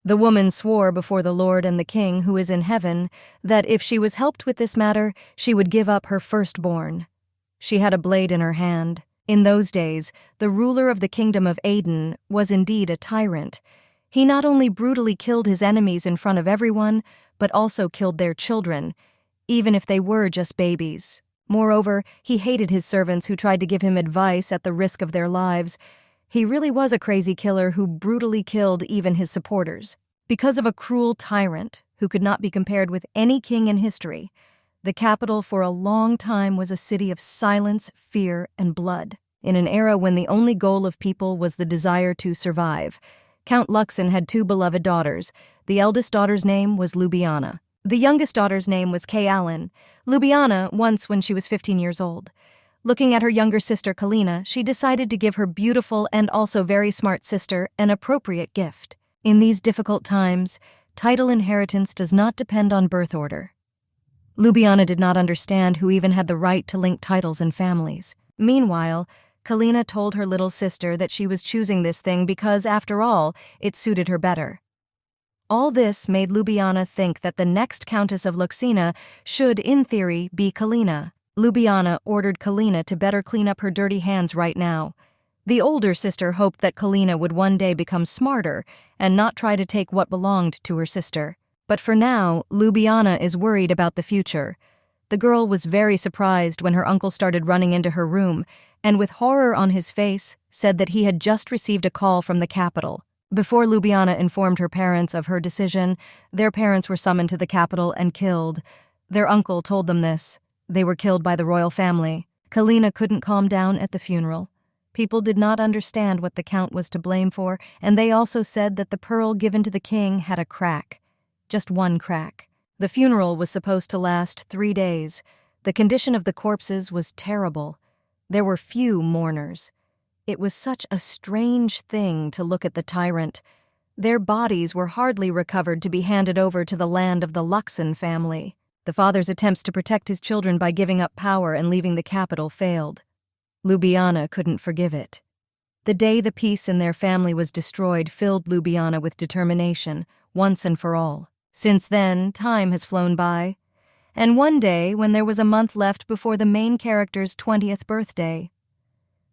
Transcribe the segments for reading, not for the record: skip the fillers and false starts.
The woman swore before the Lord and the King who is in heaven that if she was helped with this matter, she would give up her firstborn. She had a blade in her hand. In those days, the ruler of the kingdom of Aden was indeed a tyrant. He not only brutally killed his enemies in front of everyone, but also killed their children, even if they were just babies. Moreover, he hated his servants who tried to give him advice at the risk of their lives. He really was a crazy killer who brutally killed even his supporters. Because of a cruel tyrant who could not be compared with any king in history, the capital for a long time was a city of silence, fear, and blood. In an era when the only goal of people was the desire to survive, Count Luxon had two beloved daughters. The eldest daughter's name was Ljubljana. The youngest daughter's name was Kalan. Ljubljana, once when she was 15 years old. Looking at her younger sister Kina, she decided to give her beautiful and also very smart sister an appropriate gift. In these difficult times, title inheritance does not depend on birth order. Ljubljana did not understand who even had the right to link titles and families. Meanwhile, Kina told her little sister that she was choosing this thing because, after all, it suited her better. All this made Ljubljana think that the next Countess of Luxina should, in theory, be Kina. Ljubljana ordered Kina to better clean up her dirty hands right now. The older sister hoped that Kina would one day become smarter and not try to take what belonged to her sister. But for now, Ljubljana is worried about the future. The girl was very surprised when her uncle started running into her room and, with horror on his face, said that he had just received a call from the capital. Before Ljubljana informed her parents of her decision, their parents were summoned to the capital and killed. Their uncle told them this. They were killed by the royal family. Kina couldn't calm down at the funeral. People did not understand what the count was to blame for, and they also said that the pearl given to the king had a crack. Just one crack. The funeral was supposed to last 3 days. The condition of the corpses was terrible. There were few mourners. It was such a strange thing to look at the tyrant. Their bodies were hardly recovered to be handed over to the land of the Luxon family. The father's attempts to protect his children by giving up power and leaving the capital failed. Ljubljana couldn't forgive it. The day the peace in their family was destroyed filled Ljubljana with determination, once and for all. Since then, time has flown by. And one day, when there was a month left before the main character's 20th birthday,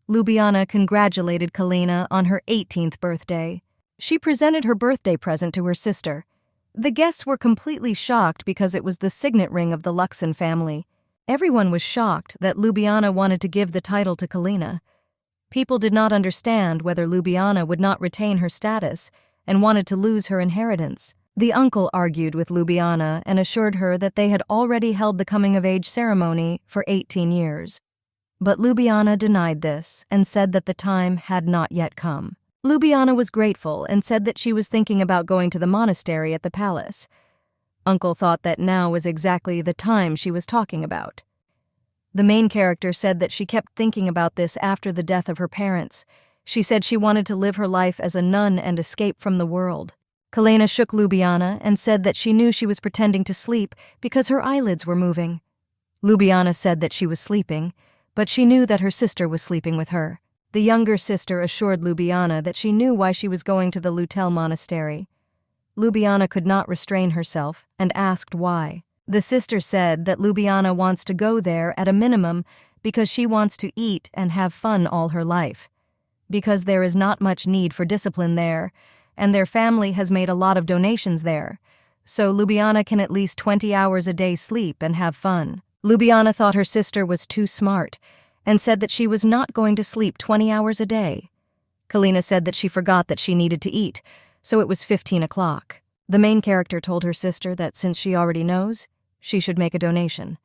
Ljubljana congratulated Kina on her 18th birthday. She presented her birthday present to her sister. The guests were completely shocked because it was the signet ring of the Luxon family. Everyone was shocked that Ljubljana wanted to give the title to Kina. People did not understand whether Ljubljana would not retain her status and wanted to lose her inheritance. The uncle argued with Ljubljana and assured her that they had already held the coming-of-age ceremony for 18 years. But Ljubljana denied this and said that the time had not yet come. Ljubljana was grateful and said that she was thinking about going to the monastery at the palace. Uncle thought that now was exactly the time she was talking about. The main character said that she kept thinking about this after the death of her parents. She said she wanted to live her life as a nun and escape from the world. Kina shook Ljubljana and said that she knew she was pretending to sleep because her eyelids were moving. Ljubljana said that she was sleeping, but she knew that her sister was sleeping with her. The younger sister assured Ljubljana that she knew why she was going to the Lutel monastery. Ljubljana could not restrain herself and asked why. The sister said that Ljubljana wants to go there at a minimum because she wants to eat and have fun all her life. Because there is not much need for discipline there, and their family has made a lot of donations there, so Ljubljana can at least 20 hours a day sleep and have fun. Ljubljana thought her sister was too smart and said that she was not going to sleep 20 hours a day. Kina said that she forgot that she needed to eat, so it was 15 o'clock. The main character told her sister that since she already knows, she should make a donation.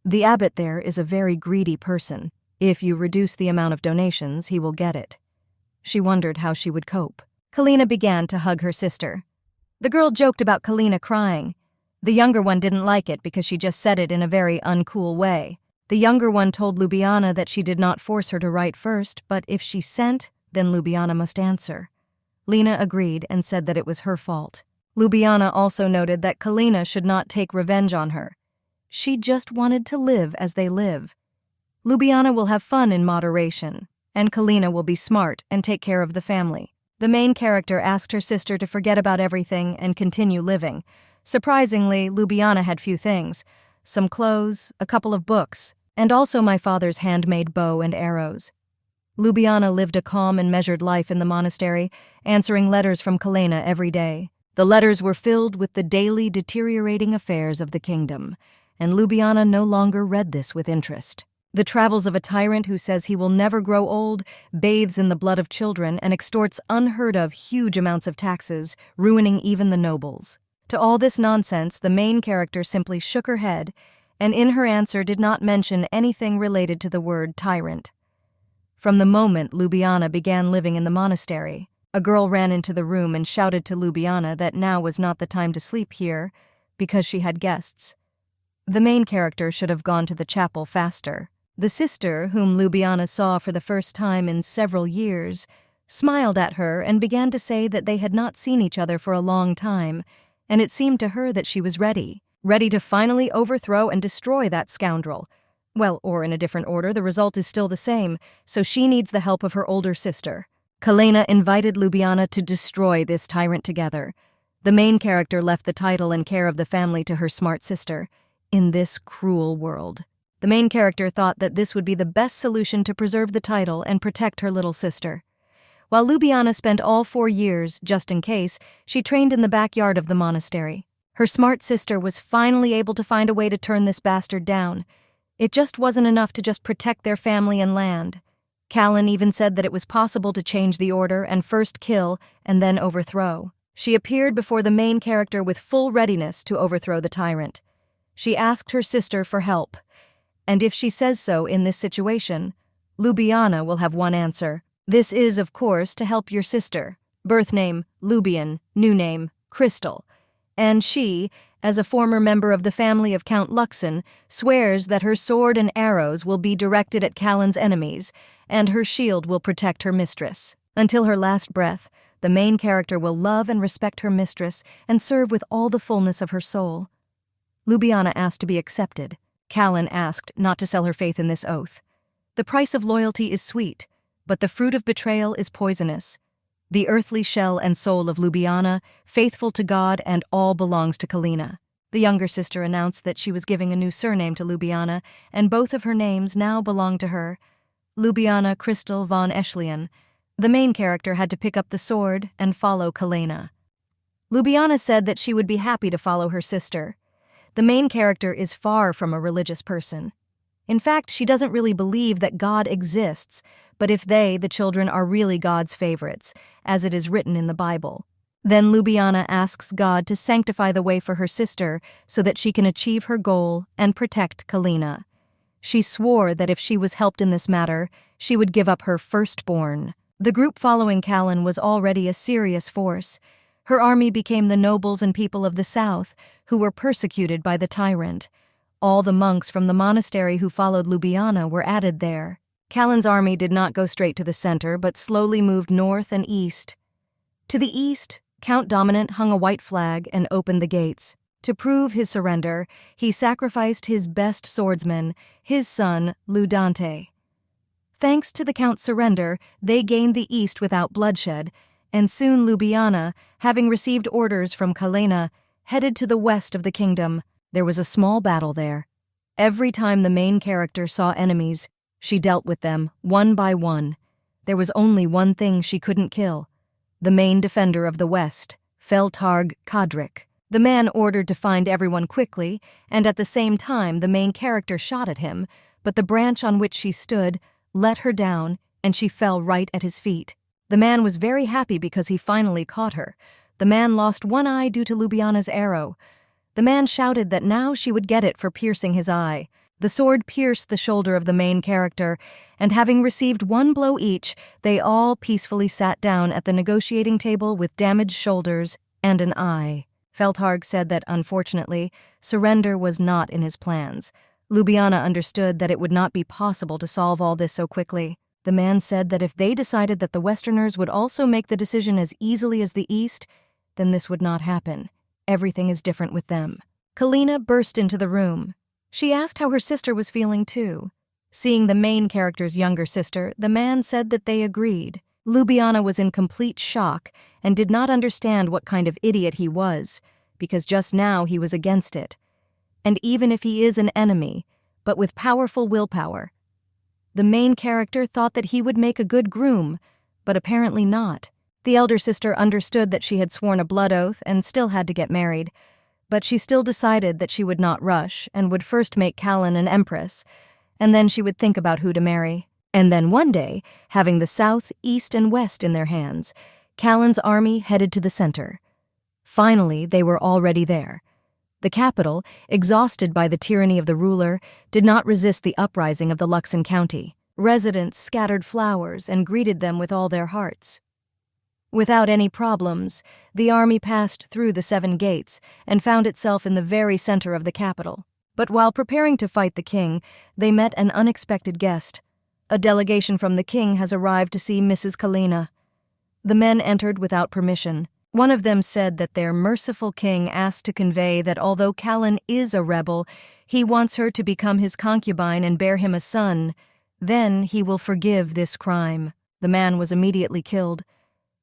The abbot there is a very greedy person. If you reduce the amount of donations, he will get it. She wondered how she would cope. Kina began to hug her sister. The girl joked about Kina crying. The younger one didn't like it because she just said it in a very uncool way. The younger one told Ljubljana that she did not force her to write first, but if she sent, then Ljubljana must answer. Kina agreed and said that it was her fault. Ljubljana also noted that Kina should not take revenge on her. She just wanted to live as they live. Ljubljana will have fun in moderation, and Kina will be smart and take care of the family. The main character asked her sister to forget about everything and continue living. Surprisingly, Ljubljana had few things: some clothes, a couple of books, and also my father's handmade bow and arrows. Ljubljana lived a calm and measured life in the monastery, answering letters from Kina every day. The letters were filled with the daily deteriorating affairs of the kingdom, and Ljubljana no longer read this with interest. The travels of a tyrant who says he will never grow old, bathes in the blood of children, and extorts unheard-of huge amounts of taxes, ruining even the nobles. To all this nonsense, the main character simply shook her head, and in her answer did not mention anything related to the word tyrant. From the moment Ljubljana began living in the monastery, a girl ran into the room and shouted to Ljubljana that now was not the time to sleep here, because she had guests. The main character should have gone to the chapel faster. The sister, whom Ljubljana saw for the first time in several years, smiled at her and began to say that they had not seen each other for a long time, and it seemed to her that she was ready to finally overthrow and destroy that scoundrel. Well, or in a different order, the result is still the same, so she needs the help of her older sister. Kina invited Ljubljana to destroy this tyrant together. The main character left the title and care of the family to her smart sister. In this cruel world, the main character thought that this would be the best solution to preserve the title and protect her little sister. While Ljubljana spent all 4 years, just in case, she trained in the backyard of the monastery. Her smart sister was finally able to find a way to turn this bastard down. It just wasn't enough to just protect their family and land. Kina even said that it was possible to change the order and first kill and then overthrow. She appeared before the main character with full readiness to overthrow the tyrant. She asked her sister for help. And if she says so in this situation, Ljubljana will have one answer. This is, of course, to help your sister. Birth name, Ljubian, new name, Crystal. And she, as a former member of the family of Count Luxon, swears that her sword and arrows will be directed at Kina's enemies, and her shield will protect her mistress. Until her last breath, the main character will love and respect her mistress and serve with all the fullness of her soul. Ljubljana asked to be accepted. Kina asked not to sell her faith in this oath. The price of loyalty is sweet, but the fruit of betrayal is poisonous. The earthly shell and soul of Ljubljana, faithful to God, and all belongs to Kina. The younger sister announced that she was giving a new surname to Ljubljana, and both of her names now belong to her. Ljubljana Crystal von Eschlian. The main character had to pick up the sword and follow Kina. Ljubljana said that she would be happy to follow her sister. The main character is far from a religious person. In fact, she doesn't really believe that God exists, but if they, the children, are really God's favorites, as it is written in the Bible. Then Ljubljana asks God to sanctify the way for her sister so that she can achieve her goal and protect Kina. She swore that if she was helped in this matter, she would give up her firstborn. The group following Kina was already a serious force. Her army became the nobles and people of the south, who were persecuted by the tyrant. All the monks from the monastery who followed Ljubljana were added there. Kina's army did not go straight to the center, but slowly moved north and east. To the east, Count Dominant hung a white flag and opened the gates. To prove his surrender, he sacrificed his best swordsman, his son, Ludante. Thanks to the Count's surrender, they gained the east without bloodshed, and soon Ljubljana, having received orders from Kina, headed to the west of the kingdom. There was a small battle there. Every time the main character saw enemies, she dealt with them, one by one. There was only one thing she couldn't kill: the main defender of the West, Feltarg Kadrik. The man ordered to find everyone quickly, and at the same time the main character shot at him, but the branch on which she stood let her down, and she fell right at his feet. The man was very happy because he finally caught her. The man lost one eye due to Ljubljana's arrow. The man shouted that now she would get it for piercing his eye. The sword pierced the shoulder of the main character, and having received one blow each, they all peacefully sat down at the negotiating table with damaged shoulders and an eye. Feltarg said that, unfortunately, surrender was not in his plans. Ljubljana understood that it would not be possible to solve all this so quickly. The man said that if they decided that the Westerners would also make the decision as easily as the East, then this would not happen. Everything is different with them. Kina burst into the room. She asked how her sister was feeling too. Seeing the main character's younger sister, the man said that they agreed. Ljubljana was in complete shock and did not understand what kind of idiot he was, because just now he was against it. And even if he is an enemy, but with powerful willpower. The main character thought that he would make a good groom, but apparently not. The elder sister understood that she had sworn a blood oath and still had to get married, but she still decided that she would not rush and would first make Callan an empress, and then she would think about who to marry. And then one day, having the south, east, and west in their hands, Callan's army headed to the center. Finally, they were already there. The capital, exhausted by the tyranny of the ruler, did not resist the uprising of the Luxon County. Residents scattered flowers and greeted them with all their hearts. Without any problems, the army passed through the 7 gates and found itself in the very center of the capital. But while preparing to fight the king, they met an unexpected guest. A delegation from the king has arrived to see Mrs. Kina. The men entered without permission. One of them said that their merciful king asked to convey that although Callan is a rebel, he wants her to become his concubine and bear him a son. Then he will forgive this crime. The man was immediately killed,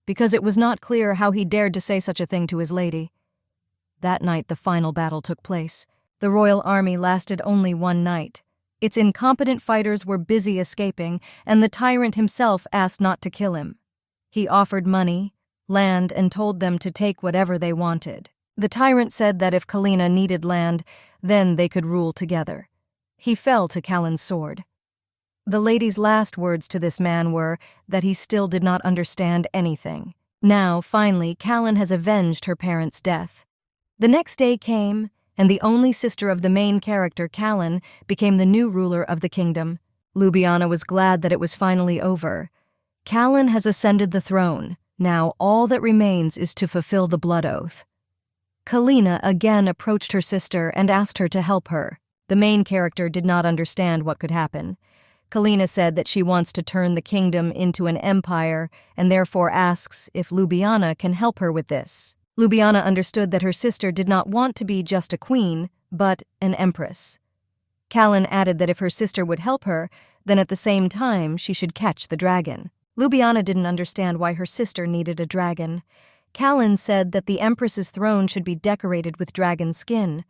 because it was not clear how he dared to say such a thing to his lady. That night the final battle took place. The royal army lasted only 1 night. Its incompetent fighters were busy escaping, and the tyrant himself asked not to kill him. He offered money, land, and told them to take whatever they wanted. The tyrant said that if Kina needed land, then they could rule together. He fell to Callan's sword. The lady's last words to this man were that he still did not understand anything. Now, finally, Callan has avenged her parents' death. The next day came, and the only sister of the main character, Callan, became the new ruler of the kingdom. Ljubljana was glad that it was finally over. Callan has ascended the throne. Now all that remains is to fulfill the blood oath. Kina again approached her sister and asked her to help her. The main character did not understand what could happen. Kina said that she wants to turn the kingdom into an empire and therefore asks if Ljubljana can help her with this. Ljubljana understood that her sister did not want to be just a queen, but an empress. Callan added that if her sister would help her, then at the same time she should catch the dragon. Ljubljana didn't understand why her sister needed a dragon. Callan said that the empress's throne should be decorated with dragon skin.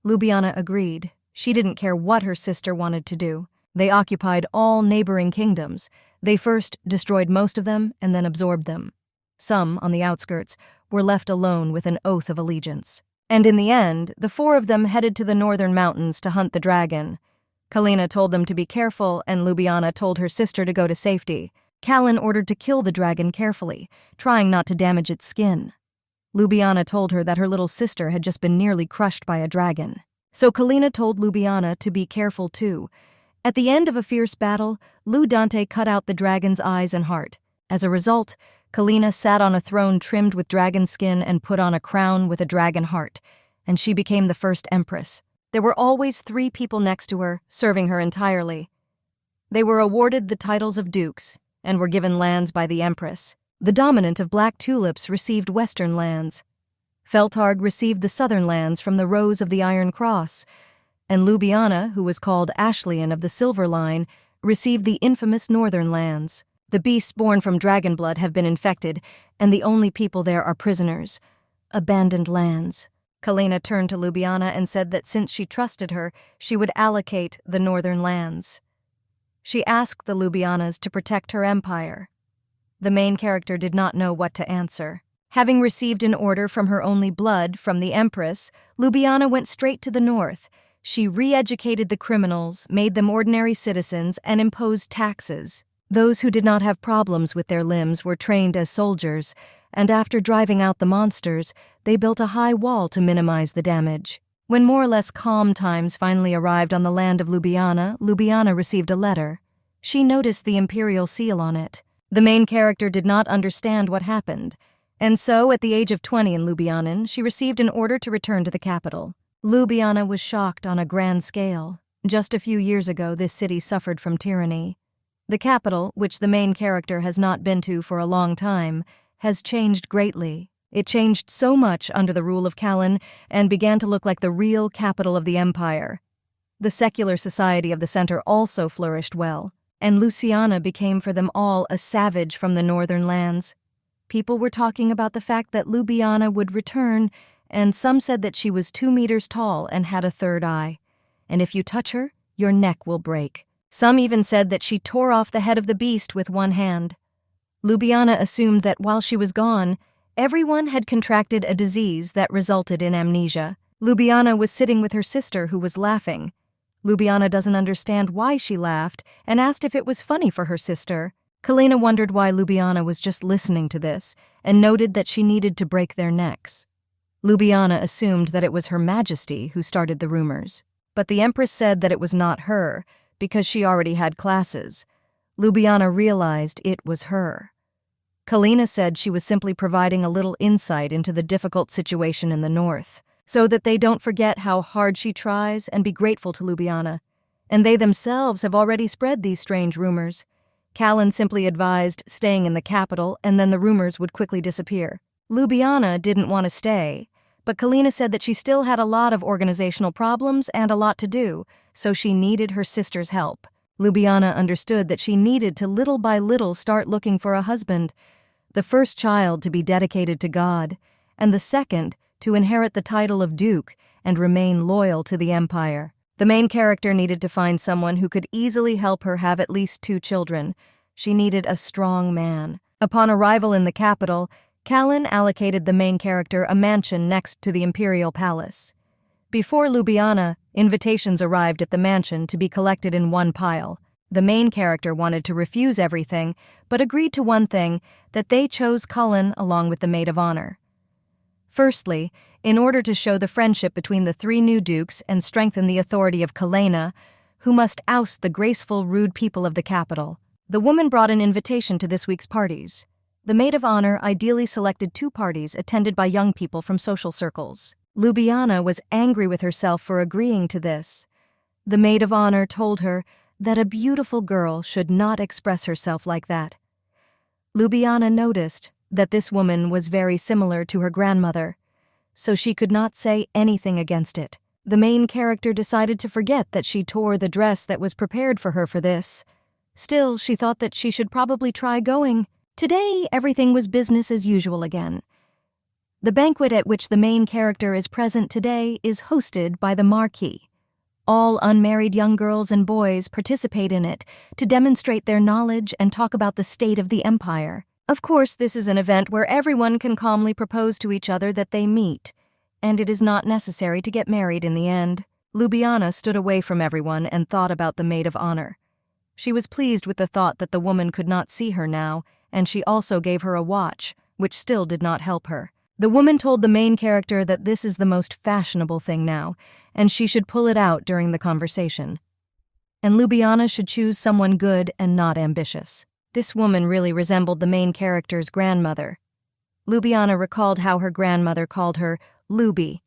Ljubljana agreed. She didn't care what her sister wanted to do. They occupied all neighboring kingdoms. They first destroyed most of them and then absorbed them. Some, on the outskirts, were left alone with an oath of allegiance. And in the end, the 4 of them headed to the northern mountains to hunt the dragon. Kina told them to be careful, and Ljubljana told her sister to go to safety. Callan ordered to kill the dragon carefully, trying not to damage its skin. Ljubljana told her that her little sister had just been nearly crushed by a dragon. So Kina told Ljubljana to be careful too. At the end of a fierce battle, Dante cut out the dragon's eyes and heart. As a result, Kina sat on a throne trimmed with dragon skin and put on a crown with a dragon heart, and she became the first empress. There were always 3 people next to her, serving her entirely. They were awarded the titles of dukes and were given lands by the empress. The dominant of Black Tulips received western lands. Feltarg received the southern lands from the Rose of the Iron Cross, and Ljubljana, who was called Ashlian of the Silver Line, received the infamous northern lands. The beasts born from dragon blood have been infected, and the only people there are prisoners. Abandoned lands. Kina turned to Ljubljana and said that since she trusted her, she would allocate the northern lands. She asked the Ljubljanas to protect her empire. The main character did not know what to answer. Having received an order from her only blood, from the empress, Ljubljana went straight to the north. She re-educated the criminals, made them ordinary citizens, and imposed taxes. Those who did not have problems with their limbs were trained as soldiers, and after driving out the monsters, they built a high wall to minimize the damage. When more or less calm times finally arrived on the land of Ljubljana, Ljubljana received a letter. She noticed the imperial seal on it. The main character did not understand what happened, and so, at the age of 20 in Ljubljana, she received an order to return to the capital. Ljubljana was shocked on a grand scale. Just a few years ago, this city suffered from tyranny. The capital, which the main character has not been to for a long time, has changed greatly. It changed so much under the rule of Callan and began to look like the real capital of the empire. The secular society of the center also flourished well. and Luciana became for them all a savage from the northern lands. People were talking about the fact that Ljubljana would return, and some said that she was 2 meters tall and had a third eye. And if you touch her, your neck will break. Some even said that she tore off the head of the beast with one hand. Ljubljana assumed that while she was gone, everyone had contracted a disease that resulted in amnesia. Ljubljana was sitting with her sister, who was laughing. Ljubljana doesn't understand why she laughed and asked if it was funny for her sister. Kina wondered why Ljubljana was just listening to this and noted that she needed to break their necks. Ljubljana assumed that it was Her Majesty who started the rumors, but the Empress said that it was not her because she already had classes. Ljubljana realized it was her. Kina said she was simply providing a little insight into the difficult situation in the north, so that they don't forget how hard she tries and be grateful to Ljubljana. And they themselves have already spread these strange rumors. Callan simply advised staying in the capital, and then the rumors would quickly disappear. Ljubljana didn't want to stay, but Kina said that she still had a lot of organizational problems and a lot to do, so she needed her sister's help. Ljubljana understood that she needed to little by little start looking for a husband, the first child to be dedicated to God, and the second to inherit the title of Duke and remain loyal to the Empire. The main character needed to find someone who could easily help her have at least 2 children. She needed a strong man. Upon arrival in the capital, Callan allocated the main character a mansion next to the imperial palace. Before Ljubljana, invitations arrived at the mansion to be collected in one pile. The main character wanted to refuse everything, but agreed to one thing, that they chose Cullen along with the maid of honor. Firstly, in order to show the friendship between the 3 new dukes and strengthen the authority of Kina, who must oust the graceful, rude people of the capital, the woman brought an invitation to this week's parties. The maid of honor ideally selected 2 parties attended by young people from social circles. Ljubljana was angry with herself for agreeing to this. The maid of honor told her that a beautiful girl should not express herself like that. Ljubljana noticed that this woman was very similar to her grandmother, so she could not say anything against it. The main character decided to forget that she tore the dress that was prepared for her for this. Still, she thought that she should probably try going. Today, everything was business as usual again. The banquet at which the main character is present today is hosted by the Marquis. All unmarried young girls and boys participate in it to demonstrate their knowledge and talk about the state of the empire. Of course, this is an event where everyone can calmly propose to each other that they meet, and it is not necessary to get married in the end. Ljubljana stood away from everyone and thought about the maid of honor. She was pleased with the thought that the woman could not see her now, and she also gave her a watch, which still did not help her. The woman told the main character that this is the most fashionable thing now, and she should pull it out during the conversation. And Ljubljana should choose someone good and not ambitious. This woman really resembled the main character's grandmother. Ljubljana recalled how her grandmother called her Luby.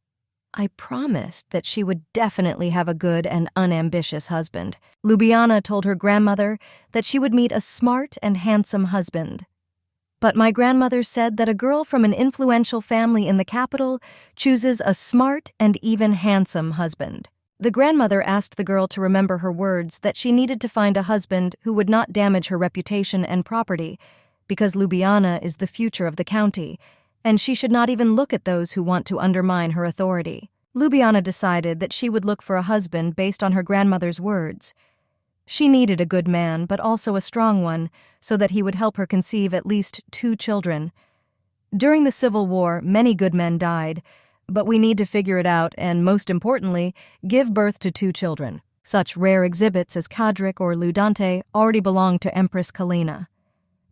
I promised that she would definitely have a good and unambitious husband. Ljubljana told her grandmother that she would meet a smart and handsome husband. But my grandmother said that a girl from an influential family in the capital chooses a smart and even handsome husband. The grandmother asked the girl to remember her words that she needed to find a husband who would not damage her reputation and property, because Ljubljana is the future of the county, and she should not even look at those who want to undermine her authority. Ljubljana decided that she would look for a husband based on her grandmother's words. She needed a good man, but also a strong one, so that he would help her conceive at least 2 children. During the Civil War, many good men died, but we need to figure it out and, most importantly, give birth to 2 children. Such rare exhibits as Kadrik or Ludante already belonged to Empress Kina.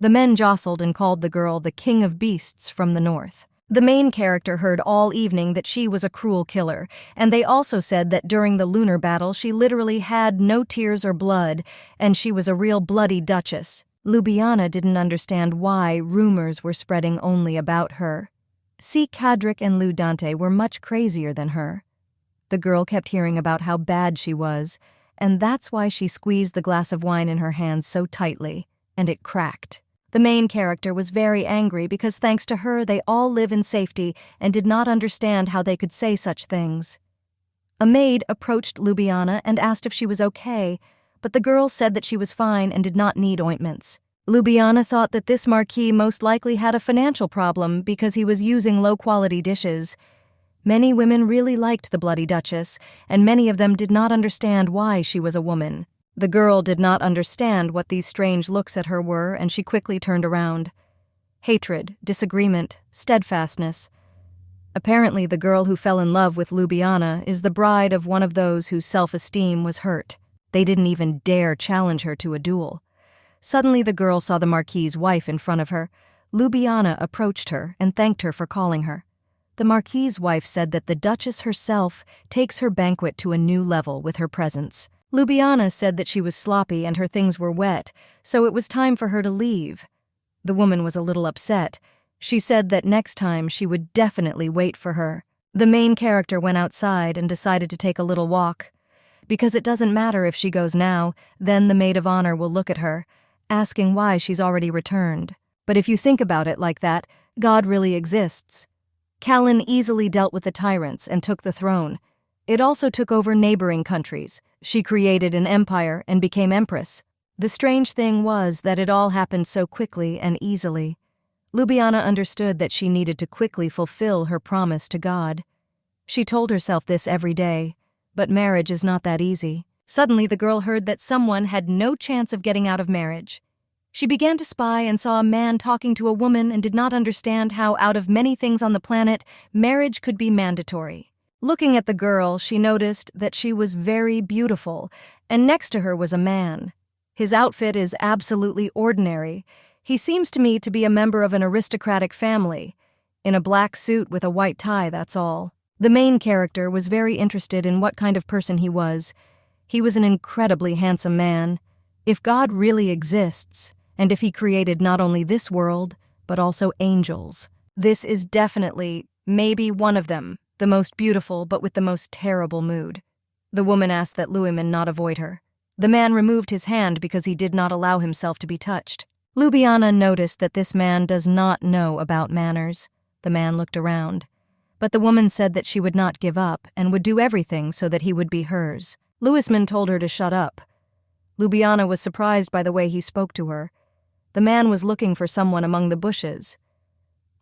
The men jostled and called the girl the King of Beasts from the north. The main character heard all evening that she was a cruel killer, and they also said that during the lunar battle she literally had no tears or blood, and she was a real bloody duchess. Ljubljana didn't understand why rumors were spreading only about her. See, Kadrik and Ludante were much crazier than her. The girl kept hearing about how bad she was, and that's why she squeezed the glass of wine in her hand so tightly, and it cracked. The main character was very angry because thanks to her they all live in safety and did not understand how they could say such things. A maid approached Ljubljana and asked if she was okay, but the girl said that she was fine and did not need ointments. Ljubljana thought that this marquis most likely had a financial problem because he was using low-quality dishes. Many women really liked the Bloody Duchess, and many of them did not understand why she was a woman. The girl did not understand what these strange looks at her were, and she quickly turned around. Hatred, disagreement, steadfastness. Apparently, the girl who fell in love with Ljubljana is the bride of one of those whose self-esteem was hurt. They didn't even dare challenge her to a duel. Suddenly, the girl saw the Marquis's wife in front of her. Ljubljana approached her and thanked her for calling her. The Marquis's wife said that the Duchess herself takes her banquet to a new level with her presence. Ljubljana said that she was sloppy and her things were wet, so it was time for her to leave. The woman was a little upset. She said that next time she would definitely wait for her. The main character went outside and decided to take a little walk. Because it doesn't matter if she goes now, then the maid of honor will look at her, asking why she's already returned. But if you think about it like that, God really exists. Kalin easily dealt with the tyrants and took the throne. It also took over neighboring countries. She created an empire and became empress. The strange thing was that it all happened so quickly and easily. Ljubljana understood that she needed to quickly fulfill her promise to God. She told herself this every day, but marriage is not that easy. Suddenly, the girl heard that someone had no chance of getting out of marriage. She began to spy and saw a man talking to a woman and did not understand how, out of many things on the planet, marriage could be mandatory. Looking at the girl, she noticed that she was very beautiful, and next to her was a man. His outfit is absolutely ordinary. He seems to me to be a member of an aristocratic family. In a black suit with a white tie, that's all. The main character was very interested in what kind of person he was. He was an incredibly handsome man. If God really exists, and if he created not only this world, but also angels, this is definitely, maybe one of them, the most beautiful but with the most terrible mood. The woman asked that Ljubljana not avoid her. The man removed his hand because he did not allow himself to be touched. Ljubljana noticed that this man does not know about manners. The man looked around. But the woman said that she would not give up and would do everything so that he would be hers. Ljubljana told her to shut up. Ljubljana was surprised by the way he spoke to her. The man was looking for someone among the bushes.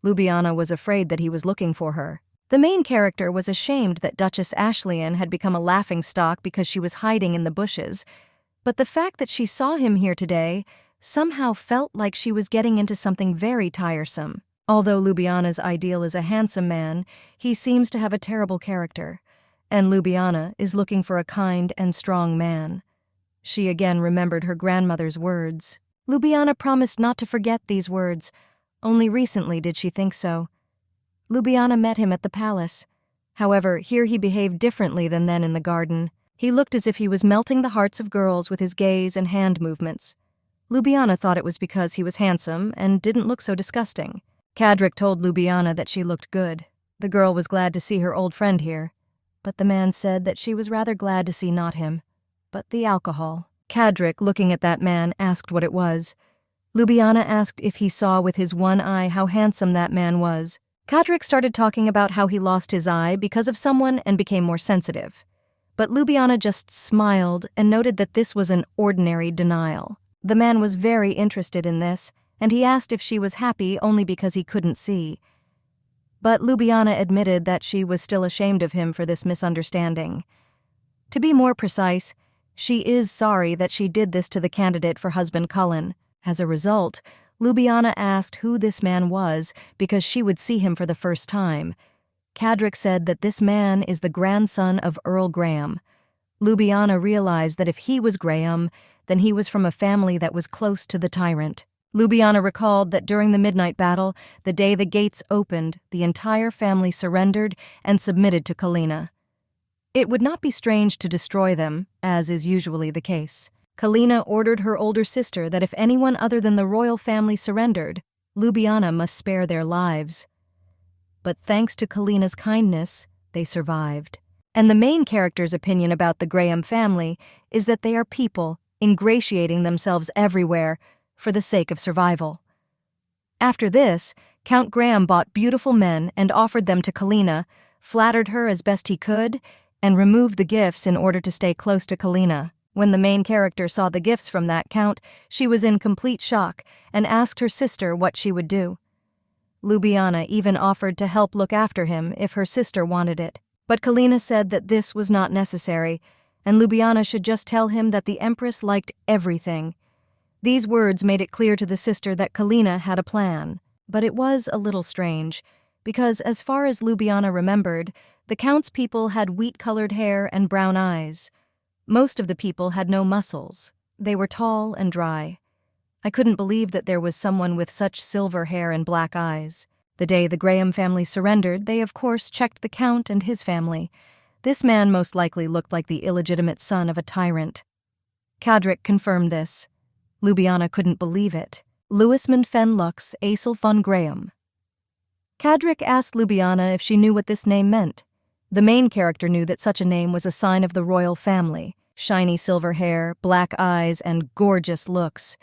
Ljubljana was afraid that he was looking for her. The main character was ashamed that Duchess Ashleyne had become a laughingstock because she was hiding in the bushes, but the fact that she saw him here today somehow felt like she was getting into something very tiresome. Although Ljubljana's ideal is a handsome man, he seems to have a terrible character, and Ljubljana is looking for a kind and strong man. She again remembered her grandmother's words. Ljubljana promised not to forget these words. Only recently did she think so. Ljubljana met him at the palace. However, here he behaved differently than then in the garden. He looked as if he was melting the hearts of girls with his gaze and hand movements. Ljubljana thought it was because he was handsome and didn't look so disgusting. Kadrik told Ljubljana that she looked good. The girl was glad to see her old friend here. But the man said that she was rather glad to see not him, but the alcohol. Kadrik, looking at that man, asked what it was. Ljubljana asked if he saw with his one eye how handsome that man was. Kadrik started talking about how he lost his eye because of someone and became more sensitive. But Ljubljana just smiled and noted that this was an ordinary denial. The man was very interested in this, and he asked if she was happy only because he couldn't see. But Ljubljana admitted that she was still ashamed of him for this misunderstanding. To be more precise, she is sorry that she did this to the candidate for husband Cullen. As a result, Ljubljana asked who this man was because she would see him for the first time. Kadrik said that this man is the grandson of Earl Graham. Ljubljana realized that if he was Graham, then he was from a family that was close to the tyrant. Ljubljana recalled that during the midnight battle, the day the gates opened, the entire family surrendered and submitted to Kina. It would not be strange to destroy them, as is usually the case. Kina ordered her older sister that if anyone other than the royal family surrendered, Ljubljana must spare their lives. But thanks to Kina's kindness, they survived. And the main character's opinion about the Graham family is that they are people ingratiating themselves everywhere for the sake of survival. After this, Count Graham bought beautiful men and offered them to Kina, flattered her as best he could, and removed the gifts in order to stay close to Kina. When the main character saw the gifts from that count, she was in complete shock and asked her sister what she would do. Ljubljana even offered to help look after him if her sister wanted it. But Kina said that this was not necessary, and Ljubljana should just tell him that the Empress liked everything. These words made it clear to the sister that Kina had a plan, but it was a little strange, because as far as Ljubljana remembered, the Count's people had wheat-colored hair and brown eyes. Most of the people had no muscles. They were tall and dry. I couldn't believe that there was someone with such silver hair and black eyes. The day the Graham family surrendered, they of course checked the Count and his family. This man most likely looked like the illegitimate son of a tyrant. Kadrik confirmed this. Ljubljana couldn't believe it. Louisman Fen Lux Acel von Graham. Kadrik asked Ljubljana if she knew what this name meant. The main character knew that such a name was a sign of the royal family. Shiny silver hair, black eyes, and gorgeous looks.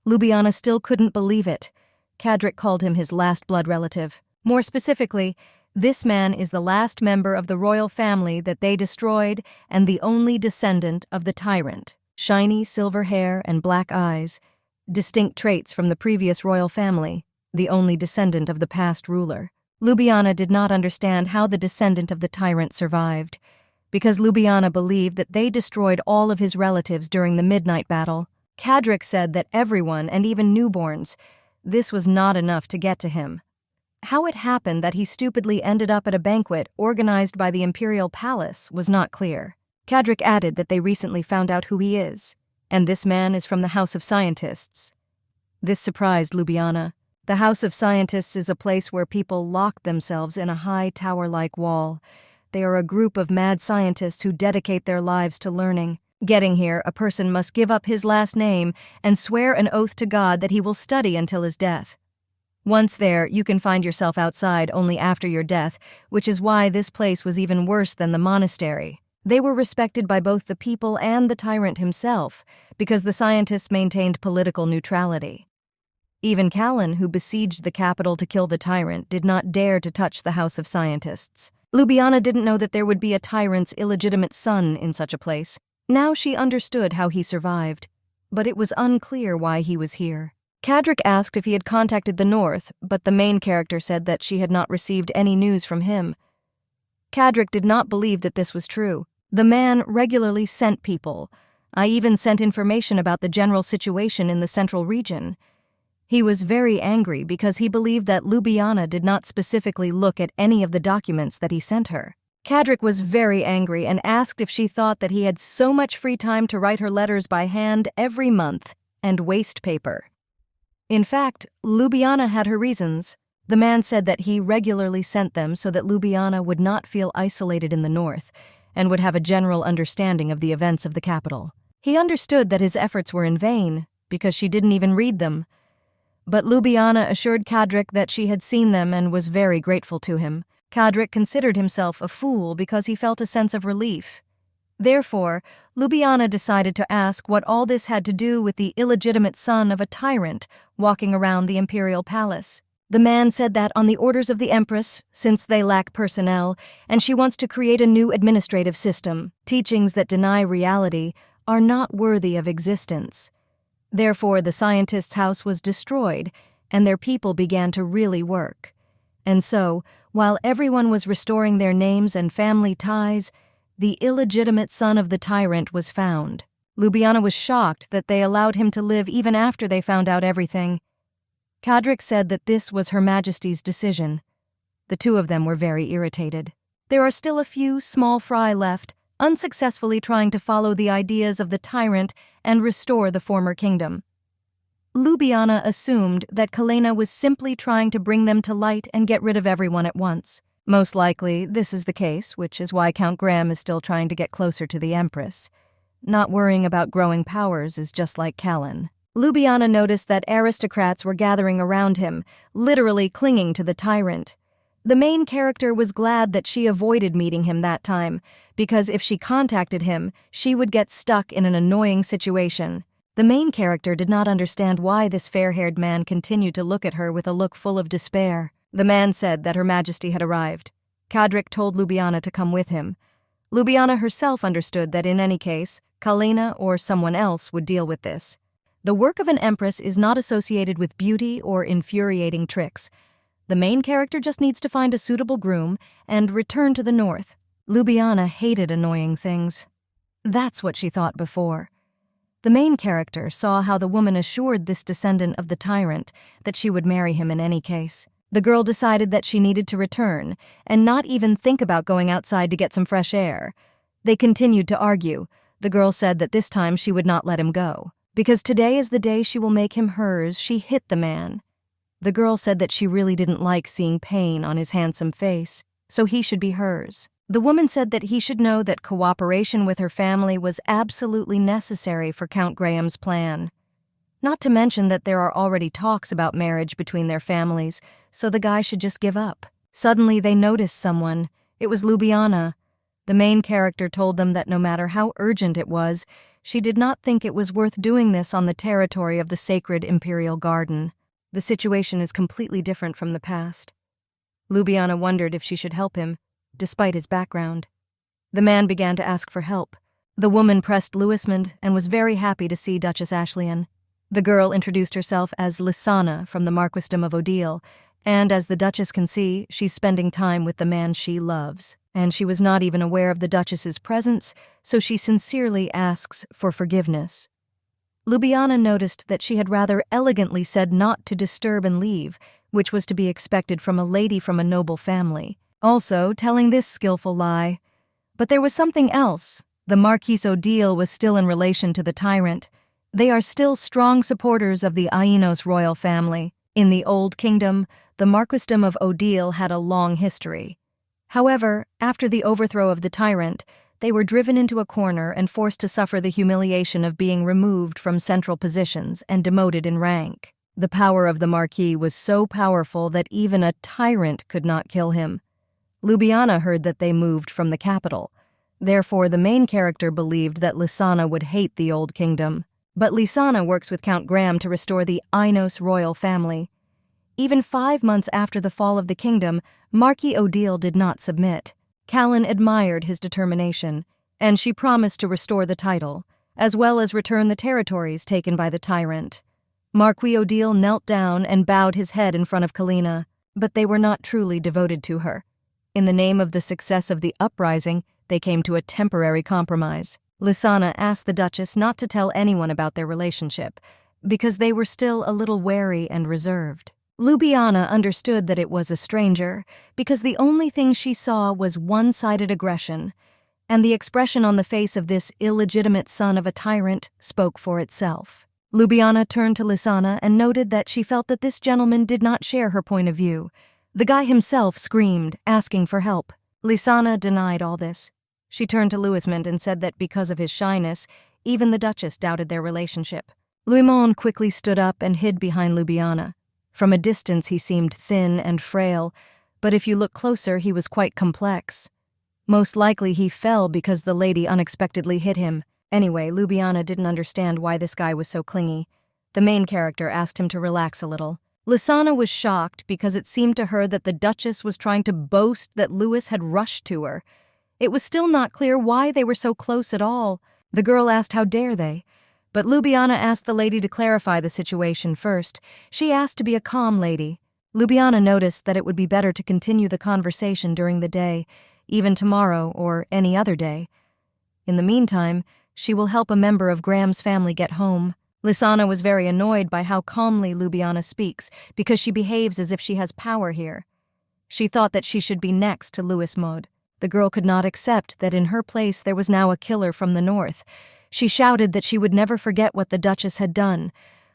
Ljubljana still couldn't believe it. Kadrik called him his last blood relative. More specifically, this man is the last member of the royal family that they destroyed and the only descendant of the tyrant. Shiny silver hair and black eyes, distinct traits from the previous royal family, the only descendant of the past ruler. Ljubljana did not understand how the descendant of the tyrant survived, because Ljubljana believed that they destroyed all of his relatives during the midnight battle. Kadrik said that everyone, and even newborns, this was not enough to get to him. How it happened that he stupidly ended up at a banquet organized by the imperial palace was not clear. Kadrik added that they recently found out who he is, and this man is from the House of Scientists. This surprised Ljubljana. The House of Scientists is a place where people lock themselves in a high tower-like wall. They are a group of mad scientists who dedicate their lives to learning. Getting here, a person must give up his last name and swear an oath to God that he will study until his death. Once there, you can find yourself outside only after your death, which is why this place was even worse than the monastery. They were respected by both the people and the tyrant himself, because the scientists maintained political neutrality. Even Callan, who besieged the capital to kill the tyrant, did not dare to touch the House of Scientists. Ljubljana didn't know that there would be a tyrant's illegitimate son in such a place. Now she understood how he survived, but it was unclear why he was here. Kadrik asked if he had contacted the North, but the main character said that she had not received any news from him. Kadrik did not believe that this was true. The man regularly sent people. I even sent information about the general situation in the central region. He was very angry because he believed that Ljubljana did not specifically look at any of the documents that he sent her. Kadrik was very angry and asked if she thought that he had so much free time to write her letters by hand every month and waste paper. In fact, Ljubljana had her reasons. The man said that he regularly sent them so that Ljubljana would not feel isolated in the north and would have a general understanding of the events of the capital. He understood that his efforts were in vain because she didn't even read them. But Ljubljana assured Kadrik that she had seen them and was very grateful to him. Kadrik considered himself a fool because he felt a sense of relief. Therefore, Ljubljana decided to ask what all this had to do with the illegitimate son of a tyrant walking around the imperial palace. The man said that on the orders of the Empress, since they lack personnel, and she wants to create a new administrative system, teachings that deny reality are not worthy of existence. Therefore, the scientists' house was destroyed, and their people began to really work. And so, while everyone was restoring their names and family ties, the illegitimate son of the tyrant was found. Ljubljana was shocked that they allowed him to live even after they found out everything. Kadrik said that this was Her Majesty's decision. The two of them were very irritated. There are still a few small fry left, unsuccessfully trying to follow the ideas of the tyrant and restore the former kingdom. Ljubljana assumed that Kina was simply trying to bring them to light and get rid of everyone at once. Most likely, this is the case, which is why Count Graham is still trying to get closer to the Empress. Not worrying about growing powers is just like Callan. Ljubljana noticed that aristocrats were gathering around him, literally clinging to the tyrant. The main character was glad that she avoided meeting him that time, because if she contacted him, she would get stuck in an annoying situation. The main character did not understand why this fair-haired man continued to look at her with a look full of despair. The man said that Her Majesty had arrived. Kadrik told Ljubljana to come with him. Ljubljana herself understood that in any case, Kalina or someone else would deal with this. The work of an empress is not associated with beauty or infuriating tricks. The main character just needs to find a suitable groom and return to the north. Ljubljana hated annoying things. That's what she thought before. The main character saw how the woman assured this descendant of the tyrant that she would marry him in any case. The girl decided that she needed to return and not even think about going outside to get some fresh air. They continued to argue. The girl said that this time she would not let him go. Because today is the day she will make him hers, she hit the man. The girl said that she really didn't like seeing pain on his handsome face, so he should be hers. The woman said that he should know that cooperation with her family was absolutely necessary for Count Graham's plan. Not to mention that there are already talks about marriage between their families, so the guy should just give up. Suddenly they noticed someone. It was Ljubljana. The main character told them that no matter how urgent it was, she did not think it was worth doing this on the territory of the sacred imperial garden. The situation is completely different from the past. Ljubljana wondered if she should help him, despite his background. The man began to ask for help. The woman pressed Louismond and was very happy to see Duchess Ashley. The girl introduced herself as Lysana from the Marquisdom of Odile, and as the Duchess can see, she's spending time with the man she loves. And she was not even aware of the Duchess's presence, so she sincerely asks for forgiveness. Ljubljana noticed that she had rather elegantly said not to disturb and leave, which was to be expected from a lady from a noble family. Also, telling this skillful lie. But there was something else. The Marquise Odile was still in relation to the tyrant. They are still strong supporters of the Ainos royal family. In the Old Kingdom, the Marquisdom of Odile had a long history. However, after the overthrow of the tyrant, they were driven into a corner and forced to suffer the humiliation of being removed from central positions and demoted in rank. The power of the Marquis was so powerful that even a tyrant could not kill him. Ljubljana heard that they moved from the capital. Therefore, the main character believed that Lysana would hate the Old Kingdom. But Lysana works with Count Graham to restore the Ainos royal family. Even 5 months after the fall of the kingdom, Marquis Odile did not submit. Callan admired his determination, and she promised to restore the title, as well as return the territories taken by the tyrant. Marquis Odile knelt down and bowed his head in front of Kina, but they were not truly devoted to her. In the name of the success of the uprising, they came to a temporary compromise. Lysana asked the Duchess not to tell anyone about their relationship, because they were still a little wary and reserved. Ljubljana understood that it was a stranger, because the only thing she saw was one-sided aggression, and the expression on the face of this illegitimate son of a tyrant spoke for itself. Ljubljana turned to Lysana and noted that she felt that this gentleman did not share her point of view. The guy himself screamed, asking for help. Lysana denied all this. She turned to Louismond and said that because of his shyness, even the Duchess doubted their relationship. Louismond quickly stood up and hid behind Ljubljana. From a distance he seemed thin and frail, but if you look closer he was quite complex. Most likely he fell because the lady unexpectedly hit him. Anyway, Ljubljana didn't understand why this guy was so clingy. The main character asked him to relax a little. Lysana was shocked because it seemed to her that the Duchess was trying to boast that Louis had rushed to her. It was still not clear why they were so close at all. The girl asked how dare they, but Ljubljana asked the lady to clarify the situation first. She asked to be a calm lady. Ljubljana noticed that it would be better to continue the conversation during the day, even tomorrow or any other day. In the meantime, she will help a member of Graham's family get home. Lysana was very annoyed by how calmly Ljubljana speaks, because she behaves as if she has power here. She thought that she should be next to Louismond. The girl could not accept that in her place there was now a killer from the north. She shouted that she would never forget what the Duchess had done.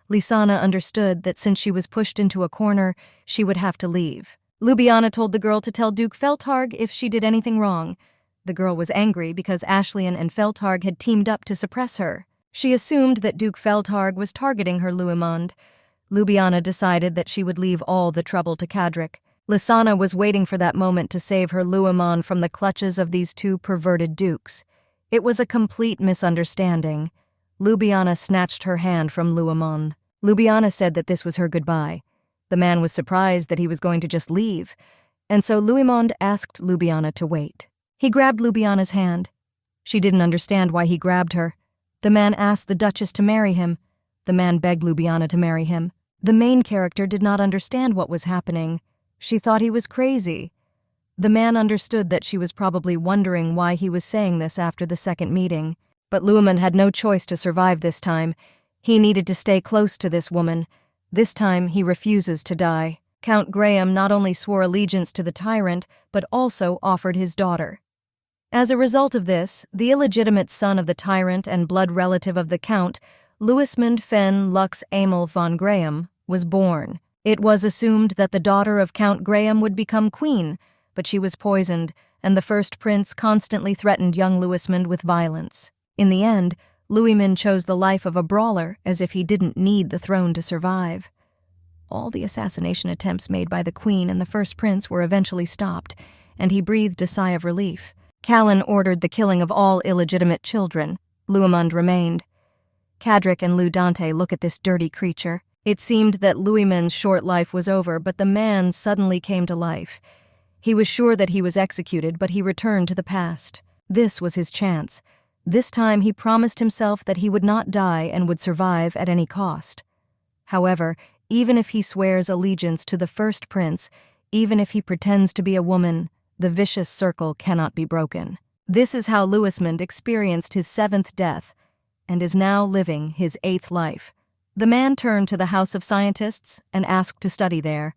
Lysana understood that since she was pushed into a corner, she would have to leave. Ljubljana told the girl to tell Duke Feltarg if she did anything wrong. The girl was angry because Ashley and Feltarg had teamed up to suppress her. She assumed that Duke Feltarg was targeting her Louismond. Ljubljana decided that she would leave all the trouble to Kadrik. Lysana was waiting for that moment to save her Louismond from the clutches of these two perverted dukes. It was a complete misunderstanding. Ljubljana snatched her hand from Louismond. Ljubljana said that this was her goodbye. The man was surprised that he was going to just leave, and so Louismond asked Ljubljana to wait. He grabbed Ljubljana's hand. She didn't understand why he grabbed her. The man asked the Duchess to marry him. The man begged Ljubljana to marry him. The main character did not understand what was happening. She thought he was crazy. The man understood that she was probably wondering why he was saying this after the second meeting. But Ljubljana had no choice to survive this time. He needed to stay close to this woman. This time he refuses to die. Count Graham not only swore allegiance to the tyrant, but also offered his daughter. As a result of this, the illegitimate son of the tyrant and blood relative of the count, Louismund Fen Lux Emil von Graham, was born. It was assumed that the daughter of Count Graham would become queen, but she was poisoned, and the first prince constantly threatened young Louismund with violence. In the end, Louismund chose the life of a brawler as if he didn't need the throne to survive. All the assassination attempts made by the queen and the first prince were eventually stopped, and he breathed a sigh of relief. Callan ordered the killing of all illegitimate children. Louismund remained. Cadric and Lou Dante look at this dirty creature. It seemed that Louismund's short life was over, but the man suddenly came to life. He was sure that he was executed, but he returned to the past. This was his chance. This time he promised himself that he would not die and would survive at any cost. However, even if he swears allegiance to the first prince, even if he pretends to be a woman, the vicious circle cannot be broken. This is how Louismund experienced his 7th death, and is now living his 8th life. The man turned to the House of Scientists and asked to study there.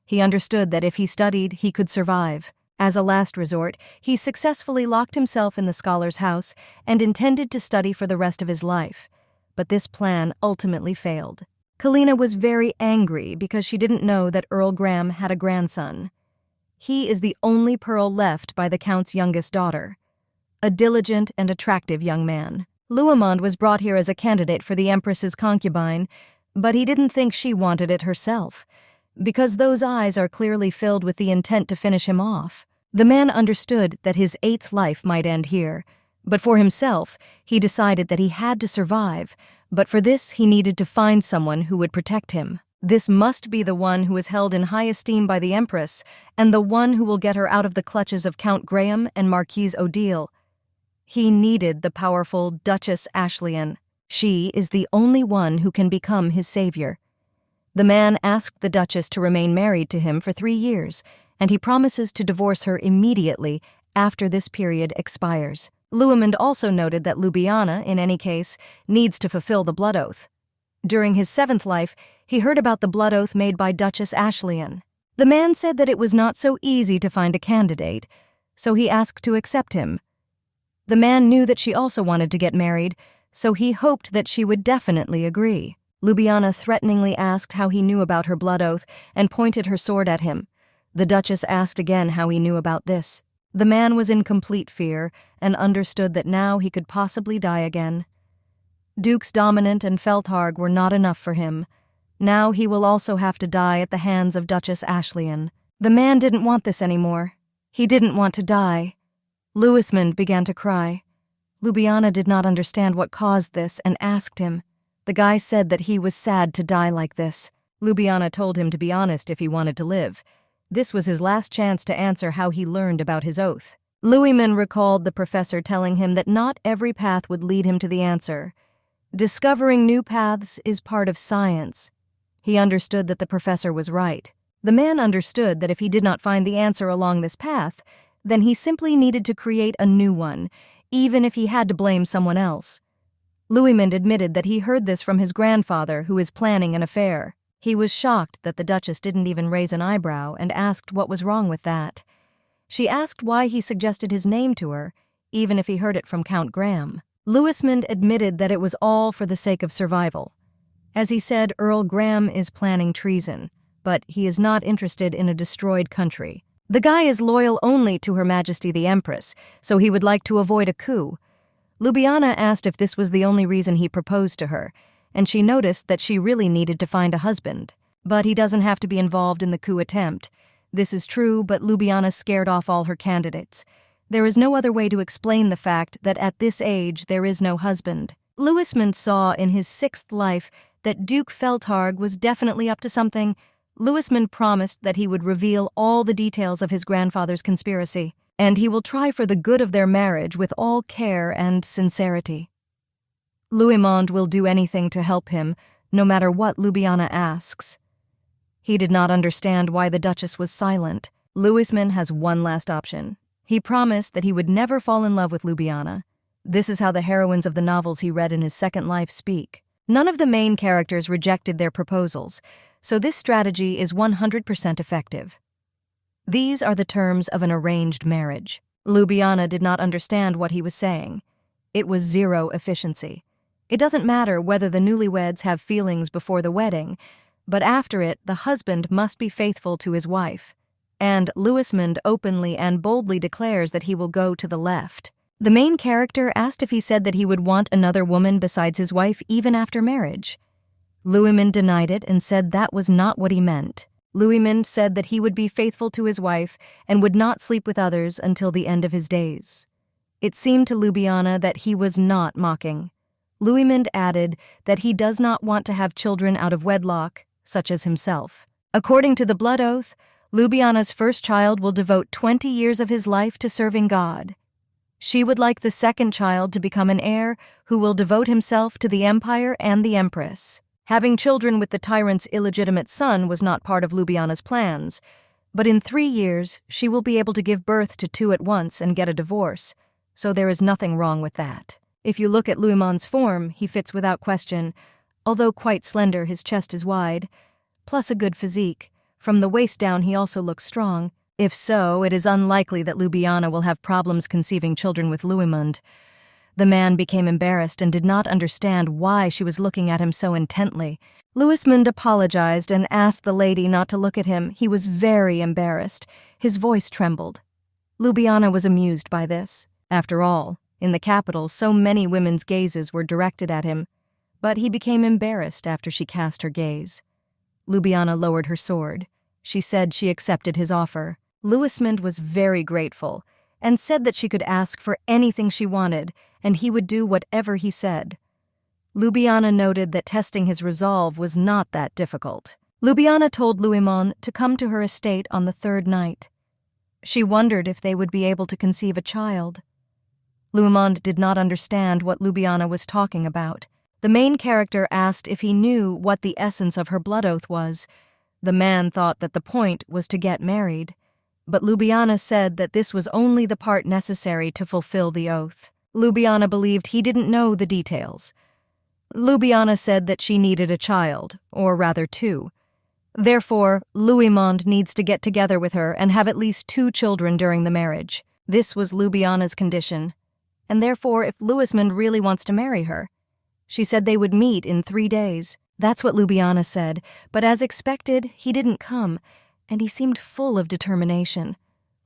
He understood that if he studied, he could survive. As a last resort, he successfully locked himself in the scholar's house and intended to study for the rest of his life. But this plan ultimately failed. Kina was very angry because she didn't know that Earl Graham had a grandson. He is the only pearl left by the Count's youngest daughter. A diligent and attractive young man. Louismund was brought here as a candidate for the Empress's concubine, but he didn't think she wanted it herself, because those eyes are clearly filled with the intent to finish him off. The man understood that his 8th life might end here, but for himself, he decided that he had to survive, but for this he needed to find someone who would protect him. This must be the one who is held in high esteem by the Empress, and the one who will get her out of the clutches of Count Graham and Marquise Odile. He needed the powerful Duchess Ashley. She is the only one who can become his savior. The man asked the Duchess to remain married to him for 3 years, and he promises to divorce her immediately after this period expires. Louismund also noted that Ljubljana, in any case, needs to fulfill the blood oath. During his 7th life, he heard about the blood oath made by Duchess Ashley. The man said that it was not so easy to find a candidate, so he asked to accept him. The man knew that she also wanted to get married, so he hoped that she would definitely agree. Ljubljana threateningly asked how he knew about her blood oath and pointed her sword at him. The Duchess asked again how he knew about this. The man was in complete fear and understood that now he could possibly die again. Dukes Dominant and Feldharg were not enough for him. Now he will also have to die at the hands of Duchess Ashley. The man didn't want this anymore. He didn't want to die. Louismund began to cry. Ljubljana did not understand what caused this and asked him. The guy said that he was sad to die like this. Ljubljana told him to be honest if he wanted to live. This was his last chance to answer how he learned about his oath. Louismund recalled the professor telling him that not every path would lead him to the answer. Discovering new paths is part of science. He understood that the professor was right. The man understood that if he did not find the answer along this path, then he simply needed to create a new one, even if he had to blame someone else. Louismund admitted that he heard this from his grandfather, who is planning an affair. He was shocked that the Duchess didn't even raise an eyebrow and asked what was wrong with that. She asked why he suggested his name to her, even if he heard it from Count Graham. Louismund admitted that it was all for the sake of survival. As he said, Earl Graham is planning treason, but he is not interested in a destroyed country. The guy is loyal only to Her Majesty the Empress, so he would like to avoid a coup. Ljubljana asked if this was the only reason he proposed to her, and she noticed that she really needed to find a husband. But he doesn't have to be involved in the coup attempt. This is true, but Ljubljana scared off all her candidates. There is no other way to explain the fact that at this age there is no husband. Louismund saw in his 6th life that Duke Feldharg was definitely up to something. Louismund promised that he would reveal all the details of his grandfather's conspiracy, and he will try for the good of their marriage with all care and sincerity. Louismond will do anything to help him, no matter what Ljubljana asks. He did not understand why the Duchess was silent. Louismond has one last option. He promised that he would never fall in love with Ljubljana. This is how the heroines of the novels he read in his second life speak. None of the main characters rejected their proposals, so this strategy is 100% effective. These are the terms of an arranged marriage. Ljubljana did not understand what he was saying. It was zero efficiency. It doesn't matter whether the newlyweds have feelings before the wedding, but after it, the husband must be faithful to his wife. And Louismond openly and boldly declares that he will go to the left. The main character asked if he said that he would want another woman besides his wife even after marriage. Louismond denied it and said that was not what he meant. Louismond said that he would be faithful to his wife and would not sleep with others until the end of his days. It seemed to Ljubljana that he was not mocking. Louismond added that he does not want to have children out of wedlock, such as himself. According to the blood oath, Ljubljana's first child will devote 20 years of his life to serving God. She would like the second child to become an heir who will devote himself to the empire and the empress. Having children with the tyrant's illegitimate son was not part of Ljubljana's plans, but in 3 years she will be able to give birth to 2 at once and get a divorce, so there is nothing wrong with that. If you look at Louismond's form, he fits without question. Although quite slender, his chest is wide, plus a good physique. From the waist down, he also looks strong. If so, it is unlikely that Ljubljana will have problems conceiving children with Louismond. The man became embarrassed and did not understand why she was looking at him so intently. Louismond apologized and asked the lady not to look at him. He was very embarrassed. His voice trembled. Ljubljana was amused by this. After all, in the capital, so many women's gazes were directed at him, but he became embarrassed after she cast her gaze. Ljubljana lowered her sword. She said she accepted his offer. Louismond was very grateful and said that she could ask for anything she wanted, and he would do whatever he said. Ljubljana noted that testing his resolve was not that difficult. Ljubljana told Louismond to come to her estate on the 3rd night. She wondered if they would be able to conceive a child. Louismond did not understand what Ljubljana was talking about. The main character asked if he knew what the essence of her blood oath was. The man thought that the point was to get married, but Ljubljana said that this was only the part necessary to fulfill the oath. Ljubljana believed he didn't know the details. Ljubljana said that she needed a child, or rather 2. Therefore, Louismond needs to get together with her and have at least 2 children during the marriage. This was Ljubljana's condition. And therefore, if Louismond really wants to marry her, she said they would meet in 3 days. That's what Ljubljana said, but as expected, he didn't come, and he seemed full of determination.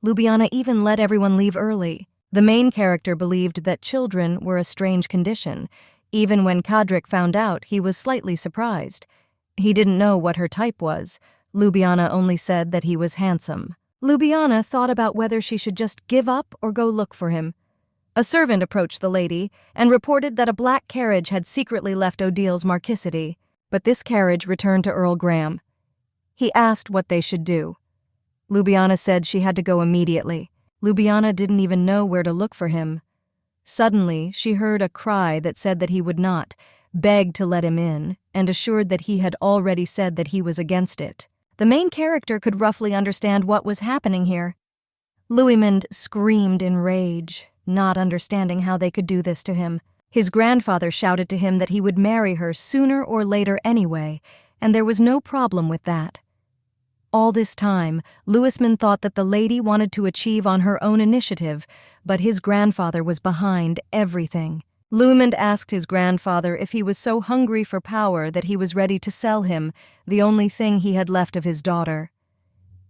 Ljubljana even let everyone leave early. The main character believed that children were a strange condition. Even when Kadrik found out, he was slightly surprised. He didn't know what her type was. Ljubljana only said that he was handsome. Ljubljana thought about whether she should just give up or go look for him. A servant approached the lady and reported that a black carriage had secretly left Odil's marquisity, but this carriage returned to Earl Graham. He asked what they should do. Ljubljana said she had to go immediately. Ljubljana didn't even know where to look for him. Suddenly, she heard a cry that said that he would not, begged to let him in, and assured that he had already said that he was against it. The main character could roughly understand what was happening here. Louismond screamed in rage, not understanding how they could do this to him. His grandfather shouted to him that he would marry her sooner or later anyway, and there was no problem with that. All this time, Louismond thought that the lady wanted to achieve on her own initiative, but his grandfather was behind everything. Louismond asked his grandfather if he was so hungry for power that he was ready to sell him, the only thing he had left of his daughter.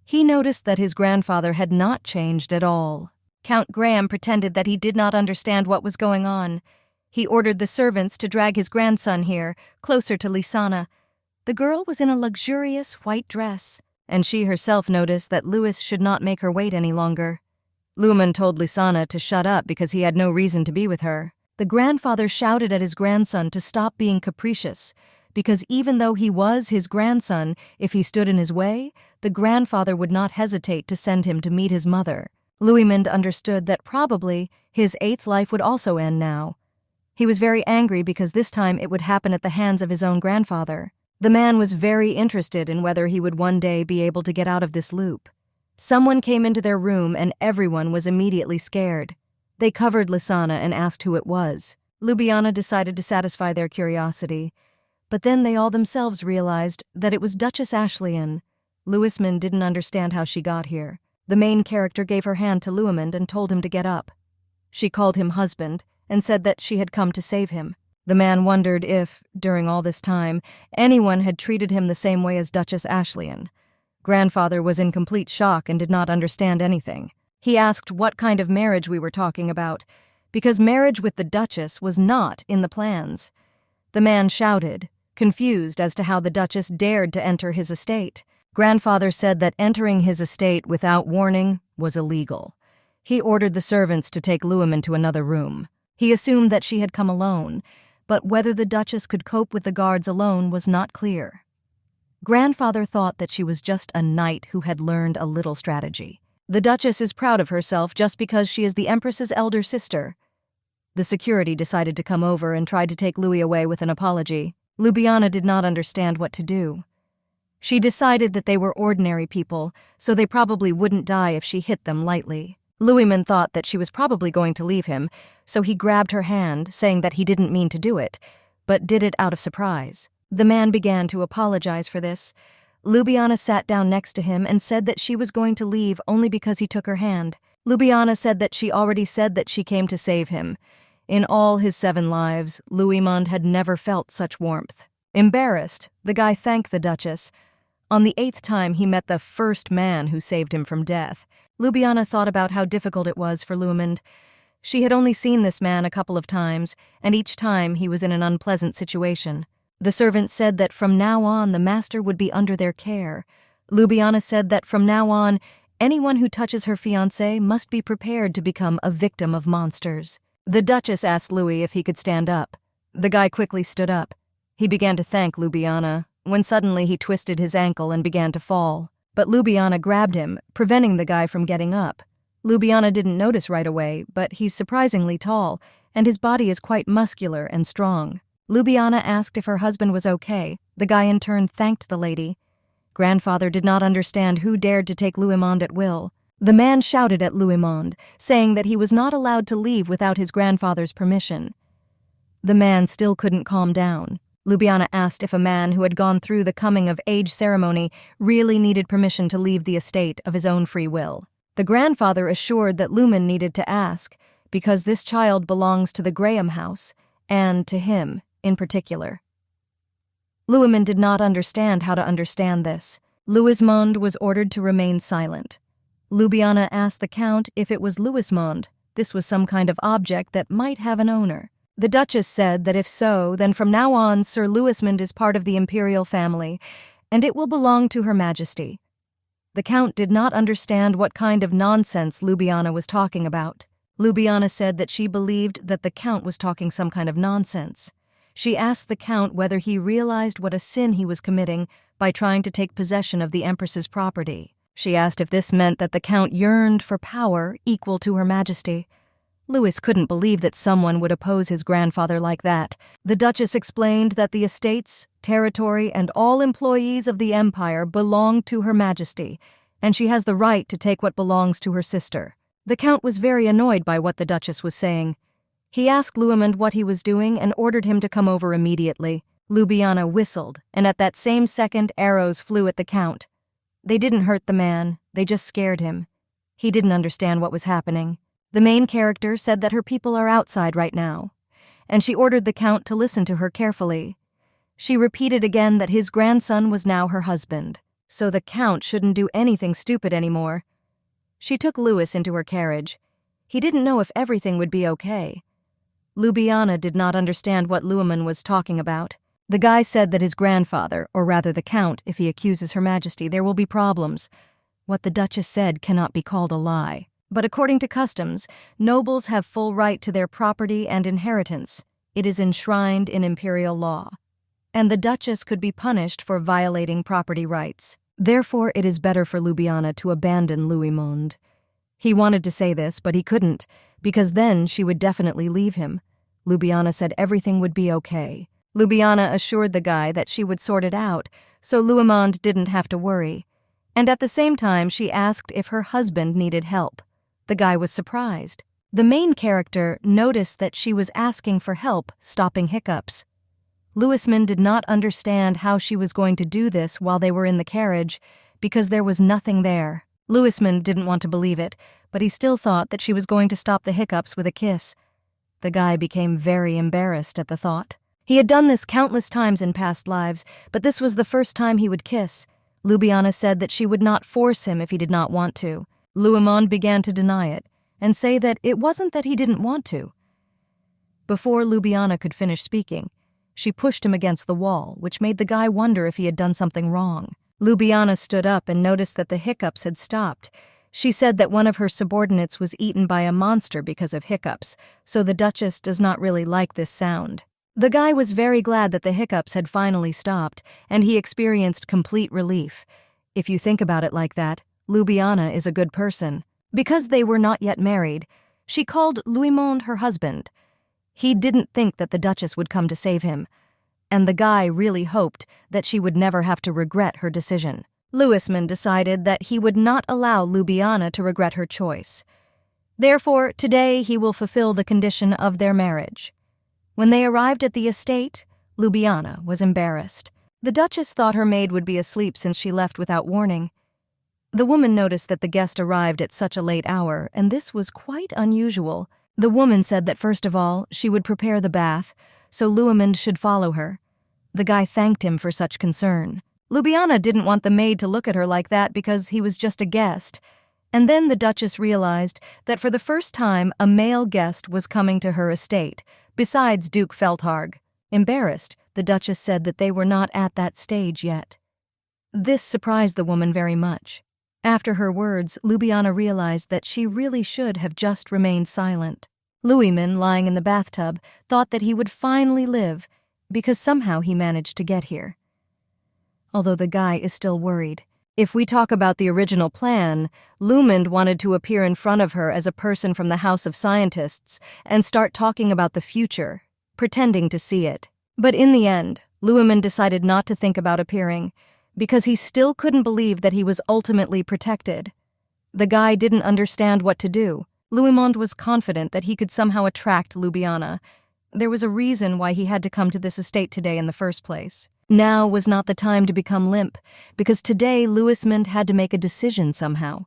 He noticed that his grandfather had not changed at all. Count Graham pretended that he did not understand what was going on. He ordered the servants to drag his grandson here, closer to Lisana. The girl was in a luxurious white dress, and she herself noticed that Louis should not make her wait any longer. Louismond told Lisana to shut up because he had no reason to be with her. The grandfather shouted at his grandson to stop being capricious, because even though he was his grandson, if he stood in his way, the grandfather would not hesitate to send him to meet his mother. Louismond understood that probably his 8th life would also end now. He was very angry because this time it would happen at the hands of his own grandfather. The man was very interested in whether he would one day be able to get out of this loop. Someone came into their room and everyone was immediately scared. They covered Lisanna and asked who it was. Ljubljana decided to satisfy their curiosity, but then they all themselves realized that it was Duchess Ashley. Louismond didn't understand how she got here. The main character gave her hand to Louismond and told him to get up. She called him husband and said that she had come to save him. The man wondered if, during all this time, anyone had treated him the same way as Duchess Ashley. Grandfather was in complete shock and did not understand anything. He asked what kind of marriage we were talking about, because marriage with the Duchess was not in the plans. The man shouted, confused as to how the Duchess dared to enter his estate. Grandfather said that entering his estate without warning was illegal. He ordered the servants to take Louismond to another room. He assumed that she had come alone, but whether the Duchess could cope with the guards alone was not clear. Grandfather thought that she was just a knight who had learned a little strategy. The Duchess is proud of herself just because she is the Empress's elder sister. The security decided to come over and tried to take Louis away with an apology. Ljubljana did not understand what to do. She decided that they were ordinary people, so they probably wouldn't die if she hit them lightly. Louismond thought that she was probably going to leave him, so he grabbed her hand, saying that he didn't mean to do it, but did it out of surprise. The man began to apologize for this. Ljubljana sat down next to him and said that she was going to leave only because he took her hand. Ljubljana said that she already said that she came to save him. In all his 7 lives, Louismond had never felt such warmth. Embarrassed, the guy thanked the Duchess. On the 8th time he met the first man who saved him from death. Ljubljana thought about how difficult it was for Louismond. She had only seen this man a couple of times, and each time he was in an unpleasant situation. The servant said that from now on the master would be under their care. Ljubljana said that from now on, anyone who touches her fiancé must be prepared to become a victim of monsters. The Duchess asked Louis if he could stand up. The guy quickly stood up. He began to thank Ljubljana, when suddenly he twisted his ankle and began to fall. But Ljubljana grabbed him, preventing the guy from getting up. Ljubljana didn't notice right away, but he's surprisingly tall, and his body is quite muscular and strong. Ljubljana asked if her husband was okay. The guy in turn thanked the lady. Grandfather did not understand who dared to take Louismond at will. The man shouted at Louismond, saying that he was not allowed to leave without his grandfather's permission. The man still couldn't calm down. Ljubljana asked if a man who had gone through the coming-of-age ceremony really needed permission to leave the estate of his own free will. The grandfather assured that Louismond needed to ask, because this child belongs to the Graham house, and to him in particular. Louismond did not understand how to understand this. Louismond was ordered to remain silent. Ljubljana asked the Count if it was Louismond. This was some kind of object that might have an owner. The Duchess said that if so, then from now on Sir Louismond is part of the imperial family, and it will belong to Her Majesty. The Count did not understand what kind of nonsense Ljubljana was talking about. Ljubljana said that she believed that the Count was talking some kind of nonsense. She asked the Count whether he realized what a sin he was committing by trying to take possession of the Empress's property. She asked if this meant that the Count yearned for power equal to Her Majesty. Louis couldn't believe that someone would oppose his grandfather like that. The Duchess explained that the estates, territory, and all employees of the Empire belong to Her Majesty, and she has the right to take what belongs to her sister. The Count was very annoyed by what the Duchess was saying. He asked Louismond what he was doing and ordered him to come over immediately. Ljubljana whistled, and at that same second arrows flew at the Count. They didn't hurt the man, they just scared him. He didn't understand what was happening. The main character said that her people are outside right now, and she ordered the Count to listen to her carefully. She repeated again that his grandson was now her husband, so the Count shouldn't do anything stupid anymore. She took Louis into her carriage. He didn't know if everything would be okay. Ljubljana did not understand what Louismond was talking about. The guy said that his grandfather, or rather the Count, if he accuses Her Majesty, there will be problems. What the Duchess said cannot be called a lie. But according to customs, nobles have full right to their property and inheritance. It is enshrined in imperial law. And the Duchess could be punished for violating property rights. Therefore, it is better for Ljubljana to abandon Louismond. He wanted to say this, but he couldn't, because then she would definitely leave him. Ljubljana said everything would be okay. Ljubljana assured the guy that she would sort it out, so Luimond didn't have to worry. And at the same time, she asked if her husband needed help. The guy was surprised. The main character noticed that she was asking for help stopping hiccups. Luismin did not understand how she was going to do this while they were in the carriage, because there was nothing there. Luismin didn't want to believe it, but he still thought that she was going to stop the hiccups with a kiss. The guy became very embarrassed at the thought. He had done this countless times in past lives, but this was the first time he would kiss. Ljubljana said that she would not force him if he did not want to. Luimond began to deny it, and say that it wasn't that he didn't want to. Before Ljubljana could finish speaking, she pushed him against the wall, which made the guy wonder if he had done something wrong. Ljubljana stood up and noticed that the hiccups had stopped. She said that one of her subordinates was eaten by a monster because of hiccups, so the Duchess does not really like this sound. The guy was very glad that the hiccups had finally stopped, and he experienced complete relief. If you think about it like that, Ljubljana is a good person. Because they were not yet married, she called Luimond her husband. He didn't think that the Duchess would come to save him, and the guy really hoped that she would never have to regret her decision. Luismin decided that he would not allow Ljubljana to regret her choice. Therefore, today he will fulfill the condition of their marriage. When they arrived at the estate, Ljubljana was embarrassed. The Duchess thought her maid would be asleep since she left without warning. The woman noticed that the guest arrived at such a late hour, and this was quite unusual. The woman said that first of all, she would prepare the bath, so Luimond should follow her. The guy thanked him for such concern. Ljubljana didn't want the maid to look at her like that because he was just a guest. And then the Duchess realized that for the first time a male guest was coming to her estate, besides Duke Feltharg. Embarrassed, the Duchess said that they were not at that stage yet. This surprised the woman very much. After her words, Ljubljana realized that she really should have just remained silent. Luimond, lying in the bathtub, thought that he would finally live, because somehow he managed to get here. Although the guy is still worried. If we talk about the original plan, Luimond wanted to appear in front of her as a person from the House of Scientists and start talking about the future, pretending to see it. But in the end, Luimond decided not to think about appearing, because he still couldn't believe that he was ultimately protected. The guy didn't understand what to do. Luimond was confident that he could somehow attract Ljubljana. There was a reason why he had to come to this estate today in the first place. Now was not the time to become limp, because today Luismond had to make a decision somehow.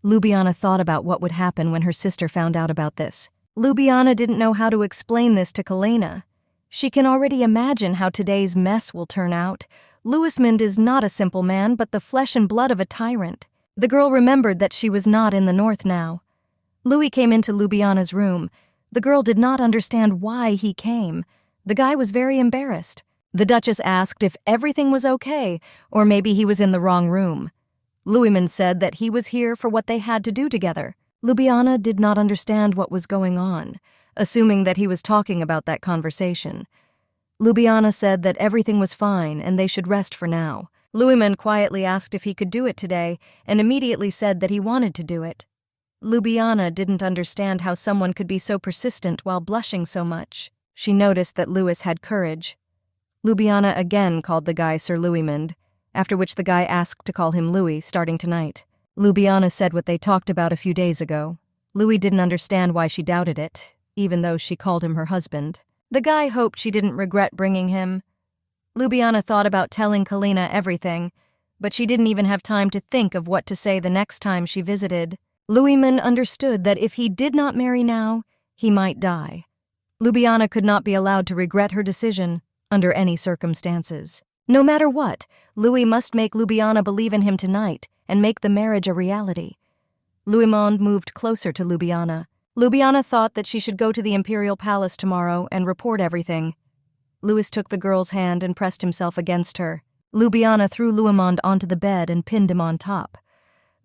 Ljubljana thought about what would happen when her sister found out about this. Ljubljana didn't know how to explain this to Kina. She can already imagine how today's mess will turn out. Luismond is not a simple man, but the flesh and blood of a tyrant. The girl remembered that she was not in the north now. Louis came into Ljubljana's room. The girl did not understand why he came. The guy was very embarrassed. The Duchess asked if everything was okay, or maybe he was in the wrong room. Luimond said that he was here for what they had to do together. Ljubljana did not understand what was going on, assuming that he was talking about that conversation. Ljubljana said that everything was fine and they should rest for now. Luimond quietly asked if he could do it today, and immediately said that he wanted to do it. Ljubljana didn't understand how someone could be so persistent while blushing so much. She noticed that Louis had courage. Ljubljana again called the guy Sir Luimond, after which the guy asked to call him Louis starting tonight. Ljubljana said what they talked about a few days ago. Louis didn't understand why she doubted it, even though she called him her husband. The guy hoped she didn't regret bringing him. Ljubljana thought about telling Kina everything, but she didn't even have time to think of what to say the next time she visited. Luimond understood that if he did not marry now, he might die. Ljubljana could not be allowed to regret her decision under any circumstances. No matter what, Louis must make Ljubljana believe in him tonight and make the marriage a reality. Luimond moved closer to Ljubljana. Ljubljana thought that she should go to the Imperial Palace tomorrow and report everything. Louis took the girl's hand and pressed himself against her. Ljubljana threw Luimond onto the bed and pinned him on top.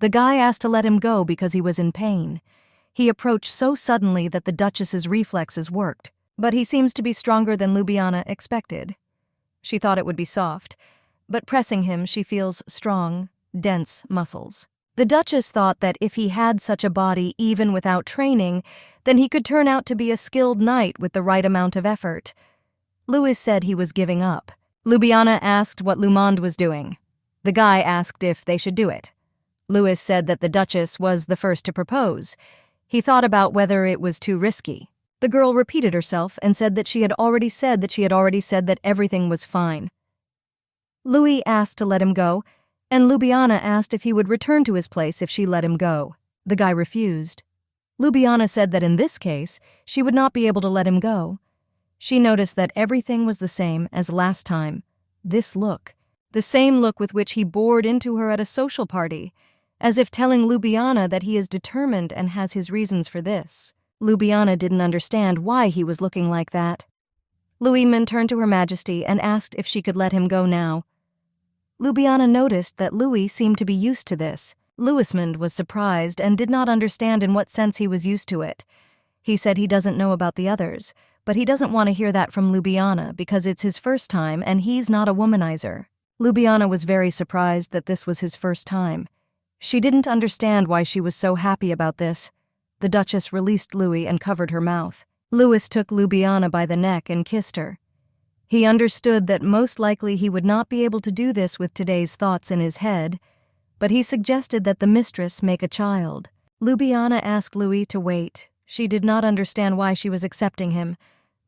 The guy asked to let him go because he was in pain. He approached so suddenly that the Duchess's reflexes worked, but he seems to be stronger than Ljubljana expected. She thought it would be soft, but pressing him she feels strong, dense muscles. The Duchess thought that if he had such a body even without training, then he could turn out to be a skilled knight with the right amount of effort. Louis said he was giving up. Ljubljana asked what Lumond was doing. The guy asked if they should do it. Louis said that the Duchess was the first to propose. He thought about whether it was too risky. The girl repeated herself and said that she had already said that everything was fine. Louis asked to let him go, and Ljubljana asked if he would return to his place if she let him go. The guy refused. Ljubljana said that in this case, she would not be able to let him go. She noticed that everything was the same as last time. This look. The same look with which he bored into her at a social party, as if telling Ljubljana that he is determined and has his reasons for this. Ljubljana didn't understand why he was looking like that. Louismond turned to Her Majesty and asked if she could let him go now. Ljubljana noticed that Louis seemed to be used to this. Louismond was surprised and did not understand in what sense he was used to it. He said he doesn't know about the others, but he doesn't want to hear that from Ljubljana because it's his first time and he's not a womanizer. Ljubljana was very surprised that this was his first time. She didn't understand why she was so happy about this. The Duchess released Louis and covered her mouth. Louis took Ljubljana by the neck and kissed her. He understood that most likely he would not be able to do this with today's thoughts in his head, but he suggested that the mistress make a child. Ljubljana asked Louis to wait. She did not understand why she was accepting him.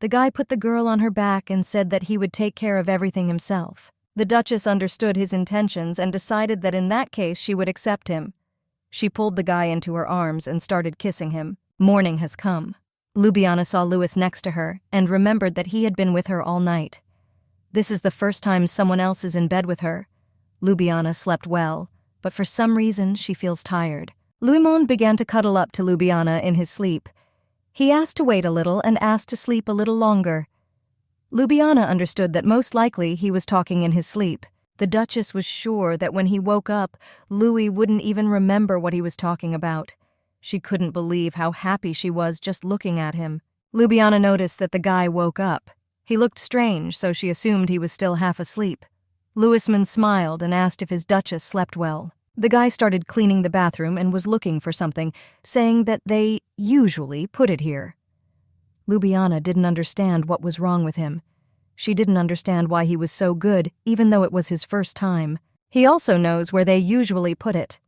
The guy put the girl on her back and said that he would take care of everything himself. The Duchess understood his intentions and decided that in that case she would accept him. She pulled the guy into her arms and started kissing him. Morning has come. Ljubljana saw Louis next to her and remembered that he had been with her all night. This is the first time someone else is in bed with her. Ljubljana slept well, but for some reason she feels tired. Louismond began to cuddle up to Ljubljana in his sleep. He asked to wait a little and asked to sleep a little longer. Ljubljana understood that most likely he was talking in his sleep. The Duchess was sure that when he woke up, Louis wouldn't even remember what he was talking about. She couldn't believe how happy she was just looking at him. Ljubljana noticed that the guy woke up. He looked strange, so she assumed he was still half asleep. Louismond smiled and asked if his Duchess slept well. The guy started cleaning the bathroom and was looking for something, saying that they usually put it here. Ljubljana didn't understand what was wrong with him. She didn't understand why he was so good, even though it was his first time. He also knows where they usually put it.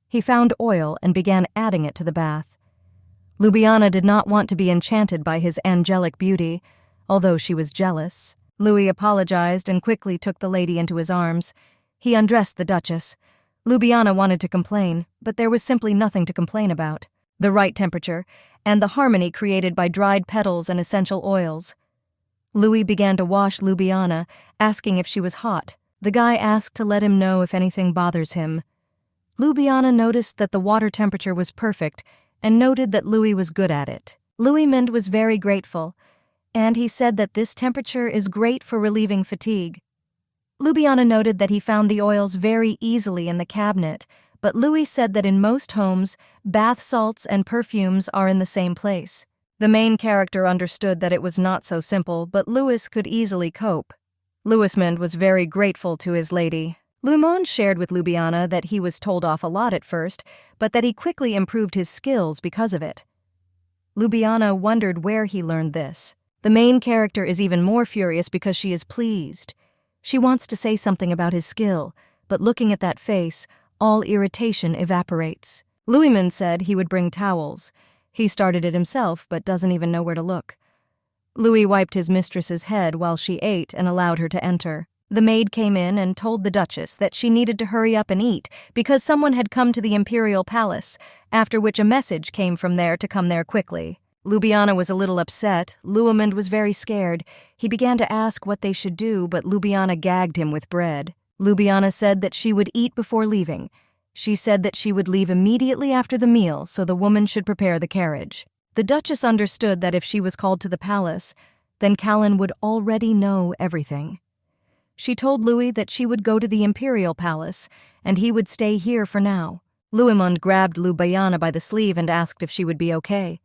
He found oil and began adding it to the bath. Ljubljana did not want to be enchanted by his angelic beauty, although she was jealous. Louis apologized and quickly took the lady into his arms. He undressed the Duchess. Ljubljana wanted to complain, but there was simply nothing to complain about. The right temperature, and the harmony created by dried petals and essential oils. Louis began to wash Ljubljana, asking if she was hot. The guy asked to let him know if anything bothers him. Ljubljana noticed that the water temperature was perfect and noted that Louis was good at it. Louismond was very grateful, and he said that this temperature is great for relieving fatigue. Ljubljana noted that he found the oils very easily in the cabinet, but Louis said that in most homes, bath salts and perfumes are in the same place. The main character understood that it was not so simple, but Louis could easily cope. Louismond was very grateful to his lady. Louismond shared with Ljubljana that he was told off a lot at first, but that he quickly improved his skills because of it. Ljubljana wondered where he learned this. The main character is even more furious because she is pleased. She wants to say something about his skill, but looking at that face, all irritation evaporates. Louismond said he would bring towels. He started it himself, but doesn't even know where to look. Louis wiped his mistress's head while she ate and allowed her to enter. The maid came in and told the Duchess that she needed to hurry up and eat because someone had come to the imperial palace, after which a message came from there to come there quickly. Ljubljana was a little upset. Louismond was very scared. He began to ask what they should do, but Ljubljana gagged him with bread. Ljubljana said that she would eat before leaving. She said that she would leave immediately after the meal so the woman should prepare the carriage. The Duchess understood that if she was called to the palace, then Callan would already know everything. She told Louis that she would go to the imperial palace, and he would stay here for now. Louismond grabbed Ljubljana by the sleeve and asked if she would be okay.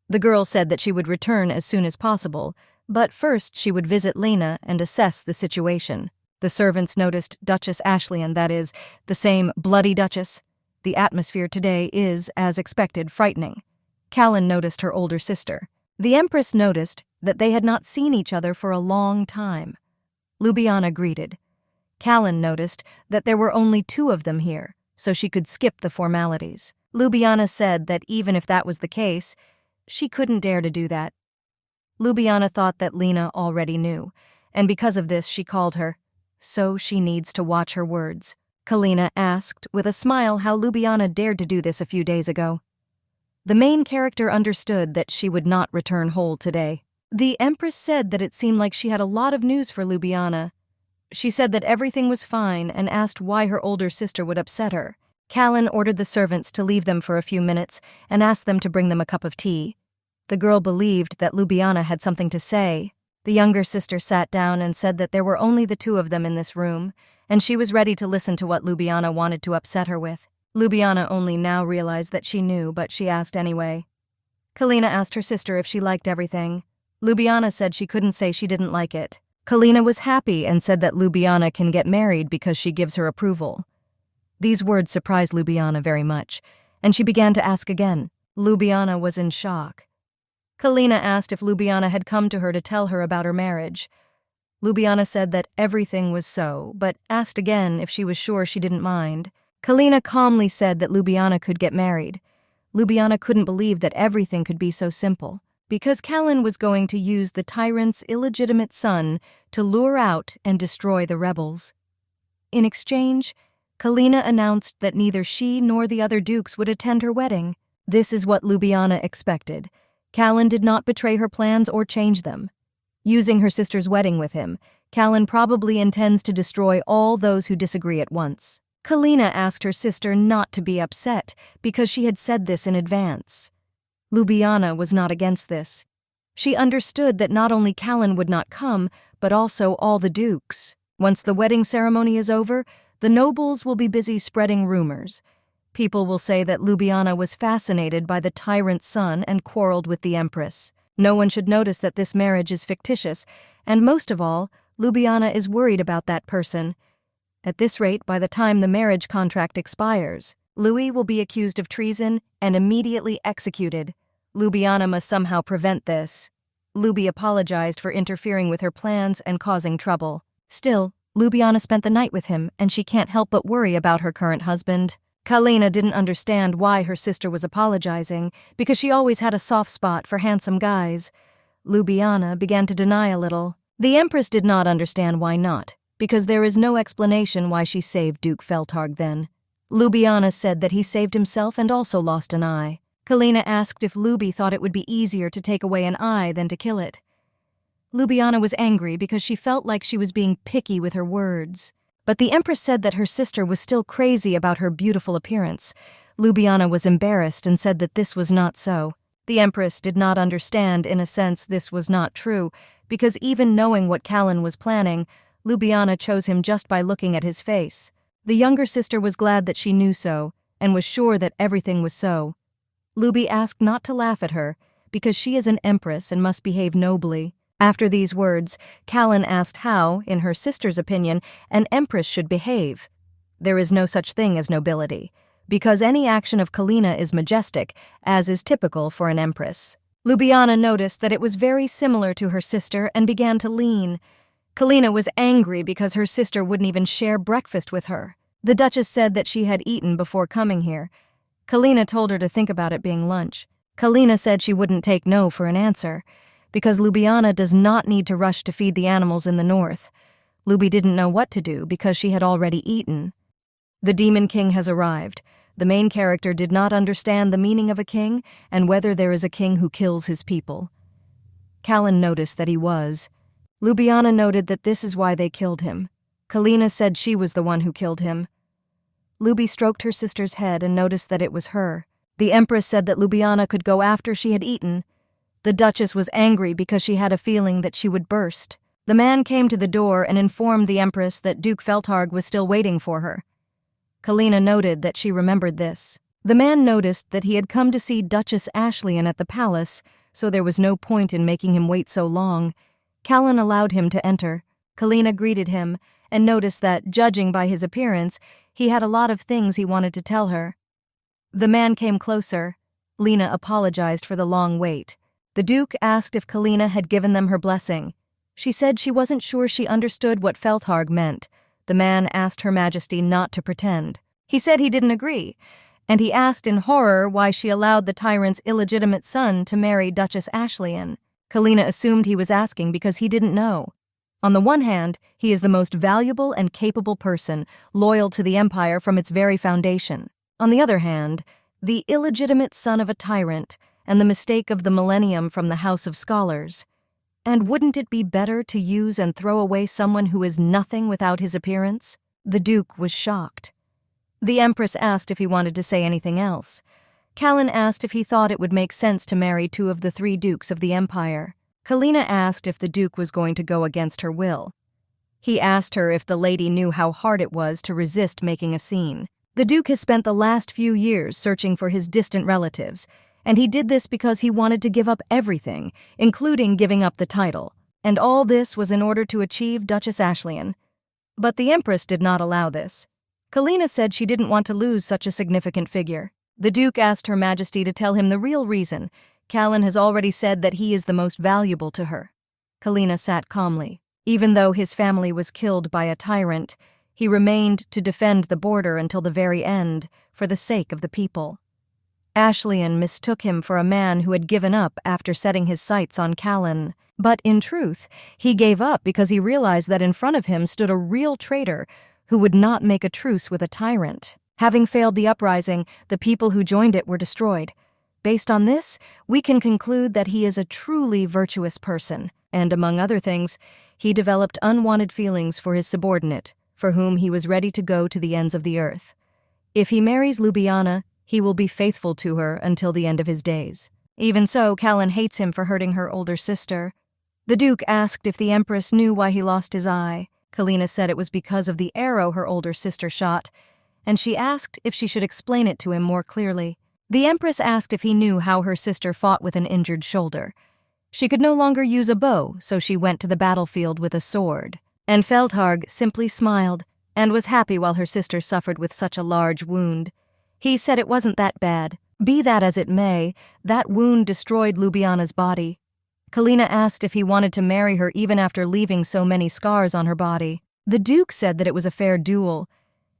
The girl said that she would return as soon as possible, but first she would visit Lena and assess the situation. The servants noticed Duchess Ashley, and that is, the same bloody Duchess. The atmosphere today is, as expected, frightening. Callan noticed her older sister. The Empress noticed that they had not seen each other for a long time. Ljubljana greeted. Callan noticed that there were only two of them here, so she could skip the formalities. Ljubljana said that even if that was the case, she couldn't dare to do that. Ljubljana thought that Lena already knew, and because of this she called her. So she needs to watch her words. Kalina asked with a smile how Ljubljana dared to do this a few days ago. The main character understood that she would not return whole today. The Empress said that it seemed like she had a lot of news for Ljubljana. She said that everything was fine and asked why her older sister would upset her. Callan ordered the servants to leave them for a few minutes and asked them to bring them a cup of tea. The girl believed that Ljubljana had something to say. The younger sister sat down and said that there were only the two of them in this room, and she was ready to listen to what Ljubljana wanted to upset her with. Ljubljana only now realized that she knew, but she asked anyway. Kalina asked her sister if she liked everything. Ljubljana said she couldn't say she didn't like it. Kalina was happy and said that Ljubljana can get married because she gives her approval. These words surprised Ljubljana very much, and she began to ask again. Ljubljana was in shock. Kalina asked if Ljubljana had come to her to tell her about her marriage. Ljubljana said that everything was so, but asked again if she was sure she didn't mind. Kalina calmly said that Ljubljana could get married. Ljubljana couldn't believe that everything could be so simple, because Callan was going to use the tyrant's illegitimate son to lure out and destroy the rebels. In exchange, Kalina announced that neither she nor the other dukes would attend her wedding. This is what Ljubljana expected. Callan did not betray her plans or change them. Using her sister's wedding with him, Callan probably intends to destroy all those who disagree at once. Kalina asked her sister not to be upset because she had said this in advance. Ljubljana was not against this. She understood that not only Callan would not come, but also all the dukes. Once the wedding ceremony is over, the nobles will be busy spreading rumors. People will say that Ljubljana was fascinated by the tyrant's son and quarreled with the Empress. No one should notice that this marriage is fictitious, and most of all, Ljubljana is worried about that person. At this rate, by the time the marriage contract expires, Louis will be accused of treason and immediately executed. Ljubljana must somehow prevent this. Ljubi apologized for interfering with her plans and causing trouble. Still, Ljubljana spent the night with him, and she can't help but worry about her current husband. Kalina didn't understand why her sister was apologizing, because she always had a soft spot for handsome guys. Ljubljana began to deny a little. The Empress did not understand why not, because there is no explanation why she saved Duke Feltarg then. Ljubljana said that he saved himself and also lost an eye. Kalina asked if Ljubi thought it would be easier to take away an eye than to kill it. Ljubljana was angry because she felt like she was being picky with her words. But the Empress said that her sister was still crazy about her beautiful appearance. Ljubljana was embarrassed and said that this was not so. The Empress did not understand, in a sense, this was not true, because even knowing what Callan was planning, Ljubljana chose him just by looking at his face. The younger sister was glad that she knew so, and was sure that everything was so. Ljubi asked not to laugh at her, because she is an empress and must behave nobly. After these words, Callan asked how, in her sister's opinion, an empress should behave. There is no such thing as nobility, because any action of Kalina is majestic, as is typical for an empress. Ljubljana noticed that it was very similar to her sister and began to lean. Kalina was angry because her sister wouldn't even share breakfast with her. The Duchess said that she had eaten before coming here. Kalina told her to think about it being lunch. Kalina said she wouldn't take no for an answer, because Ljubljana does not need to rush to feed the animals in the north. Ljubi didn't know what to do because she had already eaten. The Demon King has arrived. The main character did not understand the meaning of a king and whether there is a king who kills his people. Callan noticed that he was. Ljubljana noted that this is why they killed him. Kalina said she was the one who killed him. Ljubi stroked her sister's head and noticed that it was her. The Empress said that Ljubljana could go after she had eaten. The Duchess was angry because she had a feeling that she would burst. The man came to the door and informed the Empress that Duke Feltarg was still waiting for her. Kalina noted that she remembered this. The man noticed that he had come to see Duchess Ashley at the palace, so there was no point in making him wait so long. Callan allowed him to enter. Kalina greeted him and noticed that, judging by his appearance, he had a lot of things he wanted to tell her. The man came closer. Lena apologized for the long wait. The Duke asked if Kina had given them her blessing. She said she wasn't sure she understood what Feldharg meant. The man asked Her Majesty not to pretend. He said he didn't agree, and he asked in horror why she allowed the tyrant's illegitimate son to marry Duchess Ashley. Kina assumed he was asking because he didn't know. On the one hand, he is the most valuable and capable person, loyal to the empire from its very foundation. On the other hand, the illegitimate son of a tyrant and the mistake of the millennium from the House of Scholars. And wouldn't it be better to use and throw away someone who is nothing without his appearance? The Duke was shocked. The Empress asked if he wanted to say anything else. Callan asked if he thought it would make sense to marry two of the three dukes of the empire. Kina asked if the Duke was going to go against her will. He asked her if the lady knew how hard it was to resist making a scene. The Duke has spent the last few years searching for his distant relatives, and he did this because he wanted to give up everything, including giving up the title. And all this was in order to achieve Duchess Ashley. But the Empress did not allow this. Kina said she didn't want to lose such a significant figure. The Duke asked Her Majesty to tell him the real reason. Callan has already said that he is the most valuable to her. Kina sat calmly. Even though his family was killed by a tyrant, he remained to defend the border until the very end, for the sake of the people. Ashley mistook him for a man who had given up after setting his sights on Callan. But in truth, he gave up because he realized that in front of him stood a real traitor who would not make a truce with a tyrant. Having failed the uprising, the people who joined it were destroyed. Based on this, we can conclude that he is a truly virtuous person, and among other things, he developed unwanted feelings for his subordinate, for whom he was ready to go to the ends of the earth. If he marries Ljubljana, he will be faithful to her until the end of his days. Even so, Callan hates him for hurting her older sister. The Duke asked if the Empress knew why he lost his eye. Kina said it was because of the arrow her older sister shot, and she asked if she should explain it to him more clearly. The Empress asked if he knew how her sister fought with an injured shoulder. She could no longer use a bow, so she went to the battlefield with a sword. And Feldharg simply smiled and was happy while her sister suffered with such a large wound. He said it wasn't that bad. Be that as it may, that wound destroyed Ljubljana's body. Kina asked if he wanted to marry her even after leaving so many scars on her body. The Duke said that it was a fair duel,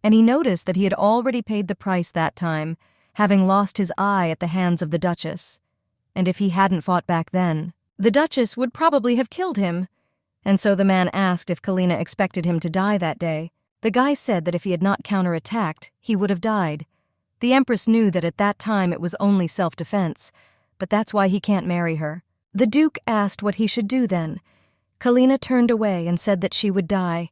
and he noticed that he had already paid the price that time, having lost his eye at the hands of the Duchess. And if he hadn't fought back then, the Duchess would probably have killed him. And so the man asked if Kina expected him to die that day. The guy said that if he had not counterattacked, he would have died. The Empress knew that at that time it was only self-defense, but that's why he can't marry her. The Duke asked what he should do then. Kina turned away and said that she would die,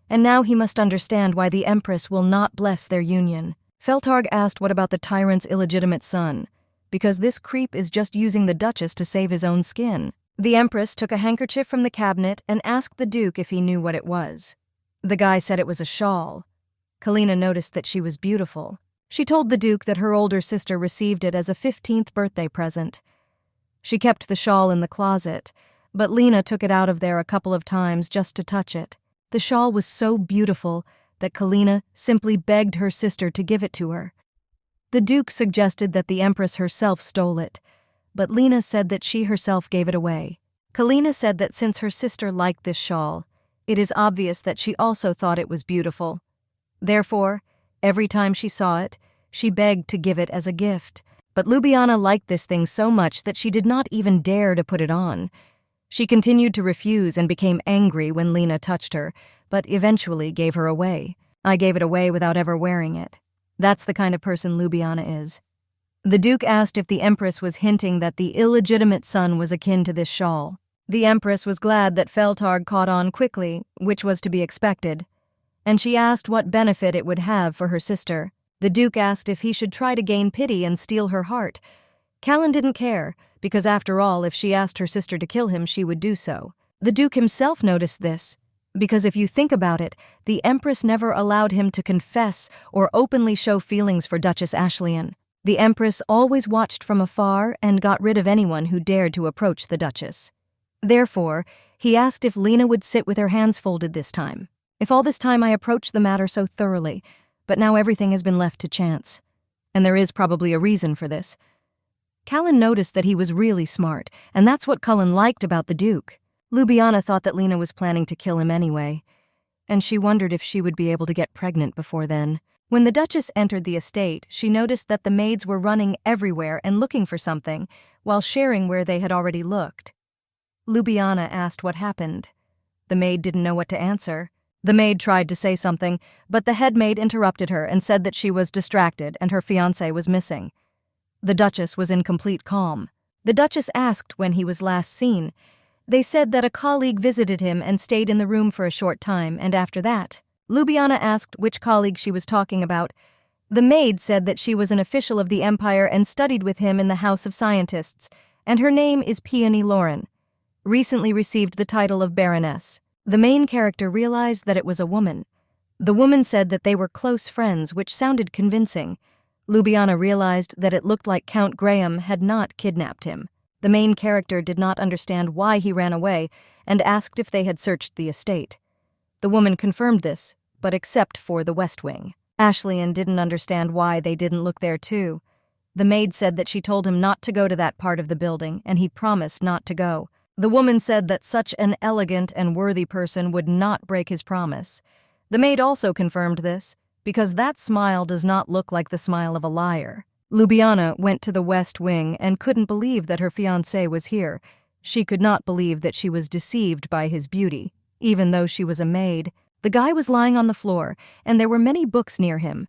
and now he must understand why the Empress will not bless their union. Feldharg asked what about the tyrant's illegitimate son, because this creep is just using the Duchess to save his own skin. The Empress took a handkerchief from the cabinet and asked the Duke if he knew what it was. The guy said it was a shawl. Kina noticed that she was beautiful. She told the Duke that her older sister received it as a 15th birthday present. She kept the shawl in the closet, but Lena took it out of there a couple of times just to touch it. The shawl was so beautiful that Kina simply begged her sister to give it to her. The Duke suggested that the Empress herself stole it, but Lena said that she herself gave it away. Kina said that since her sister liked this shawl, it is obvious that she also thought it was beautiful. Therefore, every time she saw it, she begged to give it as a gift. But Ljubljana liked this thing so much that she did not even dare to put it on. She continued to refuse and became angry when Lena touched her, but eventually gave her away. I gave it away without ever wearing it. That's the kind of person Ljubljana is. The Duke asked if the Empress was hinting that the illegitimate son was akin to this shawl. The Empress was glad that Feldharg caught on quickly, which was to be expected, and she asked what benefit it would have for her sister. The Duke asked if he should try to gain pity and steal her heart. Callan didn't care, because after all, if she asked her sister to kill him, she would do so. The Duke himself noticed this, because if you think about it, the Empress never allowed him to confess or openly show feelings for Duchess Ashley. The Empress always watched from afar and got rid of anyone who dared to approach the Duchess. Therefore, he asked if Lena would sit with her hands folded this time. If all this time I approached the matter so thoroughly, but now everything has been left to chance. and there is probably a reason for this. Callan noticed that he was really smart, and that's what Cullen liked about the Duke. Ljubljana thought that Lena was planning to kill him anyway, and she wondered if she would be able to get pregnant before then. When the Duchess entered the estate, she noticed that the maids were running everywhere and looking for something, while sharing where they had already looked. Ljubljana asked what happened. The maid didn't know what to answer. The maid tried to say something, but the head maid interrupted her and said that she was distracted and her fiancé was missing. The Duchess was in complete calm. The Duchess asked when he was last seen. They said that a colleague visited him and stayed in the room for a short time, and after that, Ljubljana asked which colleague she was talking about. The maid said that she was an official of the Empire and studied with him in the House of Scientists, and her name is Peony Lauren. Recently received the title of Baroness. The main character realized that it was a woman. The woman said that they were close friends, which sounded convincing. Ljubljana realized that it looked like Count Graham had not kidnapped him. The main character did not understand why he ran away and asked if they had searched the estate. The woman confirmed this, but except for the West Wing. Ashley didn't understand why they didn't look there too. The maid said that she told him not to go to that part of the building, and he promised not to go. The woman said that such an elegant and worthy person would not break his promise. The maid also confirmed this, because that smile does not look like the smile of a liar. Ljubljana went to the West Wing and couldn't believe that her fiancé was here. She could not believe that she was deceived by his beauty, even though she was a maid. The guy was lying on the floor, and there were many books near him.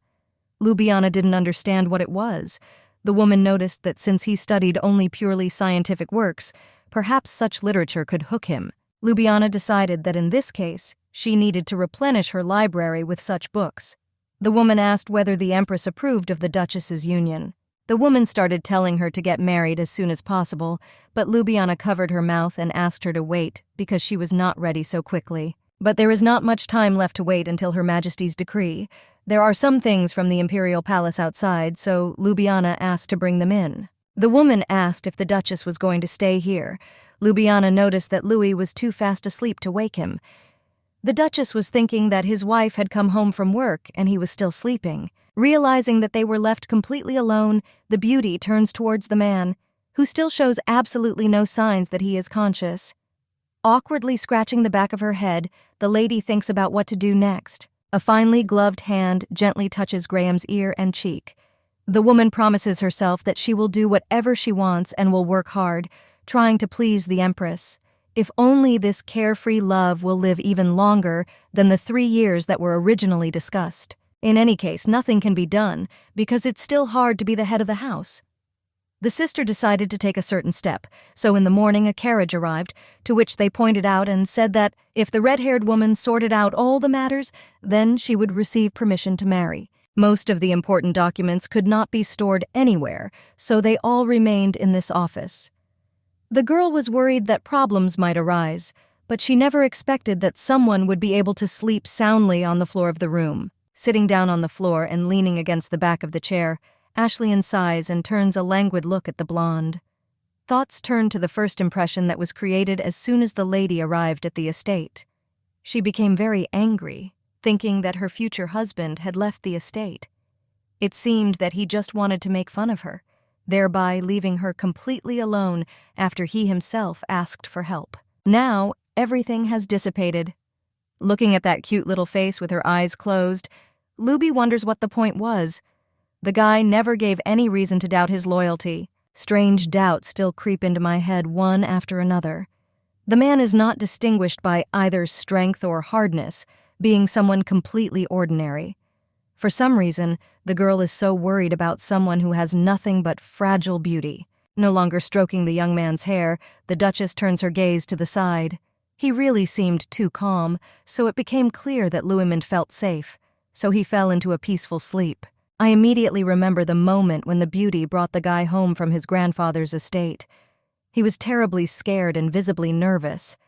Ljubljana didn't understand what it was. The woman noticed that since he studied only purely scientific works, perhaps such literature could hook him. Ljubljana decided that in this case, she needed to replenish her library with such books. The woman asked whether the Empress approved of the Duchess's union. The woman started telling her to get married as soon as possible, but Ljubljana covered her mouth and asked her to wait because she was not ready so quickly. But there is not much time left to wait until Her Majesty's decree. There are some things from the Imperial Palace outside, so Ljubljana asked to bring them in. The woman asked if the Duchess was going to stay here. Ljubljana noticed that Louis was too fast asleep to wake him. The Duchess was thinking that his wife had come home from work and he was still sleeping. Realizing that they were left completely alone, the beauty turns towards the man, who still shows absolutely no signs that he is conscious. Awkwardly scratching the back of her head, the lady thinks about what to do next. A finely gloved hand gently touches Graham's ear and cheek. The woman promises herself that she will do whatever she wants and will work hard, trying to please the Empress. If only this carefree love will live even longer than the 3 years that were originally discussed. In any case, nothing can be done, because it's still hard to be the head of the house. The sister decided to take a certain step, so in the morning a carriage arrived, to which they pointed out and said that if the red-haired woman sorted out all the matters, then she would receive permission to marry. Most of the important documents could not be stored anywhere, so they all remained in this office. The girl was worried that problems might arise, but she never expected that someone would be able to sleep soundly on the floor of the room. Sitting down on the floor and leaning against the back of the chair, Ashley sighs and turns a languid look at the blonde. Thoughts turned to the first impression that was created as soon as the lady arrived at the estate. She became very angry, thinking that her future husband had left the estate. It seemed that he just wanted to make fun of her, thereby leaving her completely alone after he himself asked for help. Now, everything has dissipated. Looking at that cute little face with her eyes closed, Luby wonders what the point was. The guy never gave any reason to doubt his loyalty. Strange doubts still creep into my head one after another. The man is not distinguished by either strength or hardness, being someone completely ordinary. For some reason, the girl is so worried about someone who has nothing but fragile beauty. No longer stroking the young man's hair, the Duchess turns her gaze to the side. He really seemed too calm, so it became clear that Louis felt safe, so he fell into a peaceful sleep. I immediately remember the moment when the beauty brought the guy home from his grandfather's estate. He was terribly scared and visibly nervous.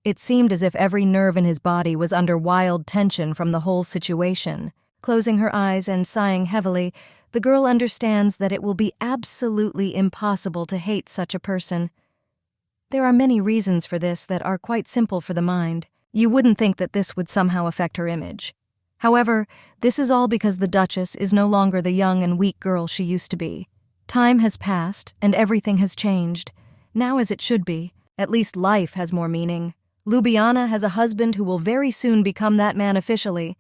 It seemed as if every nerve in his body was under wild tension from the whole situation. Closing her eyes and sighing heavily, the girl understands that it will be absolutely impossible to hate such a person. There are many reasons for this that are quite simple for the mind. You wouldn't think that this would somehow affect her image. However, this is all because the Duchess is no longer the young and weak girl she used to be. Time has passed, and everything has changed. Now as it should be. At least life has more meaning. Ljubljana has a husband who will very soon become that man officially.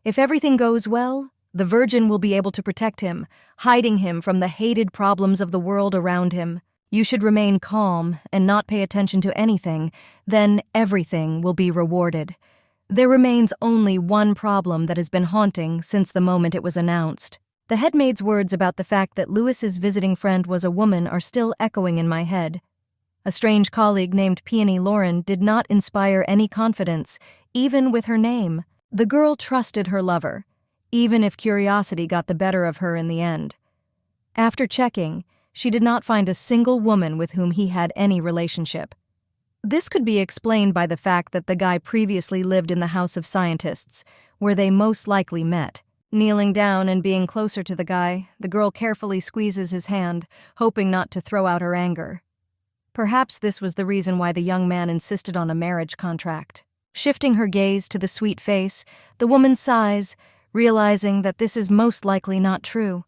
If everything goes well, the Virgin will be able to protect him, hiding him from the hated problems of the world around him. You should remain calm and not pay attention to anything, then everything will be rewarded. There remains only one problem that has been haunting since the moment it was announced. The headmaid's words about the fact that Lewis's visiting friend was a woman are still echoing in my head. A strange colleague named Peony Lauren did not inspire any confidence, even with her name. The girl trusted her lover, even if curiosity got the better of her in the end. After checking, she did not find a single woman with whom he had any relationship. This could be explained by the fact that the guy previously lived in the House of Scientists, where they most likely met. Kneeling down and being closer to the guy, the girl carefully squeezes his hand, hoping not to throw out her anger. Perhaps this was the reason why the young man insisted on a marriage contract. Shifting her gaze to the sweet face, the woman sighs, realizing that this is most likely not true.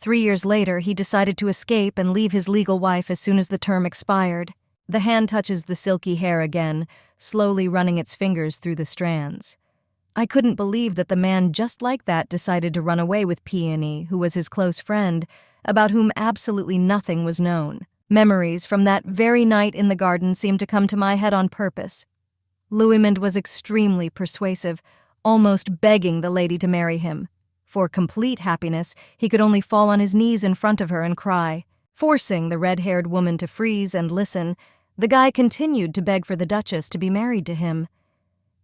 3 years later, he decided to escape and leave his legal wife as soon as the term expired. The hand touches the silky hair again, slowly running its fingers through the strands. I couldn't believe that the man just like that decided to run away with Peony, who was his close friend, about whom absolutely nothing was known. Memories from that very night in the garden seemed to come to my head on purpose. Luyimund was extremely persuasive, almost begging the lady to marry him. For complete happiness, he could only fall on his knees in front of her and cry. Forcing the red-haired woman to freeze and listen, the guy continued to beg for the Duchess to be married to him.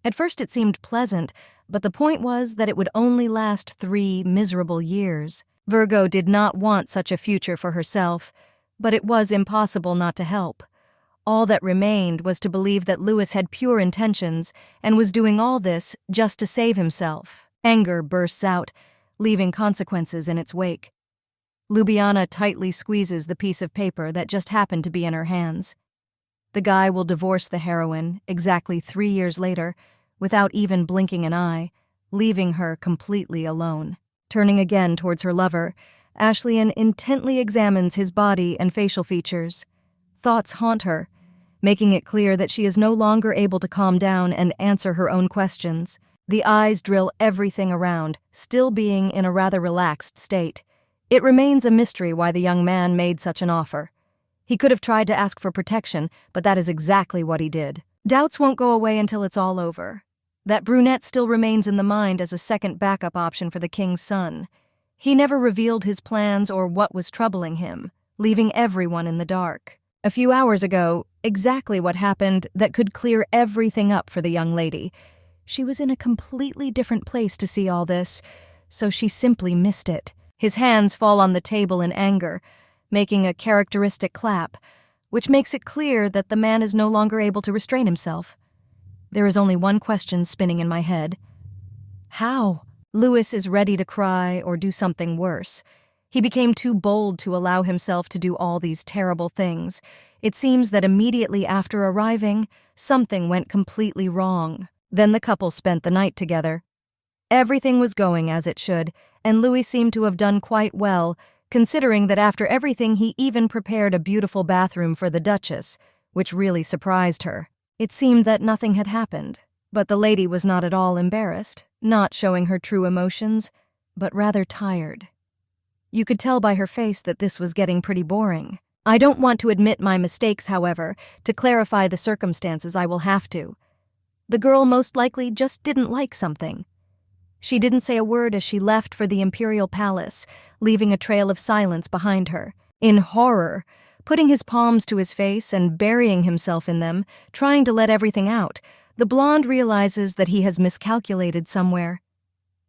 At first it seemed pleasant, but the point was that it would only last 3 miserable years. Virgo did not want such a future for herself, but it was impossible not to help. All that remained was to believe that Lewis had pure intentions and was doing all this just to save himself. Anger bursts out, leaving consequences in its wake. Ljubljana tightly squeezes the piece of paper that just happened to be in her hands. The guy will divorce the heroine exactly 3 years later, without even blinking an eye, leaving her completely alone. Turning again towards her lover, Ashley intently examines his body and facial features. Thoughts haunt her, making it clear that she is no longer able to calm down and answer her own questions. The eyes drill everything around, still being in a rather relaxed state. It remains a mystery why the young man made such an offer. He could have tried to ask for protection, but that is exactly what he did. Doubts won't go away until it's all over. That brunette still remains in the mind as a second backup option for the king's son. He never revealed his plans or what was troubling him, leaving everyone in the dark. A few hours ago, exactly what happened that could clear everything up for the young lady. She was in a completely different place to see all this, so she simply missed it. His hands fall on the table in anger, making a characteristic clap, which makes it clear that the man is no longer able to restrain himself. There is only one question spinning in my head. How? Lewis is ready to cry or do something worse. He became too bold to allow himself to do all these terrible things. It seems that immediately after arriving, something went completely wrong. Then the couple spent the night together. Everything was going as it should, and Louis seemed to have done quite well, considering that after everything he even prepared a beautiful bathroom for the Duchess, which really surprised her. It seemed that nothing had happened, but the lady was not at all embarrassed, not showing her true emotions, but rather tired. You could tell by her face that this was getting pretty boring. I don't want to admit my mistakes, however. To clarify the circumstances, I will have to. The girl most likely just didn't like something. She didn't say a word as she left for the imperial palace, leaving a trail of silence behind her. In horror, putting his palms to his face and burying himself in them, trying to let everything out, the blonde realizes that he has miscalculated somewhere.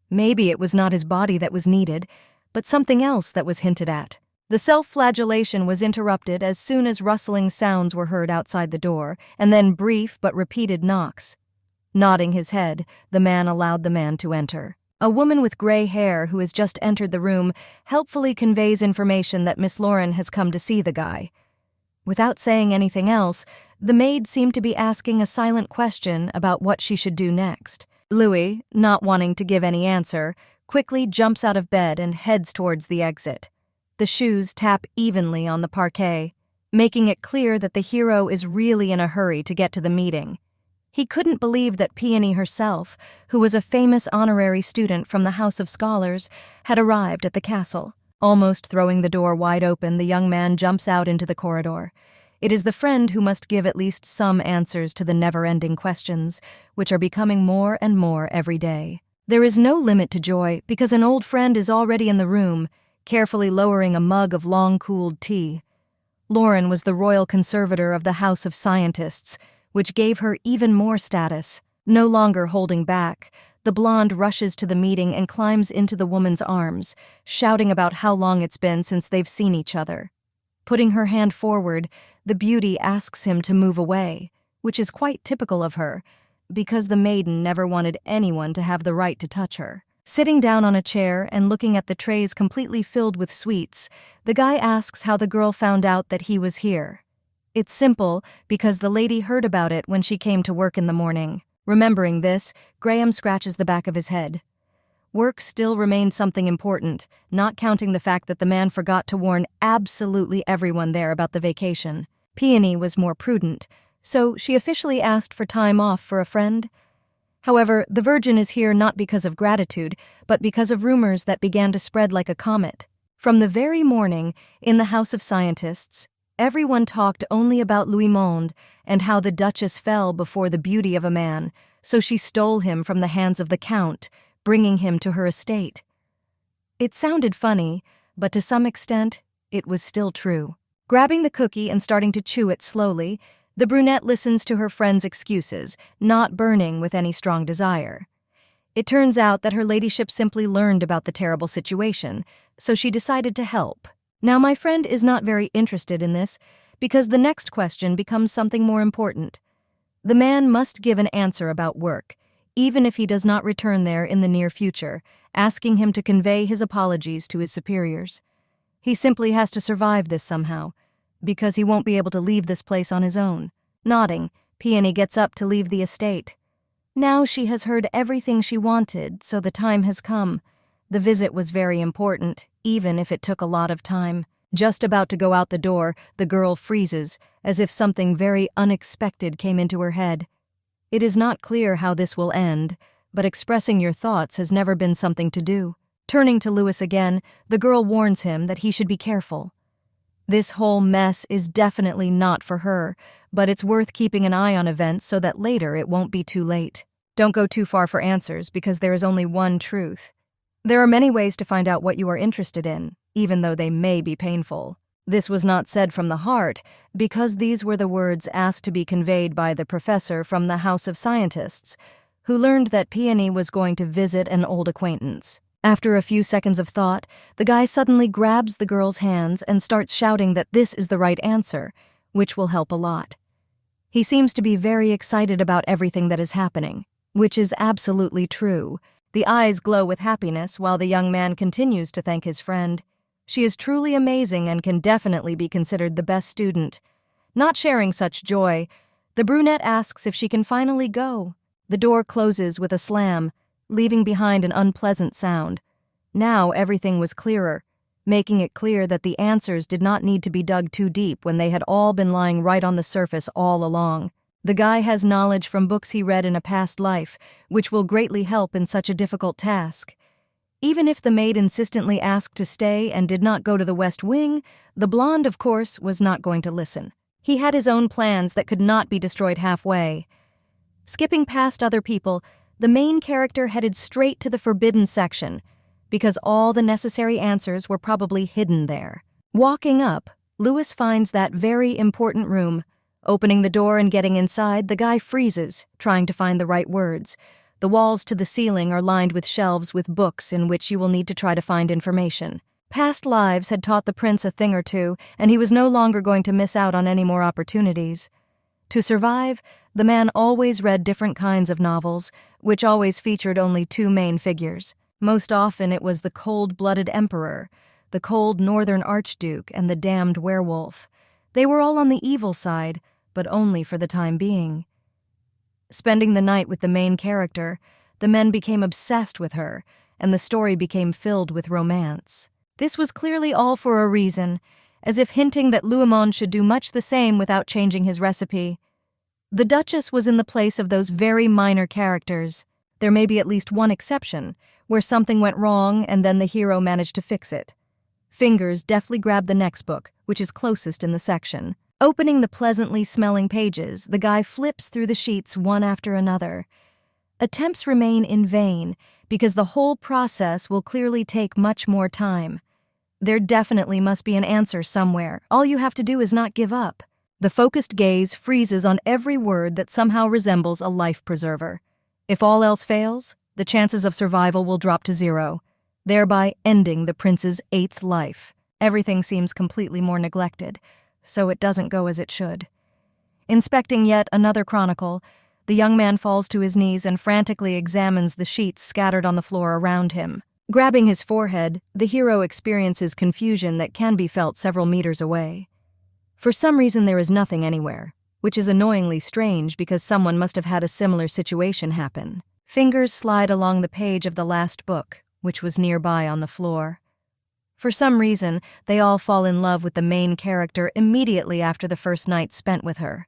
Maybe it was not his body that was needed, but something else that was hinted at. The self-flagellation was interrupted as soon as rustling sounds were heard outside the door, and then brief but repeated knocks. Nodding his head, the man allowed the man to enter. A woman with gray hair who has just entered the room helpfully conveys information that Miss Lauren has come to see the guy. Without saying anything else, the maid seemed to be asking a silent question about what she should do next. Louis, not wanting to give any answer, quickly jumps out of bed and heads towards the exit. The shoes tap evenly on the parquet, making it clear that the hero is really in a hurry to get to the meeting. He couldn't believe that Peony herself, who was a famous honorary student from the House of Scholars, had arrived at the castle. Almost throwing the door wide open, the young man jumps out into the corridor. It is the friend who must give at least some answers to the never-ending questions, which are becoming more and more every day. There is no limit to joy because an old friend is already in the room, carefully lowering a mug of long-cooled tea. Lauren was the royal conservator of the House of Scientists, which gave her even more status. No longer holding back, the blonde rushes to the meeting and climbs into the woman's arms, shouting about how long it's been since they've seen each other. Putting her hand forward, the beauty asks him to move away, which is quite typical of her, because the maiden never wanted anyone to have the right to touch her. Sitting down on a chair and looking at the trays completely filled with sweets, the guy asks how the girl found out that he was here. It's simple, because the lady heard about it when she came to work in the morning. Remembering this, Graham scratches the back of his head. Work still remained something important, not counting the fact that the man forgot to warn absolutely everyone there about the vacation. Peony was more prudent, so she officially asked for time off for a friend. However, the Virgin is here not because of gratitude, but because of rumors that began to spread like a comet. From the very morning, in the House of Scientists, everyone talked only about Louis Monde and how the Duchess fell before the beauty of a man, so she stole him from the hands of the Count, bringing him to her estate. It sounded funny, but to some extent, it was still true. Grabbing the cookie and starting to chew it slowly, the brunette listens to her friend's excuses, not burning with any strong desire. It turns out that her ladyship simply learned about the terrible situation, so she decided to help. Now, my friend is not very interested in this, because the next question becomes something more important. The man must give an answer about work, even if he does not return there in the near future, asking him to convey his apologies to his superiors. He simply has to survive this somehow, because he won't be able to leave this place on his own. Nodding, Peony gets up to leave the estate. Now she has heard everything she wanted, so the time has come. The visit was very important, even if it took a lot of time. Just about to go out the door, the girl freezes, as if something very unexpected came into her head. It is not clear how this will end, but expressing your thoughts has never been something to do. Turning to Louis again, the girl warns him that he should be careful. This whole mess is definitely not for her, but it's worth keeping an eye on events so that later it won't be too late. Don't go too far for answers, because there is only one truth. There are many ways to find out what you are interested in, even though they may be painful. This was not said from the heart, because these were the words asked to be conveyed by the professor from the House of Scientists, who learned that Peony was going to visit an old acquaintance. After a few seconds of thought, the guy suddenly grabs the girl's hands and starts shouting that this is the right answer, which will help a lot. He seems to be very excited about everything that is happening, which is absolutely true. The eyes glow with happiness while the young man continues to thank his friend. She is truly amazing and can definitely be considered the best student. Not sharing such joy, the brunette asks if she can finally go. The door closes with a slam, leaving behind an unpleasant sound. Now everything was clearer, making it clear that the answers did not need to be dug too deep when they had all been lying right on the surface all along. The guy has knowledge from books he read in a past life, which will greatly help in such a difficult task. Even if the maid insistently asked to stay and did not go to the West Wing, the blonde, of course, was not going to listen. He had his own plans that could not be destroyed halfway. Skipping past other people, the main character headed straight to the forbidden section, because all the necessary answers were probably hidden there. Walking up, Louis finds that very important room. Opening the door and getting inside, the guy freezes, trying to find the right words. The walls to the ceiling are lined with shelves with books in which you will need to try to find information. Past lives had taught the prince a thing or two, and he was no longer going to miss out on any more opportunities. To survive, the man always read different kinds of novels, which always featured only two main figures. Most often it was the cold-blooded emperor, the cold northern archduke, and the damned werewolf. They were all on the evil side, but only for the time being. Spending the night with the main character, the men became obsessed with her, and the story became filled with romance. This was clearly all for a reason, as if hinting that Luimon should do much the same without changing his recipe. The Duchess was in the place of those very minor characters. There may be at least one exception, where something went wrong and then the hero managed to fix it. Fingers deftly grabbed the next book, which is closest in the section. Opening the pleasantly smelling pages, the guy flips through the sheets one after another. Attempts remain in vain, because the whole process will clearly take much more time. There definitely must be an answer somewhere. All you have to do is not give up. The focused gaze freezes on every word that somehow resembles a life preserver. If all else fails, the chances of survival will drop to 0, thereby ending the prince's 8th life. Everything seems completely more neglected, so it doesn't go as it should. Inspecting yet another chronicle, the young man falls to his knees and frantically examines the sheets scattered on the floor around him. Grabbing his forehead, the hero experiences confusion that can be felt several meters away. For some reason there is nothing anywhere, which is annoyingly strange because someone must have had a similar situation happen. Fingers slide along the page of the last book, which was nearby on the floor. For some reason, they all fall in love with the main character immediately after the first night spent with her.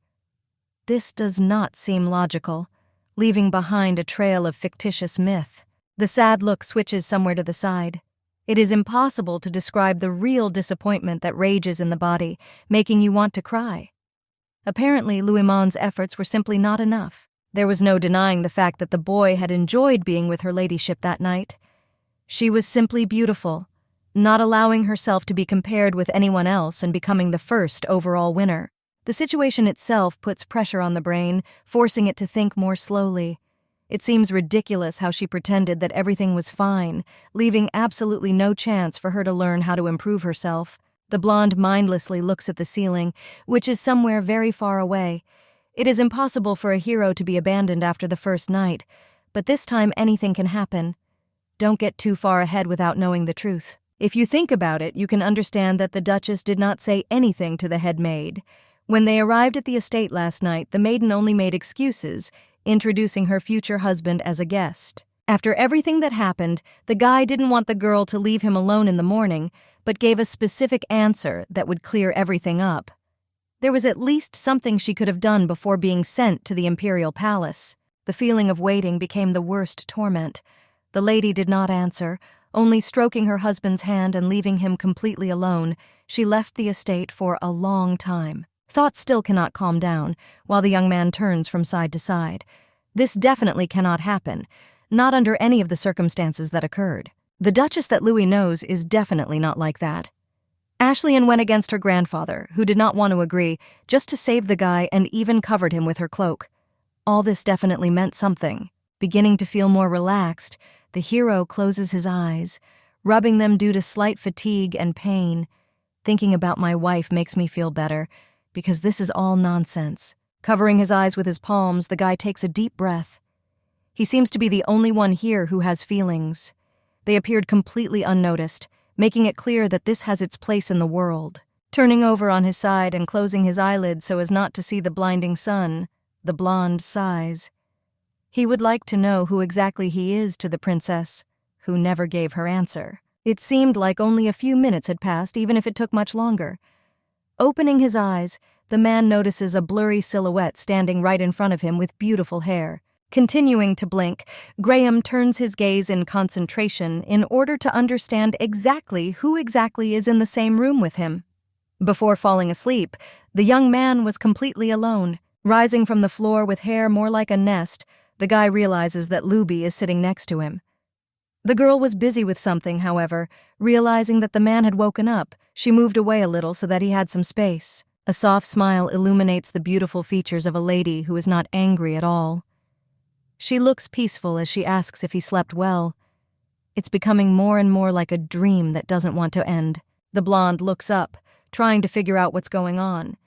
This does not seem logical, leaving behind a trail of fictitious myth. The sad look switches somewhere to the side. It is impossible to describe the real disappointment that rages in the body, making you want to cry. Apparently, Luimon's efforts were simply not enough. There was no denying the fact that the boy had enjoyed being with her ladyship that night. She was simply beautiful, not allowing herself to be compared with anyone else and becoming the first overall winner. The situation itself puts pressure on the brain, forcing it to think more slowly. It seems ridiculous how she pretended that everything was fine, leaving absolutely no chance for her to learn how to improve herself. The blonde mindlessly looks at the ceiling, which is somewhere very far away. It is impossible for a hero to be abandoned after the first night, but this time anything can happen. Don't get too far ahead without knowing the truth. If you think about it, you can understand that the Duchess did not say anything to the head maid. When they arrived at the estate last night, the maiden only made excuses, introducing her future husband as a guest. After everything that happened, the guy didn't want the girl to leave him alone in the morning, but gave a specific answer that would clear everything up. There was at least something she could have done before being sent to the imperial palace. The feeling of waiting became the worst torment. The lady did not answer, only stroking her husband's hand and leaving him completely alone. She left the estate for a long time. Thoughts still cannot calm down, while the young man turns from side to side. This definitely cannot happen, not under any of the circumstances that occurred. The Duchess that Louis knows is definitely not like that. Ashley went against her grandfather, who did not want to agree, just to save the guy and even covered him with her cloak. All this definitely meant something. Beginning to feel more relaxed, the hero closes his eyes, rubbing them due to slight fatigue and pain. Thinking about my wife makes me feel better, because this is all nonsense. Covering his eyes with his palms, the guy takes a deep breath. He seems to be the only one here who has feelings. They appeared completely unnoticed, making it clear that this has its place in the world. Turning over on his side and closing his eyelids so as not to see the blinding sun, the blonde sighs. He would like to know who exactly he is to the princess, who never gave her answer. It seemed like only a few minutes had passed, even if it took much longer. Opening his eyes, the man notices a blurry silhouette standing right in front of him with beautiful hair. Continuing to blink, Graham turns his gaze in concentration in order to understand exactly who exactly is in the same room with him. Before falling asleep, the young man was completely alone. Rising from the floor with hair more like a nest, the guy realizes that Luby is sitting next to him. The girl was busy with something, however. Realizing that the man had woken up, she moved away a little so that he had some space. A soft smile illuminates the beautiful features of a lady who is not angry at all. She looks peaceful as she asks if he slept well. It's becoming more and more like a dream that doesn't want to end. The blonde looks up, trying to figure out what's going on.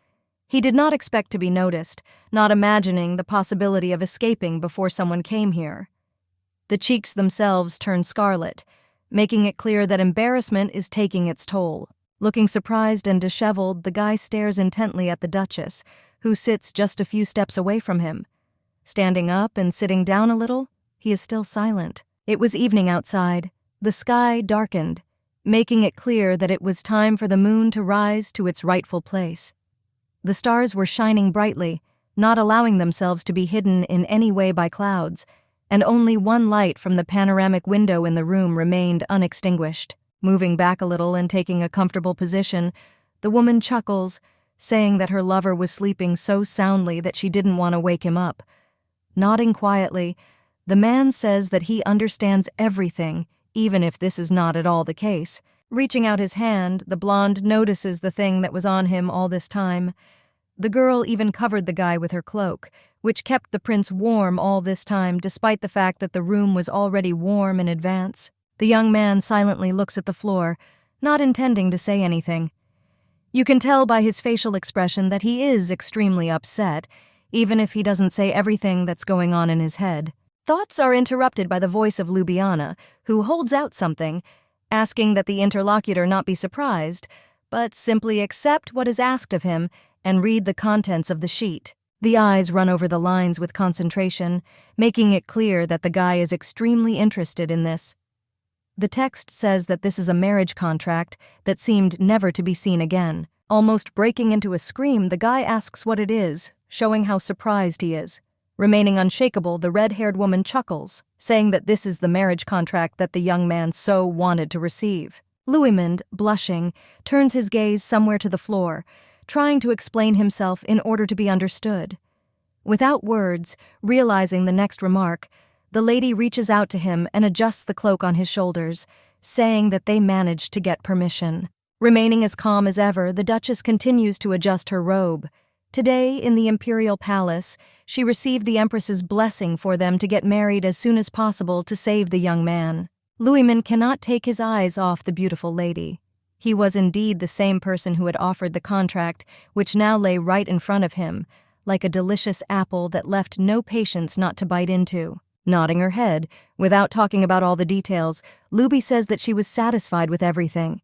He did not expect to be noticed, not imagining the possibility of escaping before someone came here. The cheeks themselves turn scarlet, making it clear that embarrassment is taking its toll. Looking surprised and disheveled, the guy stares intently at the Duchess, who sits just a few steps away from him. Standing up and sitting down a little, he is still silent. It was evening outside. The sky darkened, making it clear that it was time for the moon to rise to its rightful place. The stars were shining brightly, not allowing themselves to be hidden in any way by clouds, and only one light from the panoramic window in the room remained unextinguished. Moving back a little and taking a comfortable position, the woman chuckles, saying that her lover was sleeping so soundly that she didn't want to wake him up. Nodding quietly, the man says that he understands everything, even if this is not at all the case. Reaching out his hand, the blonde notices the thing that was on him all this time. The girl even covered the guy with her cloak, which kept the prince warm all this time despite the fact that the room was already warm in advance. The young man silently looks at the floor, not intending to say anything. You can tell by his facial expression that he is extremely upset, even if he doesn't say everything that's going on in his head. Thoughts are interrupted by the voice of Ljubljana, who holds out something, asking that the interlocutor not be surprised, but simply accept what is asked of him and read the contents of the sheet. The eyes run over the lines with concentration, making it clear that the guy is extremely interested in this. The text says that this is a marriage contract that seemed never to be seen again. Almost breaking into a scream, the guy asks what it is, showing how surprised he is. Remaining unshakable, the red-haired woman chuckles, saying that this is the marriage contract that the young man so wanted to receive. Louismond, blushing, turns his gaze somewhere to the floor, trying to explain himself in order to be understood. Without words, realizing the next remark, the lady reaches out to him and adjusts the cloak on his shoulders, saying that they managed to get permission. Remaining as calm as ever, the Duchess continues to adjust her robe. Today, in the imperial palace, she received the Empress's blessing for them to get married as soon as possible to save the young man. Louismond cannot take his eyes off the beautiful lady. He was indeed the same person who had offered the contract, which now lay right in front of him, like a delicious apple that left no patience not to bite into. Nodding her head, without talking about all the details, Luby says that she was satisfied with everything.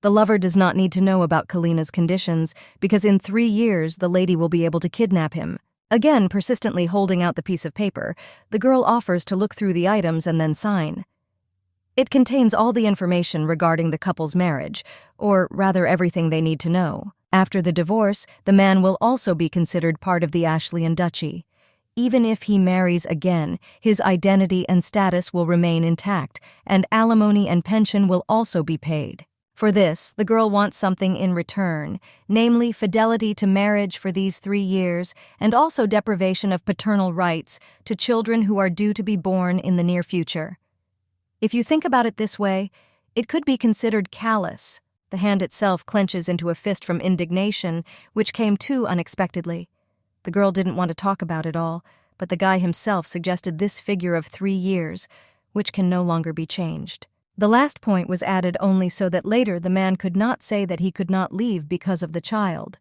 The lover does not need to know about Kalina's conditions, because in 3 years the lady will be able to kidnap him. Again, persistently holding out the piece of paper, the girl offers to look through the items and then sign. It contains all the information regarding the couple's marriage, or rather everything they need to know. After the divorce, the man will also be considered part of the Ashleyan Duchy. Even if he marries again, his identity and status will remain intact, and alimony and pension will also be paid. For this, the girl wants something in return, namely fidelity to marriage for these 3 years, and also deprivation of paternal rights to children who are due to be born in the near future. If you think about it this way, it could be considered callous. The hand itself clenches into a fist from indignation, which came too unexpectedly. The girl didn't want to talk about it all, but the guy himself suggested this figure of 3 years, which can no longer be changed. The last point was added only so that later the man could not say that he could not leave because of the child.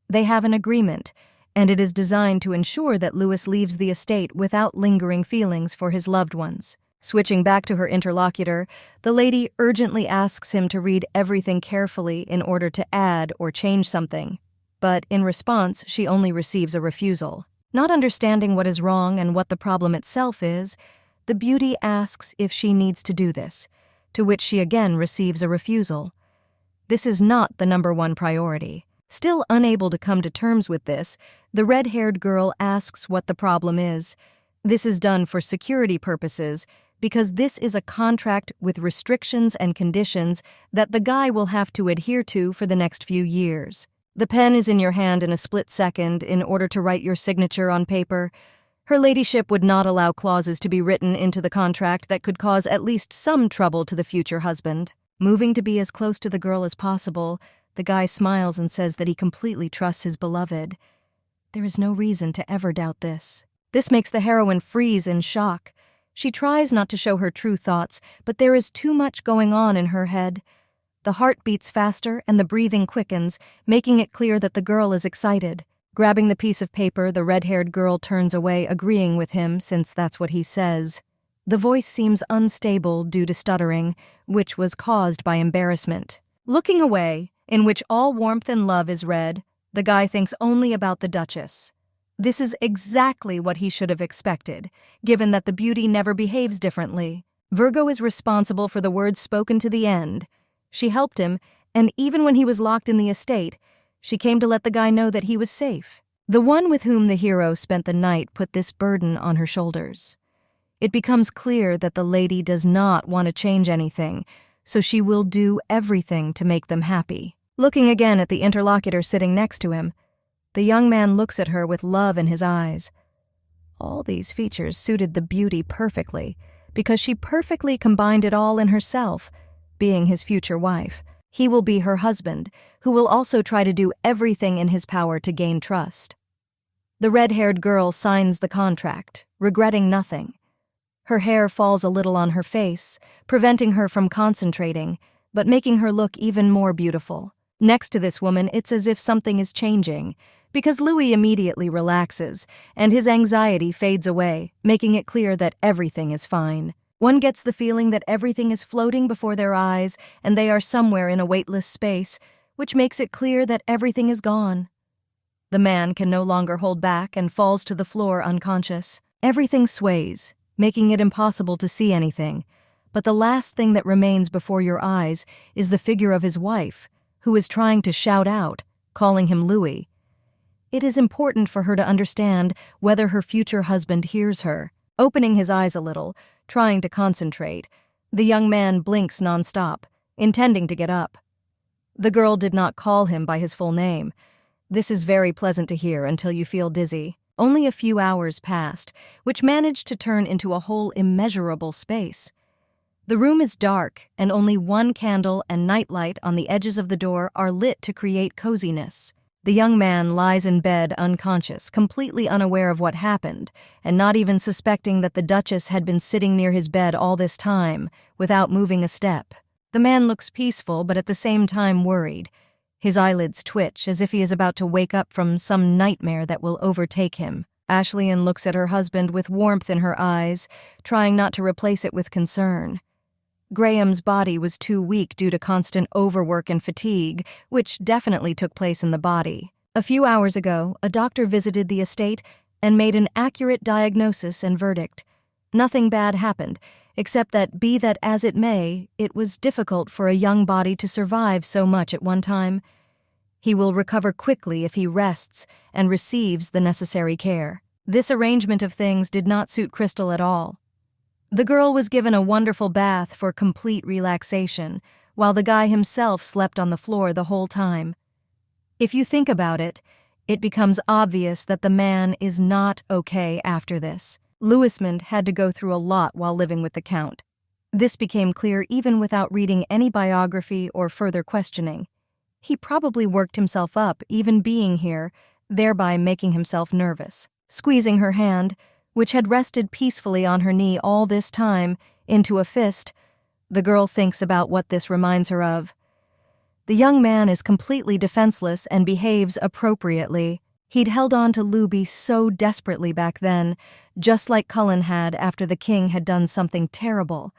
They have an agreement, and it is designed to ensure that Louis leaves the estate without lingering feelings for his loved ones. Switching back to her interlocutor, the lady urgently asks him to read everything carefully in order to add or change something. But in response, she only receives a refusal. Not understanding what is wrong and what the problem itself is, the beauty asks if she needs to do this, to which she again receives a refusal. This is not the #1 priority. Still unable to come to terms with this, the red-haired girl asks what the problem is. This is done for security purposes, because this is a contract with restrictions and conditions that the guy will have to adhere to for the next few years. The pen is in your hand in a split second in order to write your signature on paper. Her ladyship would not allow clauses to be written into the contract that could cause at least some trouble to the future husband. Moving to be as close to the girl as possible, the guy smiles and says that he completely trusts his beloved. There is no reason to ever doubt this. This makes the heroine freeze in shock. She tries not to show her true thoughts, but there is too much going on in her head. The heart beats faster and the breathing quickens, making it clear that the girl is excited. Grabbing the piece of paper, the red-haired girl turns away, agreeing with him, since that's what he says. The voice seems unstable due to stuttering, which was caused by embarrassment. Looking away, in which all warmth and love is read, the guy thinks only about the Duchess. This is exactly what he should have expected, given that the beauty never behaves differently. Virgo is responsible for the words spoken to the end. She helped him, and even when he was locked in the estate, she came to let the guy know that he was safe. The one with whom the hero spent the night put this burden on her shoulders. It becomes clear that the lady does not want to change anything, so she will do everything to make them happy. Looking again at the interlocutor sitting next to him, the young man looks at her with love in his eyes. All these features suited the beauty perfectly, because she perfectly combined it all in herself, being his future wife. He will be her husband, who will also try to do everything in his power to gain trust. The red-haired girl signs the contract, regretting nothing. Her hair falls a little on her face, preventing her from concentrating, but making her look even more beautiful. Next to this woman, it's as if something is changing, because Louis immediately relaxes, and his anxiety fades away, making it clear that everything is fine. One gets the feeling that everything is floating before their eyes, and they are somewhere in a weightless space, which makes it clear that everything is gone. The man can no longer hold back and falls to the floor unconscious. Everything sways, making it impossible to see anything, but the last thing that remains before your eyes is the figure of his wife, who is trying to shout out, calling him Louis. It is important for her to understand whether her future husband hears her. Opening his eyes a little, trying to concentrate, the young man blinks nonstop, intending to get up. The girl did not call him by his full name. This is very pleasant to hear until you feel dizzy. Only a few hours passed, which managed to turn into a whole immeasurable space. The room is dark, and only one candle and nightlight on the edges of the door are lit to create coziness. The young man lies in bed unconscious, completely unaware of what happened, and not even suspecting that the Duchess had been sitting near his bed all this time, without moving a step. The man looks peaceful, but at the same time worried. His eyelids twitch, as if he is about to wake up from some nightmare that will overtake him. Ashley-Ann looks at her husband with warmth in her eyes, trying not to replace it with concern. Graham's body was too weak due to constant overwork and fatigue, which definitely took place in the body. A few hours ago, a doctor visited the estate and made an accurate diagnosis and verdict. Nothing bad happened, except that, be that as it may, it was difficult for a young body to survive so much at one time. He will recover quickly if he rests and receives the necessary care. This arrangement of things did not suit Crystal at all. The girl was given a wonderful bath for complete relaxation, while the guy himself slept on the floor the whole time. If you think about it, it becomes obvious that the man is not okay after this. Louismond had to go through a lot while living with the Count. This became clear even without reading any biography or further questioning. He probably worked himself up, even being here, thereby making himself nervous. Squeezing her hand, which had rested peacefully on her knee all this time, into a fist, the girl thinks about what this reminds her of. The young man is completely defenseless and behaves appropriately. He'd held on to Luby so desperately back then, just like Cullen had after the king had done something terrible.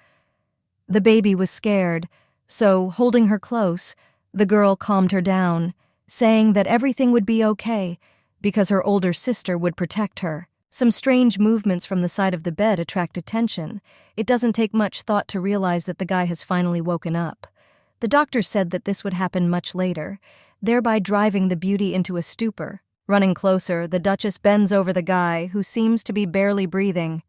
The baby was scared, so, holding her close, the girl calmed her down, saying that everything would be okay, because her older sister would protect her. Some strange movements from the side of the bed attract attention. It doesn't take much thought to realize that the guy has finally woken up. The doctor said that this would happen much later, thereby driving the beauty into a stupor. Running closer, the Duchess bends over the guy, who seems to be barely breathing.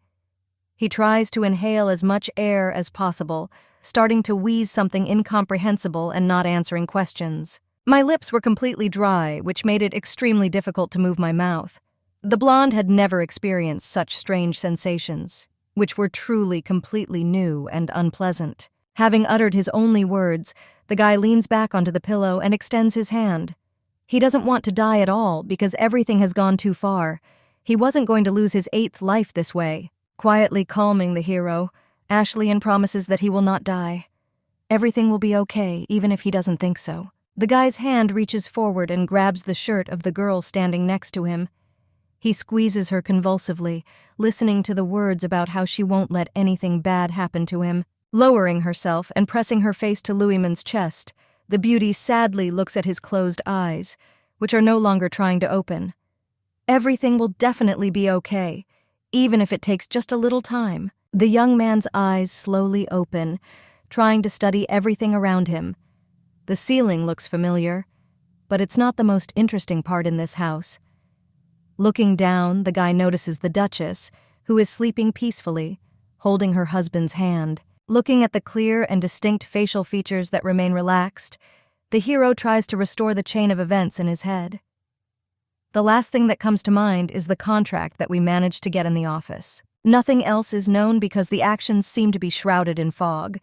He tries to inhale as much air as possible, starting to wheeze something incomprehensible and not answering questions. My lips were completely dry, which made it extremely difficult to move my mouth. The blonde had never experienced such strange sensations, which were truly completely new and unpleasant. Having uttered his only words, the guy leans back onto the pillow and extends his hand. He doesn't want to die at all because everything has gone too far. He wasn't going to lose his 8th life this way. Quietly calming the hero, Ashley-Ann promises that he will not die. Everything will be okay, even if he doesn't think so. The guy's hand reaches forward and grabs the shirt of the girl standing next to him. He squeezes her convulsively, listening to the words about how she won't let anything bad happen to him. Lowering herself and pressing her face to Louismond's chest, the beauty sadly looks at his closed eyes, which are no longer trying to open. Everything will definitely be okay, even if it takes just a little time. The young man's eyes slowly open, trying to study everything around him. The ceiling looks familiar, but it's not the most interesting part in this house. Looking down, the guy notices the Duchess, who is sleeping peacefully, holding her husband's hand. Looking at the clear and distinct facial features that remain relaxed, the hero tries to restore the chain of events in his head. The last thing that comes to mind is the contract that we managed to get in the office. Nothing else is known because the actions seem to be shrouded in fog.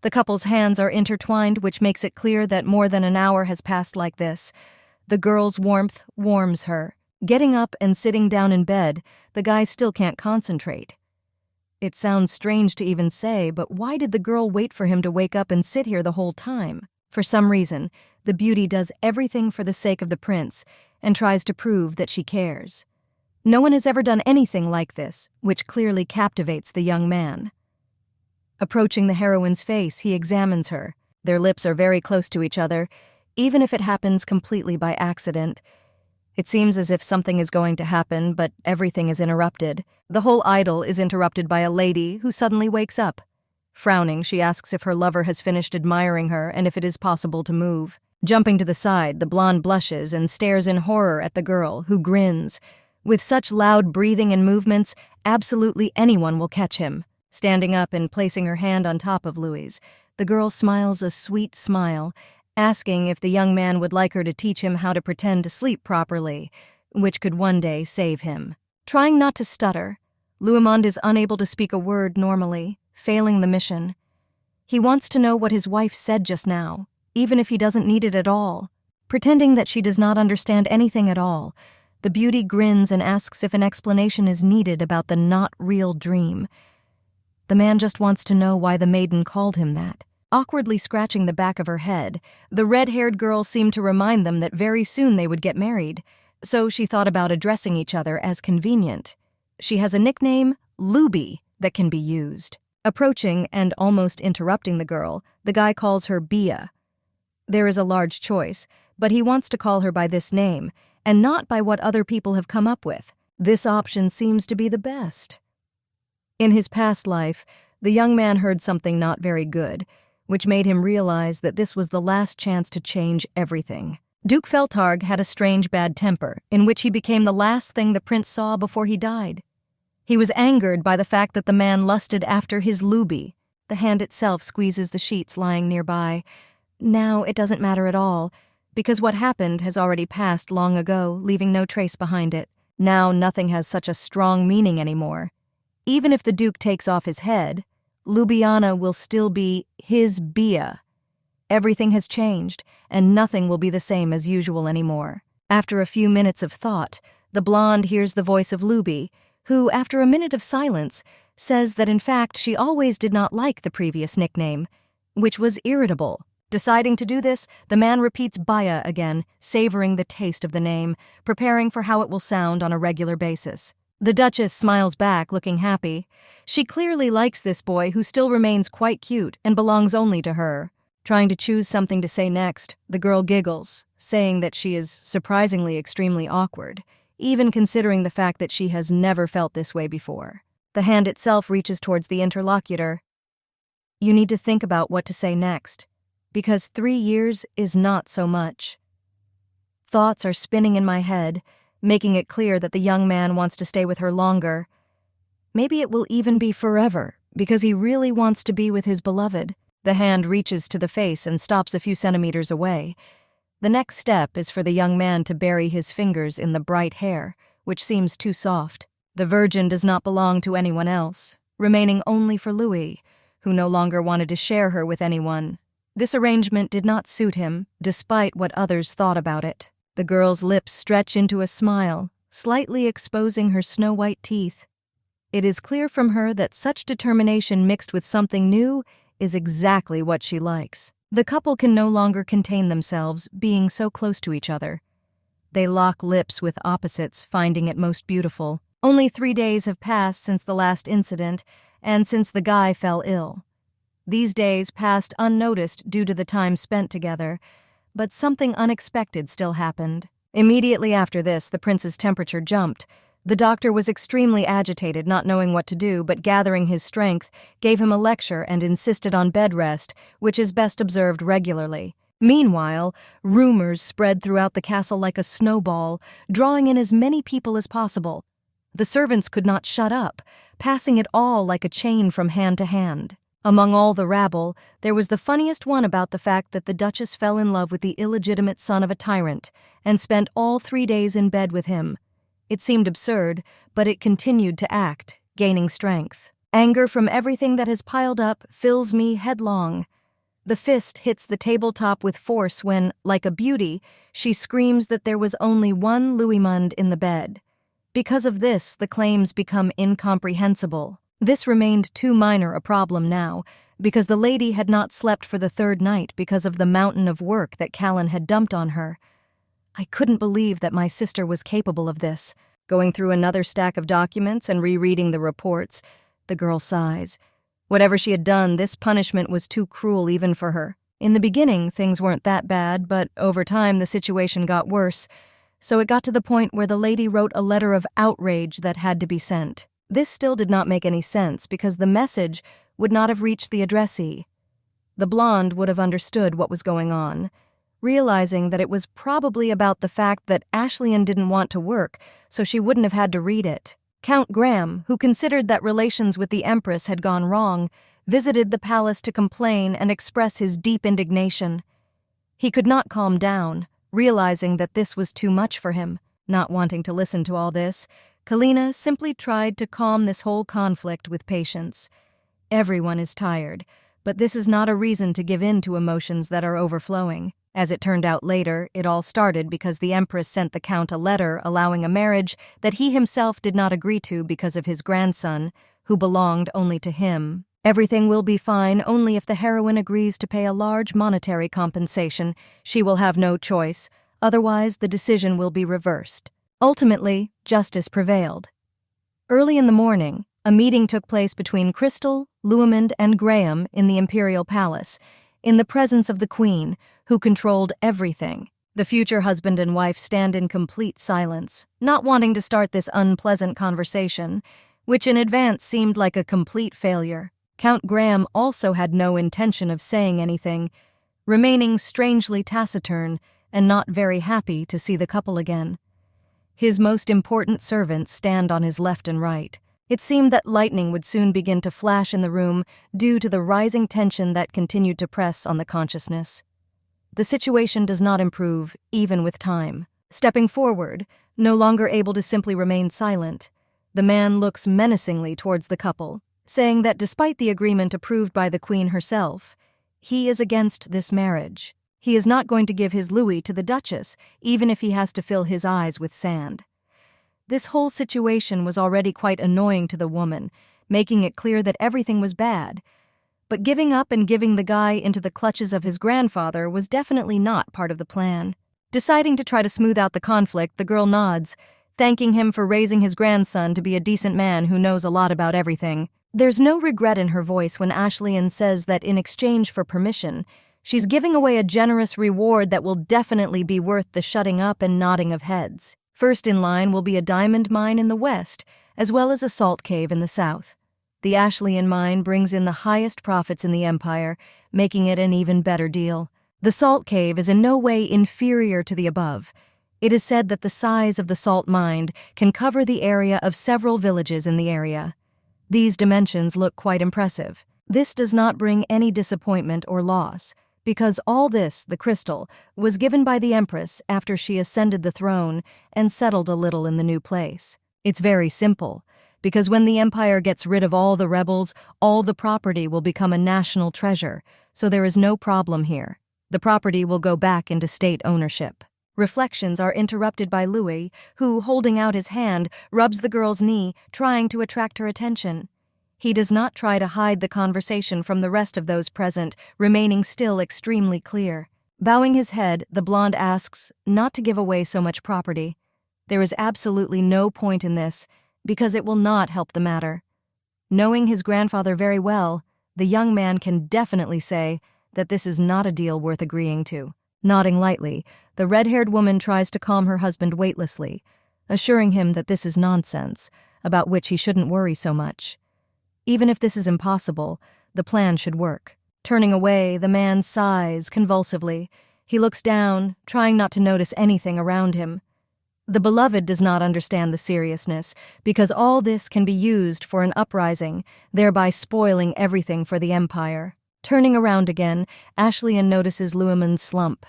The couple's hands are intertwined, which makes it clear that more than an hour has passed like this. The girl's warmth warms her. Getting up and sitting down in bed, the guy still can't concentrate. It sounds strange to even say, but why did the girl wait for him to wake up and sit here the whole time? For some reason, the beauty does everything for the sake of the prince and tries to prove that she cares. No one has ever done anything like this, which clearly captivates the young man. Approaching the heroine's face, he examines her. Their lips are very close to each other, even if it happens completely by accident. It seems as if something is going to happen, but everything is interrupted. The whole idyll is interrupted by a lady who suddenly wakes up. Frowning, she asks if her lover has finished admiring her and if it is possible to move. Jumping to the side, the blonde blushes and stares in horror at the girl, who grins. With such loud breathing and movements, absolutely anyone will catch him. Standing up and placing her hand on top of Louis, the girl smiles a sweet smile, asking if the young man would like her to teach him how to pretend to sleep properly, which could one day save him. Trying not to stutter, Louis is unable to speak a word normally, failing the mission. He wants to know what his wife said just now, even if he doesn't need it at all. Pretending that she does not understand anything at all, the beauty grins and asks if an explanation is needed about the not-real dream. The man just wants to know why the maiden called him that. Awkwardly scratching the back of her head, the red-haired girl seemed to remind them that very soon they would get married, so she thought about addressing each other as convenient. She has a nickname, Luby, that can be used. Approaching and almost interrupting the girl, the guy calls her Bia. There is a large choice, but he wants to call her by this name, and not by what other people have come up with. This option seems to be the best. In his past life, the young man heard something not very good, which made him realize that this was the last chance to change everything. Duke Feltarg had a strange bad temper, in which he became the last thing the prince saw before he died. He was angered by the fact that the man lusted after his Luby. The hand itself squeezes the sheets lying nearby. Now it doesn't matter at all, because what happened has already passed long ago, leaving no trace behind it. Now nothing has such a strong meaning anymore. Even if the Duke takes off his head, Ljubljana will still be his Bia. Everything has changed, and nothing will be the same as usual anymore. After a few minutes of thought, the blonde hears the voice of Luby, who, after a minute of silence, says that in fact she always did not like the previous nickname, which was irritable. Deciding to do this, the man repeats Baya again, savoring the taste of the name, preparing for how it will sound on a regular basis. The Duchess smiles back, looking happy. She clearly likes this boy, who still remains quite cute and belongs only to her. Trying to choose something to say next, the girl giggles, saying that she is surprisingly extremely awkward, even considering the fact that she has never felt this way before. The hand itself reaches towards the interlocutor. You need to think about what to say next, because 3 years is not so much. Thoughts are spinning in my head, making it clear that the young man wants to stay with her longer. Maybe it will even be forever, because he really wants to be with his beloved. The hand reaches to the face and stops a few centimeters away. The next step is for the young man to bury his fingers in the bright hair, which seems too soft. The virgin does not belong to anyone else, remaining only for Louis, who no longer wanted to share her with anyone. This arrangement did not suit him, despite what others thought about it. The girl's lips stretch into a smile, slightly exposing her snow-white teeth. It is clear from her that such determination mixed with something new is exactly what she likes. The couple can no longer contain themselves, being so close to each other. They lock lips with opposites, finding it most beautiful. Only 3 days have passed since the last incident, and since the guy fell ill. These days passed unnoticed due to the time spent together, but something unexpected still happened. Immediately after this, the prince's temperature jumped. The doctor was extremely agitated, not knowing what to do, but gathering his strength, gave him a lecture and insisted on bed rest, which is best observed regularly. Meanwhile, rumors spread throughout the castle like a snowball, drawing in as many people as possible. The servants could not shut up, passing it all like a chain from hand to hand. Among all the rabble, there was the funniest one about the fact that the Duchess fell in love with the illegitimate son of a tyrant and spent all 3 days in bed with him. It seemed absurd, but it continued to act, gaining strength. Anger from everything that has piled up fills me headlong. The fist hits the tabletop with force when, like a beauty, she screams that there was only one Louismund in the bed. Because of this, the claims become incomprehensible. This remained too minor a problem now, because the lady had not slept for the 3rd night because of the mountain of work that Callan had dumped on her. I couldn't believe that my sister was capable of this. Going through another stack of documents and rereading the reports, the girl sighs. Whatever she had done, this punishment was too cruel even for her. In the beginning, things weren't that bad, but over time the situation got worse, so it got to the point where the lady wrote a letter of outrage that had to be sent. This still did not make any sense because the message would not have reached the addressee. The blonde would have understood what was going on, realizing that it was probably about the fact that Ashley didn't want to work, so she wouldn't have had to read it. Count Graham, who considered that relations with the Empress had gone wrong, visited the palace to complain and express his deep indignation. He could not calm down, realizing that this was too much for him. Not wanting to listen to all this, Kina simply tried to calm this whole conflict with patience. Everyone is tired, but this is not a reason to give in to emotions that are overflowing. As it turned out later, it all started because the Empress sent the Count a letter allowing a marriage that he himself did not agree to because of his grandson, who belonged only to him. Everything will be fine only if the heroine agrees to pay a large monetary compensation. She will have no choice, otherwise the decision will be reversed. Ultimately, justice prevailed. Early in the morning, a meeting took place between Crystal, Louismund, and Graham in the Imperial Palace, in the presence of the Queen, who controlled everything. The future husband and wife stand in complete silence, not wanting to start this unpleasant conversation, which in advance seemed like a complete failure. Count Graham also had no intention of saying anything, remaining strangely taciturn and not very happy to see the couple again. His most important servants stand on his left and right. It seemed that lightning would soon begin to flash in the room due to the rising tension that continued to press on the consciousness. The situation does not improve, even with time. Stepping forward, no longer able to simply remain silent, the man looks menacingly towards the couple, saying that despite the agreement approved by the Queen herself, he is against this marriage. He is not going to give his Louis to the Duchess, even if he has to fill his eyes with sand. This whole situation was already quite annoying to the woman, making it clear that everything was bad. But giving up and giving the guy into the clutches of his grandfather was definitely not part of the plan. Deciding to try to smooth out the conflict, the girl nods, thanking him for raising his grandson to be a decent man who knows a lot about everything. There's no regret in her voice when Ashley says that in exchange for permission, she's giving away a generous reward that will definitely be worth the shutting up and nodding of heads. First in line will be a diamond mine in the west, as well as a salt cave in the south. The Ashleyan mine brings in the highest profits in the empire, making it an even better deal. The salt cave is in no way inferior to the above. It is said that the size of the salt mine can cover the area of several villages in the area. These dimensions look quite impressive. This does not bring any disappointment or loss, because all this, the crystal, was given by the Empress after she ascended the throne and settled a little in the new place. It's very simple, because when the Empire gets rid of all the rebels, all the property will become a national treasure, so there is no problem here. The property will go back into state ownership. Reflections are interrupted by Louis, who, holding out his hand, rubs the girl's knee, trying to attract her attention. He does not try to hide the conversation from the rest of those present, remaining still extremely clear. Bowing his head, the blonde asks not to give away so much property. There is absolutely no point in this, because it will not help the matter. Knowing his grandfather very well, the young man can definitely say that this is not a deal worth agreeing to. Nodding lightly, the red-haired woman tries to calm her husband weightlessly, assuring him that this is nonsense, about which he shouldn't worry so much. Even if this is impossible, the plan should work. Turning away, the man sighs convulsively. He looks down, trying not to notice anything around him. The beloved does not understand the seriousness, because all this can be used for an uprising, thereby spoiling everything for the Empire. Turning around again, Ashley notices Lueman's slump.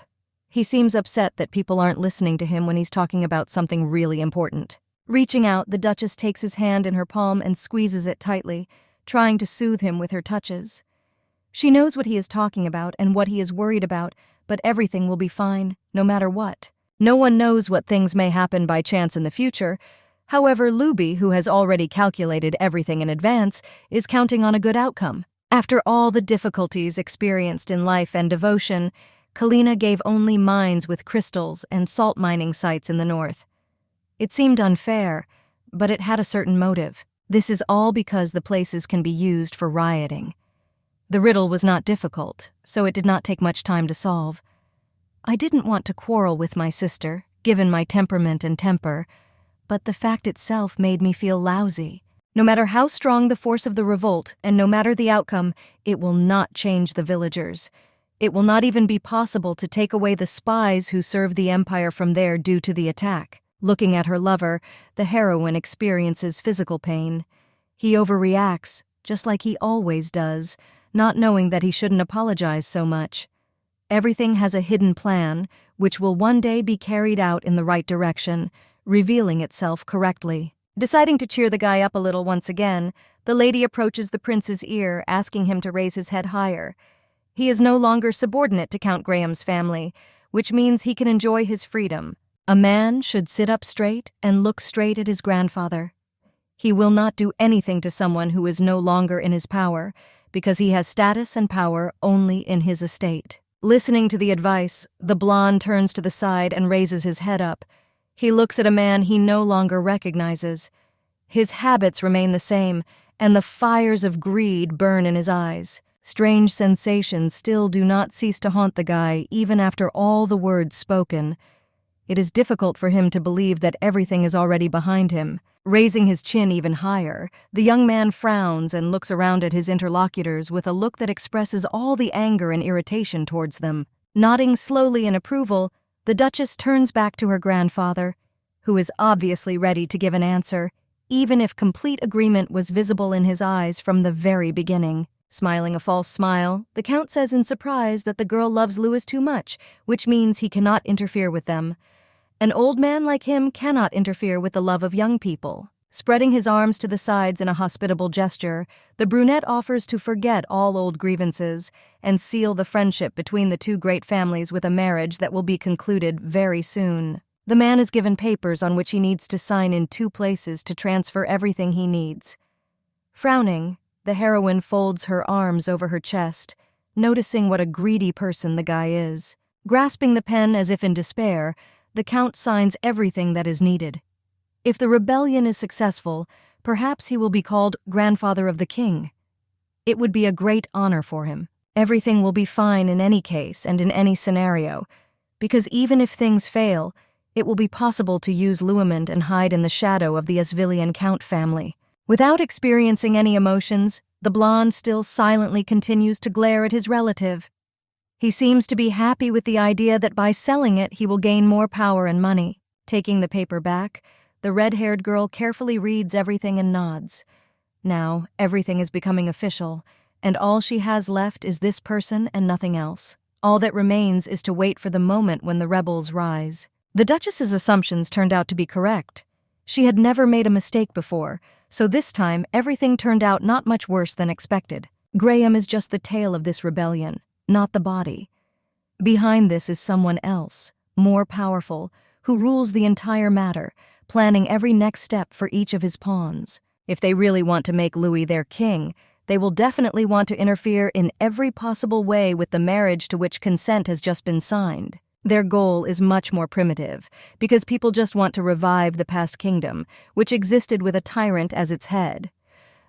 He seems upset that people aren't listening to him when he's talking about something really important. Reaching out, the Duchess takes his hand in her palm and squeezes it tightly, trying to soothe him with her touches. She knows what he is talking about and what he is worried about, but everything will be fine, no matter what. No one knows what things may happen by chance in the future. However, Luby, who has already calculated everything in advance, is counting on a good outcome. After all the difficulties experienced in life and devotion, Kina gave only mines with crystals and salt mining sites in the north. It seemed unfair, but it had a certain motive. This is all because the places can be used for rioting. The riddle was not difficult, so it did not take much time to solve. I didn't want to quarrel with my sister, given my temperament and temper, but the fact itself made me feel lousy. No matter how strong the force of the revolt, and no matter the outcome, it will not change the villagers. It will not even be possible to take away the spies who serve the Empire from there due to the attack. Looking at her lover, the heroine experiences physical pain. He overreacts, just like he always does, not knowing that he shouldn't apologize so much. Everything has a hidden plan, which will one day be carried out in the right direction, revealing itself correctly. Deciding to cheer the guy up a little once again, the lady approaches the prince's ear, asking him to raise his head higher. He is no longer subordinate to Count Graham's family, which means he can enjoy his freedom. A man should sit up straight and look straight at his grandfather. He will not do anything to someone who is no longer in his power, because he has status and power only in his estate. Listening to the advice, the blonde turns to the side and raises his head up. He looks at a man he no longer recognizes. His habits remain the same, and the fires of greed burn in his eyes. Strange sensations still do not cease to haunt the guy, even after all the words spoken. It is difficult for him to believe that everything is already behind him. Raising his chin even higher, the young man frowns and looks around at his interlocutors with a look that expresses all the anger and irritation towards them. Nodding slowly in approval, the Duchess turns back to her grandfather, who is obviously ready to give an answer, even if complete agreement was visible in his eyes from the very beginning. Smiling a false smile, the Count says in surprise that the girl loves Louis too much, which means he cannot interfere with them. An old man like him cannot interfere with the love of young people. Spreading his arms to the sides in a hospitable gesture, the brunette offers to forget all old grievances and seal the friendship between the two great families with a marriage that will be concluded very soon. The man is given papers on which he needs to sign in 2 places to transfer everything he needs. Frowning, the heroine folds her arms over her chest, noticing what a greedy person the guy is. Grasping the pen as if in despair, the Count signs everything that is needed. If the rebellion is successful, perhaps he will be called Grandfather of the King. It would be a great honor for him. Everything will be fine in any case and in any scenario, because even if things fail, it will be possible to use Luemund and hide in the shadow of the Asvillian Count family. Without experiencing any emotions, the blonde still silently continues to glare at his relative. He seems to be happy with the idea that by selling it he will gain more power and money. Taking the paper back, the red-haired girl carefully reads everything and nods. Now, everything is becoming official, and all she has left is this person and nothing else. All that remains is to wait for the moment when the rebels rise. The Duchess's assumptions turned out to be correct. She had never made a mistake before, so this time everything turned out not much worse than expected. Graham is just the tail of this rebellion, not the body. Behind this is someone else, more powerful, who rules the entire matter, planning every next step for each of his pawns. If they really want to make Louis their king, they will definitely want to interfere in every possible way with the marriage to which consent has just been signed. Their goal is much more primitive, because people just want to revive the past kingdom, which existed with a tyrant as its head.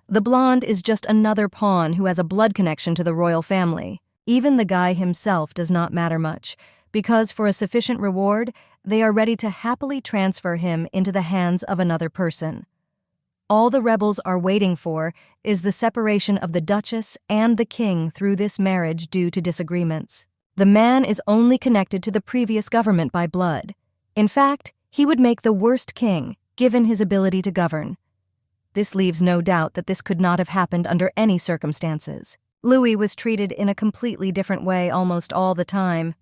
The blonde is just another pawn who has a blood connection to the royal family. Even the guy himself does not matter much, because for a sufficient reward, they are ready to happily transfer him into the hands of another person. All the rebels are waiting for is the separation of the Duchess and the king through this marriage due to disagreements. The man is only connected to the previous government by blood. In fact, he would make the worst king, given his ability to govern. This leaves no doubt that this could not have happened under any circumstances. Louis was treated in a completely different way almost all the time.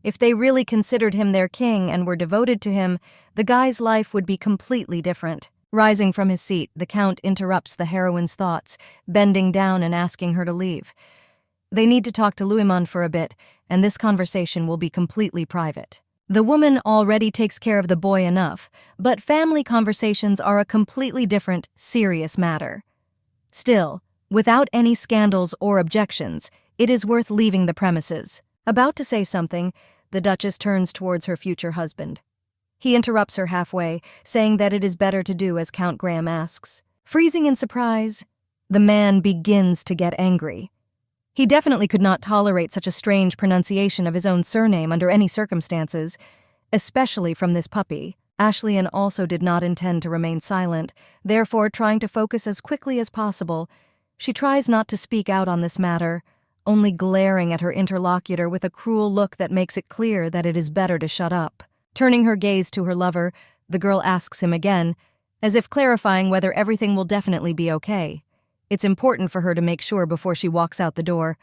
If they really considered him their king and were devoted to him, the guy's life would be completely different. Rising from his seat, the Count interrupts the heroine's thoughts, bending down and asking her to leave. They need to talk to Louis for a bit, and this conversation will be completely private. The woman already takes care of the boy enough, but family conversations are a completely different, serious matter. Still, without any scandals or objections, it is worth leaving the premises. About to say something, the Duchess turns towards her future husband. He interrupts her halfway, saying that it is better to do as Count Graham asks. Freezing in surprise, the man begins to get angry. He definitely could not tolerate such a strange pronunciation of his own surname under any circumstances, especially from this puppy. Ashley also did not intend to remain silent, therefore trying to focus as quickly as possible. She tries not to speak out on this matter, only glaring at her interlocutor with a cruel look that makes it clear that it is better to shut up. Turning her gaze to her lover, the girl asks him again, as if clarifying whether everything will definitely be okay. It's important for her to make sure before she walks out the door.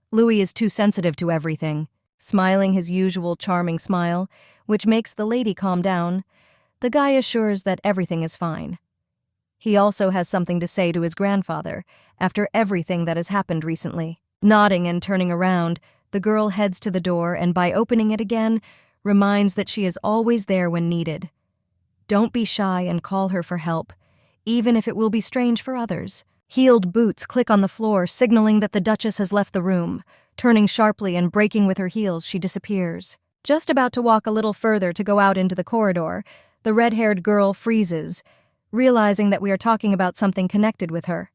Louis is too sensitive to everything. Smiling his usual charming smile, which makes the lady calm down, the guy assures that everything is fine. He also has something to say to his grandfather, after everything that has happened recently. Nodding and turning around, the girl heads to the door and by opening it again, reminds that she is always there when needed. Don't be shy and call her for help, even if it will be strange for others. Heeled boots click on the floor, signaling that the Duchess has left the room. Turning sharply and breaking with her heels, she disappears. Just about to walk a little further to go out into the corridor, the red-haired girl freezes, realizing that we are talking about something connected with her.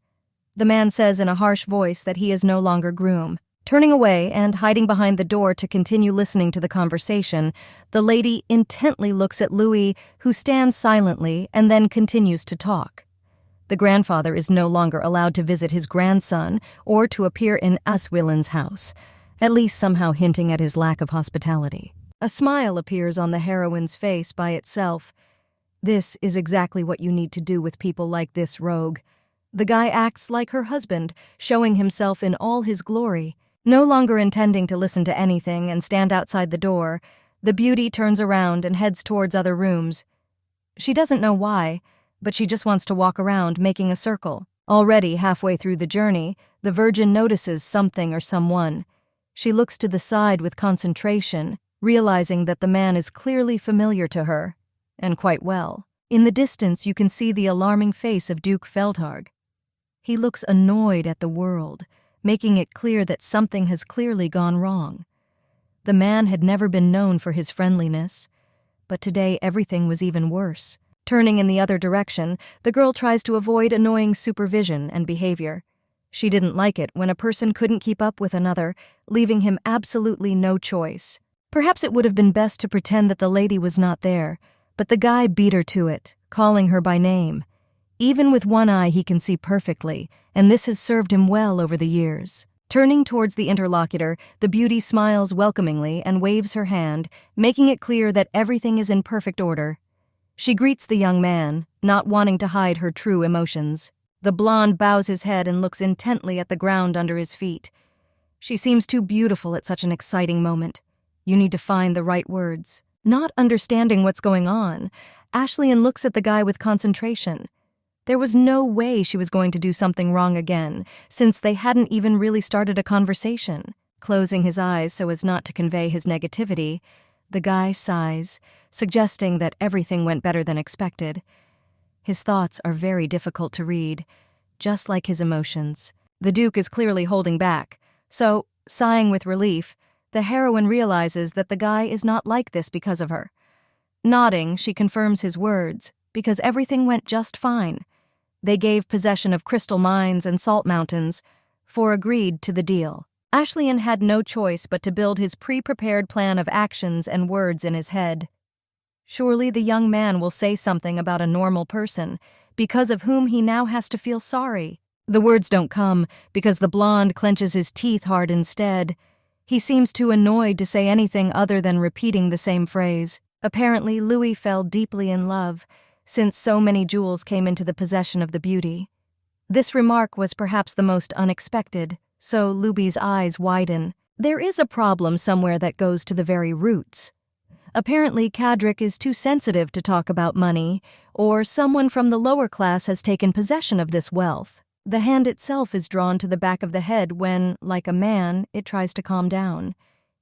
The man says in a harsh voice that he is no longer groom. Turning away and hiding behind the door to continue listening to the conversation, the lady intently looks at Louis, who stands silently and then continues to talk. The grandfather is no longer allowed to visit his grandson or to appear in Aswillen's house, at least somehow hinting at his lack of hospitality. A smile appears on the heroine's face by itself. This is exactly what you need to do with people like this rogue. The guy acts like her husband, showing himself in all his glory. No longer intending to listen to anything and stand outside the door, the beauty turns around and heads towards other rooms. She doesn't know why, but she just wants to walk around, making a circle. Already halfway through the journey, the Virgin notices something or someone. She looks to the side with concentration, realizing that the man is clearly familiar to her, and quite well. In the distance, you can see the alarming face of Duke Feldharg. He looks annoyed at the world, making it clear that something has clearly gone wrong. The man had never been known for his friendliness, but today everything was even worse. Turning in the other direction, the girl tries to avoid annoying supervision and behavior. She didn't like it when a person couldn't keep up with another, leaving him absolutely no choice. Perhaps it would have been best to pretend that the lady was not there, but the guy beat her to it, calling her by name. Even with one eye he can see perfectly, and this has served him well over the years. Turning towards the interlocutor, the beauty smiles welcomingly and waves her hand, making it clear that everything is in perfect order. She greets the young man, not wanting to hide her true emotions. The blonde bows his head and looks intently at the ground under his feet. She seems too beautiful at such an exciting moment. You need to find the right words. Not understanding what's going on, Ashley looks at the guy with concentration. There was no way she was going to do something wrong again, since they hadn't even really started a conversation. Closing his eyes so as not to convey his negativity, the guy sighs, suggesting that everything went better than expected. His thoughts are very difficult to read, just like his emotions. The Duke is clearly holding back, so, sighing with relief, the heroine realizes that the guy is not like this because of her. Nodding, she confirms his words, because everything went just fine. They gave possession of crystal mines and salt mountains, for agreed to the deal. Ashlyan had no choice but to build his pre-prepared plan of actions and words in his head. Surely the young man will say something about a normal person, because of whom he now has to feel sorry. The words don't come, because the blonde clenches his teeth hard instead. He seems too annoyed to say anything other than repeating the same phrase. Apparently, Louis fell deeply in love, since so many jewels came into the possession of the beauty. This remark was perhaps the most unexpected, so Louis's eyes widen. There is a problem somewhere that goes to the very roots. Apparently, Cadric is too sensitive to talk about money, or someone from the lower class has taken possession of this wealth. The hand itself is drawn to the back of the head when, like a man, it tries to calm down.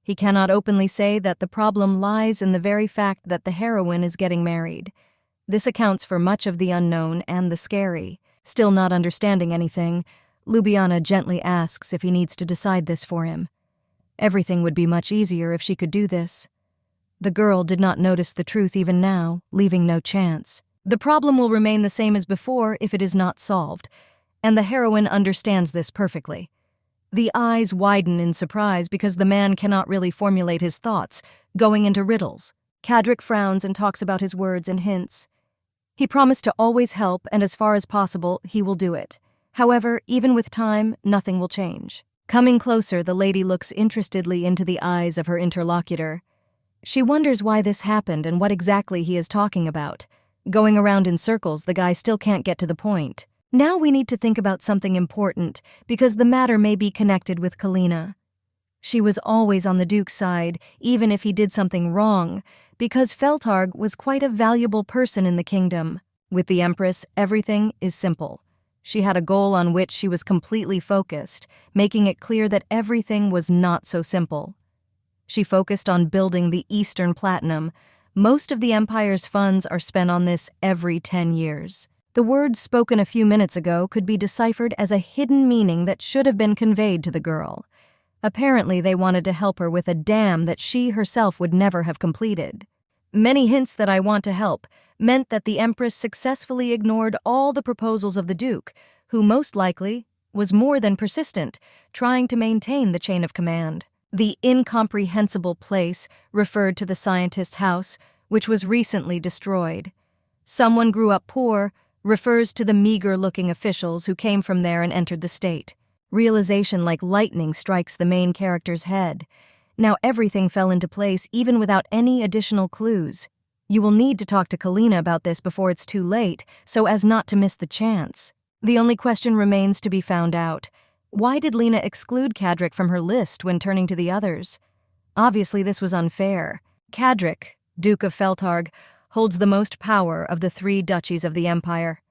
He cannot openly say that the problem lies in the very fact that the heroine is getting married. This accounts for much of the unknown and the scary. Still not understanding anything, Ljubljana gently asks if he needs to decide this for him. Everything would be much easier if she could do this. The girl did not notice the truth even now, leaving no chance. The problem will remain the same as before if it is not solved, and the heroine understands this perfectly. The eyes widen in surprise because the man cannot really formulate his thoughts, going into riddles. Cadric frowns and talks about his words and hints. He promised to always help, and as far as possible, he will do it. However, even with time, nothing will change. Coming closer, the lady looks interestedly into the eyes of her interlocutor. She wonders why this happened and what exactly he is talking about. Going around in circles, the guy still can't get to the point. Now we need to think about something important, because the matter may be connected with Kina. She was always on the Duke's side, even if he did something wrong, because Feltarg was quite a valuable person in the kingdom. With the Empress, everything is simple. She had a goal on which she was completely focused, making it clear that everything was not so simple. She focused on building the Eastern Platinum. Most of the Empire's funds are spent on this every 10 years. The words spoken a few minutes ago could be deciphered as a hidden meaning that should have been conveyed to the girl. Apparently, they wanted to help her with a dam that she herself would never have completed. Many hints that I want to help meant that the Empress successfully ignored all the proposals of the Duke, who most likely was more than persistent, trying to maintain the chain of command. The incomprehensible place referred to the scientist's house, which was recently destroyed. Someone grew up poor refers to the meager-looking officials who came from there and entered the state. Realization like lightning strikes the main character's head. Now everything fell into place even without any additional clues. You will need to talk to Kina about this before it's too late, so as not to miss the chance. The only question remains to be found out. Why did Lena exclude Cadric from her list when turning to the others? Obviously this was unfair. Cadric, Duke of Feltarg, holds the most power of the 3 duchies of the Empire.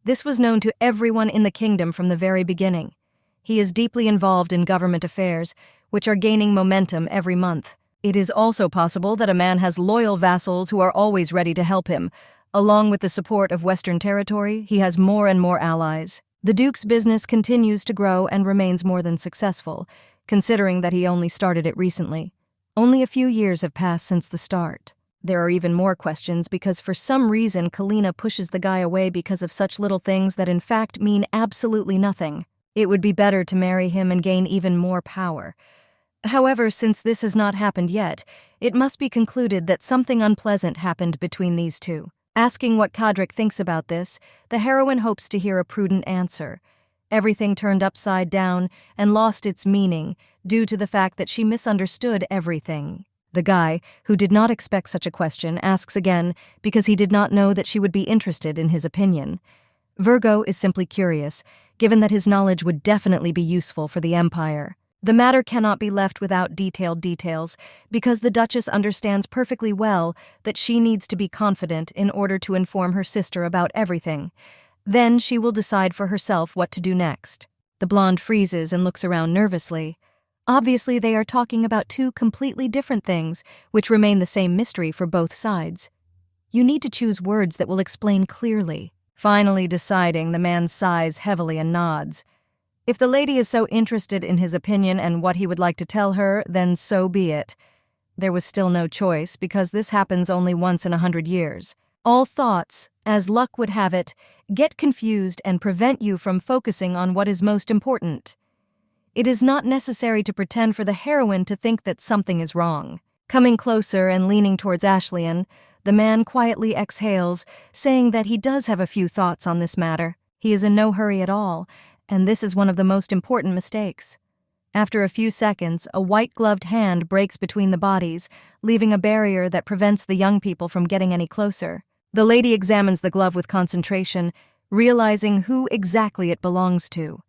This was known to everyone in the kingdom from the very beginning. He is deeply involved in government affairs, which are gaining momentum every month. It is also possible that a man has loyal vassals who are always ready to help him. Along with the support of Western territory, he has more and more allies. The Duke's business continues to grow and remains more than successful, considering that he only started it recently. Only a few years have passed since the start. There are even more questions because for some reason Kina pushes the guy away because of such little things that in fact mean absolutely nothing. It would be better to marry him and gain even more power. However, since this has not happened yet, it must be concluded that something unpleasant happened between these two. Asking what Cadric thinks about this, the heroine hopes to hear a prudent answer. Everything turned upside down and lost its meaning due to the fact that she misunderstood everything. The guy, who did not expect such a question, asks again because he did not know that she would be interested in his opinion. Virgo is simply curious, given that his knowledge would definitely be useful for the Empire. The matter cannot be left without detailed details, because the Duchess understands perfectly well that she needs to be confident in order to inform her sister about everything. Then she will decide for herself what to do next. The blonde freezes and looks around nervously. Obviously, they are talking about 2 completely different things, which remain the same mystery for both sides. You need to choose words that will explain clearly. Finally deciding, the man sighs heavily and nods. If the lady is so interested in his opinion and what he would like to tell her, then so be it. There was still no choice, because this happens only once in 100 years. All thoughts, as luck would have it, get confused and prevent you from focusing on what is most important. It is not necessary to pretend for the heroine to think that something is wrong. Coming closer and leaning towards Ashley, the man quietly exhales, saying that he does have a few thoughts on this matter. He is in no hurry at all, and this is one of the most important mistakes. After a few seconds, a white-gloved hand breaks between the bodies, leaving a barrier that prevents the young people from getting any closer. The lady examines the glove with concentration, realizing who exactly it belongs to.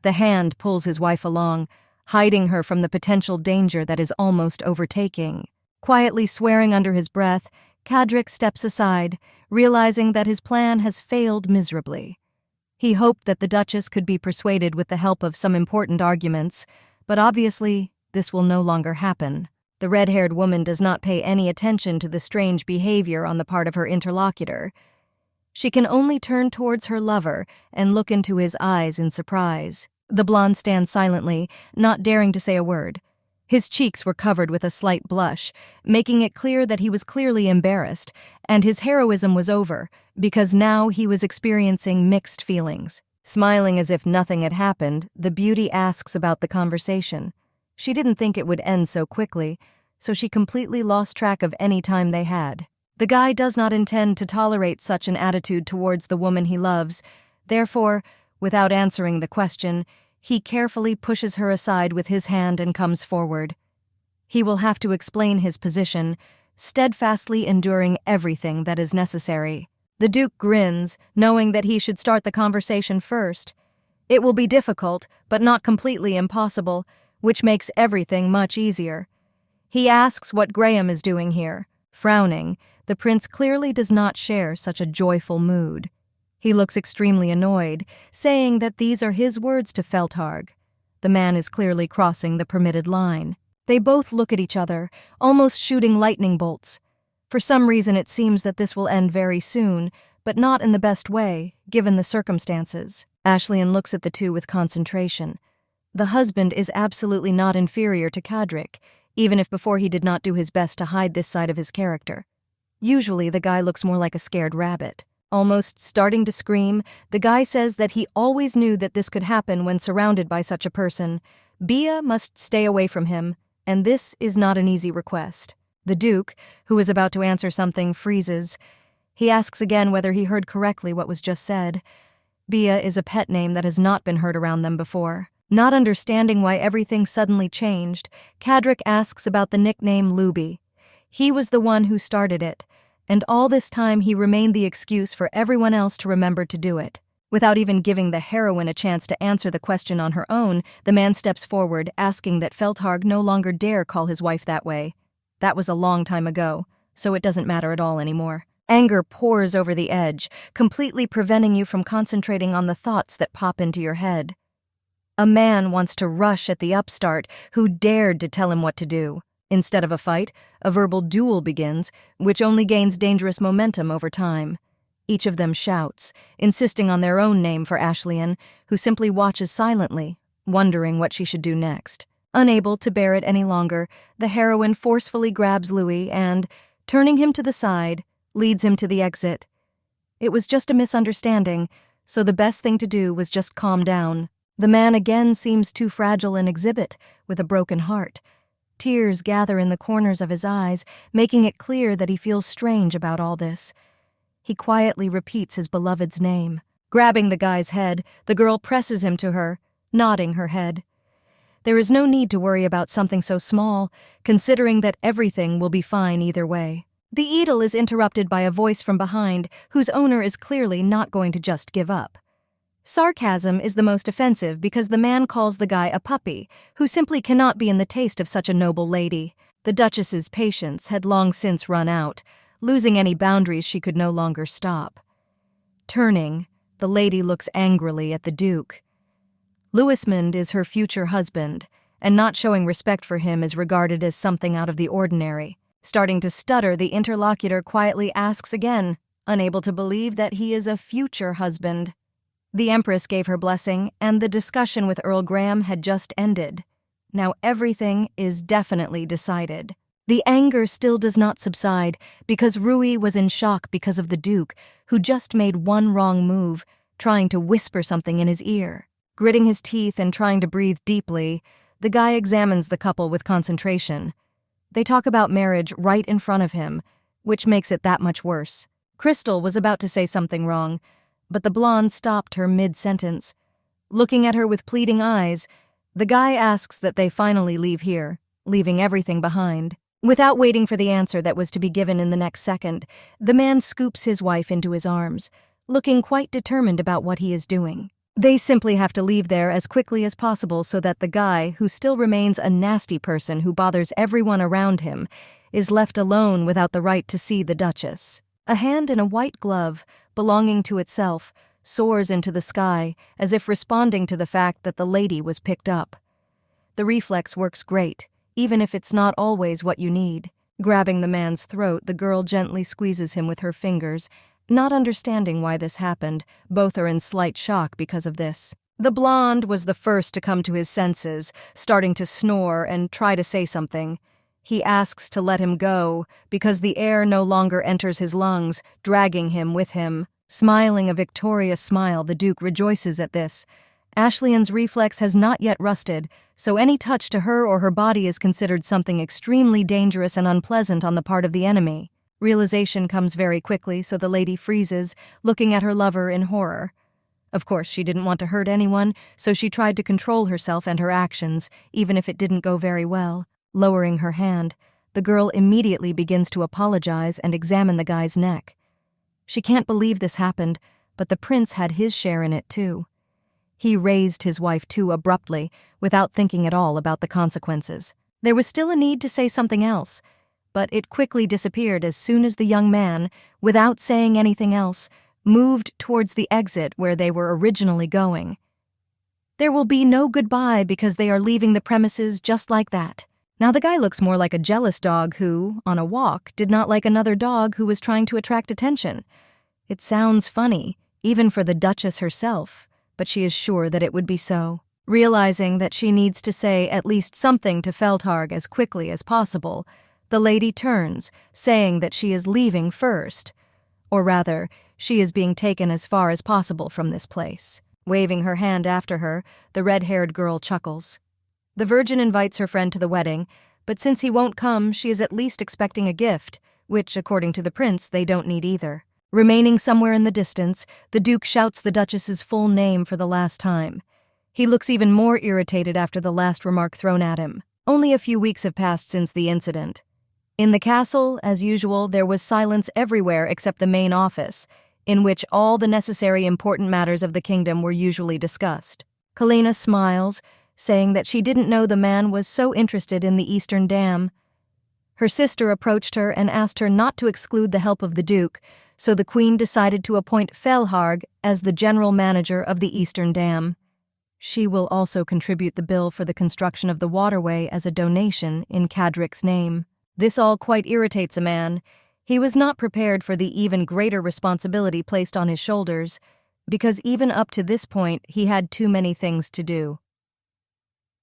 The hand pulls his wife along, hiding her from the potential danger that is almost overtaking. Quietly swearing under his breath, Kadrik steps aside, realizing that his plan has failed miserably. He hoped that the Duchess could be persuaded with the help of some important arguments, but obviously this will no longer happen. The red-haired woman does not pay any attention to the strange behavior on the part of her interlocutor. She can only turn towards her lover and look into his eyes in surprise. The blonde stands silently, not daring to say a word. His cheeks were covered with a slight blush, making it clear that he was clearly embarrassed, and his heroism was over, because now he was experiencing mixed feelings. Smiling as if nothing had happened, the beauty asks about the conversation. She didn't think it would end so quickly, so she completely lost track of any time they had. The guy does not intend to tolerate such an attitude towards the woman he loves. Therefore, without answering the question, he carefully pushes her aside with his hand and comes forward. He will have to explain his position, steadfastly enduring everything that is necessary. The Duke grins, knowing that he should start the conversation first. It will be difficult, but not completely impossible, which makes everything much easier. He asks what Graham is doing here. Frowning, the prince clearly does not share such a joyful mood. He looks extremely annoyed, saying that these are his words to Feltarg. The man is clearly crossing the permitted line. They both look at each other, almost shooting lightning bolts. For some reason it seems that this will end very soon, but not in the best way, given the circumstances. Ashley looks at the two with concentration. The husband is absolutely not inferior to Kadrik, even if before he did not do his best to hide this side of his character. Usually the guy looks more like a scared rabbit. Almost starting to scream, the guy says that he always knew that this could happen when surrounded by such a person. Bia must stay away from him, and this is not an easy request. The Duke, who is about to answer something, freezes. He asks again whether he heard correctly what was just said. Bia is a pet name that has not been heard around them before. Not understanding why everything suddenly changed, Kadrik asks about the nickname Luby. He was the one who started it, and all this time he remained the excuse for everyone else to remember to do it. Without even giving the heroine a chance to answer the question on her own, the man steps forward, asking that Feltarg no longer dare call his wife that way. That was a long time ago, so it doesn't matter at all anymore. Anger pours over the edge, completely preventing you from concentrating on the thoughts that pop into your head. A man wants to rush at the upstart who dared to tell him what to do. Instead of a fight, a verbal duel begins, which only gains dangerous momentum over time. Each of them shouts, insisting on their own name for Ashley, who simply watches silently, wondering what she should do next. Unable to bear it any longer, the heroine forcefully grabs Louis and, turning him to the side, leads him to the exit. It was just a misunderstanding, so the best thing to do was just calm down. The man again seems too fragile an exhibit, with a broken heart. Tears gather in the corners of his eyes, making it clear that he feels strange about all this. He quietly repeats his beloved's name. Grabbing the guy's head, the girl presses him to her, nodding her head. There is no need to worry about something so small, considering that everything will be fine either way. The idyll is interrupted by a voice from behind, whose owner is clearly not going to just give up. Sarcasm is the most offensive because the man calls the guy a puppy, who simply cannot be in the taste of such a noble lady. The Duchess's patience had long since run out, losing any boundaries she could no longer stop. Turning, the lady looks angrily at the Duke. Louismond is her future husband, and not showing respect for him is regarded as something out of the ordinary. Starting to stutter, the interlocutor quietly asks again, unable to believe that he is a future husband. The Empress gave her blessing, and the discussion with Earl Graham had just ended. Now everything is definitely decided. The anger still does not subside, because Rui was in shock because of the Duke, who just made one wrong move, trying to whisper something in his ear. Gritting his teeth and trying to breathe deeply, the guy examines the couple with concentration. They talk about marriage right in front of him, which makes it that much worse. Crystal was about to say something wrong, but the blonde stopped her mid-sentence. Looking at her with pleading eyes, the guy asks that they finally leave here, leaving everything behind. Without waiting for the answer that was to be given in the next second, the man scoops his wife into his arms, looking quite determined about what he is doing. They simply have to leave there as quickly as possible so that the guy, who still remains a nasty person who bothers everyone around him, is left alone without the right to see the Duchess. A hand in a white glove, belonging to itself, soars into the sky as if responding to the fact that the lady was picked up. The reflex works great, even if it's not always what you need. Grabbing the man's throat, the girl gently squeezes him with her fingers. Not understanding why this happened, both are in slight shock because of this. The blonde was the first to come to his senses, starting to snore and try to say something. He asks to let him go because the air no longer enters his lungs, dragging him with him. Smiling a victorious smile, the Duke rejoices at this. Ashley's reflex has not yet rusted, so any touch to her or her body is considered something extremely dangerous and unpleasant on the part of the enemy. Realization comes very quickly, so the lady freezes, looking at her lover in horror. Of course, she didn't want to hurt anyone, so she tried to control herself and her actions, even if it didn't go very well. Lowering her hand, the girl immediately begins to apologize and examine the guy's neck. She can't believe this happened, but the prince had his share in it too. He raised his wife too abruptly, without thinking at all about the consequences. There was still a need to say something else, but it quickly disappeared as soon as the young man, without saying anything else, moved towards the exit where they were originally going. There will be no goodbye because they are leaving the premises just like that. Now the guy looks more like a jealous dog who, on a walk, did not like another dog who was trying to attract attention. It sounds funny, even for the Duchess herself, but she is sure that it would be so. Realizing that she needs to say at least something to Feldharg as quickly as possible, the lady turns, saying that she is leaving first. Or rather, she is being taken as far as possible from this place. Waving her hand after her, the red-haired girl chuckles. The Virgin invites her friend to the wedding, but since he won't come, she is at least expecting a gift, which, according to the prince, they don't need either. Remaining somewhere in the distance, the Duke shouts the Duchess's full name for the last time. He looks even more irritated after the last remark thrown at him. Only a few weeks have passed since the incident. In the castle, as usual, there was silence everywhere except the main office, in which all the necessary important matters of the kingdom were usually discussed. Kina smiles, saying that she didn't know the man was so interested in the Eastern Dam. Her sister approached her and asked her not to exclude the help of the Duke, so the Queen decided to appoint Feldharg as the general manager of the Eastern Dam. She will also contribute the bill for the construction of the waterway as a donation in Kadrik's name. This all quite irritates a man. He was not prepared for the even greater responsibility placed on his shoulders, because even up to this point he had too many things to do.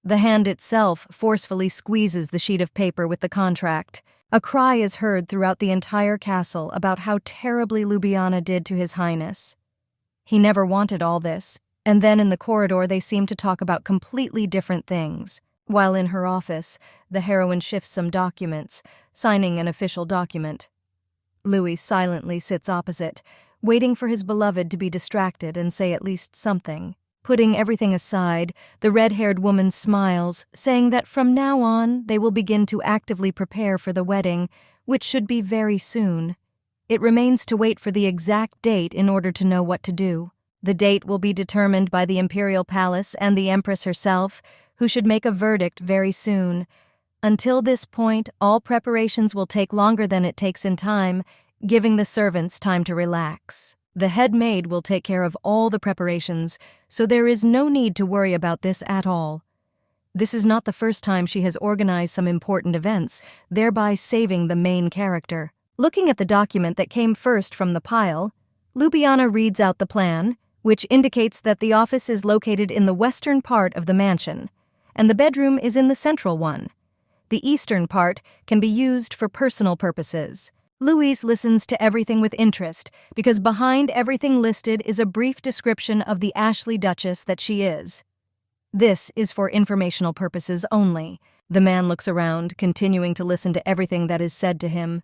The hand itself forcefully squeezes the sheet of paper with the contract. A cry is heard throughout the entire castle about how terribly Ljubljana did to His Highness. He never wanted all this, and then in the corridor they seem to talk about completely different things. While in her office, the heroine shifts some documents, signing an official document. Louis silently sits opposite, waiting for his beloved to be distracted and say at least something. Putting everything aside, the red-haired woman smiles, saying that from now on they will begin to actively prepare for the wedding, which should be very soon. It remains to wait for the exact date in order to know what to do. The date will be determined by the Imperial Palace and the Empress herself, who should make a verdict very soon. Until this point, all preparations will take longer than it takes in time, giving the servants time to relax. The head maid will take care of all the preparations, so there is no need to worry about this at all. This is not the first time she has organized some important events, thereby saving the main character. Looking at the document that came first from the pile, Ljubljana reads out the plan, which indicates that the office is located in the western part of the mansion, and the bedroom is in the central one. The eastern part can be used for personal purposes. Louise listens to everything with interest, because behind everything listed is a brief description of the Ashley Duchess that she is. This is for informational purposes only. The man looks around, continuing to listen to everything that is said to him.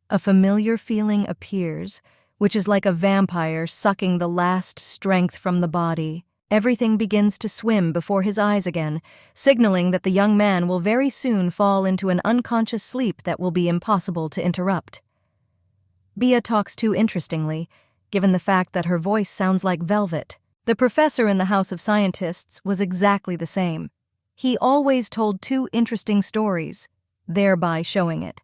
A familiar feeling appears, which is like a vampire sucking the last strength from the body. Everything begins to swim before his eyes again, signaling that the young man will very soon fall into an unconscious sleep that will be impossible to interrupt. Bia talks too interestingly, given the fact that her voice sounds like velvet. The professor in the House of Scientists was exactly the same. He always told two interesting stories, thereby showing it.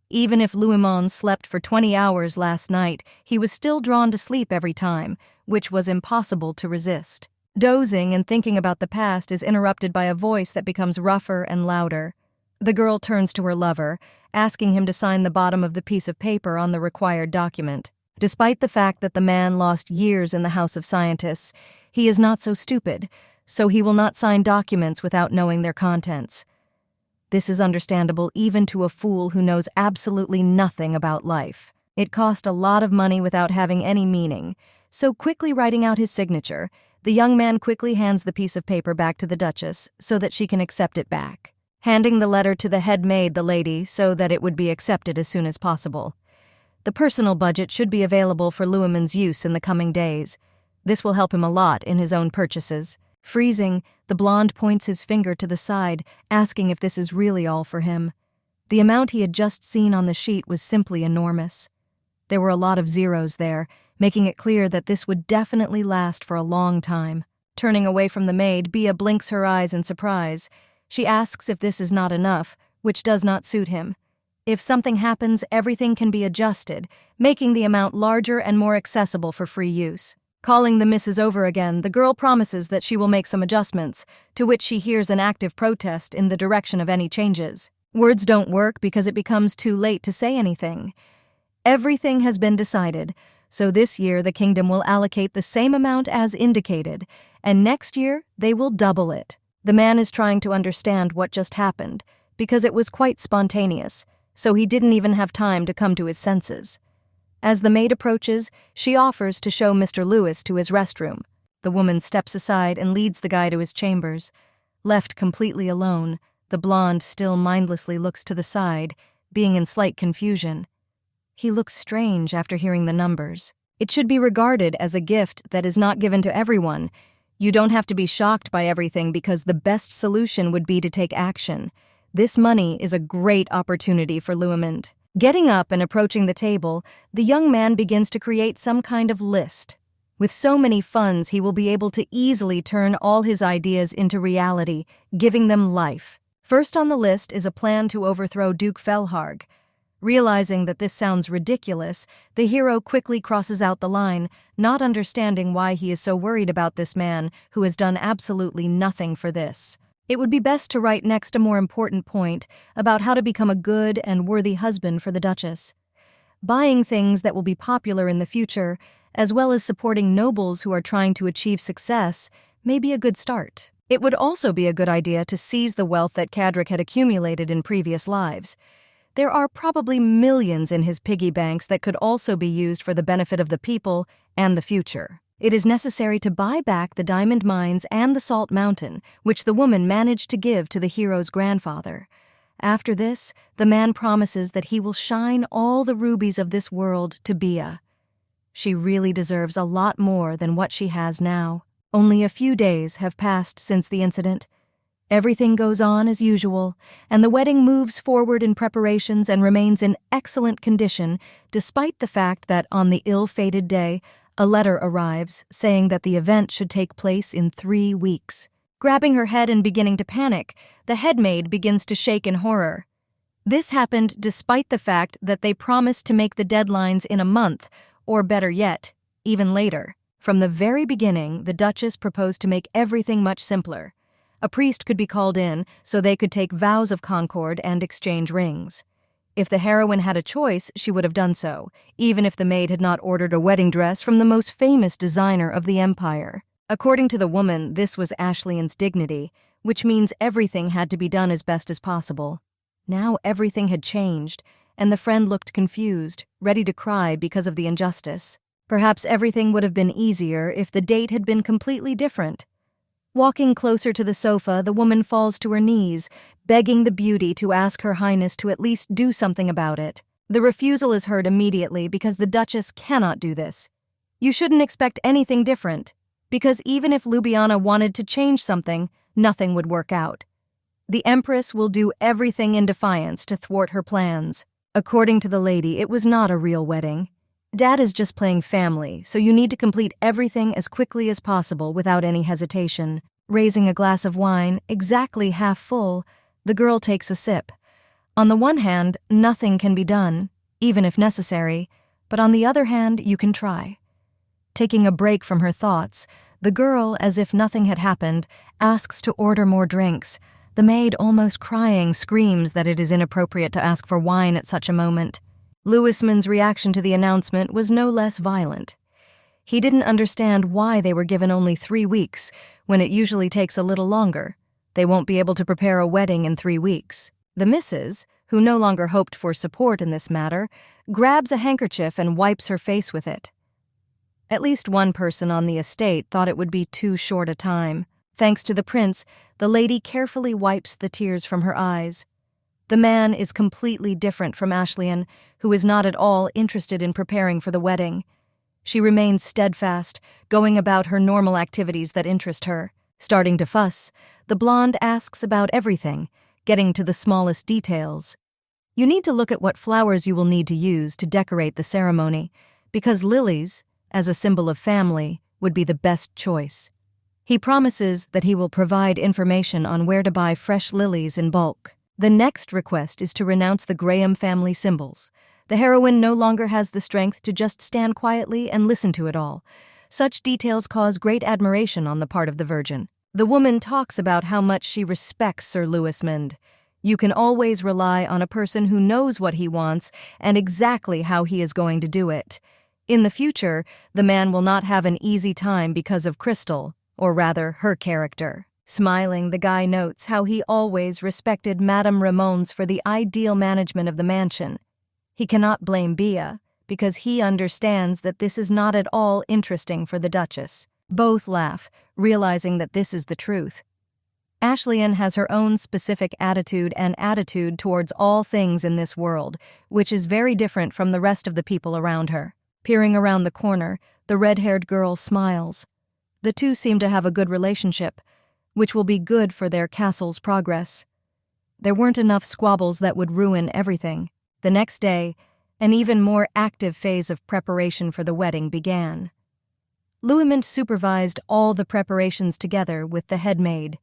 Even if Louimon slept for 20 hours last night, he was still drawn to sleep every time, which was impossible to resist. Dozing and thinking about the past is interrupted by a voice that becomes rougher and louder. The girl turns to her lover, asking him to sign the bottom of the piece of paper on the required document. Despite the fact that the man lost years in the House of Scientists, he is not so stupid, so he will not sign documents without knowing their contents. This is understandable even to a fool who knows absolutely nothing about life. It cost a lot of money without having any meaning, so quickly writing out his signature, the young man quickly hands the piece of paper back to the Duchess so that she can accept it back, handing the letter to the head maid, the lady, so that it would be accepted as soon as possible. The personal budget should be available for Louimon's use in the coming days. This will help him a lot in his own purchases. Freezing, the blonde points his finger to the side, asking if this is really all for him. The amount he had just seen on the sheet was simply enormous. There were a lot of zeros there, making it clear that this would definitely last for a long time. Turning away from the maid, Bia blinks her eyes in surprise. She asks if this is not enough, which does not suit him. If something happens, everything can be adjusted, making the amount larger and more accessible for free use. Calling the missus over again, the girl promises that she will make some adjustments, to which she hears an active protest in the direction of any changes. Words don't work because it becomes too late to say anything. Everything has been decided, so this year the kingdom will allocate the same amount as indicated, and next year they will double it. The man is trying to understand what just happened, because it was quite spontaneous, so he didn't even have time to come to his senses. As the maid approaches, she offers to show Mr. Lewis to his restroom. The woman steps aside and leads the guy to his chambers. Left completely alone, the blonde still mindlessly looks to the side, being in slight confusion. He looks strange after hearing the numbers. It should be regarded as a gift that is not given to everyone. You don't have to be shocked by everything because the best solution would be to take action. This money is a great opportunity for Louimon. Getting up and approaching the table, the young man begins to create some kind of list. With so many funds, he will be able to easily turn all his ideas into reality, giving them life. First on the list is a plan to overthrow Duke Felharg. Realizing that this sounds ridiculous, the hero quickly crosses out the line, not understanding why he is so worried about this man who has done absolutely nothing for this. It would be best to write next a more important point about how to become a good and worthy husband for the Duchess. Buying things that will be popular in the future, as well as supporting nobles who are trying to achieve success, may be a good start. It would also be a good idea to seize the wealth that Cadric had accumulated in previous lives. There are probably millions in his piggy banks that could also be used for the benefit of the people and the future. It is necessary to buy back the diamond mines and the salt mountain, which the woman managed to give to the hero's grandfather. After this, the man promises that he will shine all the rubies of this world to Bia. She really deserves a lot more than what she has now. Only a few days have passed since the incident. Everything goes on as usual, and the wedding moves forward in preparations and remains in excellent condition, despite the fact that on the ill-fated day, a letter arrives saying that the event should take place in 3 weeks. Grabbing her head and beginning to panic, the headmaid begins to shake in horror. This happened despite the fact that they promised to make the deadlines in a month, or better yet, even later. From the very beginning, the Duchess proposed to make everything much simpler. A priest could be called in so they could take vows of concord and exchange rings. If the heroine had a choice, she would have done so, even if the maid had not ordered a wedding dress from the most famous designer of the empire. According to the woman, this was Ashley's dignity, which means everything had to be done as best as possible. Now everything had changed, and the friend looked confused, ready to cry because of the injustice. Perhaps everything would have been easier if the date had been completely different. Walking closer to the sofa, the woman falls to her knees, begging the beauty to ask Her Highness to at least do something about it. The refusal is heard immediately because the Duchess cannot do this. You shouldn't expect anything different, because even if Ljubljana wanted to change something, nothing would work out. The Empress will do everything in defiance to thwart her plans. According to the lady, it was not a real wedding. Dad is just playing family, so you need to complete everything as quickly as possible without any hesitation. Raising a glass of wine, exactly half full, the girl takes a sip. On the one hand, nothing can be done, even if necessary, but on the other hand, you can try. Taking a break from her thoughts, the girl, as if nothing had happened, asks to order more drinks. The maid, almost crying, screams that it is inappropriate to ask for wine at such a moment. Louisman's reaction to the announcement was no less violent. He didn't understand why they were given only 3 weeks, when it usually takes a little longer. They won't be able to prepare a wedding in 3 weeks. The missus, who no longer hoped for support in this matter, grabs a handkerchief and wipes her face with it. At least one person on the estate thought it would be too short a time. Thanks to the prince, the lady carefully wipes the tears from her eyes. The man is completely different from Ashley, who is not at all interested in preparing for the wedding. She remains steadfast, going about her normal activities that interest her. Starting to fuss, the blonde asks about everything, getting to the smallest details. You need to look at what flowers you will need to use to decorate the ceremony, because lilies, as a symbol of family, would be the best choice. He promises that he will provide information on where to buy fresh lilies in bulk. The next request is to renounce the Graham family symbols. The heroine no longer has the strength to just stand quietly and listen to it all. Such details cause great admiration on the part of the Virgin. The woman talks about how much she respects Sir Louismond. You can always rely on a person who knows what he wants and exactly how he is going to do it. In the future, the man will not have an easy time because of Crystal, or rather, her character. Smiling, the guy notes how he always respected Madame Ramones for the ideal management of the mansion. He cannot blame Bia, because he understands that this is not at all interesting for the Duchess. Both laugh, realizing that this is the truth. Ashley has her own specific attitude towards all things in this world, which is very different from the rest of the people around her. Peering around the corner, the red-haired girl smiles. The two seem to have a good relationship, which will be good for their castle's progress. There weren't enough squabbles that would ruin everything. The next day, an even more active phase of preparation for the wedding began. Louismond supervised all the preparations together with the head maid.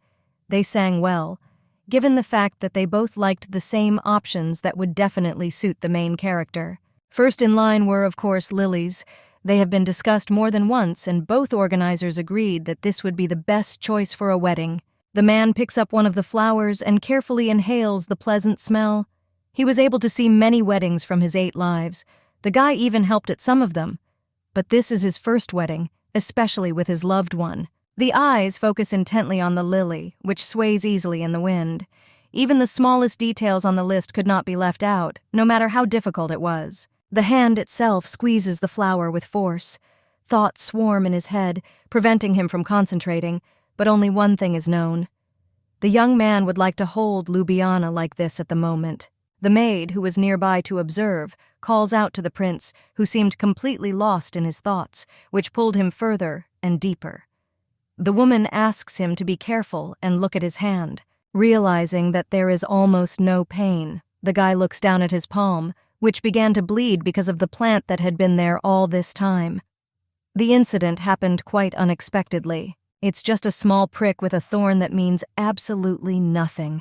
They sang well, given the fact that they both liked the same options that would definitely suit the main character. First in line were, of course, lilies. They have been discussed more than once, and both organizers agreed that this would be the best choice for a wedding. The man picks up one of the flowers and carefully inhales the pleasant smell. He was able to see many weddings from his 8 lives. The guy even helped at some of them. But this is his first wedding, especially with his loved one. The eyes focus intently on the lily, which sways easily in the wind. Even the smallest details on the list could not be left out, no matter how difficult it was. The hand itself squeezes the flower with force. Thoughts swarm in his head, preventing him from concentrating, but only one thing is known. The young man would like to hold Ljubljana like this at the moment. The maid, who was nearby to observe, calls out to the prince, who seemed completely lost in his thoughts, which pulled him further and deeper. The woman asks him to be careful and look at his hand. Realizing that there is almost no pain, the guy looks down at his palm, which began to bleed because of the plant that had been there all this time. The incident happened quite unexpectedly. It's just a small prick with a thorn that means absolutely nothing.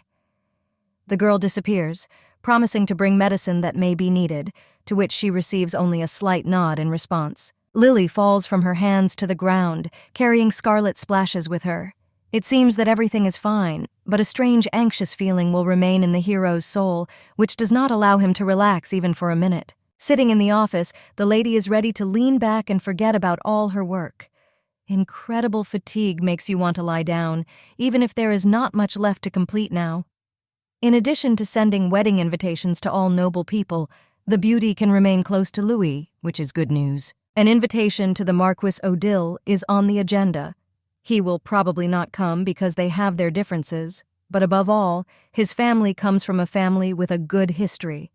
The girl disappears, promising to bring medicine that may be needed, to which she receives only a slight nod in response. Lily falls from her hands to the ground, carrying scarlet splashes with her. It seems that everything is fine, but a strange anxious feeling will remain in the hero's soul, which does not allow him to relax even for a minute. Sitting in the office, the lady is ready to lean back and forget about all her work. Incredible fatigue makes you want to lie down, even if there is not much left to complete now. In addition to sending wedding invitations to all noble people, the beauty can remain close to Louis, which is good news. An invitation to the Marquis Odile is on the agenda. He will probably not come because they have their differences, but above all, his family comes from a family with a good history.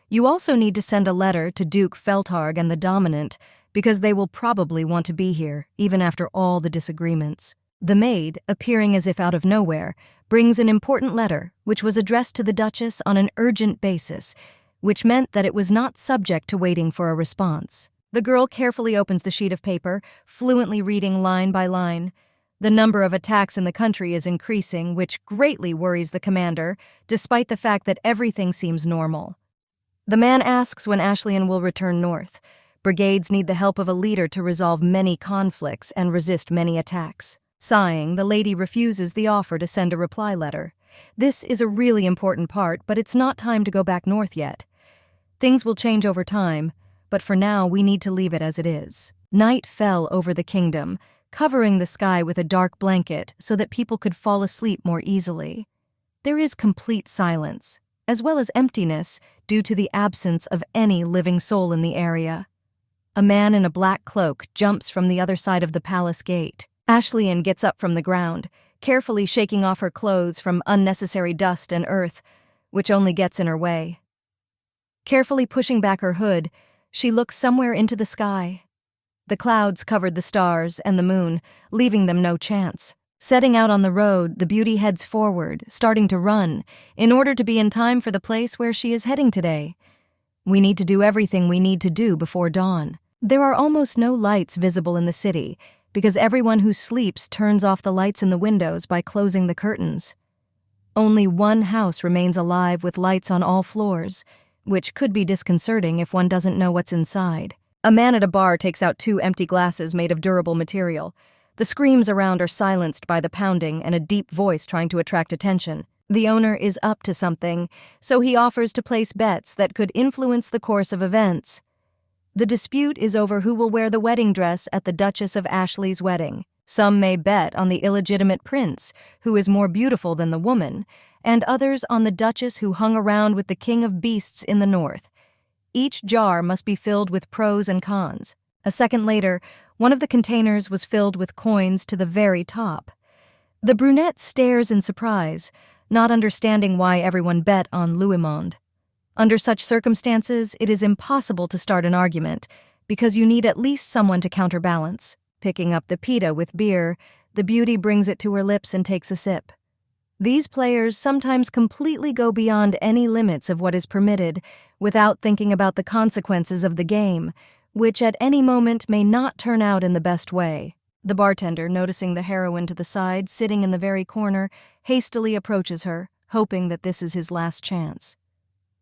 You also need to send a letter to Duke Feltarg and the Dominant because they will probably want to be here, even after all the disagreements. The maid, appearing as if out of nowhere, brings an important letter, which was addressed to the Duchess on an urgent basis, which meant that it was not subject to waiting for a response. The girl carefully opens the sheet of paper, fluently reading line by line. The number of attacks in the country is increasing, which greatly worries the commander, despite the fact that everything seems normal. The man asks when Ashlyan will return north. Brigades need the help of a leader to resolve many conflicts and resist many attacks. Sighing, the lady refuses the offer to send a reply letter. This is a really important part, but it's not time to go back north yet. Things will change over time, but for now we need to leave it as it is. Night fell over the kingdom, covering the sky with a dark blanket so that people could fall asleep more easily. There is complete silence, as well as emptiness due to the absence of any living soul in the area. A man in a black cloak jumps from the other side of the palace gate. Ashlyan gets up from the ground, carefully shaking off her clothes from unnecessary dust and earth, which only gets in her way. Carefully pushing back her hood, she looks somewhere into the sky. The clouds covered the stars and the moon, leaving them no chance. Setting out on the road, the beauty heads forward, starting to run, in order to be in time for the place where she is heading today. We need to do everything we need to do before dawn. There are almost no lights visible in the city, because everyone who sleeps turns off the lights in the windows by closing the curtains. Only one house remains alive with lights on all floors, which could be disconcerting if one doesn't know what's inside. A man at a bar takes out 2 empty glasses made of durable material. The screams around are silenced by the pounding and a deep voice trying to attract attention. The owner is up to something, so he offers to place bets that could influence the course of events. The dispute is over who will wear the wedding dress at the Duchess of Ashley's wedding. Some may bet on the illegitimate prince, who is more beautiful than the woman, and others on the Duchess who hung around with the King of Beasts in the north. Each jar must be filled with pros and cons. A second later, one of the containers was filled with coins to the very top. The brunette stares in surprise, not understanding why everyone bet on Louismond. Under such circumstances, it is impossible to start an argument, because you need at least someone to counterbalance. Picking up the pita with beer, the beauty brings it to her lips and takes a sip. These players sometimes completely go beyond any limits of what is permitted, without thinking about the consequences of the game, which at any moment may not turn out in the best way. The bartender, noticing the heroine to the side, sitting in the very corner, hastily approaches her, hoping that this is his last chance.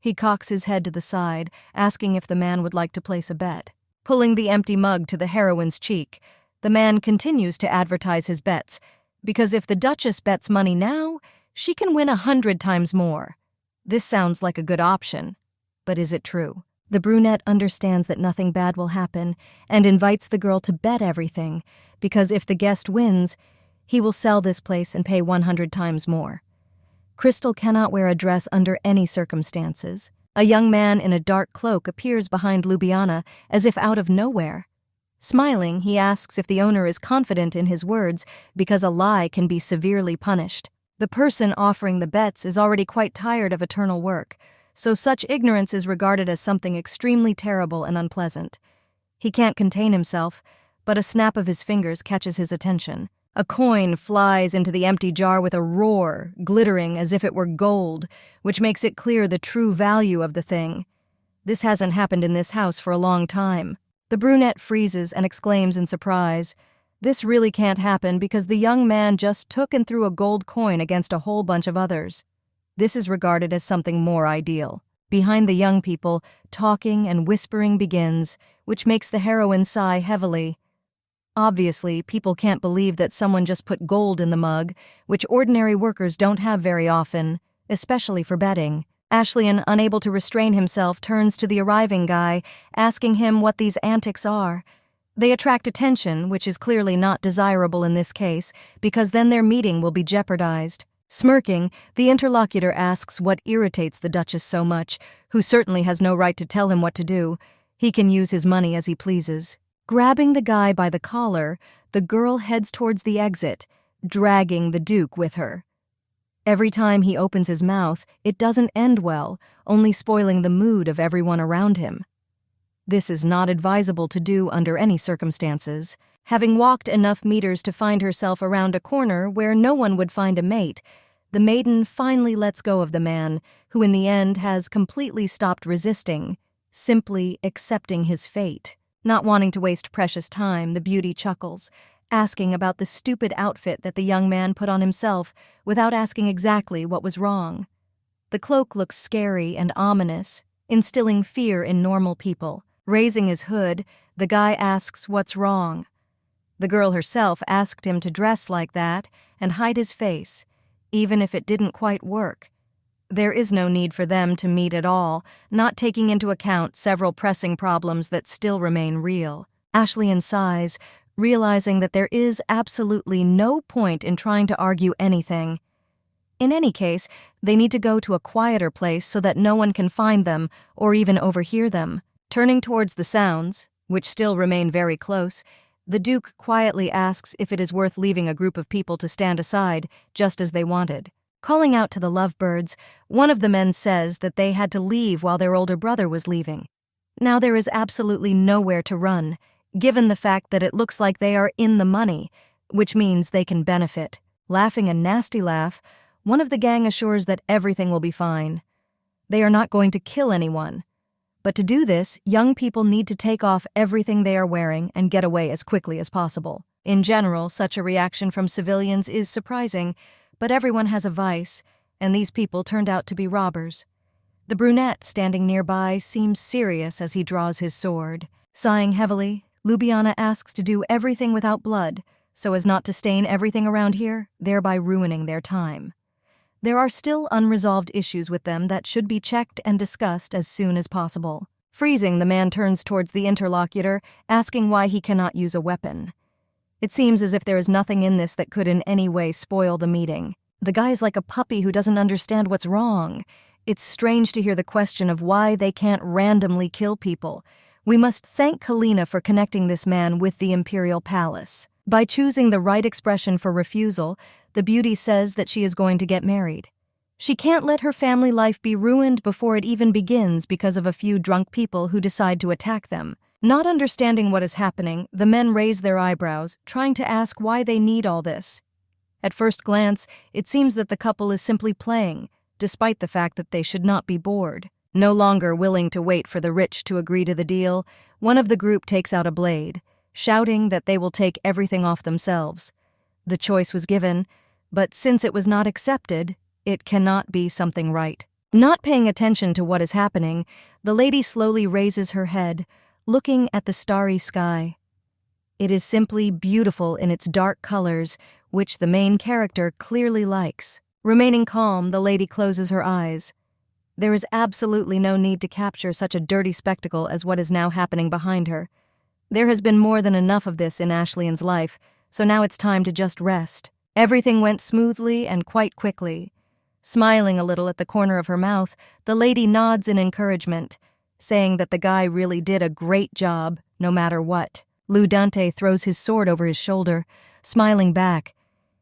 He cocks his head to the side, asking if the man would like to place a bet. Pulling the empty mug to the heroine's cheek, the man continues to advertise his bets, because if the Duchess bets money now, she can win 100 times more. This sounds like a good option, but is it true? The brunette understands that nothing bad will happen and invites the girl to bet everything, because if the guest wins, he will sell this place and pay 100 times more. Crystal cannot wear a dress under any circumstances. A young man in a dark cloak appears behind Ljubljana as if out of nowhere. Smiling, he asks if the owner is confident in his words because a lie can be severely punished. The person offering the bets is already quite tired of eternal work, so such ignorance is regarded as something extremely terrible and unpleasant. He can't contain himself, but a snap of his fingers catches his attention. A coin flies into the empty jar with a roar, glittering as if it were gold, which makes it clear the true value of the thing. This hasn't happened in this house for a long time. The brunette freezes and exclaims in surprise, "This really can't happen because the young man just took and threw a gold coin against a whole bunch of others." This is regarded as something more ideal. Behind the young people, talking and whispering begins, which makes the heroine sigh heavily. Obviously, people can't believe that someone just put gold in the mug, which ordinary workers don't have very often, especially for betting. Ashlyan, unable to restrain himself, turns to the arriving guy, asking him what these antics are. They attract attention, which is clearly not desirable in this case, because then their meeting will be jeopardized. Smirking, the interlocutor asks what irritates the Duchess so much, who certainly has no right to tell him what to do. He can use his money as he pleases. Grabbing the guy by the collar, the girl heads towards the exit, dragging the Duke with her. Every time he opens his mouth, it doesn't end well, only spoiling the mood of everyone around him. This is not advisable to do under any circumstances. Having walked enough meters to find herself around a corner where no one would find a mate, the maiden finally lets go of the man, who in the end has completely stopped resisting, simply accepting his fate. Not wanting to waste precious time, the beauty chuckles, asking about the stupid outfit that the young man put on himself without asking exactly what was wrong. The cloak looks scary and ominous, instilling fear in normal people. Raising his hood, the guy asks what's wrong. The girl herself asked him to dress like that and hide his face, even if it didn't quite work. There is no need for them to meet at all, not taking into account several pressing problems that still remain real. Ashleigh sighs, realizing that there is absolutely no point in trying to argue anything. In any case, they need to go to a quieter place so that no one can find them or even overhear them. Turning towards the sounds, which still remain very close, the Duke quietly asks if it is worth leaving a group of people to stand aside, just as they wanted. Calling out to the lovebirds, one of the men says that they had to leave while their older brother was leaving. Now there is absolutely nowhere to run, given the fact that it looks like they are in the money, which means they can benefit. Laughing a nasty laugh, one of the gang assures that everything will be fine. They are not going to kill anyone. But to do this, young people need to take off everything they are wearing and get away as quickly as possible. In general, such a reaction from civilians is surprising, but everyone has a vice, and these people turned out to be robbers. The brunette standing nearby seems serious as he draws his sword. Sighing heavily, Ljubljana asks to do everything without blood, so as not to stain everything around here, thereby ruining their time. There are still unresolved issues with them that should be checked and discussed as soon as possible. Freezing, the man turns towards the interlocutor, asking why he cannot use a weapon. It seems as if there is nothing in this that could in any way spoil the meeting. The guy is like a puppy who doesn't understand what's wrong. It's strange to hear the question of why they can't randomly kill people. We must thank Kina for connecting this man with the Imperial Palace. By choosing the right expression for refusal, the beauty says that she is going to get married. She can't let her family life be ruined before it even begins because of a few drunk people who decide to attack them. Not understanding what is happening, the men raise their eyebrows, trying to ask why they need all this. At first glance, it seems that the couple is simply playing, despite the fact that they should not be bored. No longer willing to wait for the rich to agree to the deal, one of the group takes out a blade, shouting that they will take everything off themselves. The choice was given, but since it was not accepted, it cannot be something right. Not paying attention to what is happening, the lady slowly raises her head, looking at the starry sky. It is simply beautiful in its dark colors, which the main character clearly likes. Remaining calm, the lady closes her eyes. There is absolutely no need to capture such a dirty spectacle as what is now happening behind her. There has been more than enough of this in Ashleigh's life, so now it's time to just rest. Everything went smoothly and quite quickly. Smiling a little at the corner of her mouth, the lady nods in encouragement, saying that the guy really did a great job, no matter what. Ljubljana throws his sword over his shoulder, smiling back.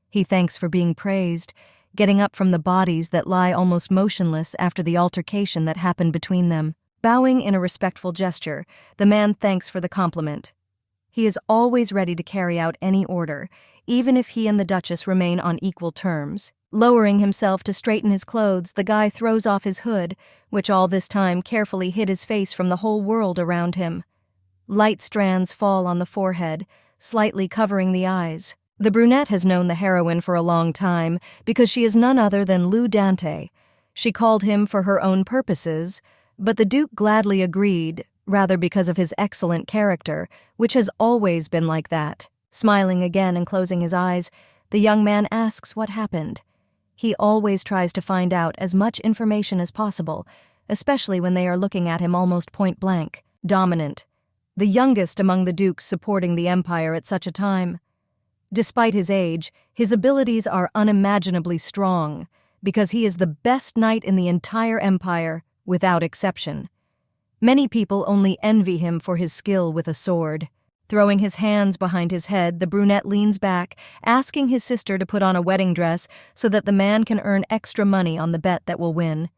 He thanks for being praised, getting up from the bodies that lie almost motionless after the altercation that happened between them. Bowing in a respectful gesture, the man thanks for the compliment. He is always ready to carry out any order, even if he and the Duchess remain on equal terms. Lowering himself to straighten his clothes, the guy throws off his hood, which all this time carefully hid his face from the whole world around him. Light strands fall on the forehead, slightly covering the eyes. The brunette has known the heroine for a long time because she is none other than Ljubljana. She called him for her own purposes, but the Duke gladly agreed, rather because of his excellent character, which has always been like that. Smiling again and closing his eyes, the young man asks what happened. He always tries to find out as much information as possible, especially when they are looking at him almost point blank. Dominant. The youngest among the dukes supporting the empire at such a time. Despite his age, his abilities are unimaginably strong, because he is the best knight in the entire empire, without exception. Many people only envy him for his skill with a sword. Throwing his hands behind his head, the brunette leans back, asking his sister to put on a wedding dress so that the man can earn extra money on the bet that will win.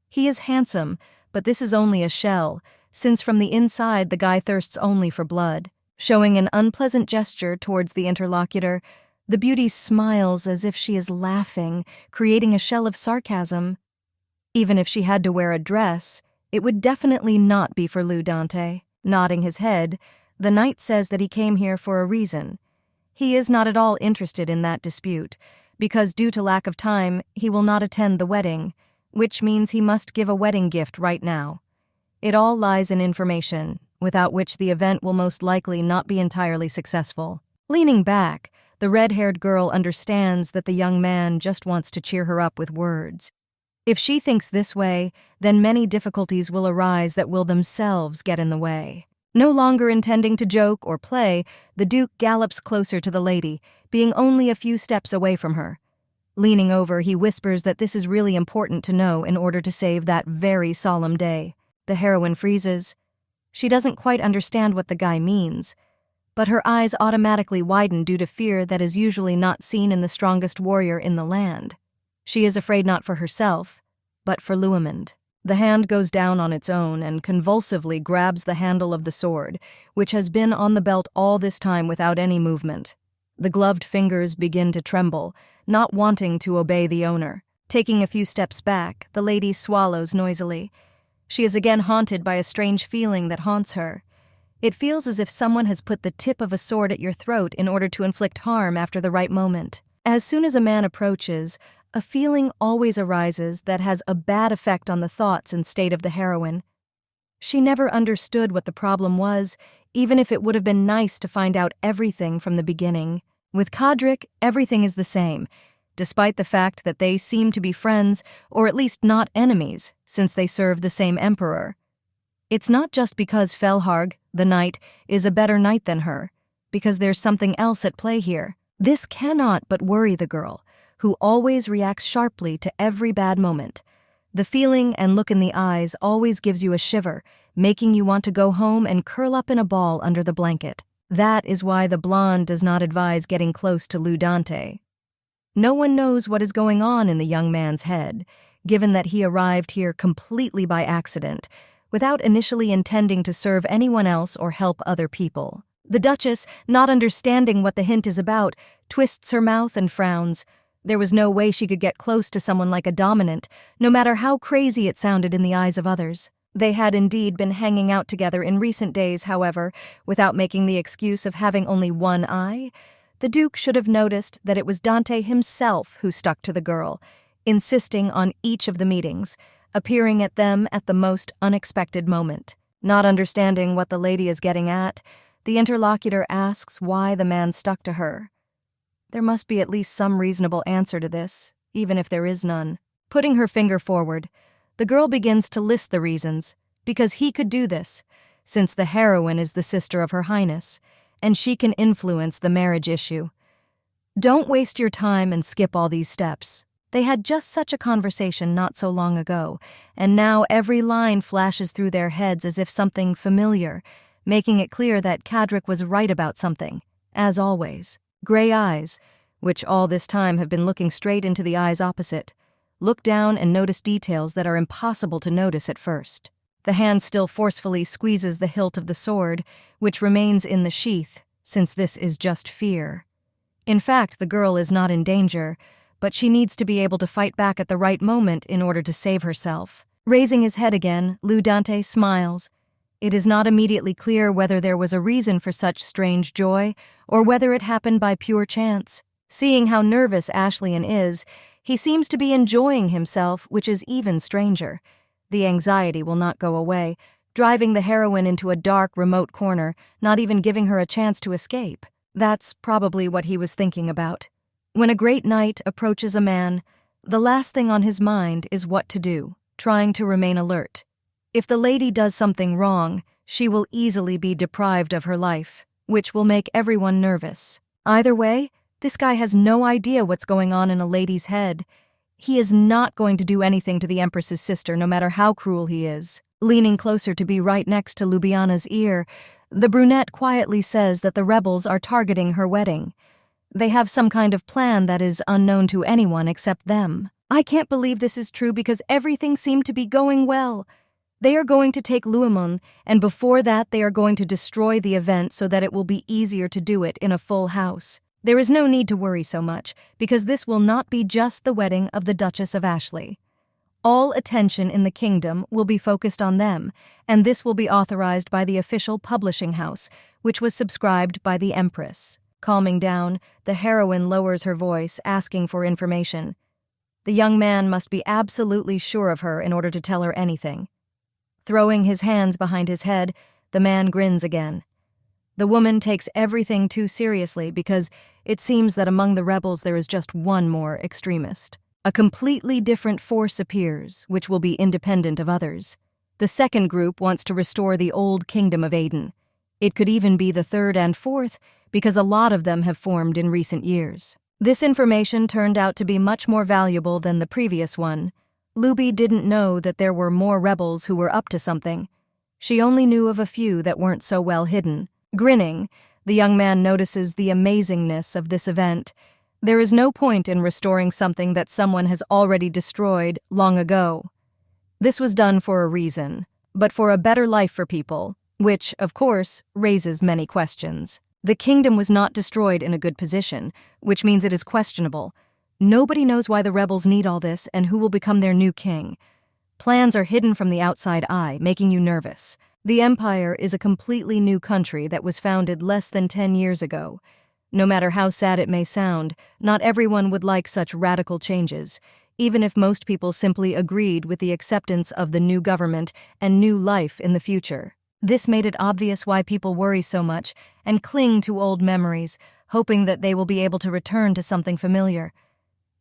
He is handsome, but this is only a shell, since from the inside the guy thirsts only for blood. Showing an unpleasant gesture towards the interlocutor, the beauty smiles as if she is laughing, creating a shell of sarcasm. Even if she had to wear a dress, it would definitely not be for Lou Dante. Nodding his head, the knight says that he came here for a reason. He is not at all interested in that dispute, because due to lack of time, he will not attend the wedding, which means he must give a wedding gift right now. It all lies in information, without which the event will most likely not be entirely successful. Leaning back, the red-haired girl understands that the young man just wants to cheer her up with words. If she thinks this way, then many difficulties will arise that will themselves get in the way. No longer intending to joke or play, the Duke gallops closer to the lady, being only a few steps away from her. Leaning over, he whispers that this is really important to know in order to save that very solemn day. The heroine freezes. She doesn't quite understand what the guy means, but her eyes automatically widen due to fear that is usually not seen in the strongest warrior in the land. She is afraid not for herself, but for Luamund. The hand goes down on its own and convulsively grabs the handle of the sword, which has been on the belt all this time without any movement. The gloved fingers begin to tremble, not wanting to obey the owner. Taking a few steps back, the lady swallows noisily. She is again haunted by a strange feeling that haunts her. It feels as if someone has put the tip of a sword at your throat in order to inflict harm after the right moment. As soon as a man approaches, a feeling always arises that has a bad effect on the thoughts and state of the heroine. She never understood what the problem was, even if it would have been nice to find out everything from the beginning. With Kadrik, everything is the same, despite the fact that they seem to be friends, or at least not enemies, since they serve the same emperor. It's not just because Felharg, the knight, is a better knight than her, because there's something else at play here. This cannot but worry the girl, who always reacts sharply to every bad moment. The feeling and look in the eyes always gives you a shiver, making you want to go home and curl up in a ball under the blanket. That is why the blonde does not advise getting close to Lou Dante. No one knows what is going on in the young man's head, given that he arrived here completely by accident, without initially intending to serve anyone else or help other people. The Duchess, not understanding what the hint is about, twists her mouth and frowns. There was no way she could get close to someone like a dominant, no matter how crazy it sounded in the eyes of others. They had indeed been hanging out together in recent days, however, without making the excuse of having only one eye. The Duke should have noticed that it was Dante himself who stuck to the girl, insisting on each of the meetings, appearing at them at the most unexpected moment. Not understanding what the lady is getting at, the interlocutor asks why the man stuck to her. There must be at least some reasonable answer to this, even if there is none. Putting her finger forward, the girl begins to list the reasons, because he could do this, since the heroine is the sister of Her Highness, and she can influence the marriage issue. Don't waste your time and skip all these steps. They had just such a conversation not so long ago, and now every line flashes through their heads as if something familiar, making it clear that Kadrik was right about something, as always. Gray eyes, which all this time have been looking straight into the eyes opposite, look down and notice details that are impossible to notice at first. The hand still forcefully squeezes the hilt of the sword, which remains in the sheath, since this is just fear. In fact, the girl is not in danger, but she needs to be able to fight back at the right moment in order to save herself. Raising his head again, Lou Dante smiles. It is not immediately clear whether there was a reason for such strange joy, or whether it happened by pure chance. Seeing how nervous Ashley is, he seems to be enjoying himself, which is even stranger. The anxiety will not go away, driving the heroine into a dark, remote corner, not even giving her a chance to escape. That's probably what he was thinking about. When a great knight approaches a man, the last thing on his mind is what to do, trying to remain alert. If the lady does something wrong, she will easily be deprived of her life, which will make everyone nervous. Either way, this guy has no idea what's going on in a lady's head. He is not going to do anything to the Empress's sister, no matter how cruel he is. Leaning closer to be right next to Ljubljana's ear, The brunette quietly says that the rebels are targeting her wedding. They have some kind of plan that is unknown to anyone except them. I can't believe this is true because everything seemed to be going well. They are going to take Luomon, and before that they are going to destroy the event so that it will be easier to do it in a full house. There is no need to worry so much, because this will not be just the wedding of the Duchess of Ashley. All attention in the kingdom will be focused on them, and this will be authorized by the official publishing house, which was subscribed by the Empress. Calming down, the heroine lowers her voice, asking for information. The young man must be absolutely sure of her in order to tell her anything. Throwing his hands behind his head, the man grins again. The woman takes everything too seriously because it seems that among the rebels there is just one more extremist. A completely different force appears, which will be independent of others. The second group wants to restore the old kingdom of Aden. It could even be the third and fourth, because a lot of them have formed in recent years. This information turned out to be much more valuable than the previous one. Luby didn't know that there were more rebels who were up to something. She only knew of a few that weren't so well hidden. Grinning, the young man notices the amazingness of this event. There is no point in restoring something that someone has already destroyed long ago. This was done for a reason, but for a better life for people, which, of course, raises many questions. The kingdom was not destroyed in a good position, which means it is questionable. Nobody knows why the rebels need all this and who will become their new king. Plans are hidden from the outside eye, making you nervous. The empire is a completely new country that was founded less than 10 years ago. No matter how sad it may sound, not everyone would like such radical changes, even if most people simply agreed with the acceptance of the new government and new life in the future. This made it obvious why people worry so much and cling to old memories, hoping that they will be able to return to something familiar.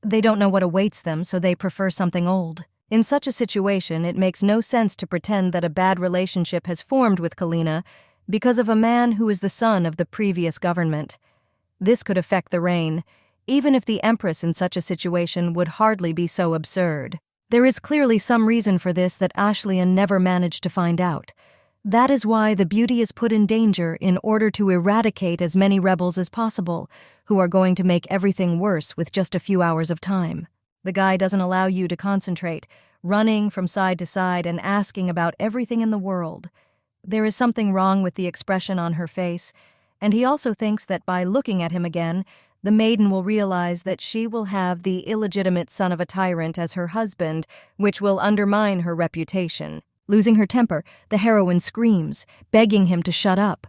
They don't know what awaits them, so they prefer something old. In such a situation, it makes no sense to pretend that a bad relationship has formed with Kina because of a man who is the son of the previous government. This could affect the reign, even if the Empress in such a situation would hardly be so absurd. There is clearly some reason for this that Ashley never managed to find out. That is why the beauty is put in danger in order to eradicate as many rebels as possible, who are going to make everything worse with just a few hours of time. The guy doesn't allow you to concentrate, running from side to side and asking about everything in the world. There is something wrong with the expression on her face, and he also thinks that by looking at him again, the maiden will realize that she will have the illegitimate son of a tyrant as her husband, which will undermine her reputation. Losing her temper, the heroine screams, begging him to shut up.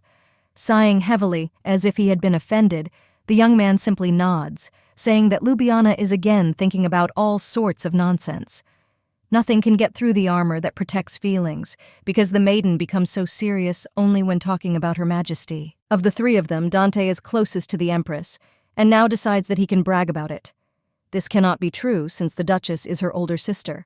Sighing heavily, as if he had been offended, the young man simply nods, saying that Ljubljana is again thinking about all sorts of nonsense. Nothing can get through the armor that protects feelings, because the maiden becomes so serious only when talking about her majesty. Of the three of them, Dante is closest to the Empress, and now decides that he can brag about it. This cannot be true, since the Duchess is her older sister.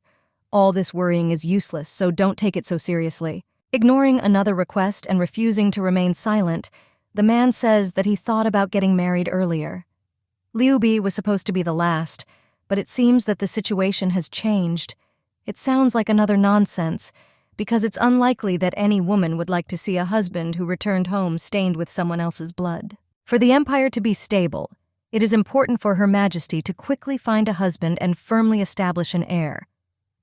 All this worrying is useless, so don't take it so seriously. Ignoring another request and refusing to remain silent, the man says that he thought about getting married earlier. Liubi was supposed to be the last, but it seems that the situation has changed. It sounds like another nonsense, because it's unlikely that any woman would like to see a husband who returned home stained with someone else's blood. For the empire to be stable, it is important for Her Majesty to quickly find a husband and firmly establish an heir.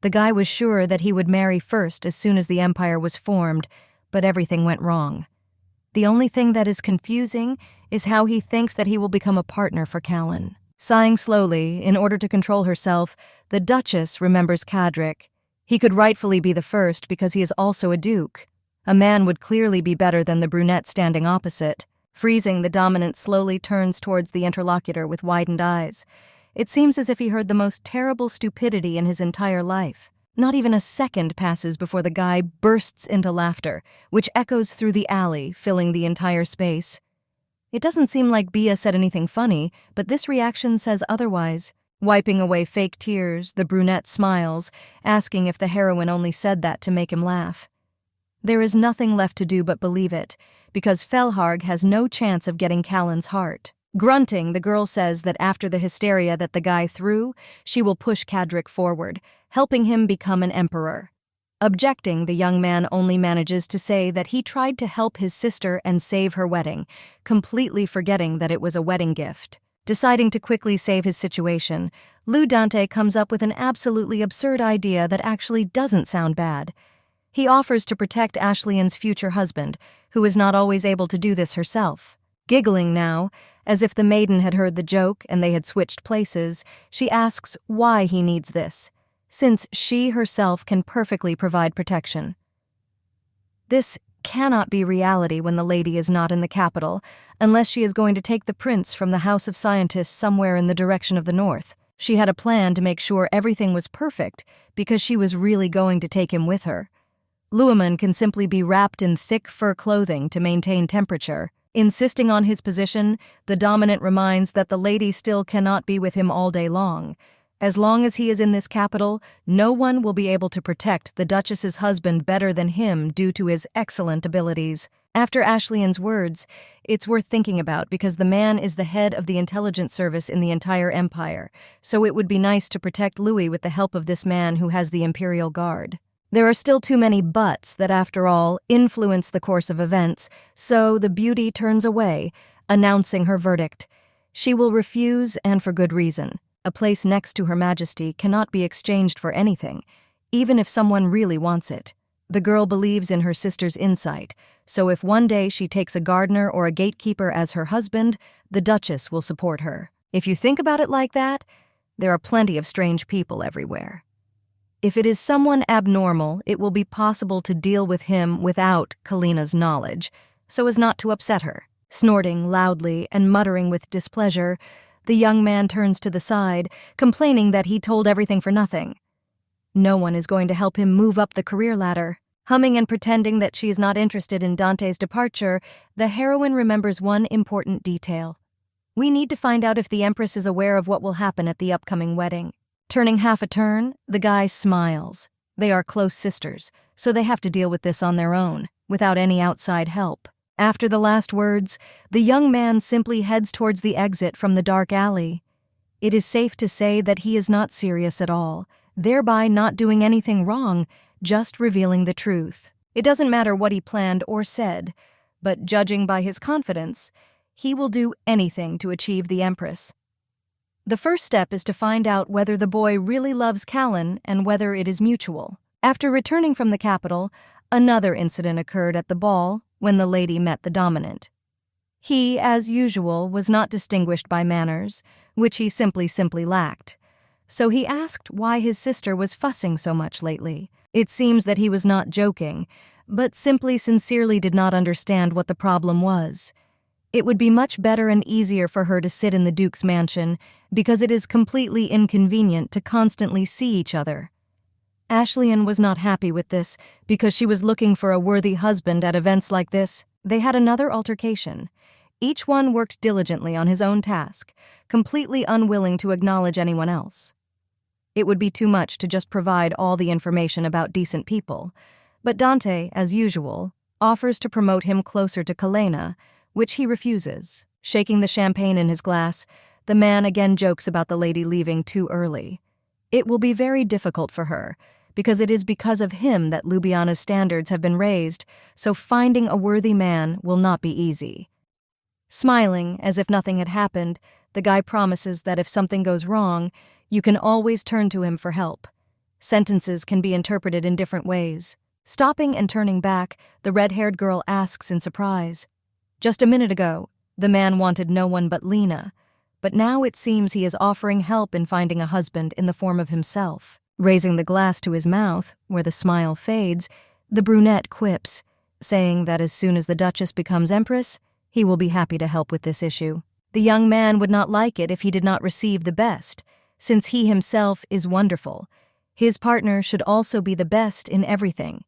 The guy was sure that he would marry first as soon as the empire was formed, but everything went wrong. The only thing that is confusing is how he thinks that he will become a partner for Callan. Sighing slowly, in order to control herself, the Duchess remembers Cadric. He could rightfully be the first because he is also a duke. A man would clearly be better than the brunette standing opposite. Freezing, the dominant slowly turns towards the interlocutor with widened eyes. It seems as if he heard the most terrible stupidity in his entire life. Not even a second passes before the guy bursts into laughter, which echoes through the alley, filling the entire space. It doesn't seem like Bia said anything funny, but this reaction says otherwise. Wiping away fake tears, the brunette smiles, asking if the heroine only said that to make him laugh. There is nothing left to do but believe it, because Felharg has no chance of getting Callan's heart. Grunting, the girl says that after the hysteria that the guy threw, she will push Cadric forward, helping him become an emperor. Objecting, the young man only manages to say that he tried to help his sister and save her wedding, completely forgetting that it was a wedding gift. Deciding to quickly save his situation, Lou Dante comes up with an absolutely absurd idea that actually doesn't sound bad. He offers to protect Ashley's future husband, who is not always able to do this herself. Giggling now, as if the maiden had heard the joke and they had switched places, she asks why he needs this, since she herself can perfectly provide protection. This cannot be reality when the lady is not in the capital, unless she is going to take the prince from the House of Scientists somewhere in the direction of the north. She had a plan to make sure everything was perfect because she was really going to take him with her. Luoman can simply be wrapped in thick fur clothing to maintain temperature. Insisting on his position, the dominant reminds that the lady still cannot be with him all day long. As long as he is in this capital, no one will be able to protect the Duchess's husband better than him due to his excellent abilities. After Ashley's words, it's worth thinking about because the man is the head of the intelligence service in the entire empire, so it would be nice to protect Louis with the help of this man who has the Imperial Guard. There are still too many buts that, after all, influence the course of events, so the beauty turns away, announcing her verdict. She will refuse, and for good reason. A place next to Her Majesty cannot be exchanged for anything, even if someone really wants it. The girl believes in her sister's insight, so if one day she takes a gardener or a gatekeeper as her husband, the Duchess will support her. If you think about it like that, there are plenty of strange people everywhere. If it is someone abnormal, it will be possible to deal with him without Kalina's knowledge, so as not to upset her. Snorting loudly and muttering with displeasure, the young man turns to the side, complaining that he told everything for nothing. No one is going to help him move up the career ladder. Humming and pretending that she is not interested in Dante's departure, the heroine remembers one important detail. We need to find out if the Empress is aware of what will happen at the upcoming wedding. Turning half a turn, the guy smiles. They are close sisters, so they have to deal with this on their own, without any outside help. After the last words, the young man simply heads towards the exit from the dark alley. It is safe to say that he is not serious at all, thereby not doing anything wrong, just revealing the truth. It doesn't matter what he planned or said, but judging by his confidence, he will do anything to achieve the Empress. The first step is to find out whether the boy really loves Callan and whether it is mutual. After returning from the capital, another incident occurred at the ball when the lady met the dominant. He, as usual, was not distinguished by manners, which he simply lacked. So he asked why his sister was fussing so much lately. It seems that he was not joking, but simply sincerely did not understand what the problem was. It would be much better and easier for her to sit in the Duke's mansion because it is completely inconvenient to constantly see each other. Ashley was not happy with this because she was looking for a worthy husband at events like this. They had another altercation. Each one worked diligently on his own task, completely unwilling to acknowledge anyone else. It would be too much to just provide all the information about decent people, but Dante, as usual, offers to promote him closer to Kalena, which he refuses. Shaking the champagne in his glass, the man again jokes about the lady leaving too early. It will be very difficult for her, because it is because of him that Ljubljana's standards have been raised, so finding a worthy man will not be easy. Smiling, as if nothing had happened, the guy promises that if something goes wrong, you can always turn to him for help. Sentences can be interpreted in different ways. Stopping and turning back, the red-haired girl asks in surprise. Just a minute ago, the man wanted no one but Lena, but now it seems he is offering help in finding a husband in the form of himself. Raising the glass to his mouth, where the smile fades, the brunette quips, saying that as soon as the Duchess becomes Empress, he will be happy to help with this issue. The young man would not like it if he did not receive the best, since he himself is wonderful. His partner should also be the best in everything.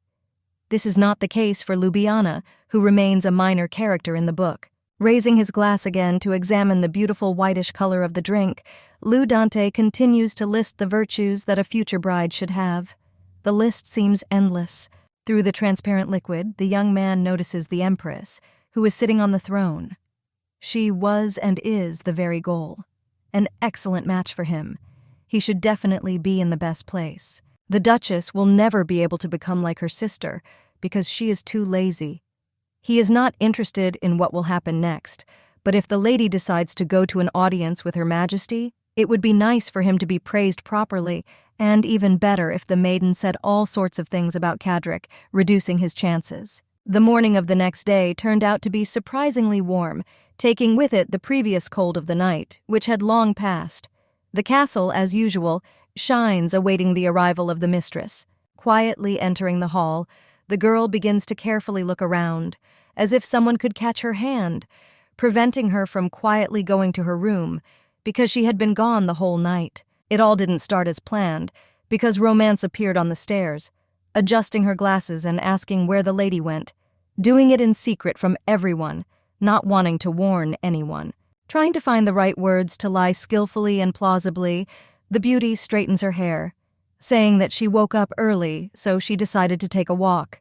This is not the case for Ljubljana, who remains a minor character in the book. Raising his glass again to examine the beautiful whitish color of the drink, Lou Dante continues to list the virtues that a future bride should have. The list seems endless. Through the transparent liquid, the young man notices the Empress, who is sitting on the throne. She was and is the very goal. An excellent match for him. He should definitely be in the best place. The Duchess will never be able to become like her sister because she is too lazy. He is not interested in what will happen next, but if the lady decides to go to an audience with Her Majesty, it would be nice for him to be praised properly, and even better if the maiden said all sorts of things about Cadric, reducing his chances. The morning of the next day turned out to be surprisingly warm, taking with it the previous cold of the night, which had long passed. The castle, as usual, shines awaiting the arrival of the mistress. Quietly entering the hall, the girl begins to carefully look around, as if someone could catch her hand, preventing her from quietly going to her room, because she had been gone the whole night. It all didn't start as planned, because Romance appeared on the stairs, adjusting her glasses and asking where the lady went, doing it in secret from everyone, not wanting to warn anyone. Trying to find the right words to lie skillfully and plausibly, the beauty straightens her hair, saying that she woke up early, so she decided to take a walk.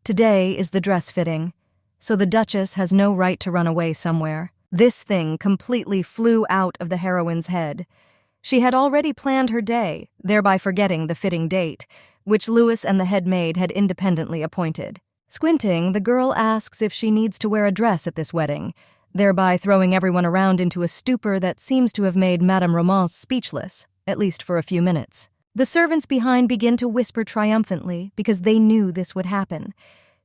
Today is the dress fitting, so the Duchess has no right to run away somewhere. This thing completely flew out of the heroine's head. She had already planned her day, thereby forgetting the fitting date, which Louis and the head maid had independently appointed. Squinting, the girl asks if she needs to wear a dress at this wedding, thereby throwing everyone around into a stupor that seems to have made Madame Romance speechless, at least for a few minutes. The servants behind begin to whisper triumphantly because they knew this would happen.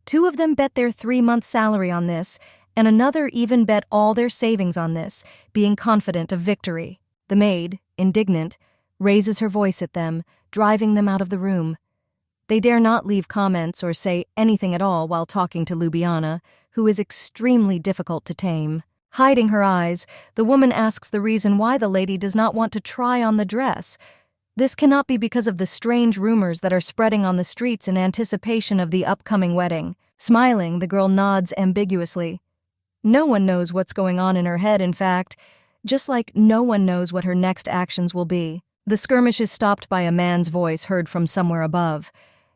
2 of them bet their 3-month salary on this, and another even bet all their savings on this, being confident of victory. The maid, indignant, raises her voice at them, driving them out of the room. They dare not leave comments or say anything at all while talking to Ljubljana, who is extremely difficult to tame. Hiding her eyes, the woman asks the reason why the lady does not want to try on the dress. This cannot be because of the strange rumors that are spreading on the streets in anticipation of the upcoming wedding. Smiling, the girl nods ambiguously. No one knows what's going on in her head, in fact, just like no one knows what her next actions will be. The skirmish is stopped by a man's voice heard from somewhere above.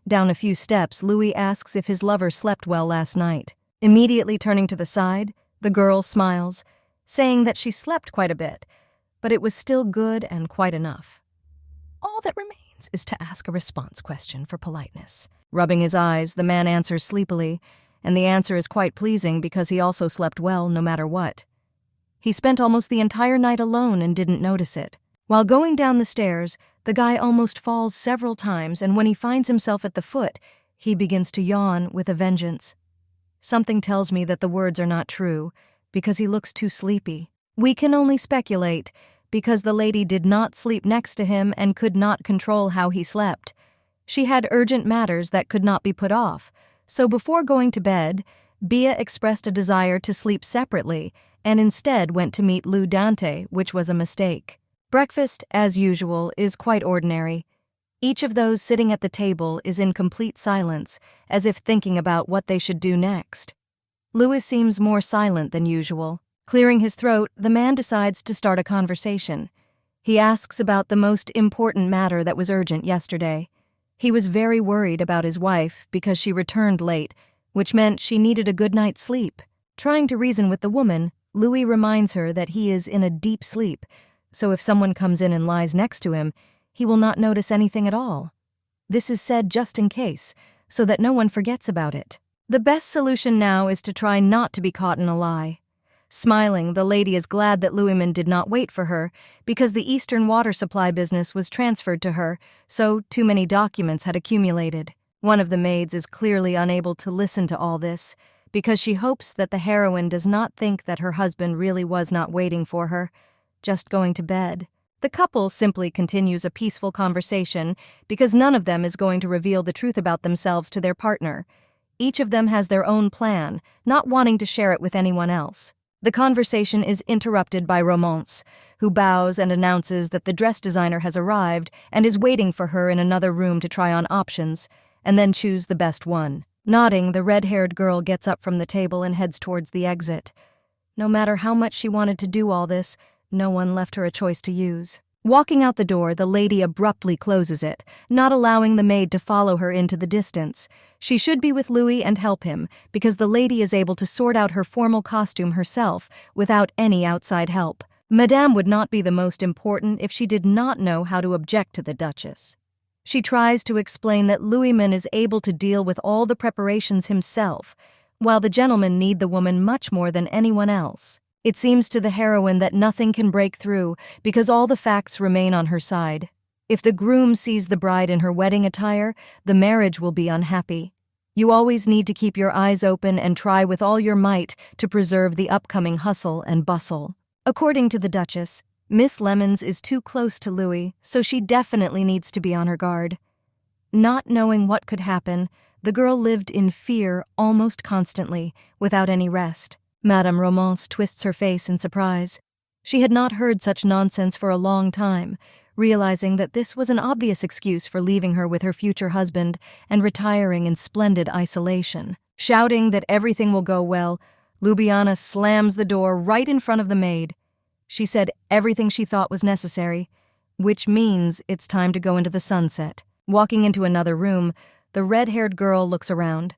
Down a few steps, Louis asks if his lover slept well last night. Immediately turning to the side, the girl smiles, saying that she slept quite a bit, but it was still good and quite enough. All that remains is to ask a response question for politeness. Rubbing his eyes, the man answers sleepily, and the answer is quite pleasing because he also slept well no matter what. He spent almost the entire night alone and didn't notice it. While going down the stairs, the guy almost falls several times, and when he finds himself at the foot, he begins to yawn with a vengeance. Something tells me that the words are not true, because he looks too sleepy. We can only speculate, because the lady did not sleep next to him and could not control how he slept. She had urgent matters that could not be put off, so before going to bed, Bia expressed a desire to sleep separately and instead went to meet Lou Dante, which was a mistake. Breakfast, as usual, is quite ordinary. Each of those sitting at the table is in complete silence, as if thinking about what they should do next. Louis seems more silent than usual. Clearing his throat, the man decides to start a conversation. He asks about the most important matter that was urgent yesterday. He was very worried about his wife because she returned late, which meant she needed a good night's sleep. Trying to reason with the woman, Louis reminds her that he is in a deep sleep, so if someone comes in and lies next to him, he will not notice anything at all. This is said just in case, so that no one forgets about it. The best solution now is to try not to be caught in a lie. Smiling, the lady is glad that Louisman did not wait for her, because the Eastern water supply business was transferred to her, so too many documents had accumulated. One of the maids is clearly unable to listen to all this, because she hopes that the heroine does not think that her husband really was not waiting for her, just going to bed. The couple simply continues a peaceful conversation because none of them is going to reveal the truth about themselves to their partner. Each of them has their own plan, not wanting to share it with anyone else. The conversation is interrupted by Romance, who bows and announces that the dress designer has arrived and is waiting for her in another room to try on options, and then choose the best one. Nodding, the red-haired girl gets up from the table and heads towards the exit. No matter how much she wanted to do all this, no one left her a choice to use. Walking out the door, the lady abruptly closes it, not allowing the maid to follow her into the distance. She should be with Louis and help him, because the lady is able to sort out her formal costume herself without any outside help. Madame would not be the most important if she did not know how to object to the Duchess. She tries to explain that Louisman is able to deal with all the preparations himself, while the gentlemen need the woman much more than anyone else. It seems to the heroine that nothing can break through because all the facts remain on her side. If the groom sees the bride in her wedding attire, the marriage will be unhappy. You always need to keep your eyes open and try with all your might to preserve the upcoming hustle and bustle. According to the Duchess, Miss Lemons is too close to Louis, so she definitely needs to be on her guard. Not knowing what could happen, the girl lived in fear almost constantly, without any rest. Madame Romance twists her face in surprise. She had not heard such nonsense for a long time, realizing that this was an obvious excuse for leaving her with her future husband and retiring in splendid isolation. Shouting that everything will go well, Ljubljana slams the door right in front of the maid. She said everything she thought was necessary, which means it's time to go into the sunset. Walking into another room, the red-haired girl looks around,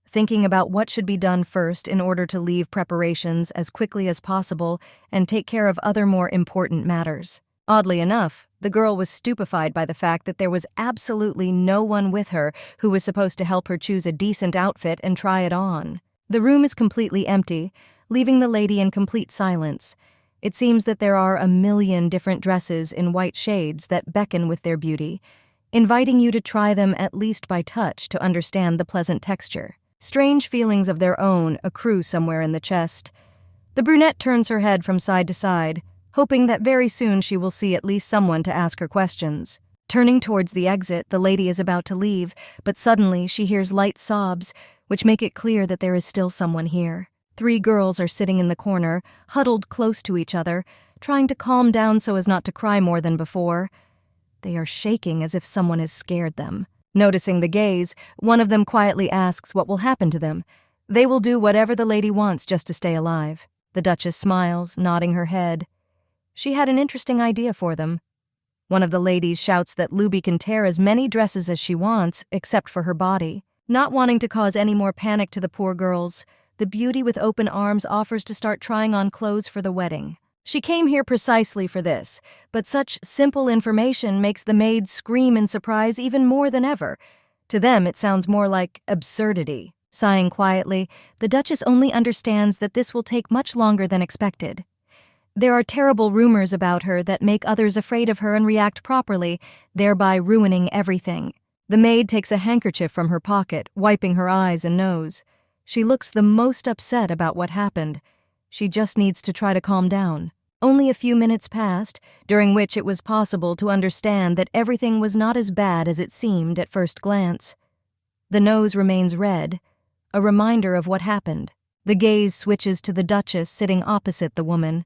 thinking about what should be done first in order to leave preparations as quickly as possible and take care of other more important matters. Oddly enough, the girl was stupefied by the fact that there was absolutely no one with her who was supposed to help her choose a decent outfit and try it on. The room is completely empty, leaving the lady in complete silence. It seems that there are a million different dresses in white shades that beckon with their beauty, inviting you to try them at least by touch to understand the pleasant texture. Strange feelings of their own accrue somewhere in the chest. The brunette turns her head from side to side, hoping that very soon she will see at least someone to ask her questions. Turning towards the exit, the lady is about to leave, but suddenly she hears light sobs, which make it clear that there is still someone here. 3 girls are sitting in the corner, huddled close to each other, trying to calm down so as not to cry more than before. They are shaking as if someone has scared them. Noticing the gaze, one of them quietly asks what will happen to them. They will do whatever the lady wants just to stay alive. The Duchess smiles, nodding her head. She had an interesting idea for them. One of the ladies shouts that Luby can tear as many dresses as she wants, except for her body. Not wanting to cause any more panic to the poor girls, the beauty with open arms offers to start trying on clothes for the wedding. She came here precisely for this, but such simple information makes the maids scream in surprise even more than ever. To them, it sounds more like absurdity. Sighing quietly, the Duchess only understands that this will take much longer than expected. There are terrible rumors about her that make others afraid of her and react properly, thereby ruining everything. The maid takes a handkerchief from her pocket, wiping her eyes and nose. She looks the most upset about what happened. She just needs to try to calm down. Only a few minutes passed, during which it was possible to understand that everything was not as bad as it seemed at first glance. The nose remains red, a reminder of what happened. The gaze switches to the Duchess sitting opposite the woman.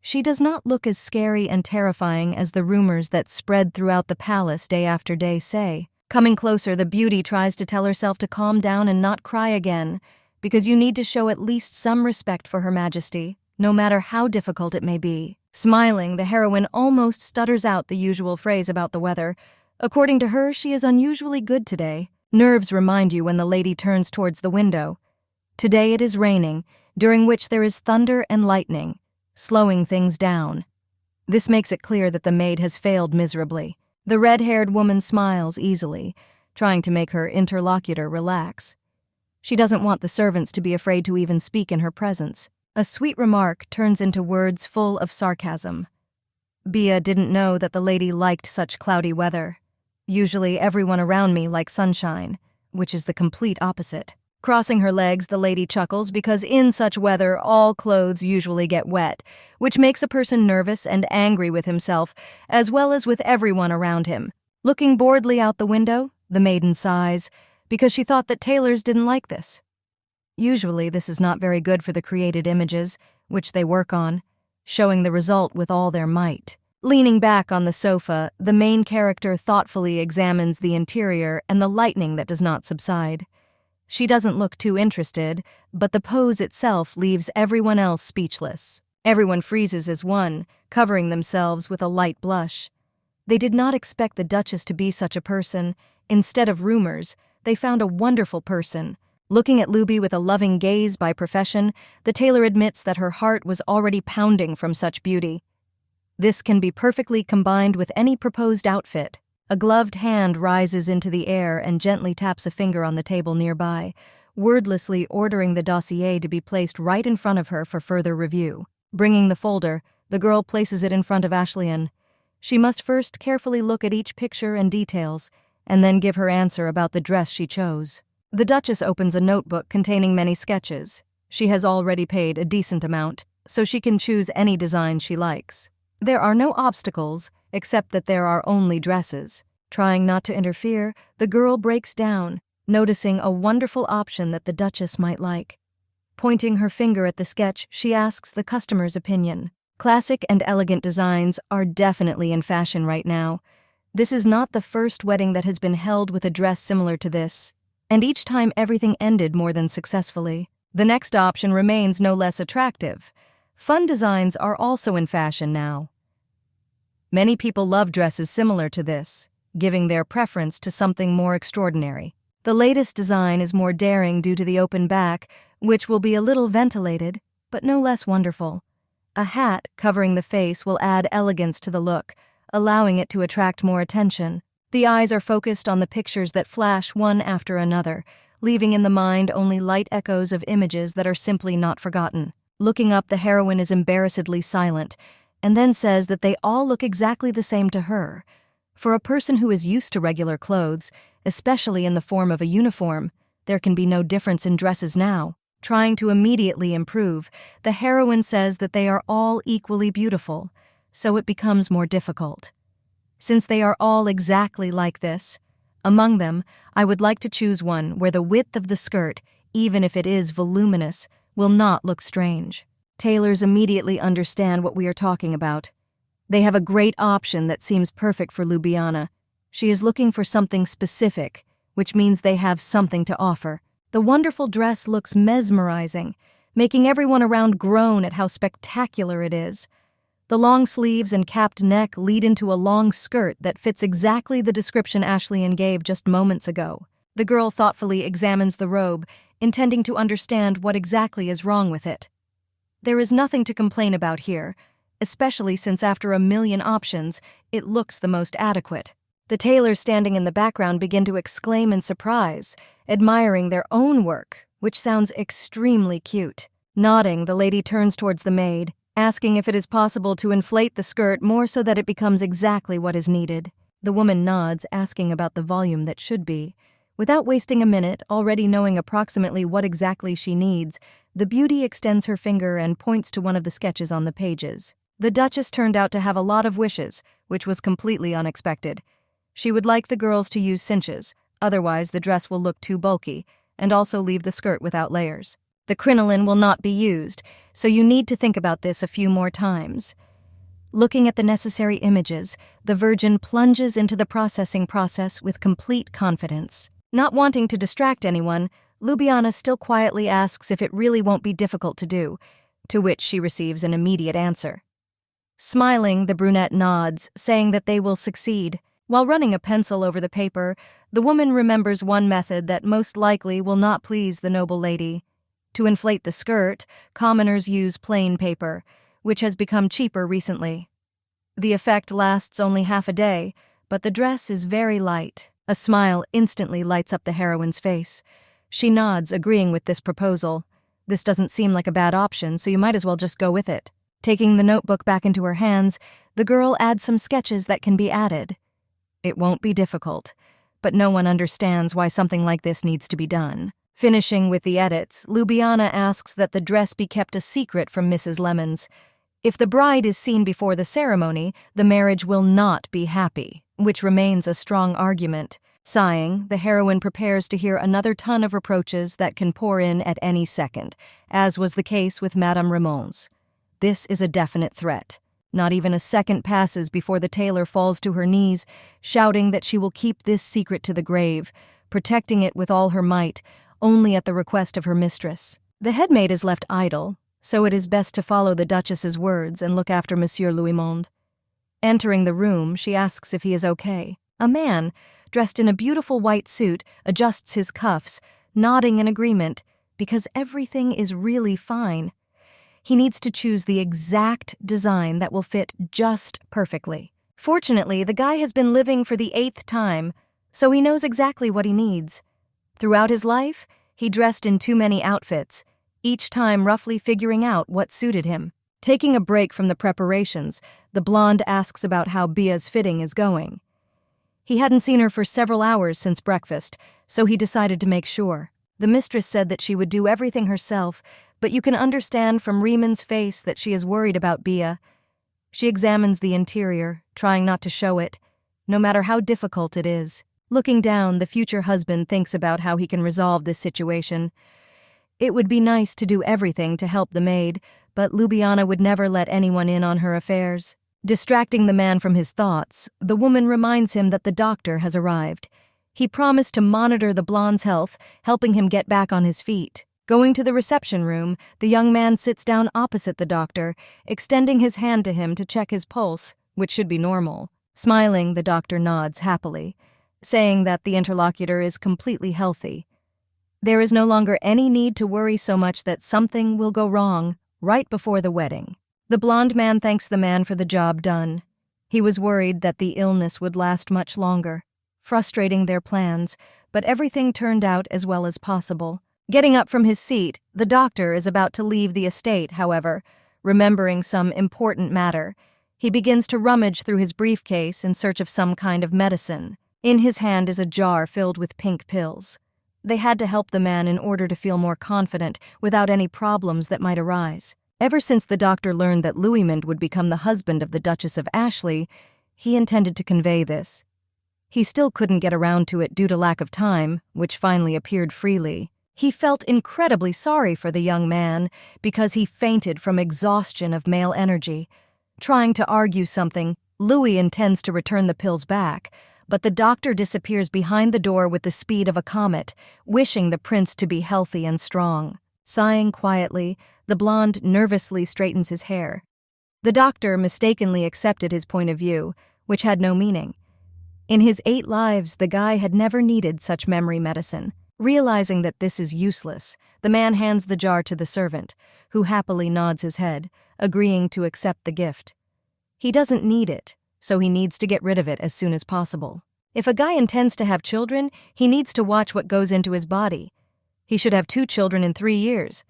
She does not look as scary and terrifying as the rumors that spread throughout the palace day after day say. Coming closer, the beauty tries to tell herself to calm down and not cry again, because you need to show at least some respect for Her Majesty, no matter how difficult it may be. Smiling, the heroine almost stutters out the usual phrase about the weather. According to her, she is unusually good today. Nerves remind you when the lady turns towards the window. Today it is raining, during which there is thunder and lightning, slowing things down. This makes it clear that the maid has failed miserably. The red-haired woman smiles easily, trying to make her interlocutor relax. She doesn't want the servants to be afraid to even speak in her presence. A sweet remark turns into words full of sarcasm. Bia didn't know that the lady liked such cloudy weather. Usually everyone around me likes sunshine, which is the complete opposite. Crossing her legs, the lady chuckles because in such weather all clothes usually get wet, which makes a person nervous and angry with himself, as well as with everyone around him. Looking boredly out the window, the maiden sighs, because she thought that tailors didn't like this. Usually this is not very good for the created images, which they work on, showing the result with all their might. Leaning back on the sofa, the main character thoughtfully examines the interior and the lightning that does not subside. She doesn't look too interested, but the pose itself leaves everyone else speechless. Everyone freezes as one, covering themselves with a light blush. They did not expect the Duchess to be such a person. Instead of rumors, they found a wonderful person. Looking at Luby with a loving gaze by profession, the tailor admits that her heart was already pounding from such beauty. This can be perfectly combined with any proposed outfit. A gloved hand rises into the air and gently taps a finger on the table nearby, wordlessly ordering the dossier to be placed right in front of her for further review. Bringing the folder, the girl places it in front of Ashley. She must first carefully look at each picture and details, and then give her answer about the dress she chose. The Duchess opens a notebook containing many sketches. She has already paid a decent amount, so she can choose any design she likes. There are no obstacles, except that there are only dresses. Trying not to interfere, the girl breaks down, noticing a wonderful option that the Duchess might like. Pointing her finger at the sketch, she asks the customer's opinion. Classic and elegant designs are definitely in fashion right now. This is not the first wedding that has been held with a dress similar to this, and each time everything ended more than successfully. The next option remains no less attractive. Fun designs are also in fashion now. Many people love dresses similar to this, giving their preference to something more extraordinary. The latest design is more daring due to the open back, which will be a little ventilated, but no less wonderful. A hat covering the face will add elegance to the look, allowing it to attract more attention. The eyes are focused on the pictures that flash one after another, leaving in the mind only light echoes of images that are simply not forgotten. Looking up, the heroine is embarrassedly silent, and then says that they all look exactly the same to her. For a person who is used to regular clothes, especially in the form of a uniform, there can be no difference in dresses now. Trying to immediately improve, the heroine says that they are all equally beautiful, so it becomes more difficult. Since they are all exactly like this, among them, I would like to choose one where the width of the skirt, even if it is voluminous, will not look strange. Tailors immediately understand what we are talking about. They have a great option that seems perfect for Ljubljana. She is looking for something specific, which means they have something to offer. The wonderful dress looks mesmerizing, making everyone around groan at how spectacular it is. The long sleeves and capped neck lead into a long skirt that fits exactly the description Ashley gave just moments ago. The girl thoughtfully examines the robe, intending to understand what exactly is wrong with it. There is nothing to complain about here, especially since after a million options, it looks the most adequate. The tailors standing in the background begin to exclaim in surprise, admiring their own work, which sounds extremely cute. Nodding, the lady turns towards the maid, asking if it is possible to inflate the skirt more so that it becomes exactly what is needed. The woman nods, asking about the volume that should be. Without wasting a minute, already knowing approximately what exactly she needs, the beauty extends her finger and points to one of the sketches on the pages. The Duchess turned out to have a lot of wishes, which was completely unexpected. She would like the girls to use cinches, otherwise the dress will look too bulky, and also leave the skirt without layers. The crinoline will not be used, so you need to think about this a few more times. Looking at the necessary images, the Virgin plunges into the processing process with complete confidence. Not wanting to distract anyone, Ljubljana still quietly asks if it really won't be difficult to do, to which she receives an immediate answer. Smiling, the brunette nods, saying that they will succeed. While running a pencil over the paper, the woman remembers one method that most likely will not please the noble lady. To inflate the skirt, commoners use plain paper, which has become cheaper recently. The effect lasts only half a day, but the dress is very light. A smile instantly lights up the heroine's face. She nods, agreeing with this proposal. This doesn't seem like a bad option, so you might as well just go with it. Taking the notebook back into her hands, the girl adds some sketches that can be added. It won't be difficult, but no one understands why something like this needs to be done. Finishing with the edits, Ljubljana asks that the dress be kept a secret from Mrs. Lemons. If the bride is seen before the ceremony, the marriage will not be happy, which remains a strong argument. Sighing, the heroine prepares to hear another ton of reproaches that can pour in at any second, as was the case with Madame Ramon's. This is a definite threat. Not even a second passes before the tailor falls to her knees, shouting that she will keep this secret to the grave, protecting it with all her might, only at the request of her mistress. The headmaid is left idle, so it is best to follow the Duchess's words and look after Monsieur Louismond. Entering the room, she asks if he is okay. A man, dressed in a beautiful white suit, adjusts his cuffs, nodding in agreement, because everything is really fine. He needs to choose the exact design that will fit just perfectly. Fortunately, the guy has been living for the 8th time, so he knows exactly what he needs. Throughout his life, he dressed in too many outfits, each time roughly figuring out what suited him. Taking a break from the preparations, the blonde asks about how Bia's fitting is going. He hadn't seen her for several hours since breakfast, so he decided to make sure. The mistress said that she would do everything herself, but you can understand from Riemann's face that she is worried about Bia. She examines the interior, trying not to show it, no matter how difficult it is. Looking down, the future husband thinks about how he can resolve this situation. It would be nice to do everything to help the maid, but Ljubljana would never let anyone in on her affairs. Distracting the man from his thoughts, the woman reminds him that the doctor has arrived. He promised to monitor the blonde's health, helping him get back on his feet. Going to the reception room, the young man sits down opposite the doctor, extending his hand to him to check his pulse, which should be normal. Smiling, the doctor nods happily, saying that the interlocutor is completely healthy. There is no longer any need to worry so much that something will go wrong right before the wedding. The blonde man thanks the man for the job done. He was worried that the illness would last much longer, frustrating their plans, but everything turned out as well as possible. Getting up from his seat, the doctor is about to leave the estate, however, remembering some important matter. He begins to rummage through his briefcase in search of some kind of medicine. In his hand is a jar filled with pink pills. They had to help the man in order to feel more confident without any problems that might arise. Ever since the doctor learned that Ljubljana would become the husband of the Duchess of Ashley, he intended to convey this. He still couldn't get around to it due to lack of time, which finally appeared freely. He felt incredibly sorry for the young man because he fainted from exhaustion of male energy. Trying to argue something, Louis intends to return the pills back, but the doctor disappears behind the door with the speed of a comet, wishing the prince to be healthy and strong. Sighing quietly, the blonde nervously straightens his hair. The doctor mistakenly accepted his point of view, which had no meaning. In his 8 lives, the guy had never needed such memory medicine. Realizing that this is useless, the man hands the jar to the servant, who happily nods his head, agreeing to accept the gift. He doesn't need it, so he needs to get rid of it as soon as possible. If a guy intends to have children, he needs to watch what goes into his body. He should have 2 children in 3 years.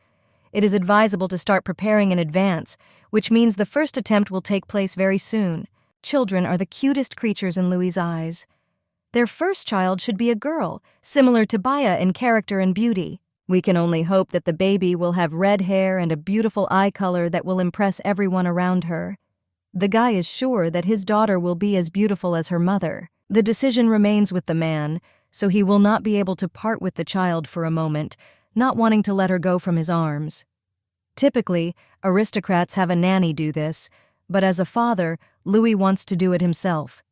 It is advisable to start preparing in advance, which means the first attempt will take place very soon. Children are the cutest creatures in Louis's eyes. Their first child should be a girl, similar to Baya in character and beauty. We can only hope that the baby will have red hair and a beautiful eye color that will impress everyone around her. The guy is sure that his daughter will be as beautiful as her mother. The decision remains with the man, so he will not be able to part with the child for a moment, not wanting to let her go from his arms. Typically, aristocrats have a nanny do this, but as a father, Louis wants to do it himself.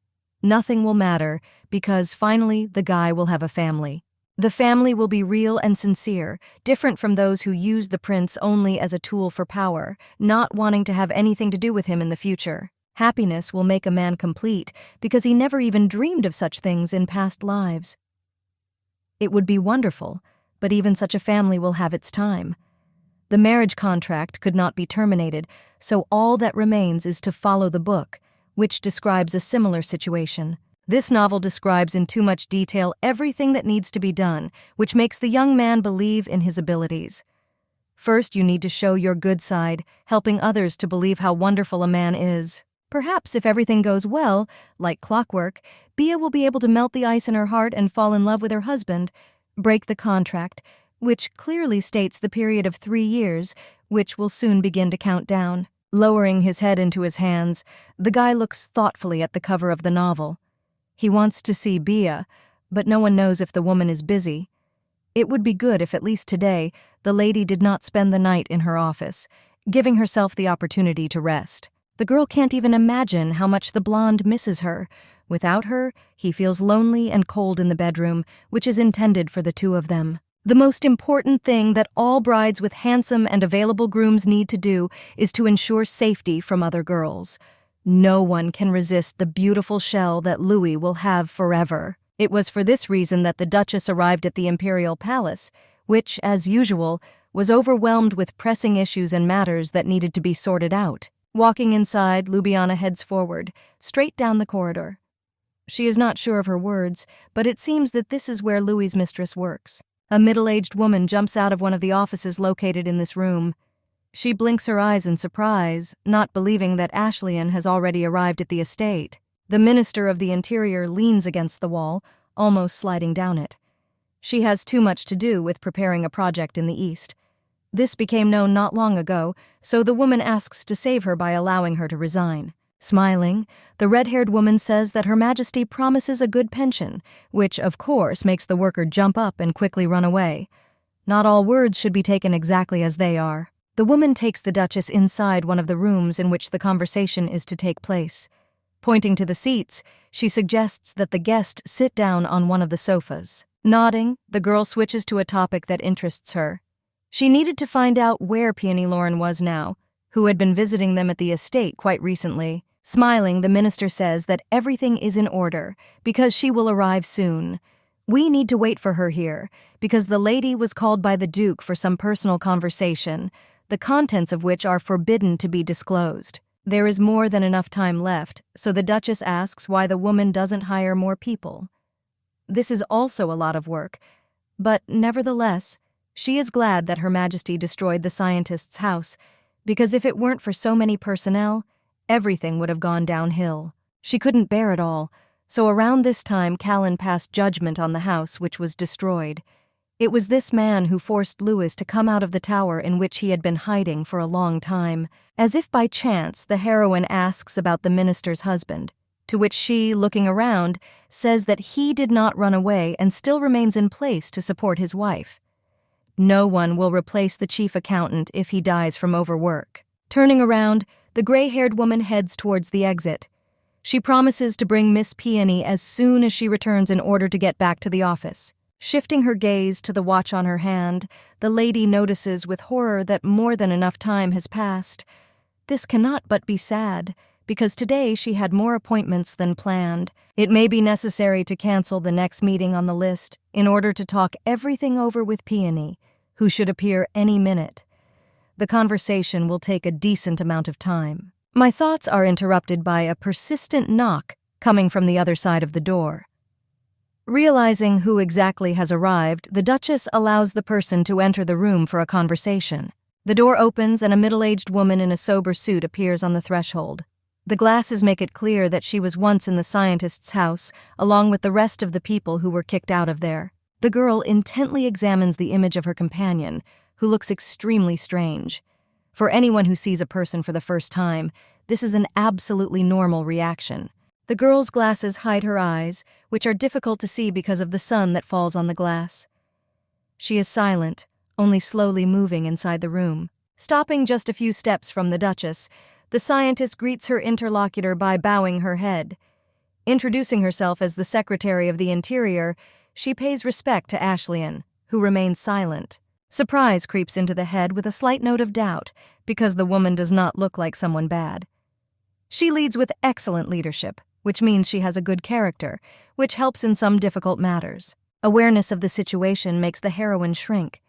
Nothing will matter, because finally the guy will have a family. The family will be real and sincere, different from those who use the prince only as a tool for power, not wanting to have anything to do with him in the future. Happiness will make a man complete, because he never even dreamed of such things in past lives. It would be wonderful, but even such a family will have its time. The marriage contract could not be terminated, so all that remains is to follow the book, which describes a similar situation. This novel describes in too much detail everything that needs to be done, which makes the young man believe in his abilities. First, you need to show your good side, helping others to believe how wonderful a man is. Perhaps if everything goes well, like clockwork, Bia will be able to melt the ice in her heart and fall in love with her husband, break the contract, which clearly states the period of 3 years, which will soon begin to count down. Lowering his head into his hands, the guy looks thoughtfully at the cover of the novel. He wants to see Bia, but no one knows if the woman is busy. It would be good if at least today the lady did not spend the night in her office, giving herself the opportunity to rest. The girl can't even imagine how much the blonde misses her. Without her, he feels lonely and cold in the bedroom, which is intended for the 2 of them. The most important thing that all brides with handsome and available grooms need to do is to ensure safety from other girls. No one can resist the beautiful shell that Louis will have forever. It was for this reason that the Duchess arrived at the imperial palace, which, as usual, was overwhelmed with pressing issues and matters that needed to be sorted out. Walking inside, Ljubljana heads forward, straight down the corridor. She is not sure of her words, but it seems that this is where Louis's mistress works. A middle-aged woman jumps out of one of the offices located in this room. She blinks her eyes in surprise, not believing that Ashley has already arrived at the estate. The Minister of the Interior leans against the wall, almost sliding down it. She has too much to do with preparing a project in the East. This became known not long ago, so the woman asks to save her by allowing her to resign. Smiling, the red-haired woman says that Her Majesty promises a good pension, which, of course, makes the worker jump up and quickly run away. Not all words should be taken exactly as they are. The woman takes the Duchess inside one of the rooms in which the conversation is to take place. Pointing to the seats, she suggests that the guest sit down on one of the sofas. Nodding, the girl switches to a topic that interests her. She needed to find out where Peony Lauren was now, who had been visiting them at the estate quite recently. Smiling, the minister says that everything is in order, because she will arrive soon. We need to wait for her here, because the lady was called by the Duke for some personal conversation, the contents of which are forbidden to be disclosed. There is more than enough time left, so the Duchess asks why the woman doesn't hire more people. This is also a lot of work, but nevertheless, she is glad that Her Majesty destroyed the scientist's house, because if it weren't for so many personnel, everything would have gone downhill. She couldn't bear it all, so around this time Callan passed judgment on the house which was destroyed. It was this man who forced Louis to come out of the tower in which he had been hiding for a long time. As if by chance, the heroine asks about the minister's husband, to which she, looking around, says that he did not run away and still remains in place to support his wife. No one will replace the chief accountant if he dies from overwork. Turning around, the gray-haired woman heads towards the exit. She promises to bring Miss Peony as soon as she returns in order to get back to the office. Shifting her gaze to the watch on her hand, the lady notices with horror that more than enough time has passed. This cannot but be sad, because today she had more appointments than planned. It may be necessary to cancel the next meeting on the list in order to talk everything over with Peony, who should appear any minute. The conversation will take a decent amount of time. My thoughts are interrupted by a persistent knock coming from the other side of the door. Realizing who exactly has arrived, the Duchess allows the person to enter the room for a conversation. The door opens and a middle-aged woman in a sober suit appears on the threshold. The glasses make it clear that she was once in the scientist's house, along with the rest of the people who were kicked out of there. The girl intently examines the image of her companion, who looks extremely strange. For anyone who sees a person for the first time, this is an absolutely normal reaction. The girl's glasses hide her eyes, which are difficult to see because of the sun that falls on the glass. She is silent, only slowly moving inside the room. Stopping just a few steps from the Duchess, the scientist greets her interlocutor by bowing her head. Introducing herself as the Secretary of the Interior, she pays respect to Ashley, who remains silent. Surprise creeps into the head with a slight note of doubt, because the woman does not look like someone bad. She leads with excellent leadership, which means she has a good character, which helps in some difficult matters. Awareness of the situation makes the heroine shrink.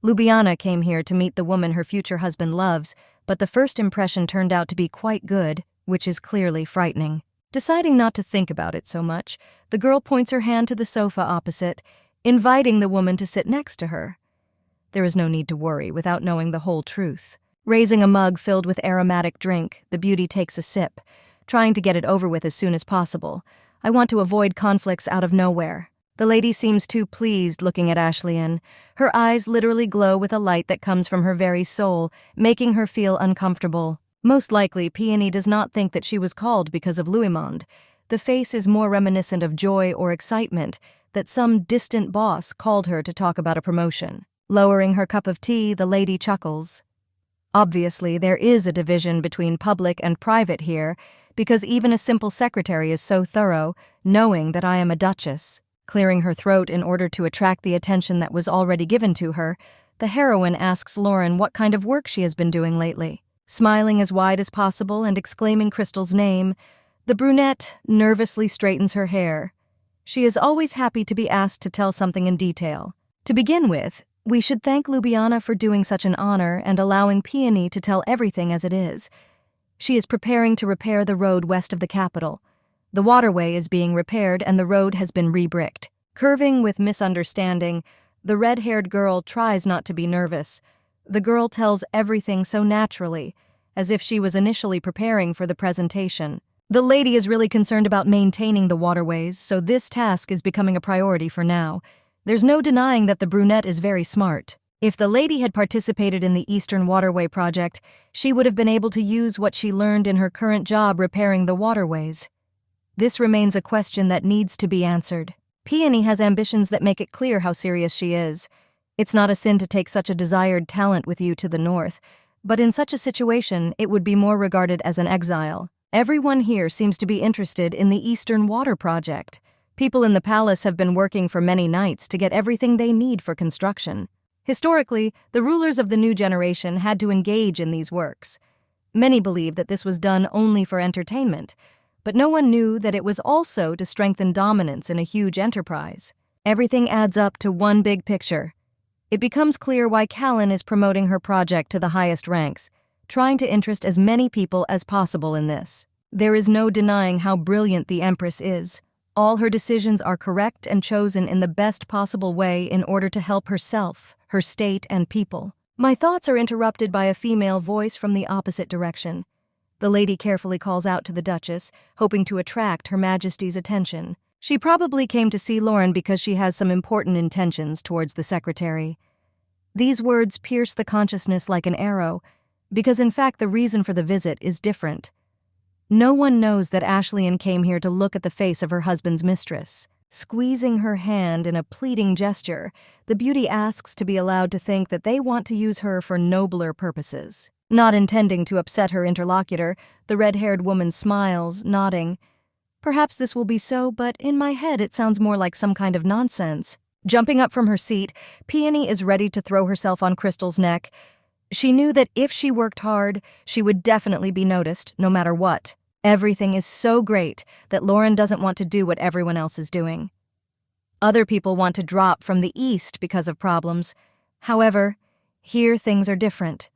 Ljubljana came here to meet the woman her future husband loves, but the first impression turned out to be quite good, which is clearly frightening. Deciding not to think about it so much, the girl points her hand to the sofa opposite, inviting the woman to sit next to her. There is no need to worry without knowing the whole truth. Raising a mug filled with aromatic drink, the beauty takes a sip, trying to get it over with as soon as possible. I want to avoid conflicts out of nowhere. The lady seems too pleased looking at Ashley. Her eyes literally glow with a light that comes from her very soul, making her feel uncomfortable. Most likely, Peony does not think that she was called because of Louismond. The face is more reminiscent of joy or excitement that some distant boss called her to talk about a promotion. Lowering her cup of tea, the lady chuckles. Obviously, there is a division between public and private here, because even a simple secretary is so thorough, knowing that I am a duchess. Clearing her throat in order to attract the attention that was already given to her, the heroine asks Lauren what kind of work she has been doing lately. Smiling as wide as possible and exclaiming Crystal's name, the brunette nervously straightens her hair. She is always happy to be asked to tell something in detail. To begin with, we should thank Ljubljana for doing such an honor and allowing Peony to tell everything as it is. She is preparing to repair the road west of the capital. The waterway is being repaired and the road has been re-bricked. Curving with misunderstanding, the red-haired girl tries not to be nervous. The girl tells everything so naturally, as if she was initially preparing for the presentation. The lady is really concerned about maintaining the waterways, so this task is becoming a priority for now. There's no denying that the brunette is very smart. If the lady had participated in the Eastern Waterway project, she would have been able to use what she learned in her current job repairing the waterways. This remains a question that needs to be answered. Peony has ambitions that make it clear how serious she is. It's not a sin to take such a desired talent with you to the north, but in such a situation, it would be more regarded as an exile. Everyone here seems to be interested in the Eastern Water Project. People in the palace have been working for many nights to get everything they need for construction. Historically, the rulers of the new generation had to engage in these works. Many believe that this was done only for entertainment, but no one knew that it was also to strengthen dominance in a huge enterprise. Everything adds up to one big picture. It becomes clear why Callan is promoting her project to the highest ranks, trying to interest as many people as possible in this. There is no denying how brilliant the Empress is. All her decisions are correct and chosen in the best possible way in order to help herself, her state, and people. My thoughts are interrupted by a female voice from the opposite direction. The lady carefully calls out to the Duchess, hoping to attract Her Majesty's attention. She probably came to see Lauren because she has some important intentions towards the secretary. These words pierce the consciousness like an arrow, because in fact the reason for the visit is different. No one knows that Ashley came here to look at the face of her husband's mistress. Squeezing her hand in a pleading gesture, the beauty asks to be allowed to think that they want to use her for nobler purposes. Not intending to upset her interlocutor, the red-haired woman smiles, nodding. Perhaps this will be so, but in my head it sounds more like some kind of nonsense. Jumping up from her seat, Peony is ready to throw herself on Crystal's neck. She knew that if she worked hard, she would definitely be noticed, no matter what. Everything is so great that Lauren doesn't want to do what everyone else is doing. Other people want to drop from the East because of problems. However, here things are different.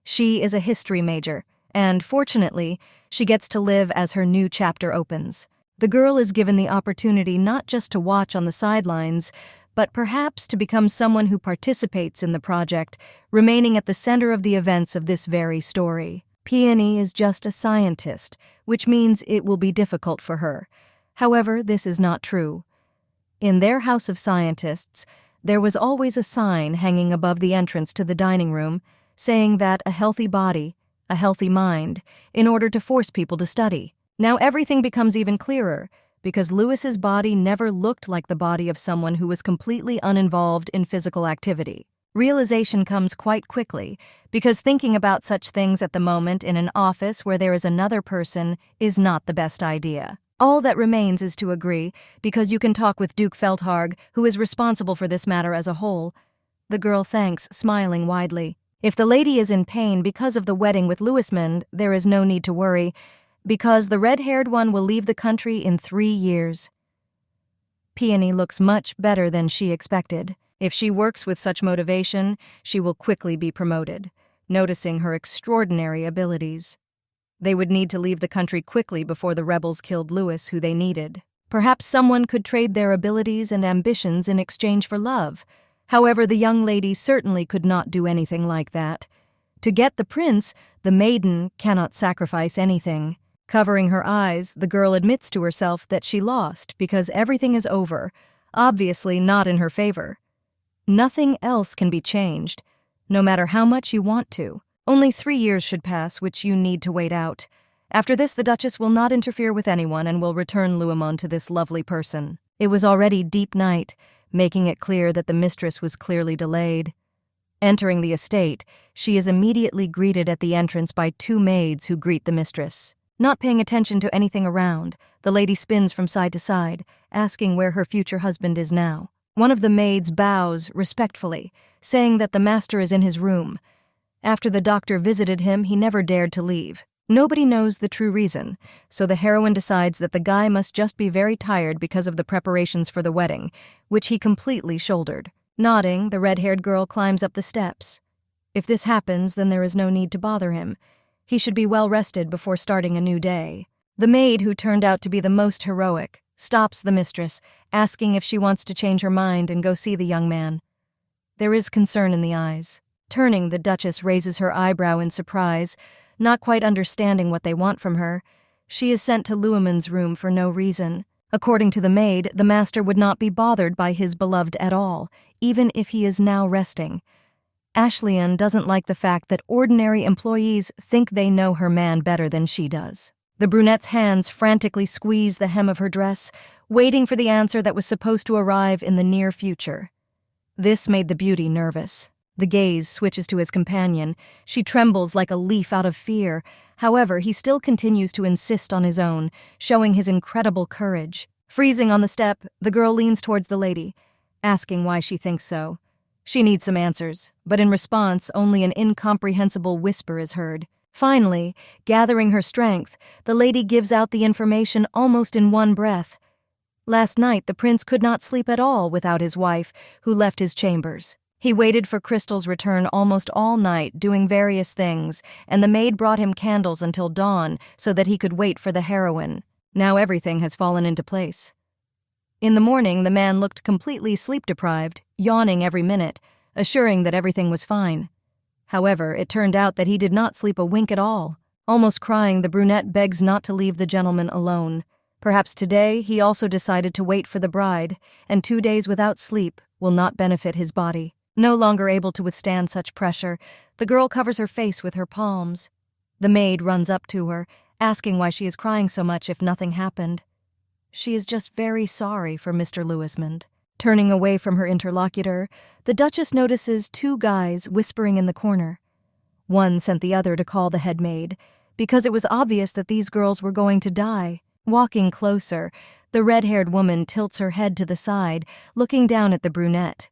She is a history major, and fortunately, she gets to live as her new chapter opens. The girl is given the opportunity not just to watch on the sidelines, but perhaps to become someone who participates in the project, remaining at the center of the events of this very story. Peony is just a scientist, which means it will be difficult for her. However, this is not true. In their house of scientists, there was always a sign hanging above the entrance to the dining room, saying that a healthy body, a healthy mind, in order to force people to study. Now everything becomes even clearer, because Lewis's body never looked like the body of someone who was completely uninvolved in physical activity. Realization comes quite quickly, because thinking about such things at the moment in an office where there is another person is not the best idea. All that remains is to agree, because you can talk with Duke Feldharg, who is responsible for this matter as a whole. The girl thanks, smiling widely. If the lady is in pain because of the wedding with Lewismond, there is no need to worry, because the red-haired one will leave the country in 3 years. Peony looks much better than she expected. If she works with such motivation, she will quickly be promoted, noticing her extraordinary abilities. They would need to leave the country quickly before the rebels killed Lewis, who they needed. Perhaps someone could trade their abilities and ambitions in exchange for love. However, the young lady certainly could not do anything like that. To get the prince, the maiden cannot sacrifice anything. Covering her eyes, the girl admits to herself that she lost because everything is over, obviously not in her favor. Nothing else can be changed, no matter how much you want to. Only 3 years should pass, which you need to wait out. After this, the Duchess will not interfere with anyone and will return Luamon to this lovely person. It was already deep night, making it clear that the mistress was clearly delayed. Entering the estate, she is immediately greeted at the entrance by 2 maids who greet the mistress. Not paying attention to anything around, the lady spins from side to side, asking where her future husband is now. One of the maids bows respectfully, saying that the master is in his room. After the doctor visited him, he never dared to leave. Nobody knows the true reason, so the heroine decides that the guy must just be very tired because of the preparations for the wedding, which he completely shouldered. Nodding, the red-haired girl climbs up the steps. If this happens, then there is no need to bother him. He should be well rested before starting a new day. The maid, who turned out to be the most heroic, stops the mistress, asking if she wants to change her mind and go see the young man. There is concern in the eyes. Turning, the Duchess raises her eyebrow in surprise, not quite understanding what they want from her. She is sent to Luiman's room for no reason. According to the maid, the master would not be bothered by his beloved at all, even if he is now resting. Ashley doesn't like the fact that ordinary employees think they know her man better than she does. The brunette's hands frantically squeeze the hem of her dress, waiting for the answer that was supposed to arrive in the near future. This made the beauty nervous. The gaze switches to his companion. She trembles like a leaf out of fear. However, he still continues to insist on his own, showing his incredible courage. Freezing on the step, the girl leans towards the lady, asking why she thinks so. She needs some answers, but in response, only an incomprehensible whisper is heard. Finally, gathering her strength, the lady gives out the information almost in one breath. Last night, the prince could not sleep at all without his wife, who left his chambers. He waited for Crystal's return almost all night, doing various things, and the maid brought him candles until dawn so that he could wait for the heroine. Now everything has fallen into place. In the morning, the man looked completely sleep-deprived, yawning every minute, assuring that everything was fine. However, it turned out that he did not sleep a wink at all. Almost crying, the brunette begs not to leave the gentleman alone. Perhaps today he also decided to wait for the bride, and 2 days without sleep will not benefit his body. No longer able to withstand such pressure, the girl covers her face with her palms. The maid runs up to her, asking why she is crying so much if nothing happened. She is just very sorry for Mr. Louismond. Turning away from her interlocutor, the Duchess notices 2 guys whispering in the corner. One sent the other to call the head maid, because it was obvious that these girls were going to die. Walking closer, the red-haired woman tilts her head to the side, looking down at the brunette.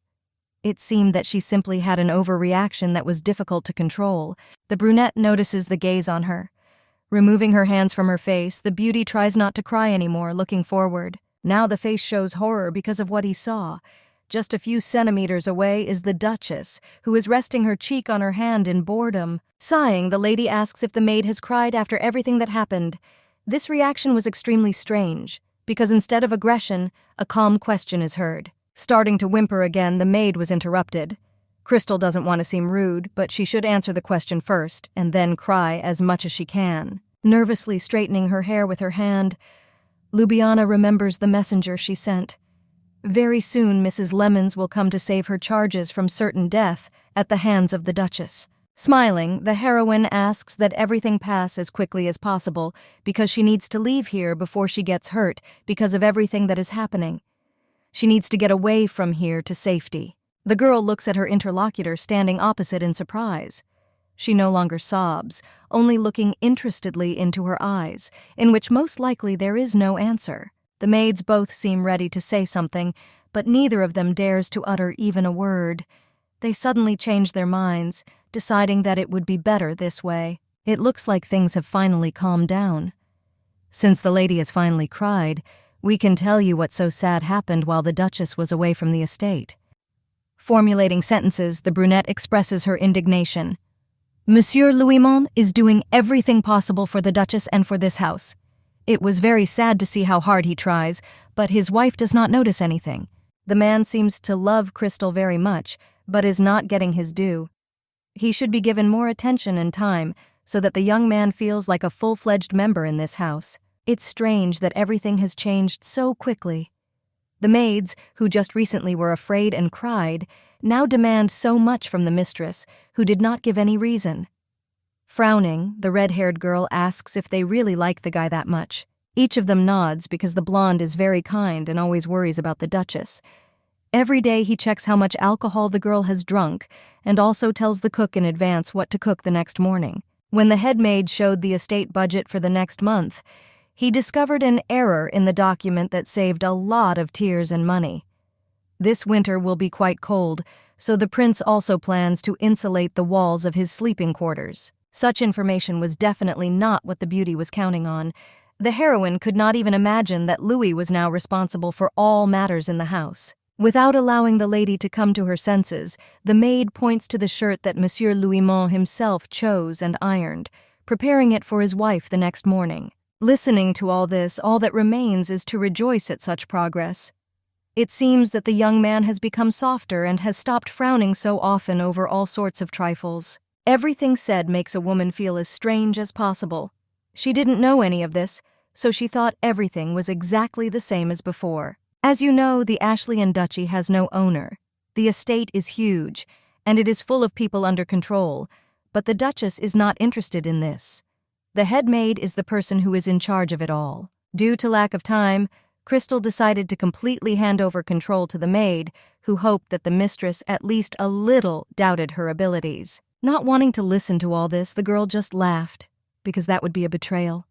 It seemed that she simply had an overreaction that was difficult to control. The brunette notices the gaze on her. Removing her hands from her face, the beauty tries not to cry anymore, looking forward. Now the face shows horror because of what he saw. Just a few centimeters away is the Duchess, who is resting her cheek on her hand in boredom. Sighing, the lady asks if the maid has cried after everything that happened. This reaction was extremely strange, because instead of aggression, a calm question is heard. Starting to whimper again, the maid was interrupted. Crystal doesn't want to seem rude, but she should answer the question first, and then cry as much as she can. Nervously straightening her hair with her hand, Ljubljana remembers the messenger she sent. Very soon Mrs. Lemons will come to save her charges from certain death at the hands of the Duchess. Smiling, the heroine asks that everything pass as quickly as possible because she needs to leave here before she gets hurt because of everything that is happening. She needs to get away from here to safety. The girl looks at her interlocutor standing opposite in surprise. She no longer sobs, only looking interestedly into her eyes, in which most likely there is no answer. The maids both seem ready to say something, but neither of them dares to utter even a word. They suddenly change their minds, deciding that it would be better this way. It looks like things have finally calmed down. Since the lady has finally cried, we can tell you what so sad happened while the Duchess was away from the estate. Formulating sentences, the brunette expresses her indignation. Monsieur Louismond is doing everything possible for the Duchess and for this house. It was very sad to see how hard he tries, but his wife does not notice anything. The man seems to love Crystal very much, but is not getting his due. He should be given more attention and time so that the young man feels like a full-fledged member in this house. It's strange that everything has changed so quickly. The maids, who just recently were afraid and cried, now demand so much from the mistress, who did not give any reason. Frowning, the red-haired girl asks if they really like the guy that much. Each of them nods because the blonde is very kind and always worries about the Duchess. Every day he checks how much alcohol the girl has drunk and also tells the cook in advance what to cook the next morning. When the head maid showed the estate budget for the next month, he discovered an error in the document that saved a lot of tears and money. This winter will be quite cold, so the prince also plans to insulate the walls of his sleeping quarters. Such information was definitely not what the beauty was counting on. The heroine could not even imagine that Louis was now responsible for all matters in the house. Without allowing the lady to come to her senses, the maid points to the shirt that Monsieur Louismond himself chose and ironed, preparing it for his wife the next morning. Listening to all this, all that remains is to rejoice at such progress. It seems that the young man has become softer and has stopped frowning so often over all sorts of trifles. Everything said makes a woman feel as strange as possible. She didn't know any of this, so she thought everything was exactly the same as before. As you know, the Ashleyan Duchy has no owner. The estate is huge, and it is full of people under control, but the Duchess is not interested in this. The head maid is the person who is in charge of it all. Due to lack of time, Crystal decided to completely hand over control to the maid, who hoped that the mistress at least a little doubted her abilities. Not wanting to listen to all this, the girl just laughed, because that would be a betrayal.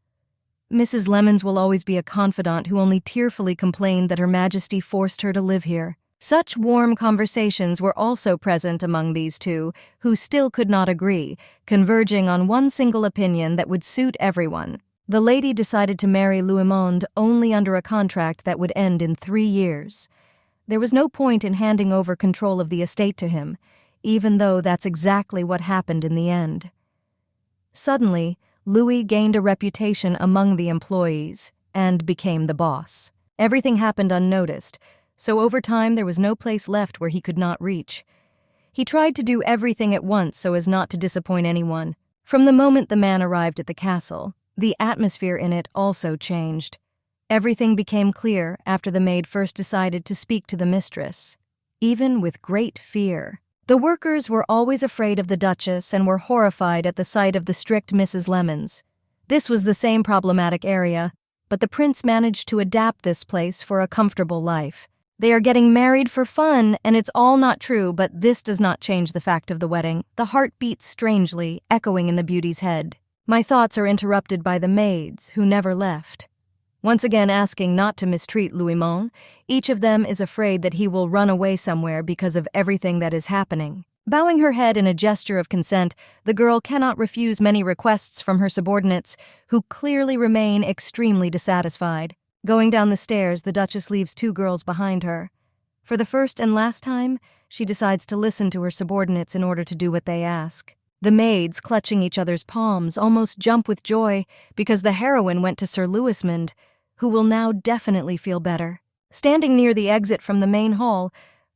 Mrs. Lemons will always be a confidant who only tearfully complained that Her Majesty forced her to live here. Such warm conversations were also present among these two, who still could not agree, converging on one single opinion that would suit everyone. The lady decided to marry Louis only under a contract that would end in 3 years. There was no point in handing over control of the estate to him, even though that's exactly what happened in the end. Suddenly, Louis gained a reputation among the employees and became the boss. Everything happened unnoticed, so over time there was no place left where he could not reach. He tried to do everything at once so as not to disappoint anyone. From the moment the man arrived at the castle, the atmosphere in it also changed. Everything became clear after the maid first decided to speak to the mistress, even with great fear. The workers were always afraid of the Duchess and were horrified at the sight of the strict Mrs. Lemons. This was the same problematic area, but the prince managed to adapt this place for a comfortable life. They are getting married for fun, and it's all not true, but this does not change the fact of the wedding. The heart beats strangely, echoing in the beauty's head. My thoughts are interrupted by the maids, who never left. Once again asking not to mistreat Louis, each of them is afraid that he will run away somewhere because of everything that is happening. Bowing her head in a gesture of consent, the girl cannot refuse many requests from her subordinates, who clearly remain extremely dissatisfied. Going down the stairs, the Duchess leaves 2 girls behind her. For the first and last time, she decides to listen to her subordinates in order to do what they ask. The maids, clutching each other's palms, almost jump with joy because the heroine went to Sir Louismond, who will now definitely feel better. Standing near the exit from the main hall,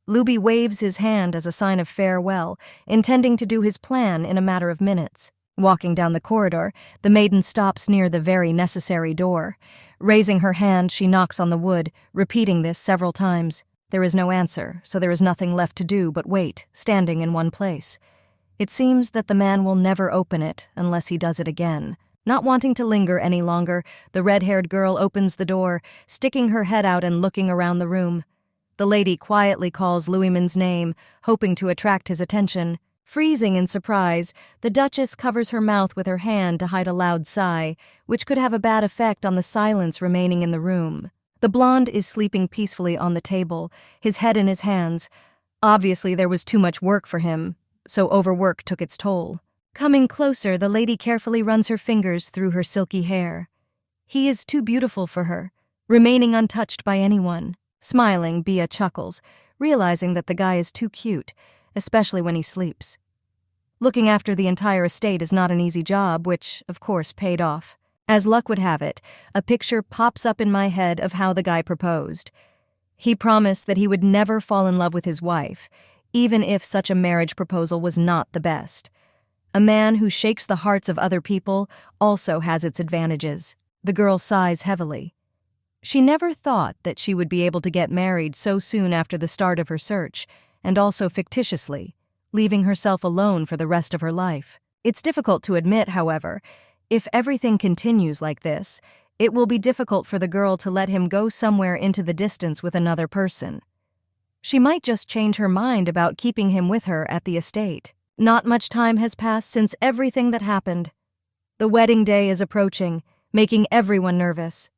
Louis waves his hand as a sign of farewell, intending to do his plan in a matter of minutes. Walking down the corridor, the maiden stops near the very necessary door. Raising her hand, she knocks on the wood, repeating this several times. There is no answer, so there is nothing left to do but wait, standing in one place. It seems that the man will never open it unless he does it again. Not wanting to linger any longer, the red-haired girl opens the door, sticking her head out and looking around the room. The lady quietly calls Louismond's name, hoping to attract his attention. Freezing in surprise, the Duchess covers her mouth with her hand to hide a loud sigh, which could have a bad effect on the silence remaining in the room. The blonde is sleeping peacefully on the table, his head in his hands. Obviously there was too much work for him, so overwork took its toll. Coming closer, the lady carefully runs her fingers through her silky hair. He is too beautiful for her, remaining untouched by anyone. Smiling, Bia chuckles, realizing that the guy is too cute, especially when he sleeps. Looking after the entire estate is not an easy job, which, of course, paid off. As luck would have it, a picture pops up in my head of how the guy proposed. He promised that he would never fall in love with his wife, even if such a marriage proposal was not the best. A man who shakes the hearts of other people also has its advantages. The girl sighs heavily. She never thought that she would be able to get married so soon after the start of her search, and also fictitiously, leaving herself alone for the rest of her life. It's difficult to admit, however, if everything continues like this, it will be difficult for the girl to let him go somewhere into the distance with another person. She might just change her mind about keeping him with her at the estate. Not much time has passed since everything that happened. The wedding day is approaching, making everyone nervous.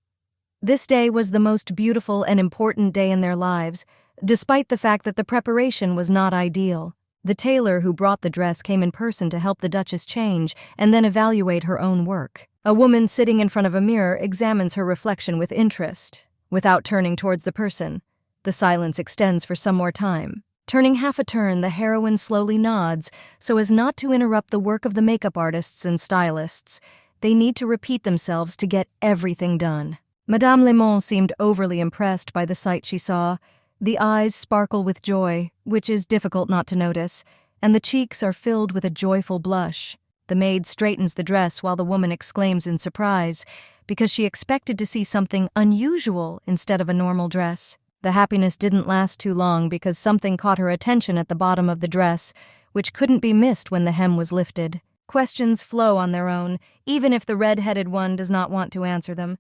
This day was the most beautiful and important day in their lives, despite the fact that the preparation was not ideal. The tailor who brought the dress came in person to help the Duchess change and then evaluate her own work. A woman sitting in front of a mirror examines her reflection with interest, without turning towards the person. The silence extends for some more time. Turning half a turn, the heroine slowly nods so as not to interrupt the work of the makeup artists and stylists. They need to repeat themselves to get everything done. Madame Lemon seemed overly impressed by the sight she saw. The eyes sparkle with joy, which is difficult not to notice, and the cheeks are filled with a joyful blush. The maid straightens the dress while the woman exclaims in surprise, because she expected to see something unusual instead of a normal dress. The happiness didn't last too long because something caught her attention at the bottom of the dress, which couldn't be missed when the hem was lifted. Questions flow on their own, even if the red-headed one does not want to answer them.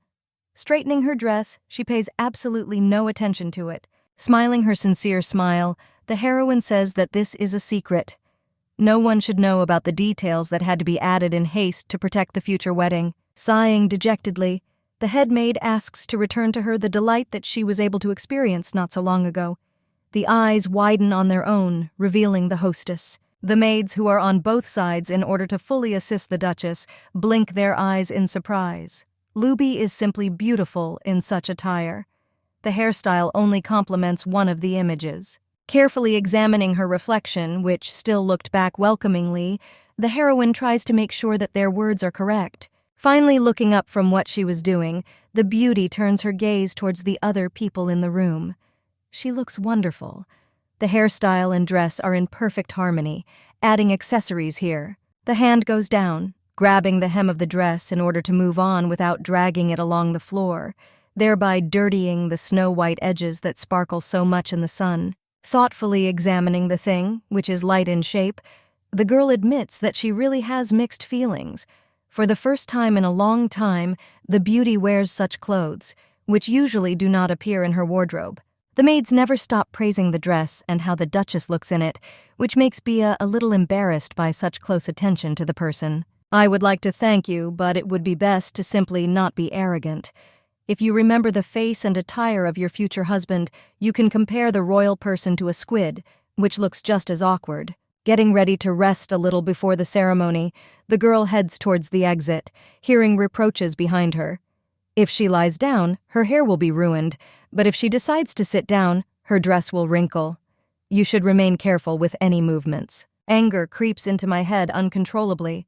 Straightening her dress, she pays absolutely no attention to it. Smiling her sincere smile, the heroine says that this is a secret. No one should know about the details that had to be added in haste to protect the future wedding. Sighing dejectedly, the head maid asks to return to her the delight that she was able to experience not so long ago. The eyes widen on their own, revealing the hostess. The maids, who are on both sides in order to fully assist the Duchess, blink their eyes in surprise. Luby is simply beautiful in such attire. The hairstyle only complements one of the images. Carefully examining her reflection, which still looked back welcomingly, the heroine tries to make sure that their words are correct. Finally looking up from what she was doing, the beauty turns her gaze towards the other people in the room. She looks wonderful. The hairstyle and dress are in perfect harmony, adding accessories here. The hand goes down, grabbing the hem of the dress in order to move on without dragging it along the floor, thereby dirtying the snow-white edges that sparkle so much in the sun. Thoughtfully examining the thing, which is light in shape, the girl admits that she really has mixed feelings. For the first time in a long time, the beauty wears such clothes, which usually do not appear in her wardrobe. The maids never stop praising the dress and how the Duchess looks in it, which makes Bia a little embarrassed by such close attention to the person. "I would like to thank you, but it would be best to simply not be arrogant. If you remember the face and attire of your future husband, you can compare the royal person to a squid, which looks just as awkward." Getting ready to rest a little before the ceremony, the girl heads towards the exit, hearing reproaches behind her. If she lies down, her hair will be ruined, but if she decides to sit down, her dress will wrinkle. You should remain careful with any movements. Anger creeps into my head uncontrollably.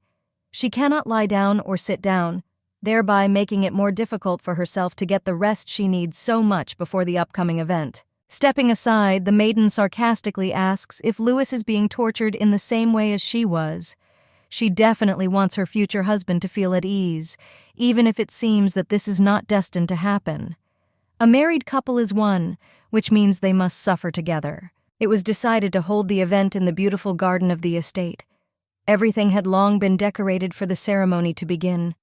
She cannot lie down or sit down, thereby making it more difficult for herself to get the rest she needs so much before the upcoming event. Stepping aside, the maiden sarcastically asks if Louis is being tortured in the same way as she was. She definitely wants her future husband to feel at ease, even if it seems that this is not destined to happen. A married couple is one, which means they must suffer together. It was decided to hold the event in the beautiful garden of the estate. Everything had long been decorated for the ceremony to begin.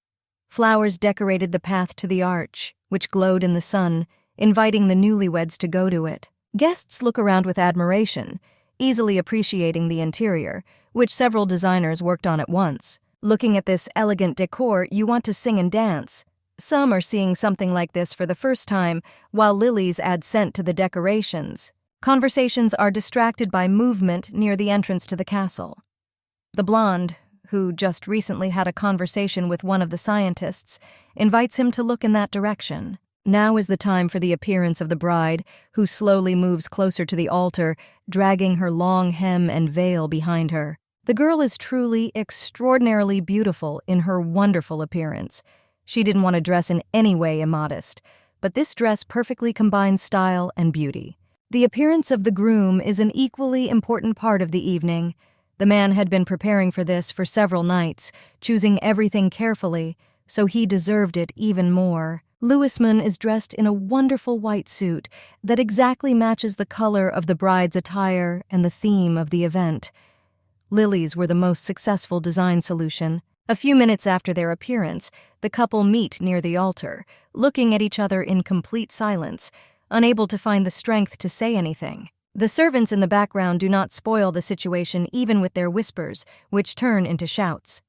Flowers decorated the path to the arch, which glowed in the sun, inviting the newlyweds to go to it. Guests look around with admiration, easily appreciating the interior, which several designers worked on at once. Looking at this elegant decor, you want to sing and dance. Some are seeing something like this for the first time, while lilies add scent to the decorations. Conversations are distracted by movement near the entrance to the castle. The blonde, who just recently had a conversation with one of the scientists, invites him to look in that direction. Now is the time for the appearance of the bride, who slowly moves closer to the altar, dragging her long hem and veil behind her. The girl is truly extraordinarily beautiful in her wonderful appearance. She didn't want to dress in any way immodest, but this dress perfectly combines style and beauty. The appearance of the groom is an equally important part of the evening. The man had been preparing for this for several nights, choosing everything carefully, so he deserved it even more. Louisman is dressed in a wonderful white suit that exactly matches the color of the bride's attire and the theme of the event. Lilies were the most successful design solution. A few minutes after their appearance, the couple meet near the altar, looking at each other in complete silence, unable to find the strength to say anything. The servants in the background do not spoil the situation even with their whispers, which turn into shouts.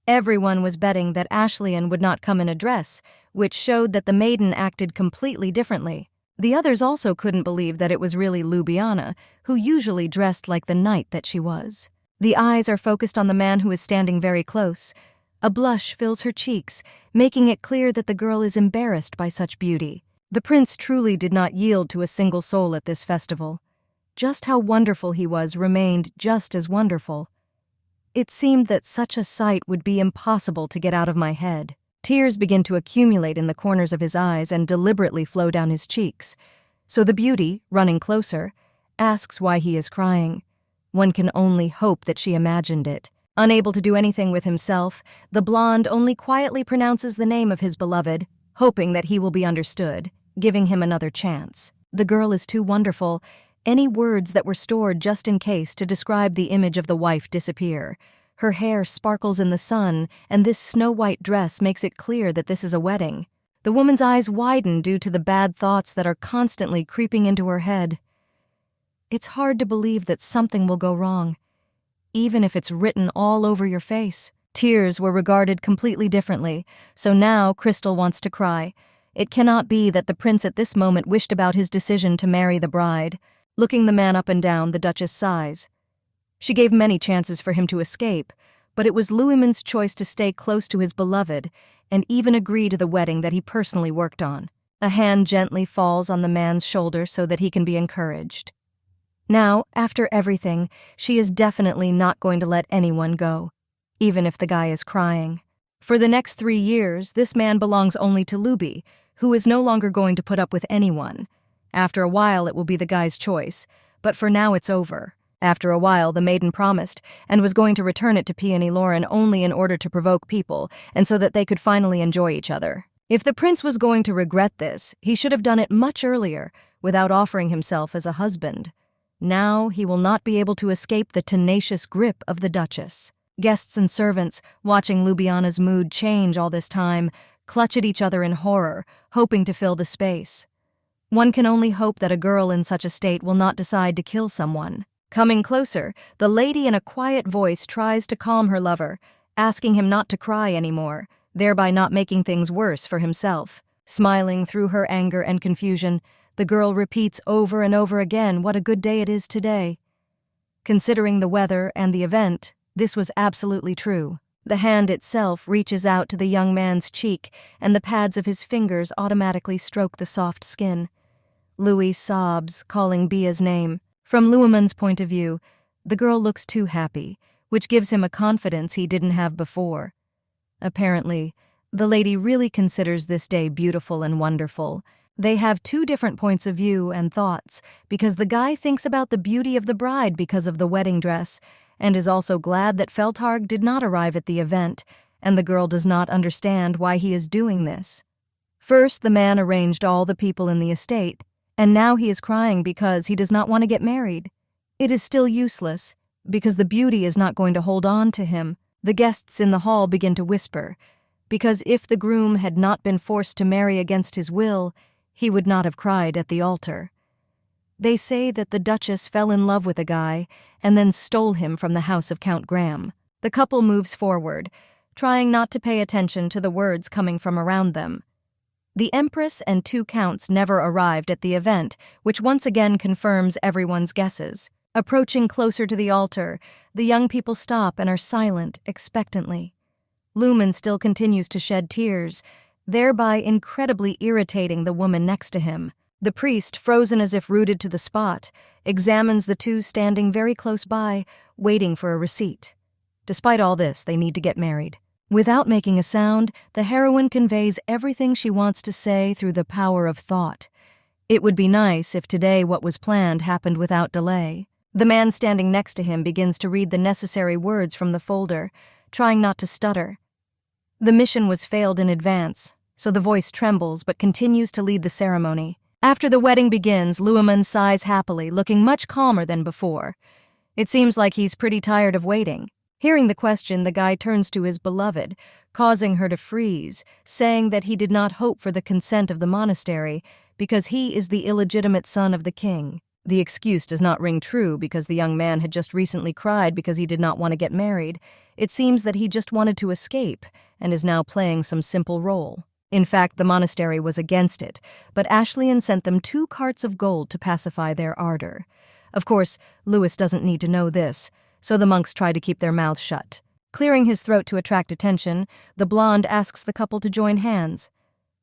Everyone was betting that Ashley would not come in a dress, which showed that the maiden acted completely differently. The others also couldn't believe that it was really Ljubljana, who usually dressed like the knight that she was. The eyes are focused on the man who is standing very close. A blush fills her cheeks, making it clear that the girl is embarrassed by such beauty. The prince truly did not yield to a single soul at this festival. just how wonderful he was remained just as wonderful. It seemed that such a sight would be impossible to get out of my head. Tears begin to accumulate in the corners of his eyes and deliberately flow down his cheeks. So the beauty, running closer, asks why he is crying. One can only hope that she imagined it. Unable to do anything with himself, the blonde only quietly pronounces the name of his beloved, hoping that he will be understood, giving him another chance. The girl is too wonderful. Any words that were stored just in case to describe the image of the wife disappear. Her hair sparkles in the sun, and this snow-white dress makes it clear that this is a wedding. The woman's eyes widen due to the bad thoughts that are constantly creeping into her head. It's hard to believe that something will go wrong, even if it's written all over your face. Tears were regarded completely differently, so now Crystal wants to cry. It cannot be that the prince at this moment wished about his decision to marry the bride. Looking the man up and down, the Duchess sighs. She gave many chances for him to escape, but it was Louisman's choice to stay close to his beloved and even agree to the wedding that he personally worked on. A hand gently falls on the man's shoulder so that he can be encouraged. Now, after everything, she is definitely not going to let anyone go, even if the guy is crying. For the next 3 years, this man belongs only to Luby, who is no longer going to put up with anyone. After a while, it will be the guy's choice, but for now it's over. After a while, the maiden promised, and was going to return it to Peony Lauren only in order to provoke people, and so that they could finally enjoy each other. If the prince was going to regret this, he should have done it much earlier, without offering himself as a husband. Now he will not be able to escape the tenacious grip of the Duchess. Guests and servants, watching Ljubljana's mood change all this time, clutch at each other in horror, hoping to fill the space. One can only hope that a girl in such a state will not decide to kill someone. Coming closer, the lady in a quiet voice tries to calm her lover, asking him not to cry anymore, thereby not making things worse for himself. Smiling through her anger and confusion, the girl repeats over and over again what a good day it is today. Considering the weather and the event, this was absolutely true. The hand itself reaches out to the young man's cheek, and the pads of his fingers automatically stroke the soft skin. Louis sobs, calling Bia's name. From Louisman's point of view, the girl looks too happy, which gives him a confidence he didn't have before. Apparently, the lady really considers this day beautiful and wonderful. They have 2 different points of view and thoughts, because the guy thinks about the beauty of the bride because of the wedding dress, and is also glad that Feltarg did not arrive at the event, and the girl does not understand why he is doing this. First, the man arranged all the people in the estate, and now he is crying because he does not want to get married. It is still useless, because the beauty is not going to hold on to him. The guests in the hall begin to whisper, because if the groom had not been forced to marry against his will, he would not have cried at the altar. They say that the Duchess fell in love with a guy and then stole him from the house of Count Graham. The couple moves forward, trying not to pay attention to the words coming from around them. The Empress and 2 counts never arrived at the event, which once again confirms everyone's guesses. Approaching closer to the altar, the young people stop and are silent, expectantly. Lumen still continues to shed tears, thereby incredibly irritating the woman next to him. The priest, frozen as if rooted to the spot, examines the 2 standing very close by, waiting for a receipt. Despite all this, they need to get married. Without making a sound, the heroine conveys everything she wants to say through the power of thought. It would be nice if today what was planned happened without delay. The man standing next to him begins to read the necessary words from the folder, trying not to stutter. The mission was failed in advance, so the voice trembles but continues to lead the ceremony. After the wedding begins, Louisman sighs happily, looking much calmer than before. It seems like he's pretty tired of waiting. Hearing the question, the guy turns to his beloved, causing her to freeze, saying that he did not hope for the consent of the monastery because he is the illegitimate son of the king. The excuse does not ring true because the young man had just recently cried because he did not want to get married. It seems that he just wanted to escape and is now playing some simple role. In fact, the monastery was against it, but Ashleyan sent them 2 carts of gold to pacify their ardor. Of course, Louis doesn't need to know this, so the monks try to keep their mouths shut. Clearing his throat to attract attention, the blonde asks the couple to join hands.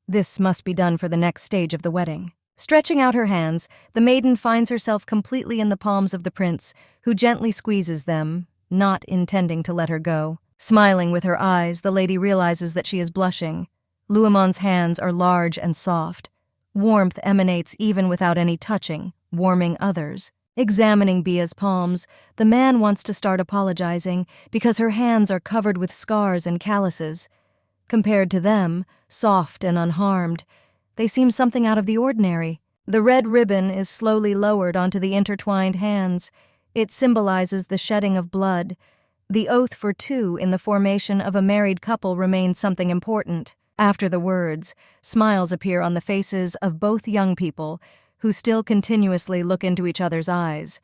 This must be done for the next stage of the wedding. Stretching out her hands, the maiden finds herself completely in the palms of the prince, who gently squeezes them, not intending to let her go. Smiling with her eyes, the lady realizes that she is blushing. Luamon's hands are large and soft. Warmth emanates even without any touching, warming others. Examining Bia's palms, the man wants to start apologizing because her hands are covered with scars and calluses. Compared to them, soft and unharmed, they seem something out of the ordinary. The red ribbon is slowly lowered onto the intertwined hands. It symbolizes the shedding of blood. The oath for two in the formation of a married couple remains something important. After the words, smiles appear on the faces of both young people, who still continuously look into each other's eyes.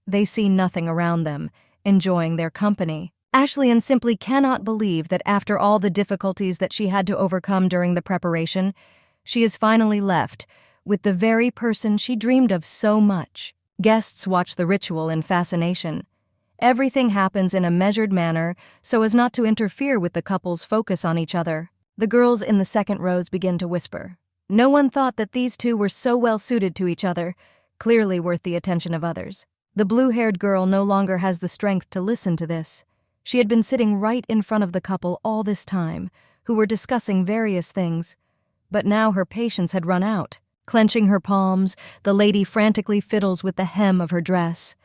They see nothing around them, enjoying their company. Ashley simply cannot believe that after all the difficulties that she had to overcome during the preparation, she is finally left with the very person she dreamed of so much. Guests watch the ritual in fascination. Everything happens in a measured manner so as not to interfere with the couple's focus on each other. The girls in the second rows begin to whisper. No one thought that these two were so well suited to each other, clearly worth the attention of others. The blue-haired girl no longer has the strength to listen to this. She had been sitting right in front of the couple all this time, who were discussing various things. But now her patience had run out. Clenching her palms, the lady frantically fiddles with the hem of her dress.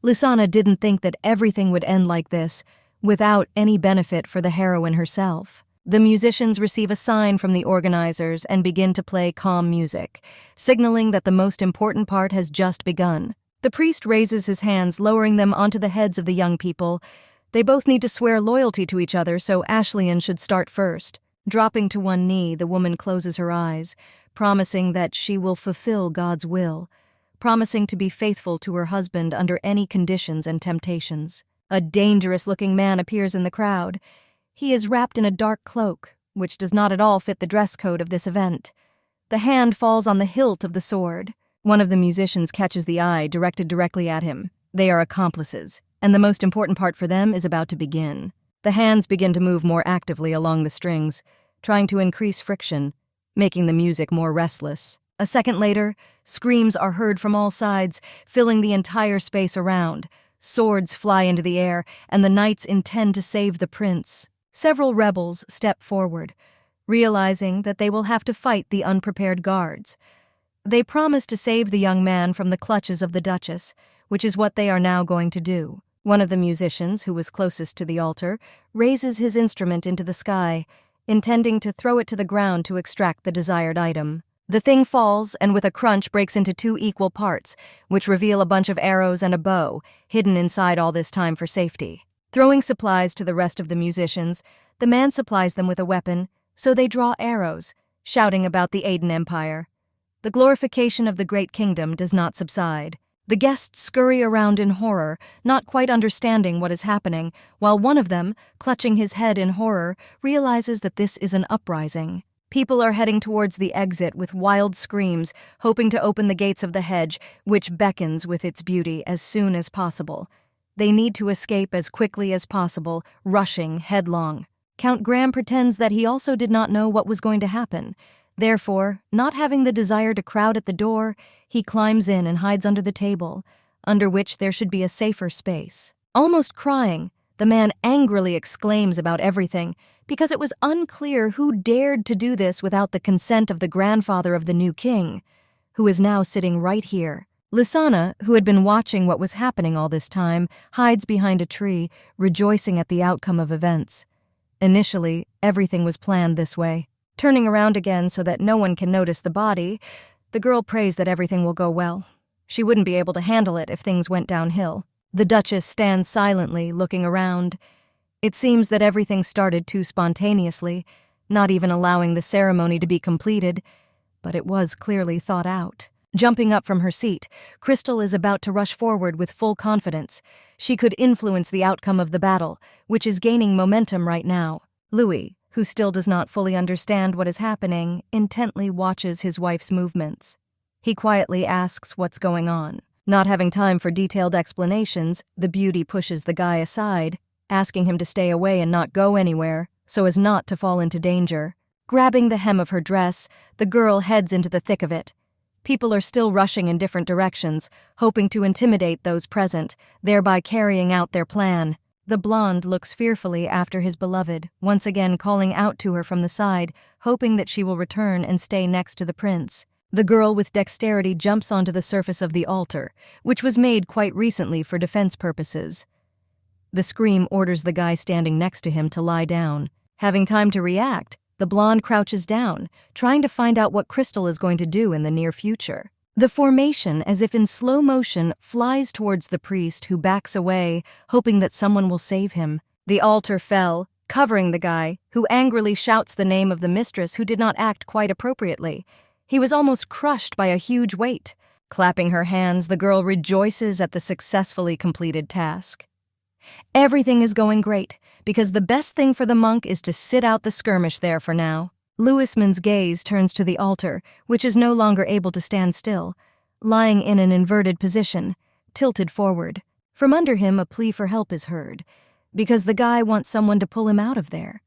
Lisanna didn't think that everything would end like this, without any benefit for the heroine herself. The musicians receive a sign from the organizers and begin to play calm music, signaling that the most important part has just begun. The priest raises his hands, lowering them onto the heads of the young people. They both need to swear loyalty to each other, so Ashley should start first. Dropping to one knee, the woman closes her eyes, promising that she will fulfill God's will, promising to be faithful to her husband under any conditions and temptations. A dangerous-looking man appears in the crowd. He is wrapped in a dark cloak, which does not at all fit the dress code of this event. The hand falls on the hilt of the sword. One of the musicians catches the eye directed directly at him. They are accomplices, and the most important part for them is about to begin. The hands begin to move more actively along the strings, trying to increase friction, making the music more restless. A second later, screams are heard from all sides, filling the entire space around. Swords fly into the air, and the knights intend to save the prince. Several rebels step forward, realizing that they will have to fight the unprepared guards. They promise to save the young man from the clutches of the Duchess, which is what they are now going to do. One of the musicians, who was closest to the altar, raises his instrument into the sky, intending to throw it to the ground to extract the desired item. The thing falls and with a crunch breaks into two equal parts, which reveal a bunch of arrows and a bow, hidden inside all this time for safety. Throwing supplies to the rest of the musicians, the man supplies them with a weapon, so they draw arrows, shouting about the Aiden Empire. The glorification of the great kingdom does not subside. The guests scurry around in horror, not quite understanding what is happening, while one of them, clutching his head in horror, realizes that this is an uprising. People are heading towards the exit with wild screams, hoping to open the gates of the hedge, which beckons with its beauty as soon as possible. They need to escape as quickly as possible, rushing headlong. Count Graham pretends that he also did not know what was going to happen. Therefore, not having the desire to crowd at the door, he climbs in and hides under the table, under which there should be a safer space. Almost crying, the man angrily exclaims about everything, because it was unclear who dared to do this without the consent of the grandfather of the new king, who is now sitting right here. Lisanna, who had been watching what was happening all this time, hides behind a tree, rejoicing at the outcome of events. Initially, everything was planned this way. Turning around again so that no one can notice the body, the girl prays that everything will go well. She wouldn't be able to handle it if things went downhill. The Duchess stands silently, looking around. It seems that everything started too spontaneously, not even allowing the ceremony to be completed, but it was clearly thought out. Jumping up from her seat, Crystal is about to rush forward with full confidence. She could influence the outcome of the battle, which is gaining momentum right now. Louis, who still does not fully understand what is happening, intently watches his wife's movements. He quietly asks what's going on. Not having time for detailed explanations, the beauty pushes the guy aside, asking him to stay away and not go anywhere, so as not to fall into danger. Grabbing the hem of her dress, the girl heads into the thick of it. People are still rushing in different directions, hoping to intimidate those present, thereby carrying out their plan. The blonde looks fearfully after his beloved, once again calling out to her from the side, hoping that she will return and stay next to the prince. The girl with dexterity jumps onto the surface of the altar, which was made quite recently for defense purposes. The scream orders the guy standing next to him to lie down. Having time to react, the blonde crouches down, trying to find out what Crystal is going to do in the near future. The formation, as if in slow motion, flies towards the priest, who backs away, hoping that someone will save him. The altar fell, covering the guy, who angrily shouts the name of the mistress who did not act quite appropriately. He was almost crushed by a huge weight. Clapping her hands, the girl rejoices at the successfully completed task. Everything is going great, because the best thing for the monk is to sit out the skirmish there for now. Louisman's gaze turns to the altar, which is no longer able to stand still, lying in an inverted position, tilted forward. From under him, a plea for help is heard, because the guy wants someone to pull him out of there.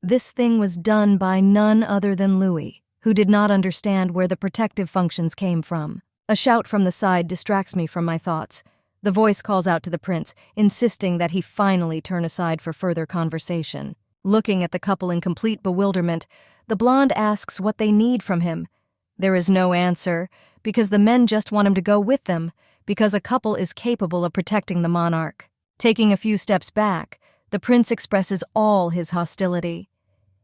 This thing was done by none other than Louis, who did not understand where the protective functions came from. A shout from the side distracts me from my thoughts. The voice calls out to the prince, insisting that he finally turn aside for further conversation. Looking at the couple in complete bewilderment, the blonde asks what they need from him. There is no answer, because the men just want him to go with them, because a couple is capable of protecting the monarch. Taking a few steps back, the prince expresses all his hostility.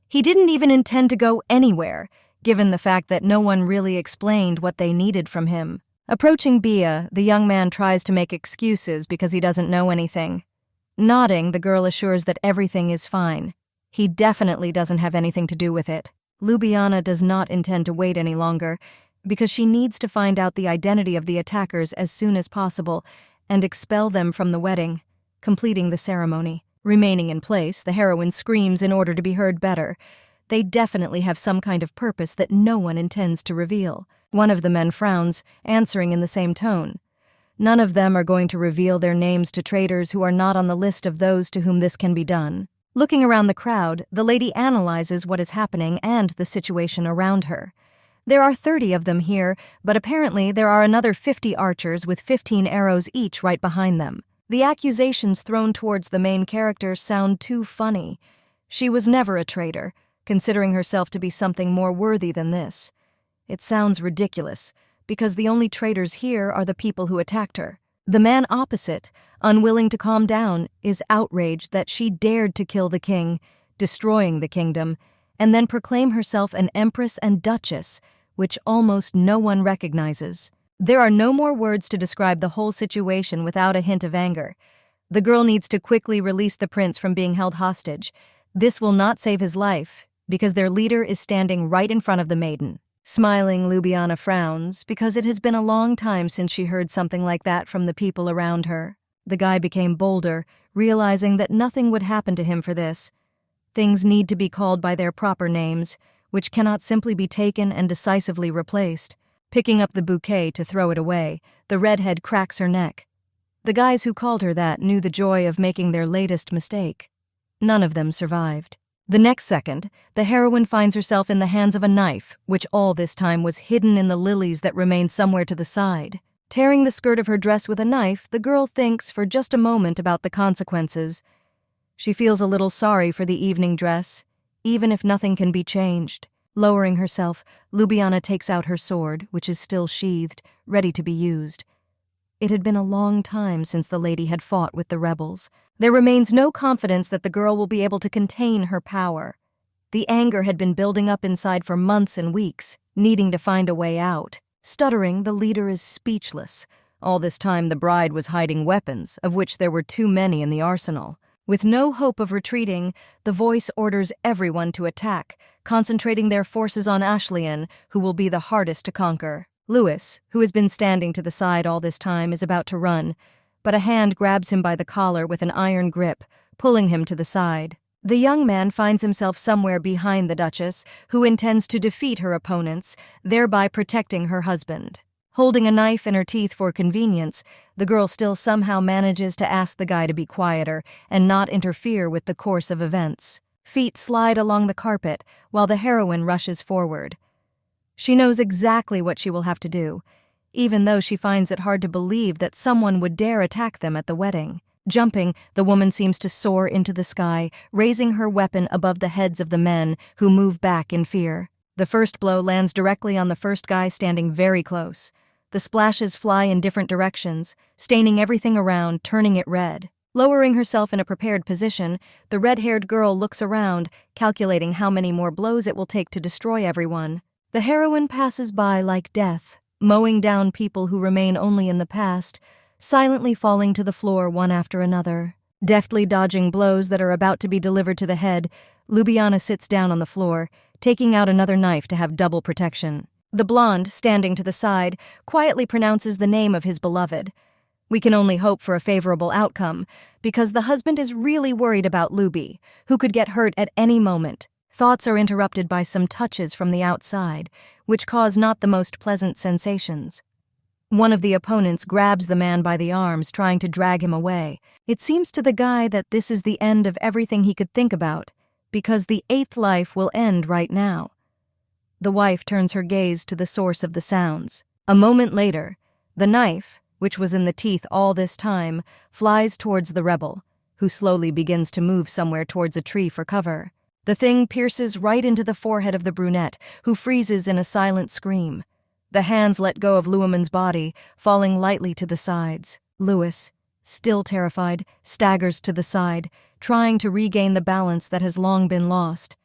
He didn't even intend to go anywhere, given the fact that no one really explained what they needed from him. Approaching Bia, the young man tries to make excuses because he doesn't know anything. Nodding, the girl assures that everything is fine. He definitely doesn't have anything to do with it. Ljubljana does not intend to wait any longer, because she needs to find out the identity of the attackers as soon as possible and expel them from the wedding, completing the ceremony. Remaining in place, the heroine screams in order to be heard better. They definitely have some kind of purpose that no one intends to reveal. One of the men frowns, answering in the same tone. None of them are going to reveal their names to traitors who are not on the list of those to whom this can be done. Looking around the crowd, the lady analyzes what is happening and the situation around her. There are 30 of them here, but apparently there are another 50 archers with 15 arrows each right behind them. The accusations thrown towards the main character sound too funny. She was never a traitor, considering herself to be something more worthy than this. It sounds ridiculous, because the only traitors here are the people who attacked her. The man opposite, unwilling to calm down, is outraged that she dared to kill the king, destroying the kingdom, and then proclaim herself an empress and duchess, which almost no one recognizes. There are no more words to describe the whole situation without a hint of anger. The girl needs to quickly release the prince from being held hostage. This will not save his life, because their leader is standing right in front of the maiden. Smiling, Ljubljana frowns, because it has been a long time since she heard something like that from the people around her. The guy became bolder, realizing that nothing would happen to him for this. Things need to be called by their proper names, which cannot simply be taken and decisively replaced. Picking up the bouquet to throw it away, the redhead cracks her neck. The guys who called her that knew the joy of making their latest mistake. None of them survived. The next second, the heroine finds herself in the hands of a knife, which all this time was hidden in the lilies that remained somewhere to the side. Tearing the skirt of her dress with a knife, the girl thinks for just a moment about the consequences. She feels a little sorry for the evening dress, even if nothing can be changed. Lowering herself, Ljubljana takes out her sword, which is still sheathed, ready to be used. It had been a long time since the lady had fought with the rebels. There remains no confidence that the girl will be able to contain her power. The anger had been building up inside for months and weeks, needing to find a way out. Stuttering, the leader is speechless. All this time the bride was hiding weapons, of which there were too many in the arsenal. With no hope of retreating, the voice orders everyone to attack, concentrating their forces on Ashlian, who will be the hardest to conquer. Louis, who has been standing to the side all this time, is about to run, but a hand grabs him by the collar with an iron grip, pulling him to the side. The young man finds himself somewhere behind the Duchess, who intends to defeat her opponents, thereby protecting her husband. Holding a knife in her teeth for convenience, the girl still somehow manages to ask the guy to be quieter and not interfere with the course of events. Feet slide along the carpet while the heroine rushes forward. She knows exactly what she will have to do, even though she finds it hard to believe that someone would dare attack them at the wedding. Jumping, the woman seems to soar into the sky, raising her weapon above the heads of the men, who move back in fear. The first blow lands directly on the first guy standing very close. The splashes fly in different directions, staining everything around, turning it red. Lowering herself in a prepared position, the red-haired girl looks around, calculating how many more blows it will take to destroy everyone. The heroine passes by like death, mowing down people who remain only in the past, silently falling to the floor one after another. Deftly dodging blows that are about to be delivered to the head, Ljubljana sits down on the floor, taking out another knife to have double protection. The blonde, standing to the side, quietly pronounces the name of his beloved. We can only hope for a favorable outcome, because the husband is really worried about Luby, who could get hurt at any moment. Thoughts are interrupted by some touches from the outside, which cause not the most pleasant sensations. One of the opponents grabs the man by the arms, trying to drag him away. It seems to the guy that this is the end of everything he could think about, because the 8th life will end right now. The wife turns her gaze to the source of the sounds. A moment later, the knife, which was in the teeth all this time, flies towards the rebel, who slowly begins to move somewhere towards a tree for cover. The thing pierces right into the forehead of the brunette, who freezes in a silent scream. The hands let go of Lueman's body, falling lightly to the sides. Louis, still terrified, staggers to the side, trying to regain the balance that has long been lost.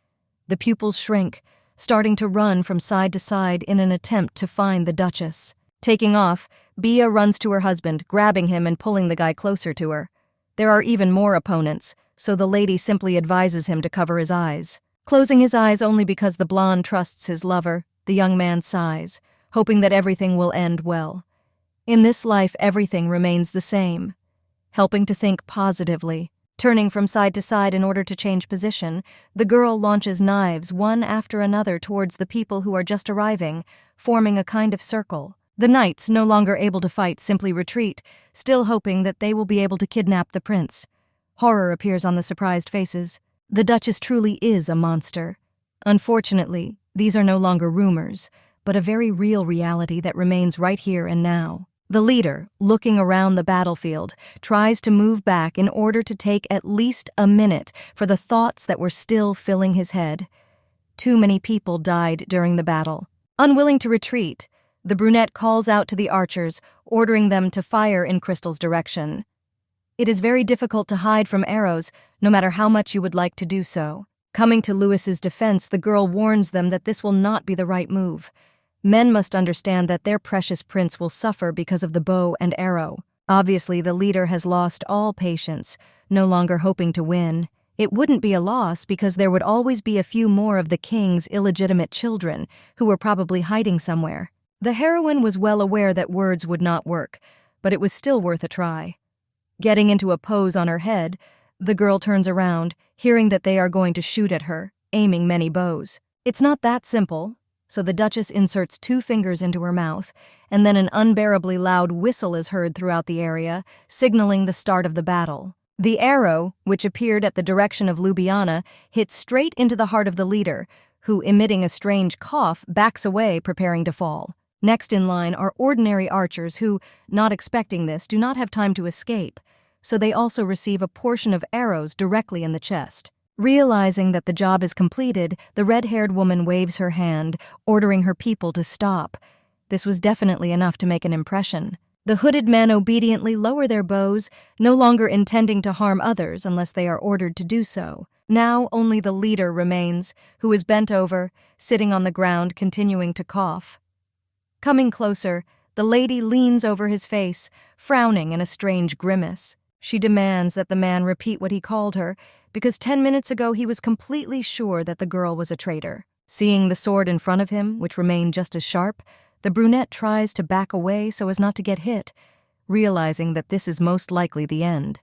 The pupils shrink, starting to run from side to side in an attempt to find the Duchess. Taking off, Bia runs to her husband, grabbing him and pulling the guy closer to her. There are even more opponents, so the lady simply advises him to cover his eyes. Closing his eyes only because the blonde trusts his lover, the young man sighs, hoping that everything will end well. In this life, everything remains the same. Helping to think positively, turning from side to side in order to change position, the girl launches knives one after another towards the people who are just arriving, forming a kind of circle. The knights, no longer able to fight, simply retreat, still hoping that they will be able to kidnap the prince. Horror appears on the surprised faces. The Duchess truly is a monster. Unfortunately, these are no longer rumors, but a very real reality that remains right here and now. The leader, looking around the battlefield, tries to move back in order to take at least a minute for the thoughts that were still filling his head. Too many people died during the battle. Unwilling to retreat, the brunette calls out to the archers, ordering them to fire in Crystal's direction. It is very difficult to hide from arrows, no matter how much you would like to do so. Coming to Louis's defense, the girl warns them that this will not be the right move. Men must understand that their precious prince will suffer because of the bow and arrow. Obviously, the leader has lost all patience, no longer hoping to win. It wouldn't be a loss because there would always be a few more of the king's illegitimate children who were probably hiding somewhere. The heroine was well aware that words would not work, but it was still worth a try. Getting into a pose on her head, the girl turns around, hearing that they are going to shoot at her, aiming many bows. It's not that simple, so the Duchess inserts 2 fingers into her mouth, and then an unbearably loud whistle is heard throughout the area, signaling the start of the battle. The arrow, which appeared at the direction of Ljubljana, hits straight into the heart of the leader, who, emitting a strange cough, backs away, preparing to fall. Next in line are ordinary archers who, not expecting this, do not have time to escape, so they also receive a portion of arrows directly in the chest. Realizing that the job is completed, the red-haired woman waves her hand, ordering her people to stop. This was definitely enough to make an impression. The hooded men obediently lower their bows, no longer intending to harm others unless they are ordered to do so. Now only the leader remains, who is bent over, sitting on the ground, continuing to cough. Coming closer, the lady leans over his face, frowning in a strange grimace. She demands that the man repeat what he called her, because 10 minutes ago he was completely sure that the girl was a traitor. Seeing the sword in front of him, which remained just as sharp, the brunette tries to back away so as not to get hit, realizing that this is most likely the end.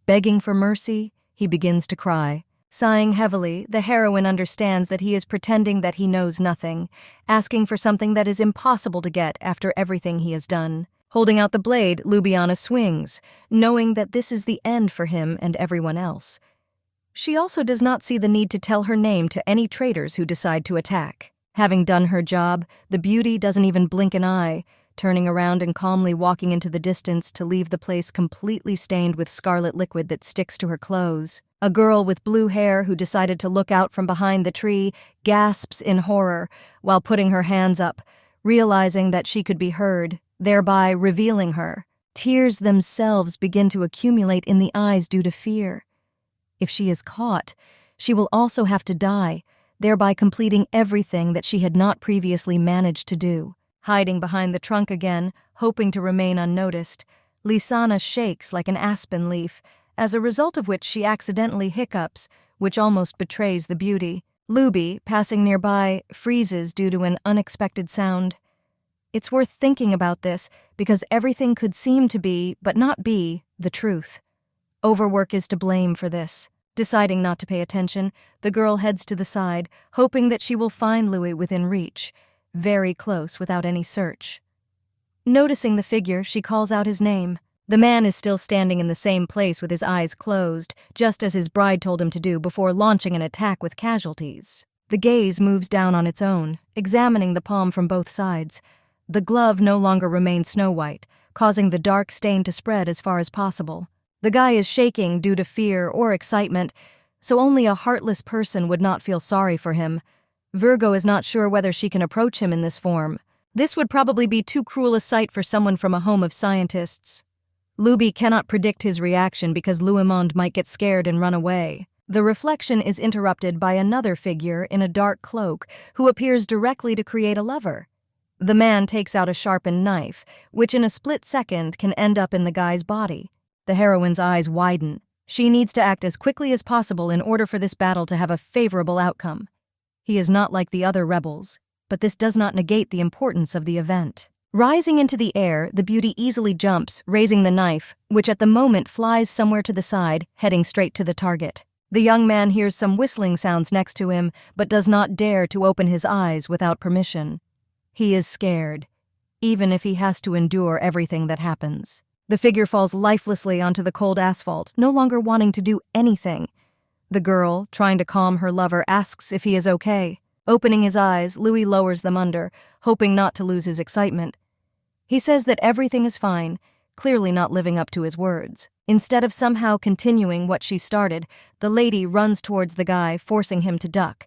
Begging for mercy, he begins to cry. Sighing heavily, the heroine understands that he is pretending that he knows nothing, asking for something that is impossible to get after everything he has done. Holding out the blade, Ljubljana swings, knowing that this is the end for him and everyone else. She also does not see the need to tell her name to any traitors who decide to attack. Having done her job, the beauty doesn't even blink an eye, turning around and calmly walking into the distance to leave the place completely stained with scarlet liquid that sticks to her clothes. A girl with blue hair who decided to look out from behind the tree gasps in horror while putting her hands up, realizing that she could be heard, thereby revealing her. Tears themselves begin to accumulate in the eyes due to fear. If she is caught, she will also have to die, thereby completing everything that she had not previously managed to do. Hiding behind the trunk again, hoping to remain unnoticed, Lisanna shakes like an aspen leaf, as a result of which she accidentally hiccups, which almost betrays the beauty. Luby, passing nearby, freezes due to an unexpected sound. It's worth thinking about this, because everything could seem to be, but not be, the truth. Overwork is to blame for this. Deciding not to pay attention, the girl heads to the side, hoping that she will find Louis within reach, very close without any search. Noticing the figure, she calls out his name. The man is still standing in the same place with his eyes closed, just as his bride told him to do before launching an attack with casualties. The gaze moves down on its own, examining the palm from both sides. The glove no longer remains snow-white, causing the dark stain to spread as far as possible. The guy is shaking due to fear or excitement, so only a heartless person would not feel sorry for him. Virgo is not sure whether she can approach him in this form. This would probably be too cruel a sight for someone from a home of scientists. Luby cannot predict his reaction because Louimond might get scared and run away. The reflection is interrupted by another figure in a dark cloak who appears directly to create a lover. The man takes out a sharpened knife, which in a split second can end up in the guy's body. The heroine's eyes widen. She needs to act as quickly as possible in order for this battle to have a favorable outcome. He is not like the other rebels, but this does not negate the importance of the event. Rising into the air, the beauty easily jumps, raising the knife, which at the moment flies somewhere to the side, heading straight to the target. The young man hears some whistling sounds next to him, but does not dare to open his eyes without permission. He is scared, even if he has to endure everything that happens. The figure falls lifelessly onto the cold asphalt, no longer wanting to do anything. The girl, trying to calm her lover, asks if he is okay. Opening his eyes, Louis lowers them under, hoping not to lose his excitement. He says that everything is fine, clearly not living up to his words. Instead of somehow continuing what she started, the lady runs towards the guy, forcing him to duck.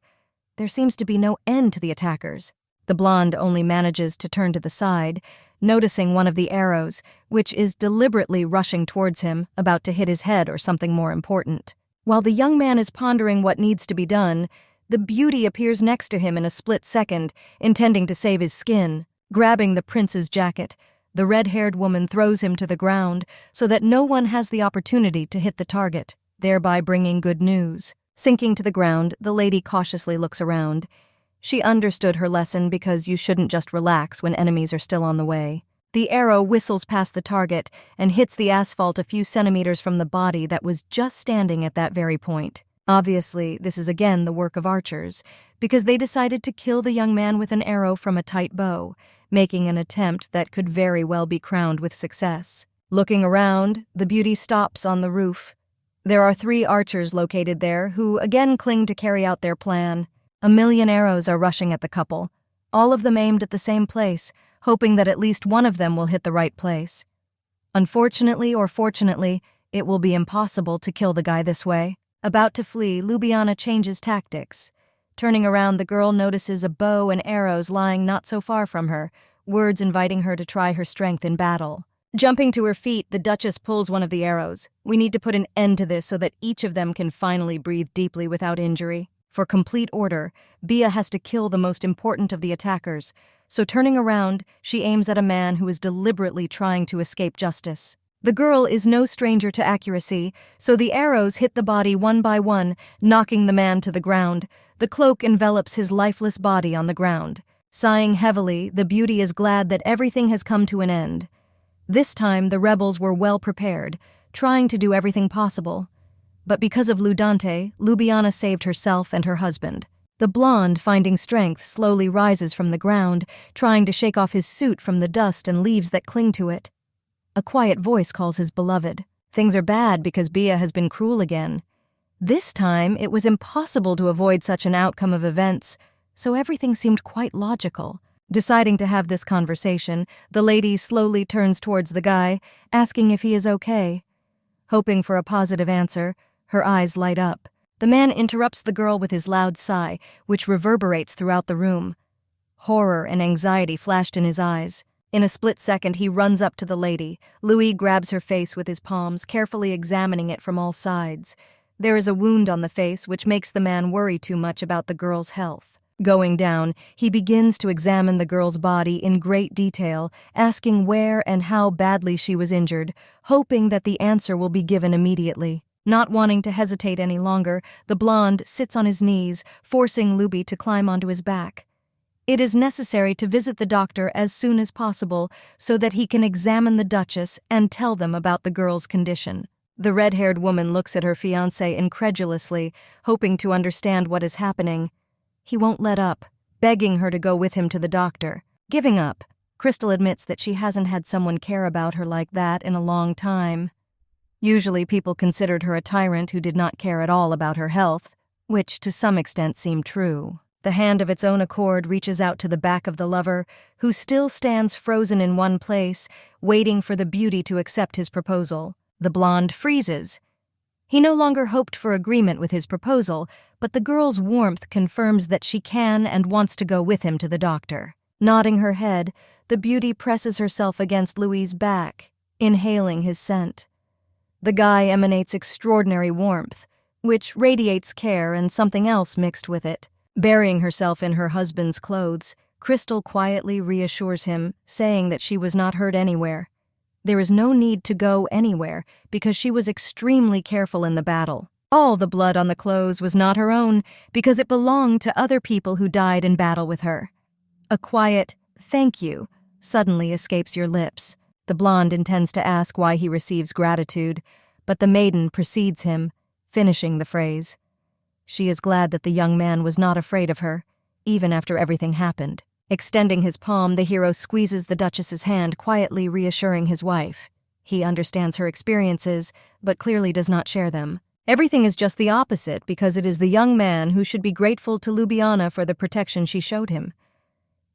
There seems to be no end to the attackers. The blonde only manages to turn to the side, noticing one of the arrows, which is deliberately rushing towards him, about to hit his head or something more important. While the young man is pondering what needs to be done, the beauty appears next to him in a split second, intending to save his skin. Grabbing the prince's jacket, the red-haired woman throws him to the ground so that no one has the opportunity to hit the target, thereby bringing good news. Sinking to the ground, the lady cautiously looks around. She understood her lesson because you shouldn't just relax when enemies are still on the way. The arrow whistles past the target and hits the asphalt a few centimeters from the body that was just standing at that very point. Obviously, this is again the work of archers, because they decided to kill the young man with an arrow from a tight bow, making an attempt that could very well be crowned with success. Looking around, the beauty stops on the roof. There are 3 archers located there who again cling to carry out their plan. A million arrows are rushing at the couple, all of them aimed at the same place, hoping that at least one of them will hit the right place. Unfortunately or fortunately, it will be impossible to kill the guy this way. About to flee, Ljubljana changes tactics. Turning around, the girl notices a bow and arrows lying not so far from her, words inviting her to try her strength in battle. Jumping to her feet, the Duchess pulls one of the arrows. We need to put an end to this so that each of them can finally breathe deeply without injury. For complete order, Bia has to kill the most important of the attackers, so turning around, she aims at a man who is deliberately trying to escape justice. The girl is no stranger to accuracy, so the arrows hit the body one by one, knocking the man to the ground. The cloak envelops his lifeless body on the ground. Sighing heavily, the beauty is glad that everything has come to an end. This time, the rebels were well prepared, trying to do everything possible. But because of Ludante, Ljubljana saved herself and her husband. The blonde, finding strength, slowly rises from the ground, trying to shake off his suit from the dust and leaves that cling to it. A quiet voice calls his beloved. Things are bad because Bia has been cruel again. This time, it was impossible to avoid such an outcome of events. so everything seemed quite logical. Deciding to have this conversation, the lady slowly turns towards the guy, asking if he is okay. Hoping for a positive answer, her eyes light up. The man interrupts the girl with his loud sigh, which reverberates throughout the room. Horror and anxiety flashed in his eyes. In a split second, he runs up to the lady. Louis grabs her face with his palms, carefully examining it from all sides. There is a wound on the face, which makes the man worry too much about the girl's health. Going down, he begins to examine the girl's body in great detail, asking where and how badly she was injured, hoping that the answer will be given immediately. Not wanting to hesitate any longer, the blonde sits on his knees, forcing Louis to climb onto his back. It is necessary to visit the doctor as soon as possible so that he can examine the Duchess and tell them about the girl's condition. The red-haired woman looks at her fiancé incredulously, hoping to understand what is happening. He won't let up, begging her to go with him to the doctor. Giving up, Crystal admits that she hasn't had someone care about her like that in a long time. Usually people considered her a tyrant who did not care at all about her health, which to some extent seemed true. The hand of its own accord reaches out to the back of the lover, who still stands frozen in one place, waiting for the beauty to accept his proposal. The blonde freezes. He no longer hoped for agreement with his proposal, but the girl's warmth confirms that she can and wants to go with him to the doctor. Nodding her head, the beauty presses herself against Louis' back, inhaling his scent. The guy emanates extraordinary warmth, which radiates care and something else mixed with it. Burying herself in her husband's clothes, Crystal quietly reassures him, saying that she was not hurt anywhere. There is no need to go anywhere because she was extremely careful in the battle. All the blood on the clothes was not her own because it belonged to other people who died in battle with her. A quiet, "thank you," suddenly escapes your lips. The blonde intends to ask why he receives gratitude, but the maiden precedes him, finishing the phrase. She is glad that the young man was not afraid of her, even after everything happened. Extending his palm, the hero squeezes the Duchess's hand, quietly reassuring his wife. He understands her experiences, but clearly does not share them. Everything is just the opposite because it is the young man who should be grateful to Ljubljana for the protection she showed him.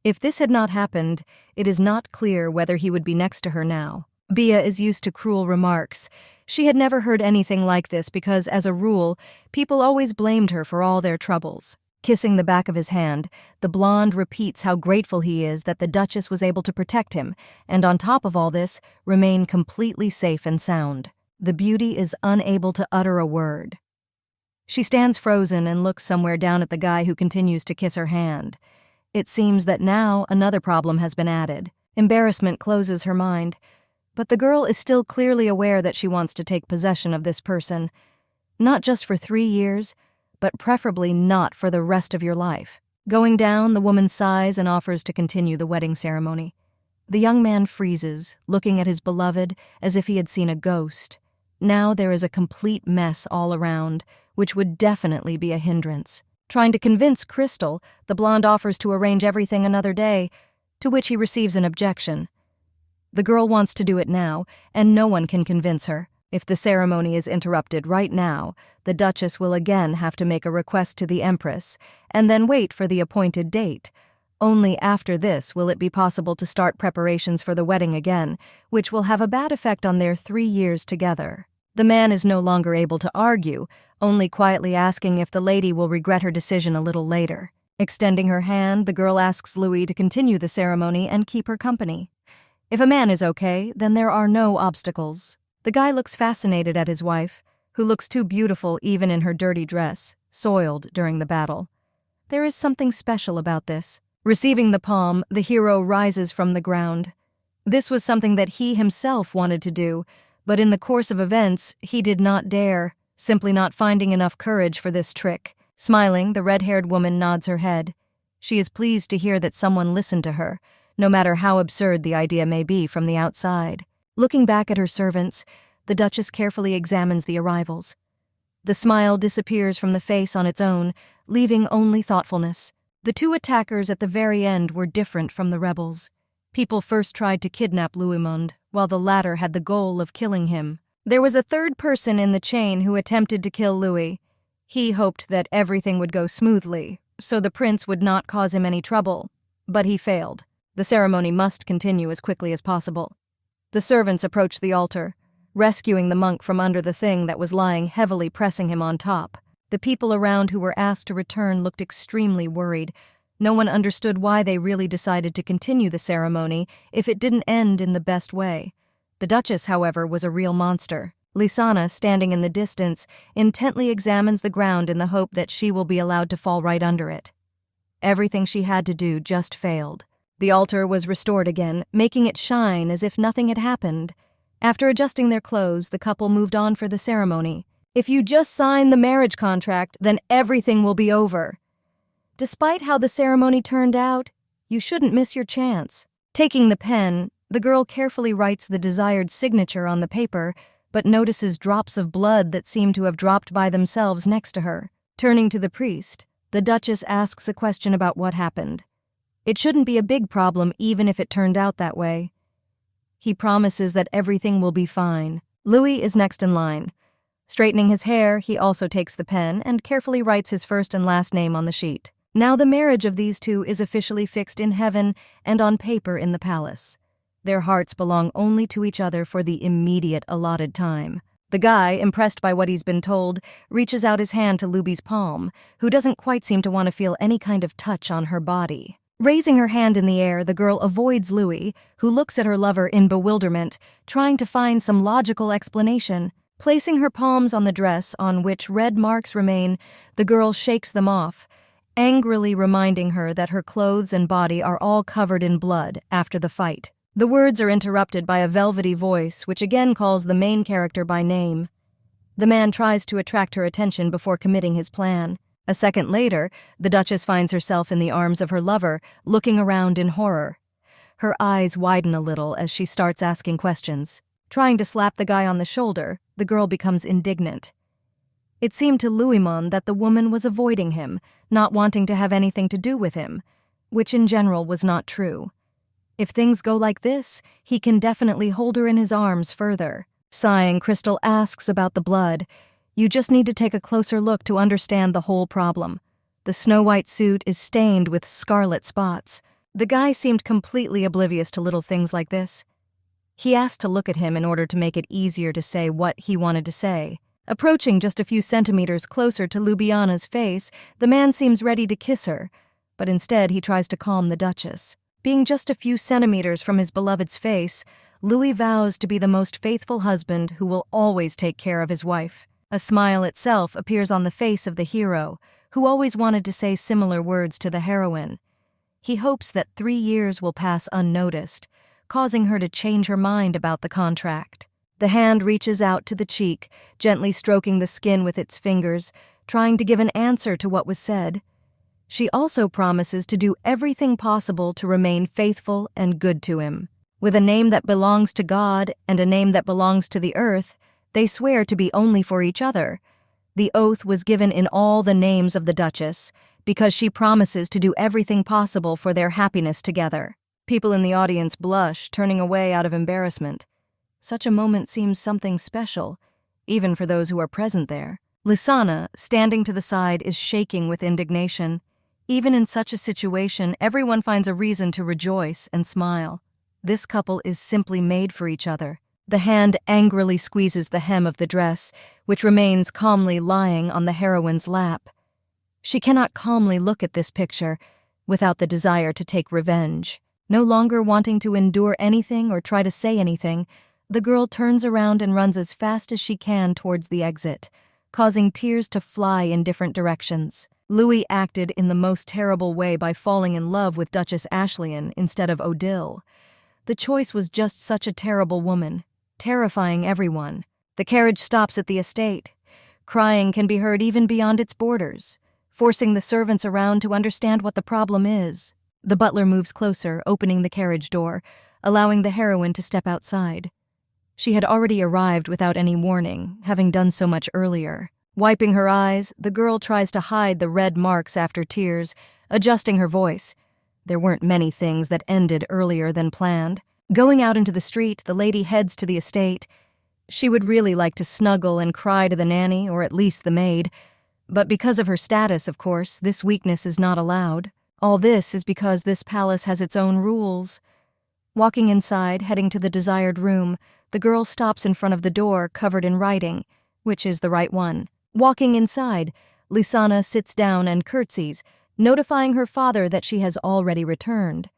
If this had not happened, it is not clear whether he would be next to her now. Bia is used to cruel remarks. She had never heard anything like this because, as a rule, people always blamed her for all their troubles. Kissing the back of his hand, the blonde repeats how grateful he is that the Duchess was able to protect him, and on top of all this, remain completely safe and sound. The beauty is unable to utter a word. She stands frozen and looks somewhere down at the guy who continues to kiss her hand. It seems that now another problem has been added. Embarrassment closes her mind. But the girl is still clearly aware that she wants to take possession of this person, not just for 3 years, but preferably not for the rest of your life. Going down, the woman sighs and offers to continue the wedding ceremony. The young man freezes, looking at his beloved as if he had seen a ghost. Now there is a complete mess all around, which would definitely be a hindrance. Trying to convince Crystal, the blonde offers to arrange everything another day, to which he receives an objection. The girl wants to do it now, and no one can convince her. If the ceremony is interrupted right now, the Duchess will again have to make a request to the Empress, and then wait for the appointed date. Only after this will it be possible to start preparations for the wedding again, which will have a bad effect on their 3 years together. The man is no longer able to argue, only quietly asking if the lady will regret her decision a little later. Extending her hand, the girl asks Louis to continue the ceremony and keep her company. If a man is okay, then there are no obstacles. The guy looks fascinated at his wife, who looks too beautiful even in her dirty dress, soiled during the battle. There is something special about this. Receiving the palm, the hero rises from the ground. This was something that he himself wanted to do, but in the course of events, he did not dare, simply not finding enough courage for this trick. Smiling, the red-haired woman nods her head. She is pleased to hear that someone listened to her, no matter how absurd the idea may be from the outside. Looking back at her servants, the Duchess carefully examines the arrivals. The smile disappears from the face on its own, leaving only thoughtfulness. The 2 attackers at the very end were different from the rebels. People first tried to kidnap Louismond, while the latter had the goal of killing him. There was a third person in the chain who attempted to kill Louis. He hoped that everything would go smoothly, so the prince would not cause him any trouble. But he failed. The ceremony must continue as quickly as possible. The servants approached the altar, rescuing the monk from under the thing that was lying heavily pressing him on top. The people around who were asked to return looked extremely worried. No one understood why they really decided to continue the ceremony if it didn't end in the best way. The Duchess, however, was a real monster. Lisanna, standing in the distance, intently examines the ground in the hope that she will be allowed to fall right under it. Everything she had to do just failed. The altar was restored again, making it shine as if nothing had happened. After adjusting their clothes, the couple moved on for the ceremony. "If you just sign the marriage contract, then everything will be over. Despite how the ceremony turned out, you shouldn't miss your chance." Taking the pen, the girl carefully writes the desired signature on the paper, but notices drops of blood that seem to have dropped by themselves next to her. Turning to the priest, the Duchess asks a question about what happened. It shouldn't be a big problem even if it turned out that way. He promises that everything will be fine. Louis is next in line. Straightening his hair, he also takes the pen and carefully writes his first and last name on the sheet. Now the marriage of these two is officially fixed in heaven and on paper in the palace. Their hearts belong only to each other for the immediate allotted time. The guy, impressed by what he's been told, reaches out his hand to Louis's palm, who doesn't quite seem to want to feel any kind of touch on her body. Raising her hand in the air, the girl avoids Louis, who looks at her lover in bewilderment, trying to find some logical explanation. Placing her palms on the dress on which red marks remain, the girl shakes them off, angrily reminding her that her clothes and body are all covered in blood after the fight. The words are interrupted by a velvety voice, which again calls the main character by name. The man tries to attract her attention before committing his plan. A second later, the Duchess finds herself in the arms of her lover, looking around in horror. Her eyes widen a little as she starts asking questions. Trying to slap the guy on the shoulder, the girl becomes indignant. It seemed to Louismon that the woman was avoiding him, not wanting to have anything to do with him, which in general was not true. If things go like this, he can definitely hold her in his arms further. Sighing, Crystal asks about the blood. You just need to take a closer look to understand the whole problem. The snow-white suit is stained with scarlet spots. The guy seemed completely oblivious to little things like this. He asked to look at him in order to make it easier to say what he wanted to say. Approaching just a few centimeters closer to Ljubljana's face, the man seems ready to kiss her, but instead he tries to calm the Duchess. Being just a few centimeters from his beloved's face, Louis vows to be the most faithful husband who will always take care of his wife. A smile itself appears on the face of the hero, who always wanted to say similar words to the heroine. He hopes that 3 years will pass unnoticed, causing her to change her mind about the contract. The hand reaches out to the cheek, gently stroking the skin with its fingers, trying to give an answer to what was said. She also promises to do everything possible to remain faithful and good to him. With a name that belongs to God and a name that belongs to the earth, they swear to be only for each other. The oath was given in all the names of the Duchess, because she promises to do everything possible for their happiness together. People in the audience blush, turning away out of embarrassment. Such a moment seems something special, even for those who are present there. Lisanna, standing to the side, is shaking with indignation. Even in such a situation, everyone finds a reason to rejoice and smile. This couple is simply made for each other. The hand angrily squeezes the hem of the dress, which remains calmly lying on the heroine's lap. She cannot calmly look at this picture without the desire to take revenge. No longer wanting to endure anything or try to say anything, the girl turns around and runs as fast as she can towards the exit, causing tears to fly in different directions. Louis acted in the most terrible way by falling in love with Duchess Ashley instead of Odile. The choice was just such a terrible woman, terrifying everyone. The carriage stops at the estate. Crying can be heard even beyond its borders, forcing the servants around to understand what the problem is. The butler moves closer, opening the carriage door, allowing the heroine to step outside. She had already arrived without any warning, having done so much earlier. Wiping her eyes, the girl tries to hide the red marks after tears, adjusting her voice. There weren't many things that ended earlier than planned. Going out into the street, the lady heads to the estate. She would really like to snuggle and cry to the nanny, or at least the maid, But because of her status, of course, this weakness is not allowed. All this is because this palace has its own rules. Walking inside, heading to the desired room, the girl stops in front of the door covered in writing, which is the right one. Walking inside, Lisanna sits down and curtsies, notifying her father that she has already returned.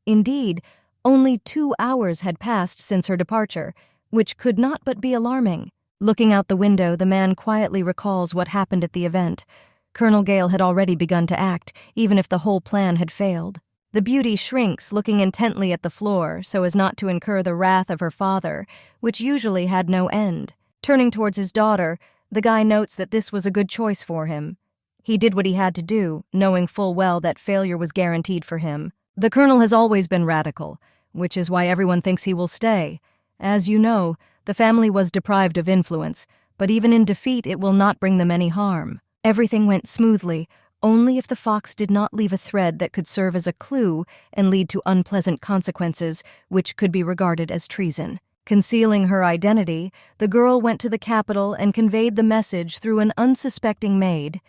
Indeed, only 2 hours had passed since her departure, which could not but be alarming. Looking out the window, the man quietly recalls what happened at the event. Colonel Gale had already begun to act, even if the whole plan had failed. The beauty shrinks, looking intently at the floor, so as not to incur the wrath of her father, which usually had no end. Turning towards his daughter, the guy notes that this was a good choice for him. He did what he had to do, knowing full well that failure was guaranteed for him. The colonel has always been radical, which is why everyone thinks he will stay. As you know, the family was deprived of influence, but even in defeat it will not bring them any harm. Everything went smoothly, only if the fox did not leave a thread that could serve as a clue and lead to unpleasant consequences, which could be regarded as treason. Concealing her identity, the girl went to the capital and conveyed the message through an unsuspecting maid.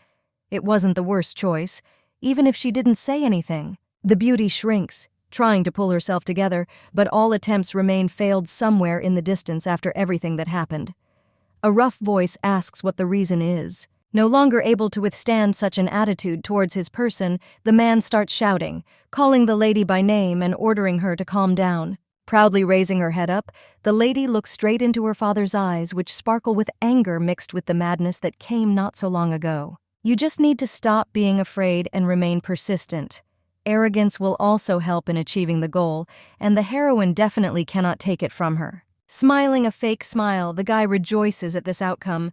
It wasn't the worst choice, even if she didn't say anything. The beauty shrinks, trying to pull herself together, but all attempts remain failed somewhere in the distance after everything that happened. A rough voice asks what the reason is. No longer able to withstand such an attitude towards his person, the man starts shouting, calling the lady by name and ordering her to calm down. Proudly raising her head up, the lady looks straight into her father's eyes, which sparkle with anger mixed with the madness that came not so long ago. You just need to stop being afraid and remain persistent. Arrogance will also help in achieving the goal, and the heroine definitely cannot take it from her. Smiling a fake smile, the guy rejoices at this outcome.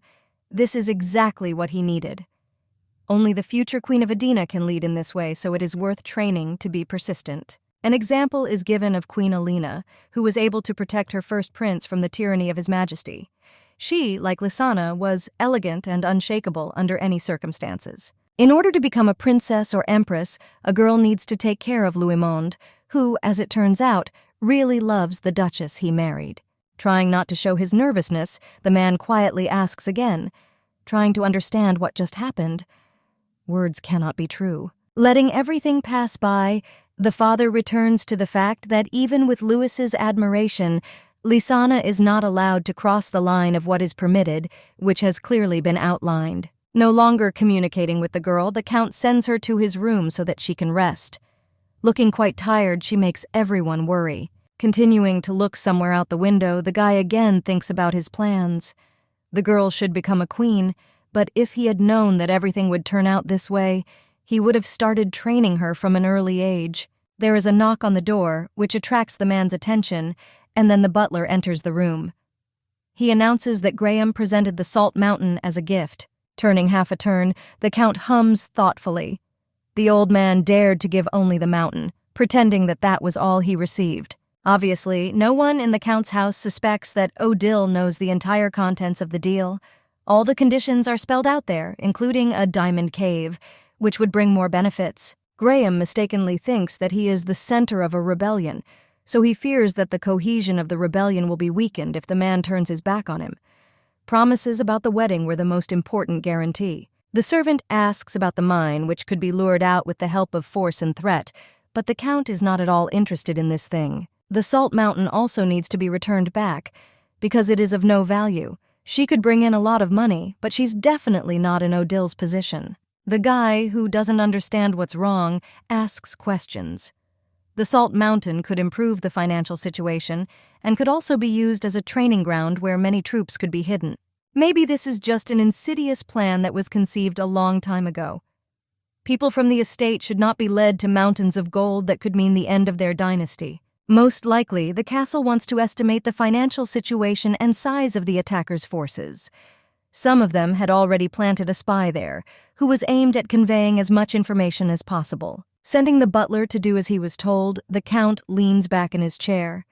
This is exactly what he needed. Only the future Queen of Edina can lead in this way, so it is worth training to be persistent. An example is given of Queen Alina, who was able to protect her first prince from the tyranny of His Majesty. She, like Lisanna, was elegant and unshakable under any circumstances. In order to become a princess or empress, a girl needs to take care of Louis-Monde, who, as it turns out, really loves the Duchess he married. Trying not to show his nervousness, the man quietly asks again, trying to understand what just happened. Words cannot be true. Letting everything pass by, the father returns to the fact that even with Louis's admiration, Lisanna is not allowed to cross the line of what is permitted, which has clearly been outlined. No longer communicating with the girl, the Count sends her to his room so that she can rest. Looking quite tired, she makes everyone worry. Continuing to look somewhere out the window, the guy again thinks about his plans. The girl should become a queen, but if he had known that everything would turn out this way, he would have started training her from an early age. There is a knock on the door, which attracts the man's attention, and then the butler enters the room. He announces that Graham presented the Salt Mountain as a gift. Turning half a turn, the Count hums thoughtfully. The old man dared to give only the mountain, pretending that that was all he received. Obviously, no one in the Count's house suspects that Odile knows the entire contents of the deal. All the conditions are spelled out there, including a diamond cave, which would bring more benefits. Graham mistakenly thinks that he is the center of a rebellion, so he fears that the cohesion of the rebellion will be weakened if the man turns his back on him. Promises about the wedding were the most important guarantee. The servant asks about the mine, which could be lured out with the help of force and threat, but the Count is not at all interested in this thing. The Salt Mountain also needs to be returned back, because it is of no value. She could bring in a lot of money, but she's definitely not in Odile's position. The guy, who doesn't understand what's wrong, asks questions. The Salt Mountain could improve the financial situation and could also be used as a training ground where many troops could be hidden. Maybe this is just an insidious plan that was conceived a long time ago. People from the estate should not be led to mountains of gold that could mean the end of their dynasty. Most likely, the castle wants to estimate the financial situation and size of the attackers' forces. Some of them had already planted a spy there, who was aimed at conveying as much information as possible. Sending the butler to do as he was told, the Count leans back in his chair.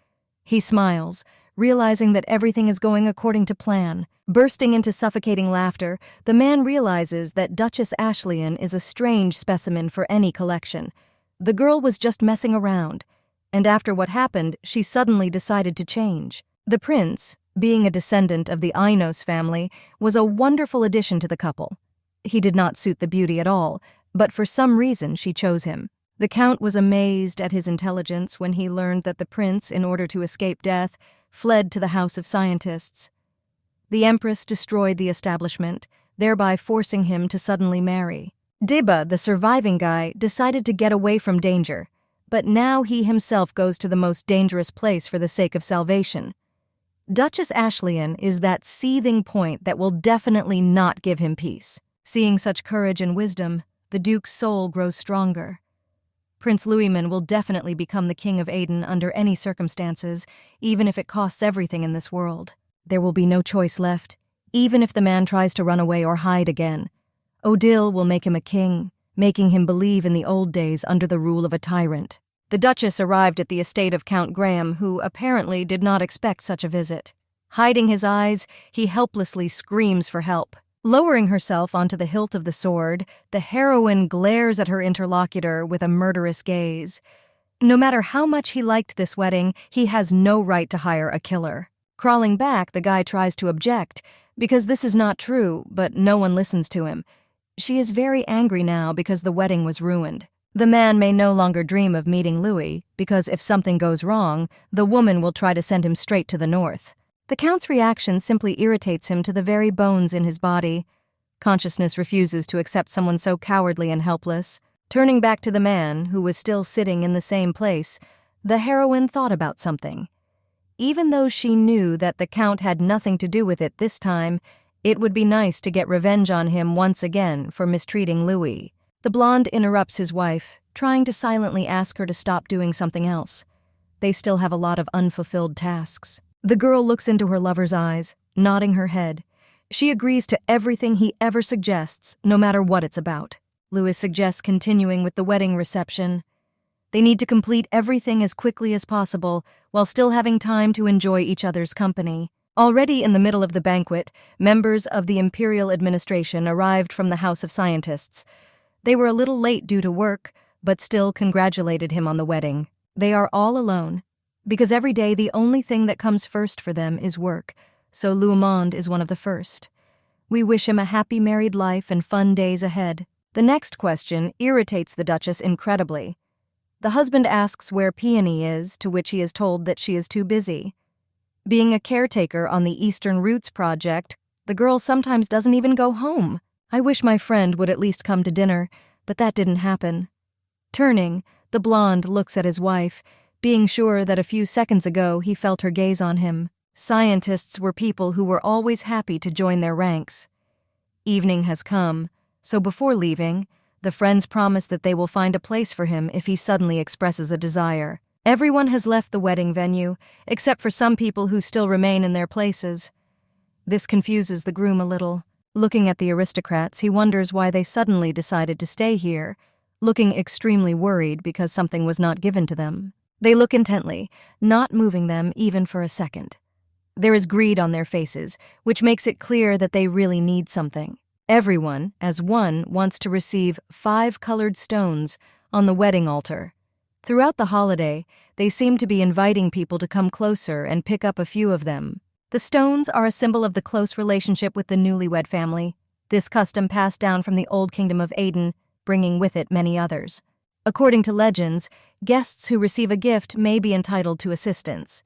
He smiles, realizing that everything is going according to plan. Bursting into suffocating laughter, the man realizes that Duchess Ashleyne is a strange specimen for any collection. The girl was just messing around, and after what happened, she suddenly decided to change. The prince, being a descendant of the Ainos family, was a wonderful addition to the couple. He did not suit the beauty at all, but for some reason she chose him. The Count was amazed at his intelligence when he learned that the prince, in order to escape death, fled to the House of Scientists. The Empress destroyed the establishment, thereby forcing him to suddenly marry. Dibba, the surviving guy, decided to get away from danger, but now he himself goes to the most dangerous place for the sake of salvation. Duchess Ashley'n is that seething point that will definitely not give him peace. Seeing such courage and wisdom, the Duke's soul grows stronger. Prince Louisman will definitely become the King of Aden under any circumstances, even if it costs everything in this world. There will be no choice left, even if the man tries to run away or hide again. Odile will make him a king, making him believe in the old days under the rule of a tyrant. The Duchess arrived at the estate of Count Graham, who apparently did not expect such a visit. Hiding his eyes, he helplessly screams for help. Lowering herself onto the hilt of the sword, the heroine glares at her interlocutor with a murderous gaze. No matter how much he liked this wedding, he has no right to hire a killer. Crawling back, the guy tries to object, because this is not true, but no one listens to him. She is very angry now because the wedding was ruined. The man may no longer dream of meeting Louis, because if something goes wrong, the woman will try to send him straight to the north. The Count's reaction simply irritates him to the very bones in his body. Consciousness refuses to accept someone so cowardly and helpless. Turning back to the man, who was still sitting in the same place, the heroine thought about something. Even though she knew that the Count had nothing to do with it this time, it would be nice to get revenge on him once again for mistreating Louis. The blonde interrupts his wife, trying to silently ask her to stop doing something else. They still have a lot of unfulfilled tasks. The girl looks into her lover's eyes, nodding her head. She agrees to everything he ever suggests, no matter what it's about. Louis suggests continuing with the wedding reception. They need to complete everything as quickly as possible, while still having time to enjoy each other's company. Already in the middle of the banquet, members of the Imperial Administration arrived from the House of Scientists. They were a little late due to work, but still congratulated him on the wedding. They are all alone, because every day the only thing that comes first for them is work, so Louismond is one of the first. We wish him a happy married life and fun days ahead. The next question irritates the Duchess incredibly. The husband asks where Peony is, to which he is told that she is too busy. Being a caretaker on the Eastern Roots project, the girl sometimes doesn't even go home. I wish my friend would at least come to dinner, but that didn't happen. Turning, the blonde looks at his wife, being sure that a few seconds ago he felt her gaze on him. Scientists were people who were always happy to join their ranks. Evening has come, so before leaving, the friends promise that they will find a place for him if he suddenly expresses a desire. Everyone has left the wedding venue, except for some people who still remain in their places. This confuses the groom a little. Looking at the aristocrats, he wonders why they suddenly decided to stay here, looking extremely worried because something was not given to them. They look intently, not moving them even for a second. There is greed on their faces, which makes it clear that they really need something. Everyone, as one, wants to receive 5 colored stones on the wedding altar. Throughout the holiday, they seem to be inviting people to come closer and pick up a few of them. The stones are a symbol of the close relationship with the newlywed family. This custom passed down from the old kingdom of Aden, bringing with it many others. According to legends, guests who receive a gift may be entitled to assistance.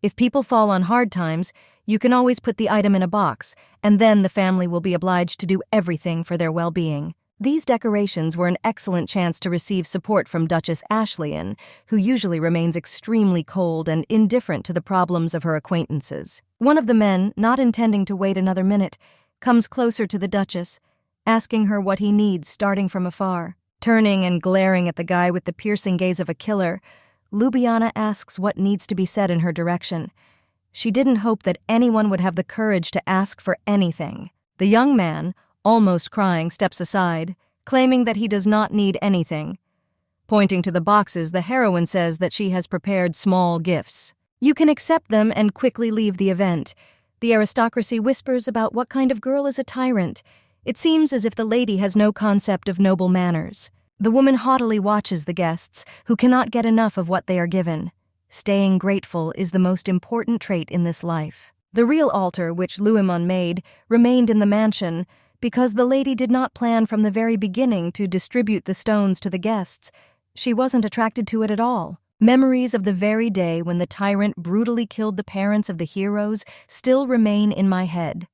If people fall on hard times, you can always put the item in a box, and then the family will be obliged to do everything for their well-being. These decorations were an excellent chance to receive support from Duchess Ashley'n, who usually remains extremely cold and indifferent to the problems of her acquaintances. One of the men, not intending to wait another minute, comes closer to the Duchess, asking her what he needs starting from afar. Turning and glaring at the guy with the piercing gaze of a killer, Ljubljana asks what needs to be said in her direction. She didn't hope that anyone would have the courage to ask for anything. The young man, almost crying, steps aside, claiming that he does not need anything. Pointing to the boxes, the heroine says that she has prepared small gifts. You can accept them and quickly leave the event. The aristocracy whispers about what kind of girl is a tyrant. It seems as if the lady has no concept of noble manners. The woman haughtily watches the guests, who cannot get enough of what they are given. Staying grateful is the most important trait in this life. The real altar, which Louismond made, remained in the mansion, because the lady did not plan from the very beginning to distribute the stones to the guests. She wasn't attracted to it at all. Memories of the very day when the tyrant brutally killed the parents of the heroes still remain in my head.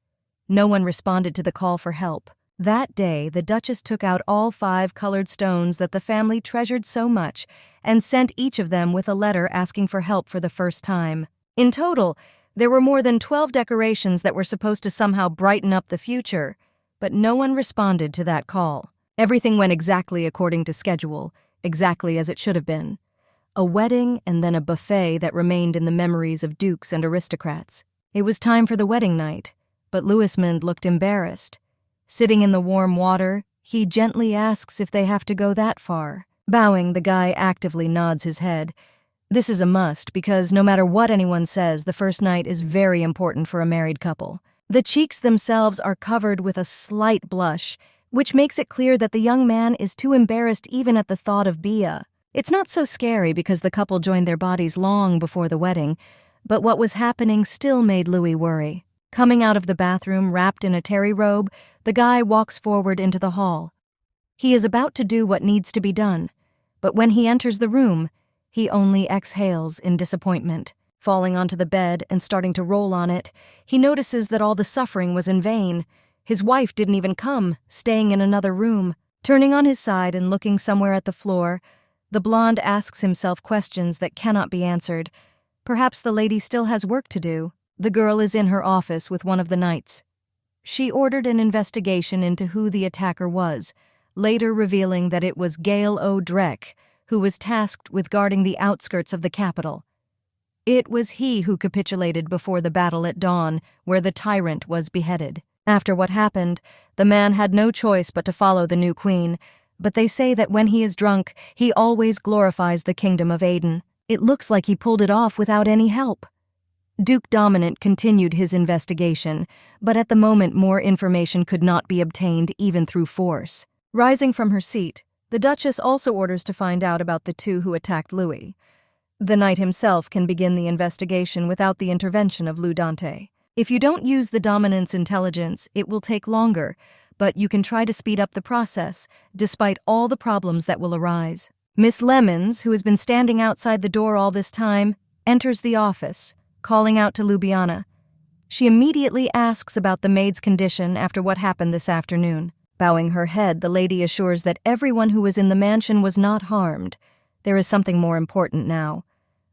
No one responded to the call for help. That day, the Duchess took out all 5 colored stones that the family treasured so much and sent each of them with a letter asking for help for the first time. In total, there were more than 12 decorations that were supposed to somehow brighten up the future, but no one responded to that call. Everything went exactly according to schedule, exactly as it should have been. A wedding and then a buffet that remained in the memories of dukes and aristocrats. It was time for the wedding night, but Louismond looked embarrassed. Sitting in the warm water, he gently asks if they have to go that far. Bowing, the guy actively nods his head. This is a must because no matter what anyone says, the first night is very important for a married couple. The cheeks themselves are covered with a slight blush, which makes it clear that the young man is too embarrassed even at the thought of Bia. It's not so scary because the couple joined their bodies long before the wedding, but what was happening still made Louis worry. Coming out of the bathroom wrapped in a terry robe, the guy walks forward into the hall. He is about to do what needs to be done, but when he enters the room, he only exhales in disappointment. Falling onto the bed and starting to roll on it, he notices that all the suffering was in vain. His wife didn't even come, staying in another room. Turning on his side and looking somewhere at the floor, the blonde asks himself questions that cannot be answered. Perhaps the lady still has work to do. The girl is in her office with one of the knights. She ordered an investigation into who the attacker was, later revealing that it was Gale O'Dreck, who was tasked with guarding the outskirts of the capital. It was he who capitulated before the battle at dawn, where the tyrant was beheaded. After what happened, the man had no choice but to follow the new queen, but they say that when he is drunk, he always glorifies the kingdom of Aden. It looks like he pulled it off without any help. Duke Dominant continued his investigation, but at the moment more information could not be obtained even through force. Rising from her seat, the Duchess also orders to find out about the 2 who attacked Louis. The knight himself can begin the investigation without the intervention of Lou Dante. If you don't use the Dominant's intelligence, it will take longer, but you can try to speed up the process, despite all the problems that will arise. Miss Lemons, who has been standing outside the door all this time, enters the office, calling out to Ljubljana. She immediately asks about the maid's condition after what happened this afternoon. Bowing her head, the lady assures that everyone who was in the mansion was not harmed. There is something more important now.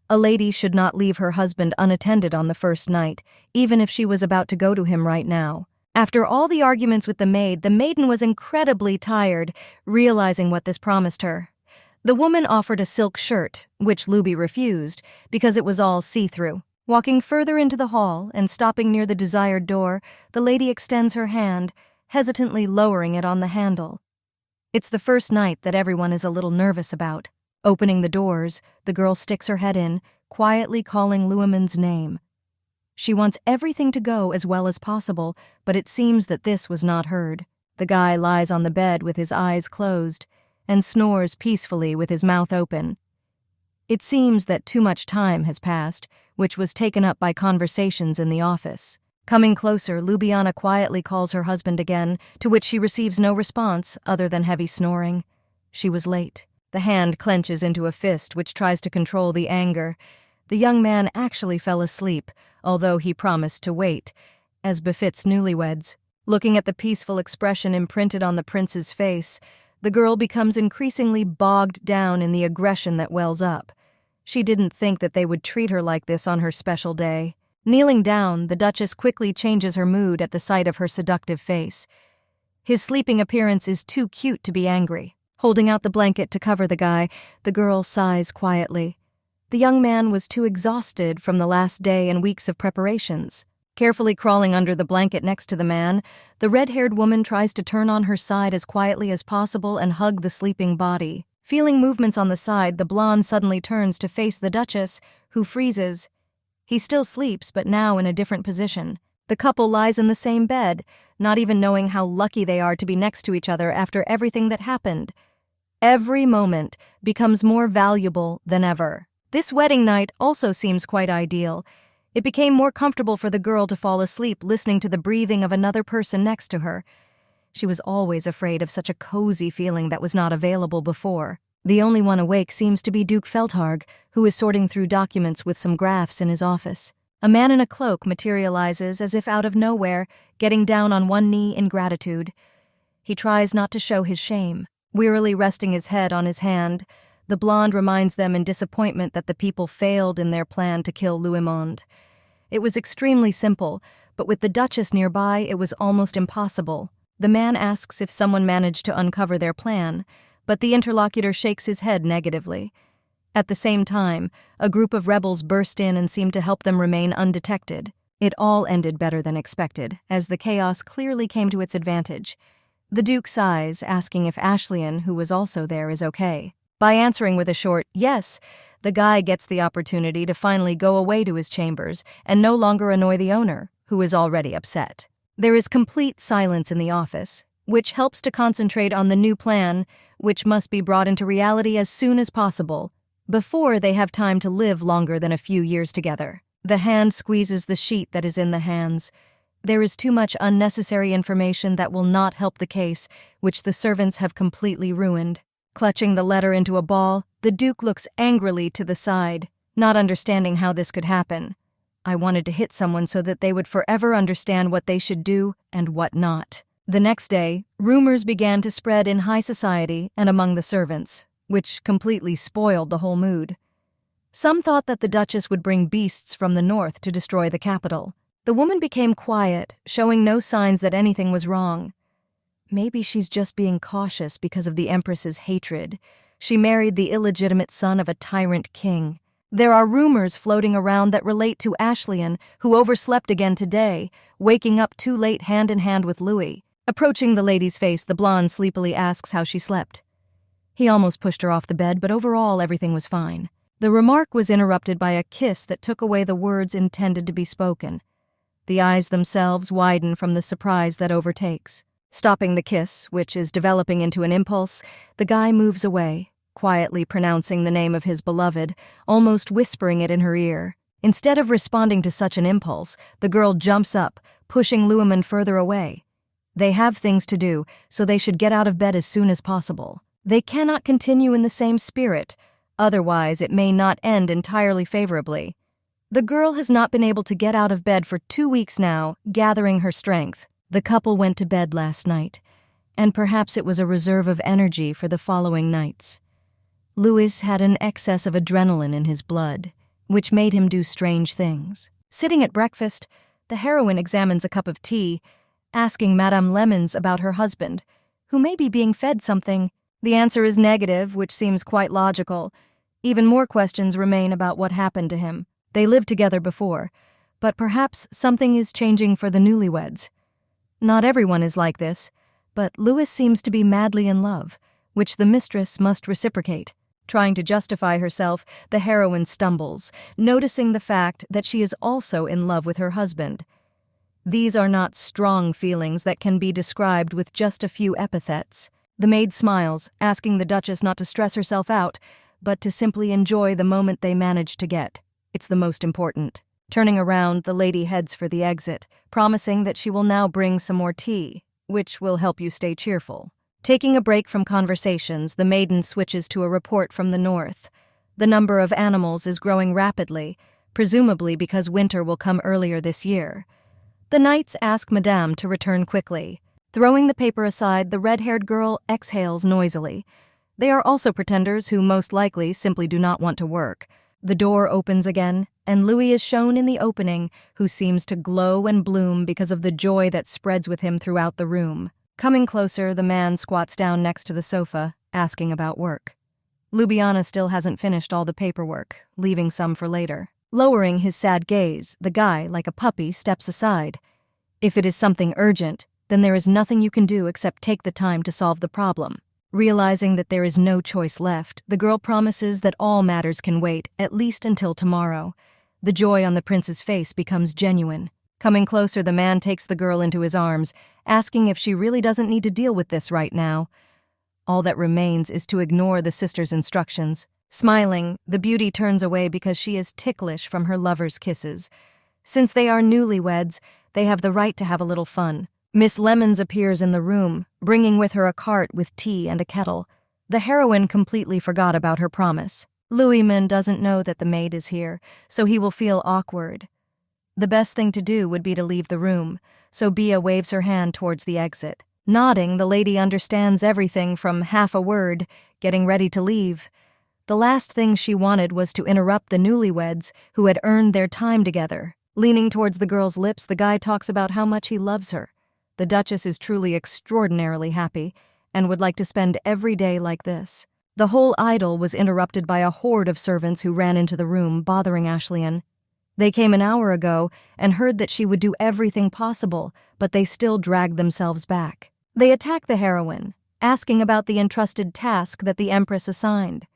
A lady should not leave her husband unattended on the first night, even if she was about to go to him right now. After all the arguments with the maiden was incredibly tired, realizing what this promised her. The woman offered a silk shirt, which Luby refused, because it was all see-through. Walking further into the hall and stopping near the desired door, the lady extends her hand, hesitantly lowering it on the handle. It's the first night that everyone is a little nervous about. Opening the doors, the girl sticks her head in, quietly calling Louismond's name. She wants everything to go as well as possible, but it seems that this was not heard. The guy lies on the bed with his eyes closed and snores peacefully with his mouth open. It seems that too much time has passed, which was taken up by conversations in the office. Coming closer, Ljubljana quietly calls her husband again, to which she receives no response other than heavy snoring. She was late. The hand clenches into a fist which tries to control the anger. The young man actually fell asleep, although he promised to wait, as befits newlyweds. Looking at the peaceful expression imprinted on the prince's face, the girl becomes increasingly bogged down in the aggression that wells up. She didn't think that they would treat her like this on her special day. Kneeling down, the Duchess quickly changes her mood at the sight of her seductive face. His sleeping appearance is too cute to be angry. Holding out the blanket to cover the guy, the girl sighs quietly. The young man was too exhausted from the last day and weeks of preparations. Carefully crawling under the blanket next to the man, the red-haired woman tries to turn on her side as quietly as possible and hug the sleeping body. Feeling movements on the side, the blonde suddenly turns to face the Duchess, who freezes. He still sleeps, but now in a different position. The couple lies in the same bed, not even knowing how lucky they are to be next to each other after everything that happened. Every moment becomes more valuable than ever. This wedding night also seems quite ideal. It became more comfortable for the girl to fall asleep listening to the breathing of another person next to her. She was always afraid of such a cozy feeling that was not available before. The only one awake seems to be Duke Feldharg, who is sorting through documents with some graphs in his office. A man in a cloak materializes as if out of nowhere, getting down on one knee in gratitude. He tries not to show his shame. Wearily resting his head on his hand, the blonde reminds them in disappointment that the people failed in their plan to kill Louis-Monde. It was extremely simple, but with the Duchess nearby, it was almost impossible. The man asks if someone managed to uncover their plan, but the interlocutor shakes his head negatively. At the same time, a group of rebels burst in and seemed to help them remain undetected. It all ended better than expected, as the chaos clearly came to its advantage. The Duke sighs, asking if Ashley, who was also there, is okay. By answering with a short yes, the guy gets the opportunity to finally go away to his chambers and no longer annoy the owner, who is already upset. There is complete silence in the office, which helps to concentrate on the new plan, which must be brought into reality as soon as possible, before they have time to live longer than a few years together. The hand squeezes the sheet that is in the hands. There is too much unnecessary information that will not help the case, which the servants have completely ruined. Clutching the letter into a ball, the Duke looks angrily to the side, not understanding how this could happen. I wanted to hit someone so that they would forever understand what they should do and what not. The next day, rumors began to spread in high society and among the servants, which completely spoiled the whole mood. Some thought that the Duchess would bring beasts from the north to destroy the capital. The woman became quiet, showing no signs that anything was wrong. Maybe she's just being cautious because of the Empress's hatred. She married the illegitimate son of a tyrant king. There are rumors floating around that relate to Ashley, who overslept again today, waking up too late hand in hand with Louis. Approaching the lady's face, the blonde sleepily asks how she slept. He almost pushed her off the bed, but overall everything was fine. The remark was interrupted by a kiss that took away the words intended to be spoken. The eyes themselves widen from the surprise that overtakes. Stopping the kiss, which is developing into an impulse, the guy moves away, quietly pronouncing the name of his beloved, almost whispering it in her ear. Instead of responding to such an impulse, the girl jumps up, pushing Louis-Monde further away. They have things to do, so they should get out of bed as soon as possible. They cannot continue in the same spirit, otherwise it may not end entirely favorably. The girl has not been able to get out of bed for 2 weeks now, gathering her strength. The couple went to bed last night, and perhaps it was a reserve of energy for the following nights. Louis had an excess of adrenaline in his blood, which made him do strange things. Sitting at breakfast, the heroine examines a cup of tea, asking Madame Lemons about her husband, who may be being fed something. The answer is negative, which seems quite logical. Even more questions remain about what happened to him. They lived together before, but perhaps something is changing for the newlyweds. Not everyone is like this, but Louis seems to be madly in love, which the mistress must reciprocate. Trying to justify herself, the heroine stumbles, noticing the fact that she is also in love with her husband. These are not strong feelings that can be described with just a few epithets. The maid smiles, asking the Duchess not to stress herself out, but to simply enjoy the moment they manage to get. It's the most important. Turning around, the lady heads for the exit, promising that she will now bring some more tea, which will help you stay cheerful. Taking a break from conversations, the maiden switches to a report from the north. The number of animals is growing rapidly, presumably because winter will come earlier this year. The knights ask Madame to return quickly. Throwing the paper aside, the red-haired girl exhales noisily. They are also pretenders who most likely simply do not want to work. The door opens again, and Louis is shown in the opening, who seems to glow and bloom because of the joy that spreads with him throughout the room. Coming closer, the man squats down next to the sofa, asking about work. Ljubljana still hasn't finished all the paperwork, leaving some for later. Lowering his sad gaze, the guy, like a puppy, steps aside. If it is something urgent, then there is nothing you can do except take the time to solve the problem. Realizing that there is no choice left, the girl promises that all matters can wait, at least until tomorrow. The joy on the prince's face becomes genuine. Coming closer, the man takes the girl into his arms, asking if she really doesn't need to deal with this right now. All that remains is to ignore the sister's instructions. Smiling, the beauty turns away because she is ticklish from her lover's kisses. Since they are newlyweds, they have the right to have a little fun. Miss Lemons appears in the room, bringing with her a cart with tea and a kettle. The heroine completely forgot about her promise. Louisman doesn't know that the maid is here, so he will feel awkward. The best thing to do would be to leave the room, so Bia waves her hand towards the exit. Nodding, the lady understands everything from half a word, getting ready to leave. The last thing she wanted was to interrupt the newlyweds who had earned their time together. Leaning towards the girl's lips, the guy talks about how much he loves her. The Duchess is truly extraordinarily happy and would like to spend every day like this. The whole idyll was interrupted by a horde of servants who ran into the room, bothering Ashley. They came an hour ago and heard that she would do everything possible, but they still dragged themselves back. They attacked the heroine, asking about the entrusted task that the Empress assigned.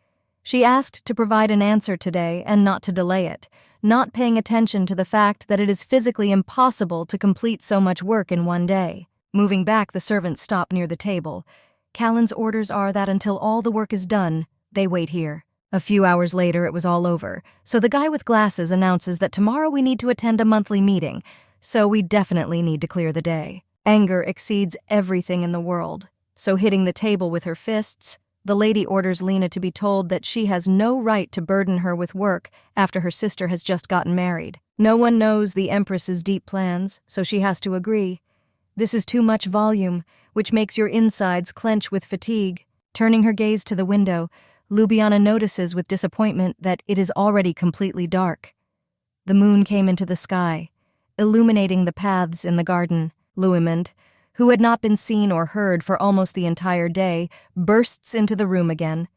She asked to provide an answer today and not to delay it, not paying attention to the fact that it is physically impossible to complete so much work in one day. Moving back, the servants stop near the table. Callan's orders are that until all the work is done, they wait here. A few hours later, it was all over, so the guy with glasses announces that tomorrow we need to attend a monthly meeting, so we definitely need to clear the day. Anger exceeds everything in the world, so hitting the table with her fists, the lady orders Lena to be told that she has no right to burden her with work after her sister has just gotten married. No one knows the Empress's deep plans, so she has to agree. This is too much volume, which makes your insides clench with fatigue. Turning her gaze to the window, Ljubljana notices with disappointment that it is already completely dark. The moon came into the sky, illuminating the paths in the garden. Louisman, who had not been seen or heard for almost the entire day, bursts into the room again.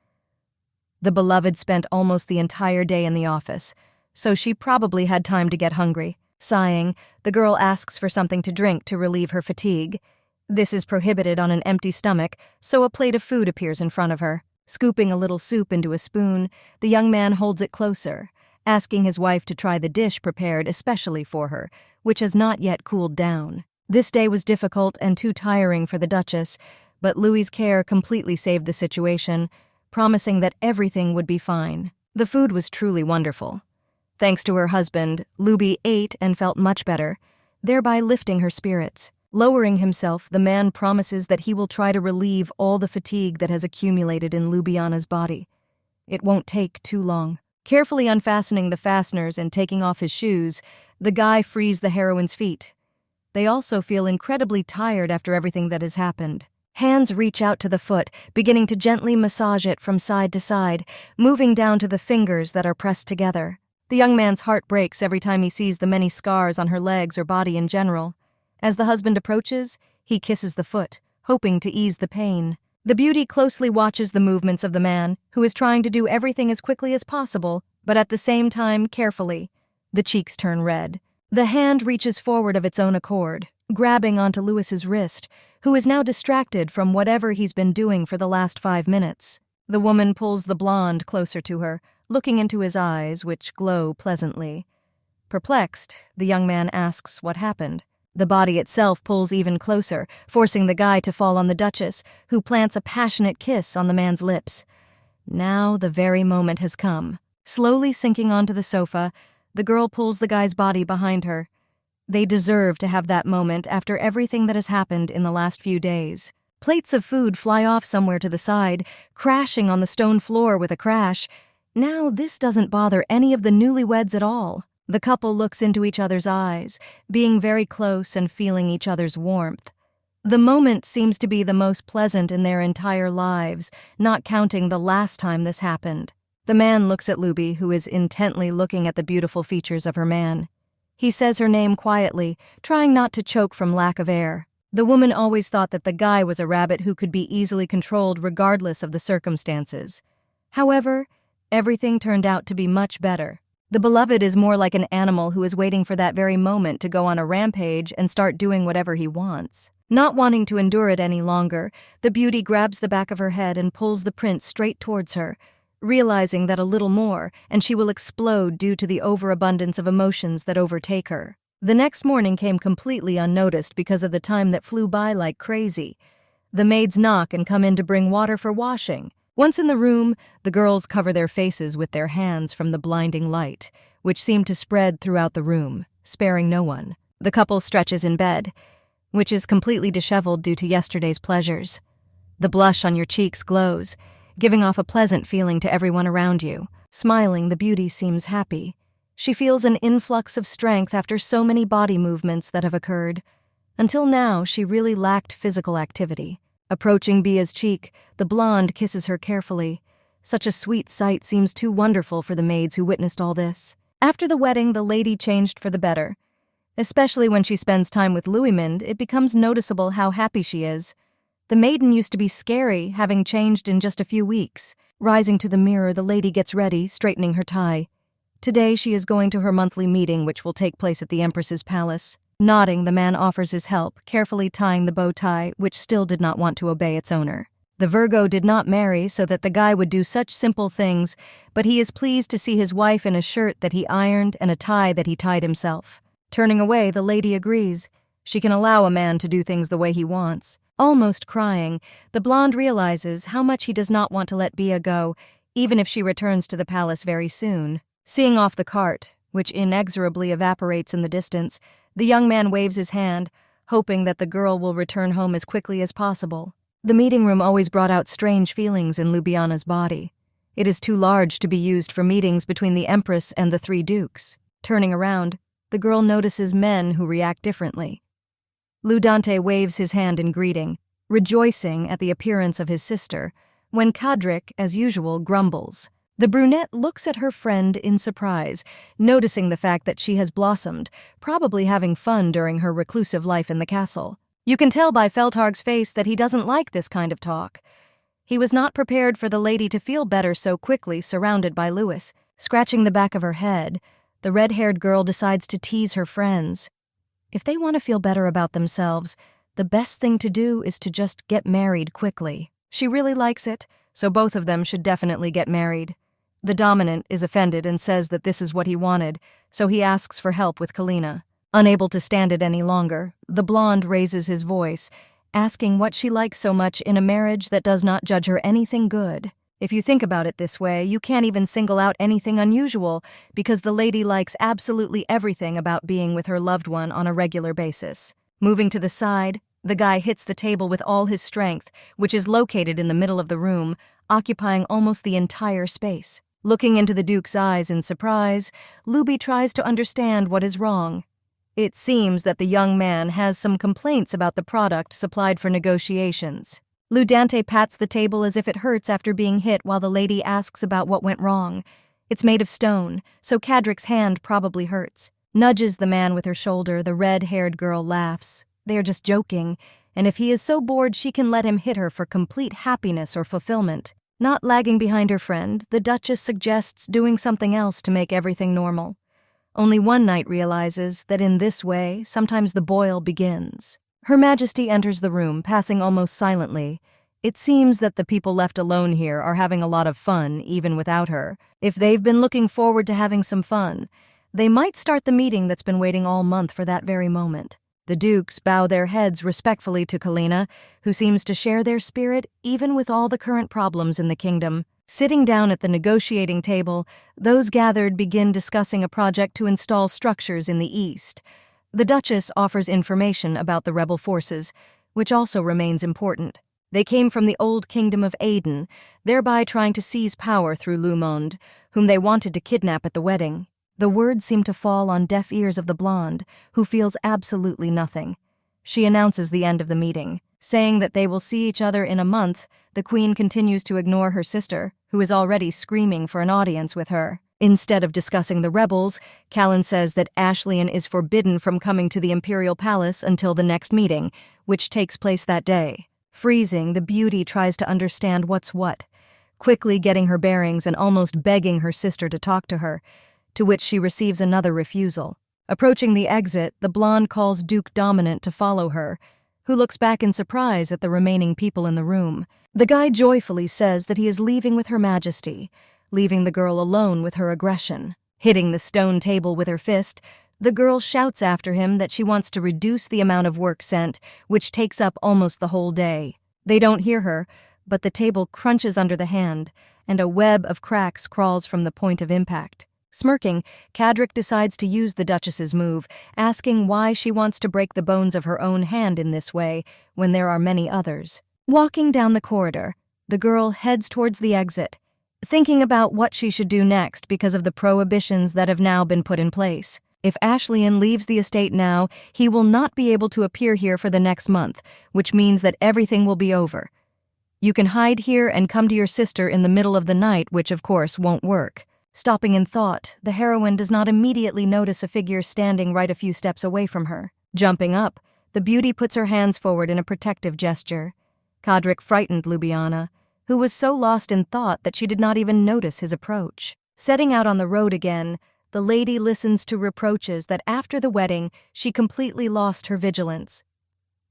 The beloved spent almost the entire day in the office, so she probably had time to get hungry. Sighing, the girl asks for something to drink to relieve her fatigue. This is prohibited on an empty stomach, so a plate of food appears in front of her. Scooping a little soup into a spoon, the young man holds it closer, asking his wife to try the dish prepared especially for her, which has not yet cooled down. This day was difficult and too tiring for the Duchess, but Louis's care completely saved the situation, promising that everything would be fine. The food was truly wonderful. Thanks to her husband, Luby ate and felt much better, thereby lifting her spirits. Lowering himself, the man promises that he will try to relieve all the fatigue that has accumulated in Ljubljana's body. It won't take too long. Carefully unfastening the fasteners and taking off his shoes, the guy frees the heroine's feet. They also feel incredibly tired after everything that has happened. Hands reach out to the foot, beginning to gently massage it from side to side, moving down to the fingers that are pressed together. The young man's heart breaks every time he sees the many scars on her legs or body in general. As the husband approaches, he kisses the foot, hoping to ease the pain. The beauty closely watches the movements of the man, who is trying to do everything as quickly as possible, but at the same time carefully. The cheeks turn red. The hand reaches forward of its own accord, grabbing onto Louis's wrist, who is now distracted from whatever he's been doing for the last 5 minutes. The woman pulls the blonde closer to her, looking into his eyes, which glow pleasantly. Perplexed, the young man asks what happened. The body itself pulls even closer, forcing the guy to fall on the Duchess, who plants a passionate kiss on the man's lips. Now the very moment has come. Slowly sinking onto the sofa, the girl pulls the guy's body behind her. They deserve to have that moment after everything that has happened in the last few days. Plates of food fly off somewhere to the side, crashing on the stone floor with a crash. Now this doesn't bother any of the newlyweds at all. The couple looks into each other's eyes, being very close and feeling each other's warmth. The moment seems to be the most pleasant in their entire lives, not counting the last time this happened. The man looks at Luby, who is intently looking at the beautiful features of her man. He says her name quietly, trying not to choke from lack of air. The woman always thought that the guy was a rabbit who could be easily controlled regardless of the circumstances. However, everything turned out to be much better. The beloved is more like an animal who is waiting for that very moment to go on a rampage and start doing whatever he wants. Not wanting to endure it any longer, the beauty grabs the back of her head and pulls the prince straight towards her, realizing that a little more and she will explode due to the overabundance of emotions that overtake her. The next morning came completely unnoticed because of the time that flew by like crazy. The maids knock and come in to bring water for washing. Once in the room, the girls cover their faces with their hands from the blinding light, which seemed to spread throughout the room, sparing no one. The couple stretches in bed. which is completely disheveled due to yesterday's pleasures. The blush on your cheeks glows, giving off a pleasant feeling to everyone around you. Smiling, the beauty seems happy. She feels an influx of strength after so many body movements that have occurred. Until now, she really lacked physical activity. Approaching Bia's cheek, the blonde kisses her carefully. Such a sweet sight seems too wonderful for the maids who witnessed all this. After the wedding, the lady changed for the better. Especially when she spends time with Louismond, it becomes noticeable how happy she is. The maiden used to be scary, having changed in just a few weeks. Rising to the mirror, the lady gets ready, straightening her tie. Today she is going to her monthly meeting, which will take place at the Empress's palace. Nodding, the man offers his help, carefully tying the bow tie, which still did not want to obey its owner. The Virgo did not marry so that the guy would do such simple things, but he is pleased to see his wife in a shirt that he ironed and a tie that he tied himself. Turning away, the lady agrees. She can allow a man to do things the way he wants. Almost crying, the blonde realizes how much he does not want to let Bia go, even if she returns to the palace very soon. Seeing off the cart, which inexorably evaporates in the distance, the young man waves his hand, hoping that the girl will return home as quickly as possible. The meeting room always brought out strange feelings in Ljubljana's body. It is too large to be used for meetings between the Empress and the three dukes. Turning around, the girl notices men who react differently. Ludante waves his hand in greeting, rejoicing at the appearance of his sister, when Kadrik, as usual, grumbles. The brunette looks at her friend in surprise, noticing the fact that she has blossomed, probably having fun during her reclusive life in the castle. You can tell by Feldharg's face that he doesn't like this kind of talk. He was not prepared for the lady to feel better so quickly surrounded by Louis. Scratching the back of her head, the red-haired girl decides to tease her friends. If they want to feel better about themselves, the best thing to do is to just get married quickly. She really likes it, so both of them should definitely get married. The dominant is offended and says that this is what he wanted, so he asks for help with Kina. Unable to stand it any longer, the blonde raises his voice, asking what she likes so much in a marriage that does not judge her anything good. If you think about it this way, you can't even single out anything unusual, because the lady likes absolutely everything about being with her loved one on a regular basis. Moving to the side, the guy hits the table with all his strength, which is located in the middle of the room, occupying almost the entire space. Looking into the Duke's eyes in surprise, Luby tries to understand what is wrong. It seems that the young man has some complaints about the product supplied for negotiations. Ludante pats the table as if it hurts after being hit while the lady asks about what went wrong. It's made of stone, so Kadrik's hand probably hurts. Nudges the man with her shoulder, the red-haired girl laughs. They are just joking, and if he is so bored she can let him hit her for complete happiness or fulfillment. Not lagging behind her friend, the Duchess suggests doing something else to make everything normal. Only one knight realizes that in this way, sometimes the boil begins. Her Majesty enters the room, passing almost silently. It seems that the people left alone here are having a lot of fun, even without her. If they've been looking forward to having some fun, they might start the meeting that's been waiting all month for that very moment. The dukes bow their heads respectfully to Kina, who seems to share their spirit even with all the current problems in the kingdom. Sitting down at the negotiating table, those gathered begin discussing a project to install structures in the east. The Duchess offers information about the rebel forces, which also remains important. They came from the old kingdom of Aden, thereby trying to seize power through Lumond, whom they wanted to kidnap at the wedding. The words seem to fall on deaf ears of the blonde, who feels absolutely nothing. She announces the end of the meeting. Saying that they will see each other in a month, the queen continues to ignore her sister, who is already screaming for an audience with her. Instead of discussing the rebels, Callan says that Ashley is forbidden from coming to the imperial palace until the next meeting, which takes place that day. Freezing, the beauty tries to understand what's what, quickly getting her bearings and almost begging her sister to talk to her, to which she receives another refusal. Approaching the exit, the blonde calls Duke Dominant to follow her, who looks back in surprise at the remaining people in the room. The guy joyfully says that he is leaving with Her Majesty, leaving the girl alone with her aggression. Hitting the stone table with her fist, the girl shouts after him that she wants to reduce the amount of work sent, which takes up almost the whole day. They don't hear her, but the table crunches under the hand, and a web of cracks crawls from the point of impact. Smirking, Kadric decides to use the Duchess's move, asking why she wants to break the bones of her own hand in this way when there are many others. Walking down the corridor, the girl heads towards the exit, thinking about what she should do next because of the prohibitions that have now been put in place. If Ashlyan leaves the estate now, he will not be able to appear here for the next month, which means that everything will be over. You can hide here and come to your sister in the middle of the night, which of course won't work. Stopping in thought, the heroine does not immediately notice a figure standing right a few steps away from her. Jumping up, the beauty puts her hands forward in a protective gesture. Kadric frightened Ljubljana, who was so lost in thought that she did not even notice his approach. Setting out on the road again, the lady listens to reproaches that after the wedding she completely lost her vigilance.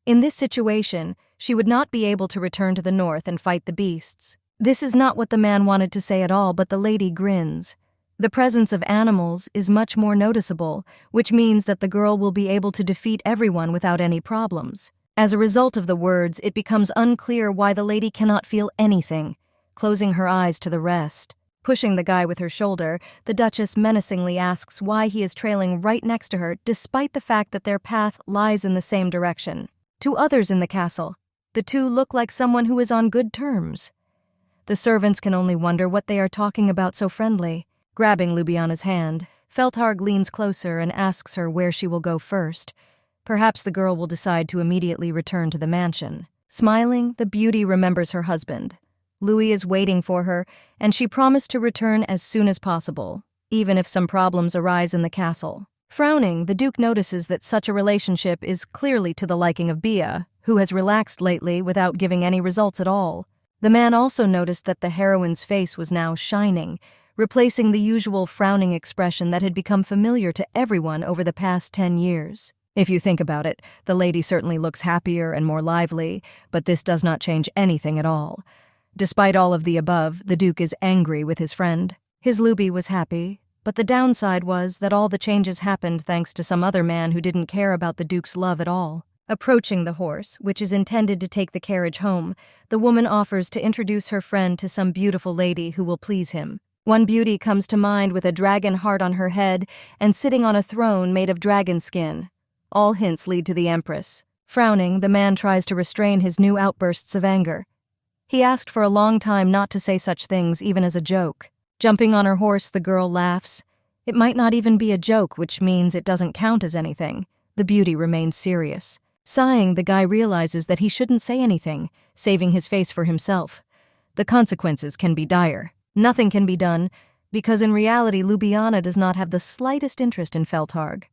In this situation, she would not be able to return to the north and fight the beasts. This is not what the man wanted to say at all, but the lady grins. The presence of animals is much more noticeable, which means that the girl will be able to defeat everyone without any problems. As a result of the words, it becomes unclear why the lady cannot feel anything, closing her eyes to the rest. Pushing the guy with her shoulder, the Duchess menacingly asks why he is trailing right next to her despite the fact that their path lies in the same direction. To others in the castle, the two look like someone who is on good terms. The servants can only wonder what they are talking about so friendly. Grabbing Ljubljana's hand, Feltarg leans closer and asks her where she will go first. Perhaps the girl will decide to immediately return to the mansion. Smiling, the beauty remembers her husband. Louis is waiting for her, and she promised to return as soon as possible, even if some problems arise in the castle. Frowning, the Duke notices that such a relationship is clearly to the liking of Bia, who has relaxed lately without giving any results at all. The man also noticed that the heroine's face was now shining, replacing the usual frowning expression that had become familiar to everyone over the past 10 years. If you think about it, the lady certainly looks happier and more lively, but this does not change anything at all. Despite all of the above, the Duke is angry with his friend. His Luby was happy, but the downside was that all the changes happened thanks to some other man who didn't care about the Duke's love at all. Approaching the horse, which is intended to take the carriage home, the woman offers to introduce her friend to some beautiful lady who will please him. One beauty comes to mind with a dragon heart on her head and sitting on a throne made of dragon skin. All hints lead to the Empress. Frowning, the man tries to restrain his new outbursts of anger. He asked for a long time not to say such things, even as a joke. Jumping on her horse, the girl laughs. It might not even be a joke, which means it doesn't count as anything. The beauty remains serious. Sighing, the guy realizes that he shouldn't say anything, saving his face for himself. The consequences can be dire. Nothing can be done, because in reality Ljubljana does not have the slightest interest in Feltarg.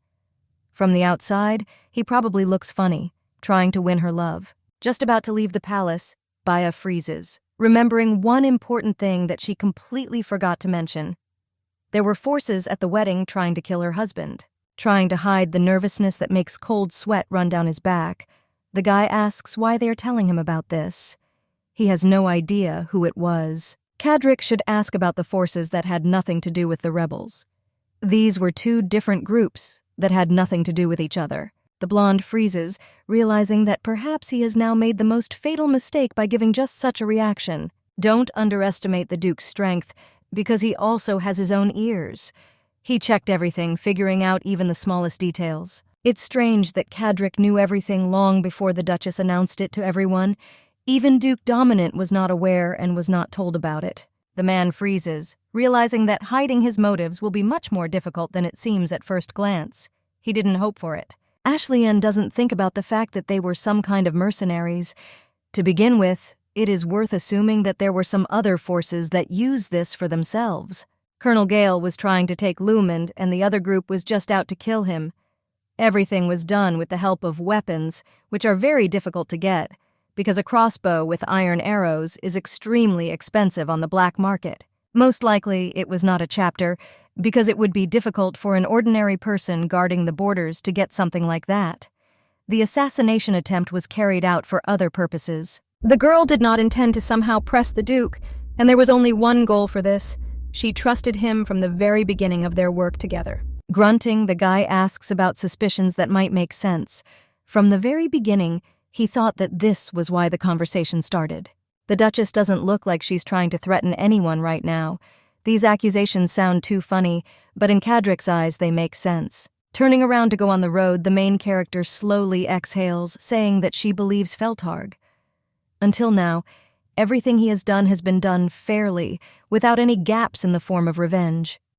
From the outside, he probably looks funny, trying to win her love. Just about to leave the palace, Bia freezes, remembering one important thing that she completely forgot to mention. There were forces at the wedding trying to kill her husband. Trying to hide the nervousness that makes cold sweat run down his back, the guy asks why they are telling him about this. He has no idea who it was. Kadric should ask about the forces that had nothing to do with the rebels. These were two different groups that had nothing to do with each other. The blonde freezes, realizing that perhaps he has now made the most fatal mistake by giving just such a reaction. Don't underestimate the Duke's strength, because he also has his own ears. He checked everything, figuring out even the smallest details. It's strange that Kadric knew everything long before the Duchess announced it to everyone. Even Duke Dominant was not aware and was not told about it. The man freezes, realizing that hiding his motives will be much more difficult than it seems at first glance. He didn't hope for it. Ashlyan doesn't think about the fact that they were some kind of mercenaries. To begin with, it is worth assuming that there were some other forces that used this for themselves. Colonel Gale was trying to take Lumond, and the other group was just out to kill him. Everything was done with the help of weapons, which are very difficult to get, because a crossbow with iron arrows is extremely expensive on the black market. Most likely, it was not a chapter, because it would be difficult for an ordinary person guarding the borders to get something like that. The assassination attempt was carried out for other purposes. The girl did not intend to somehow press the Duke, and there was only one goal for this. She trusted him from the very beginning of their work together. Grunting, the guy asks about suspicions that might make sense. From the very beginning, he thought that this was why the conversation started. The Duchess doesn't look like she's trying to threaten anyone right now. These accusations sound too funny, but in Kadrik's eyes they make sense. Turning around to go on the road, the main character slowly exhales, saying that she believes Feltarg. Until now, everything he has done been done fairly, without any gaps in the form of revenge.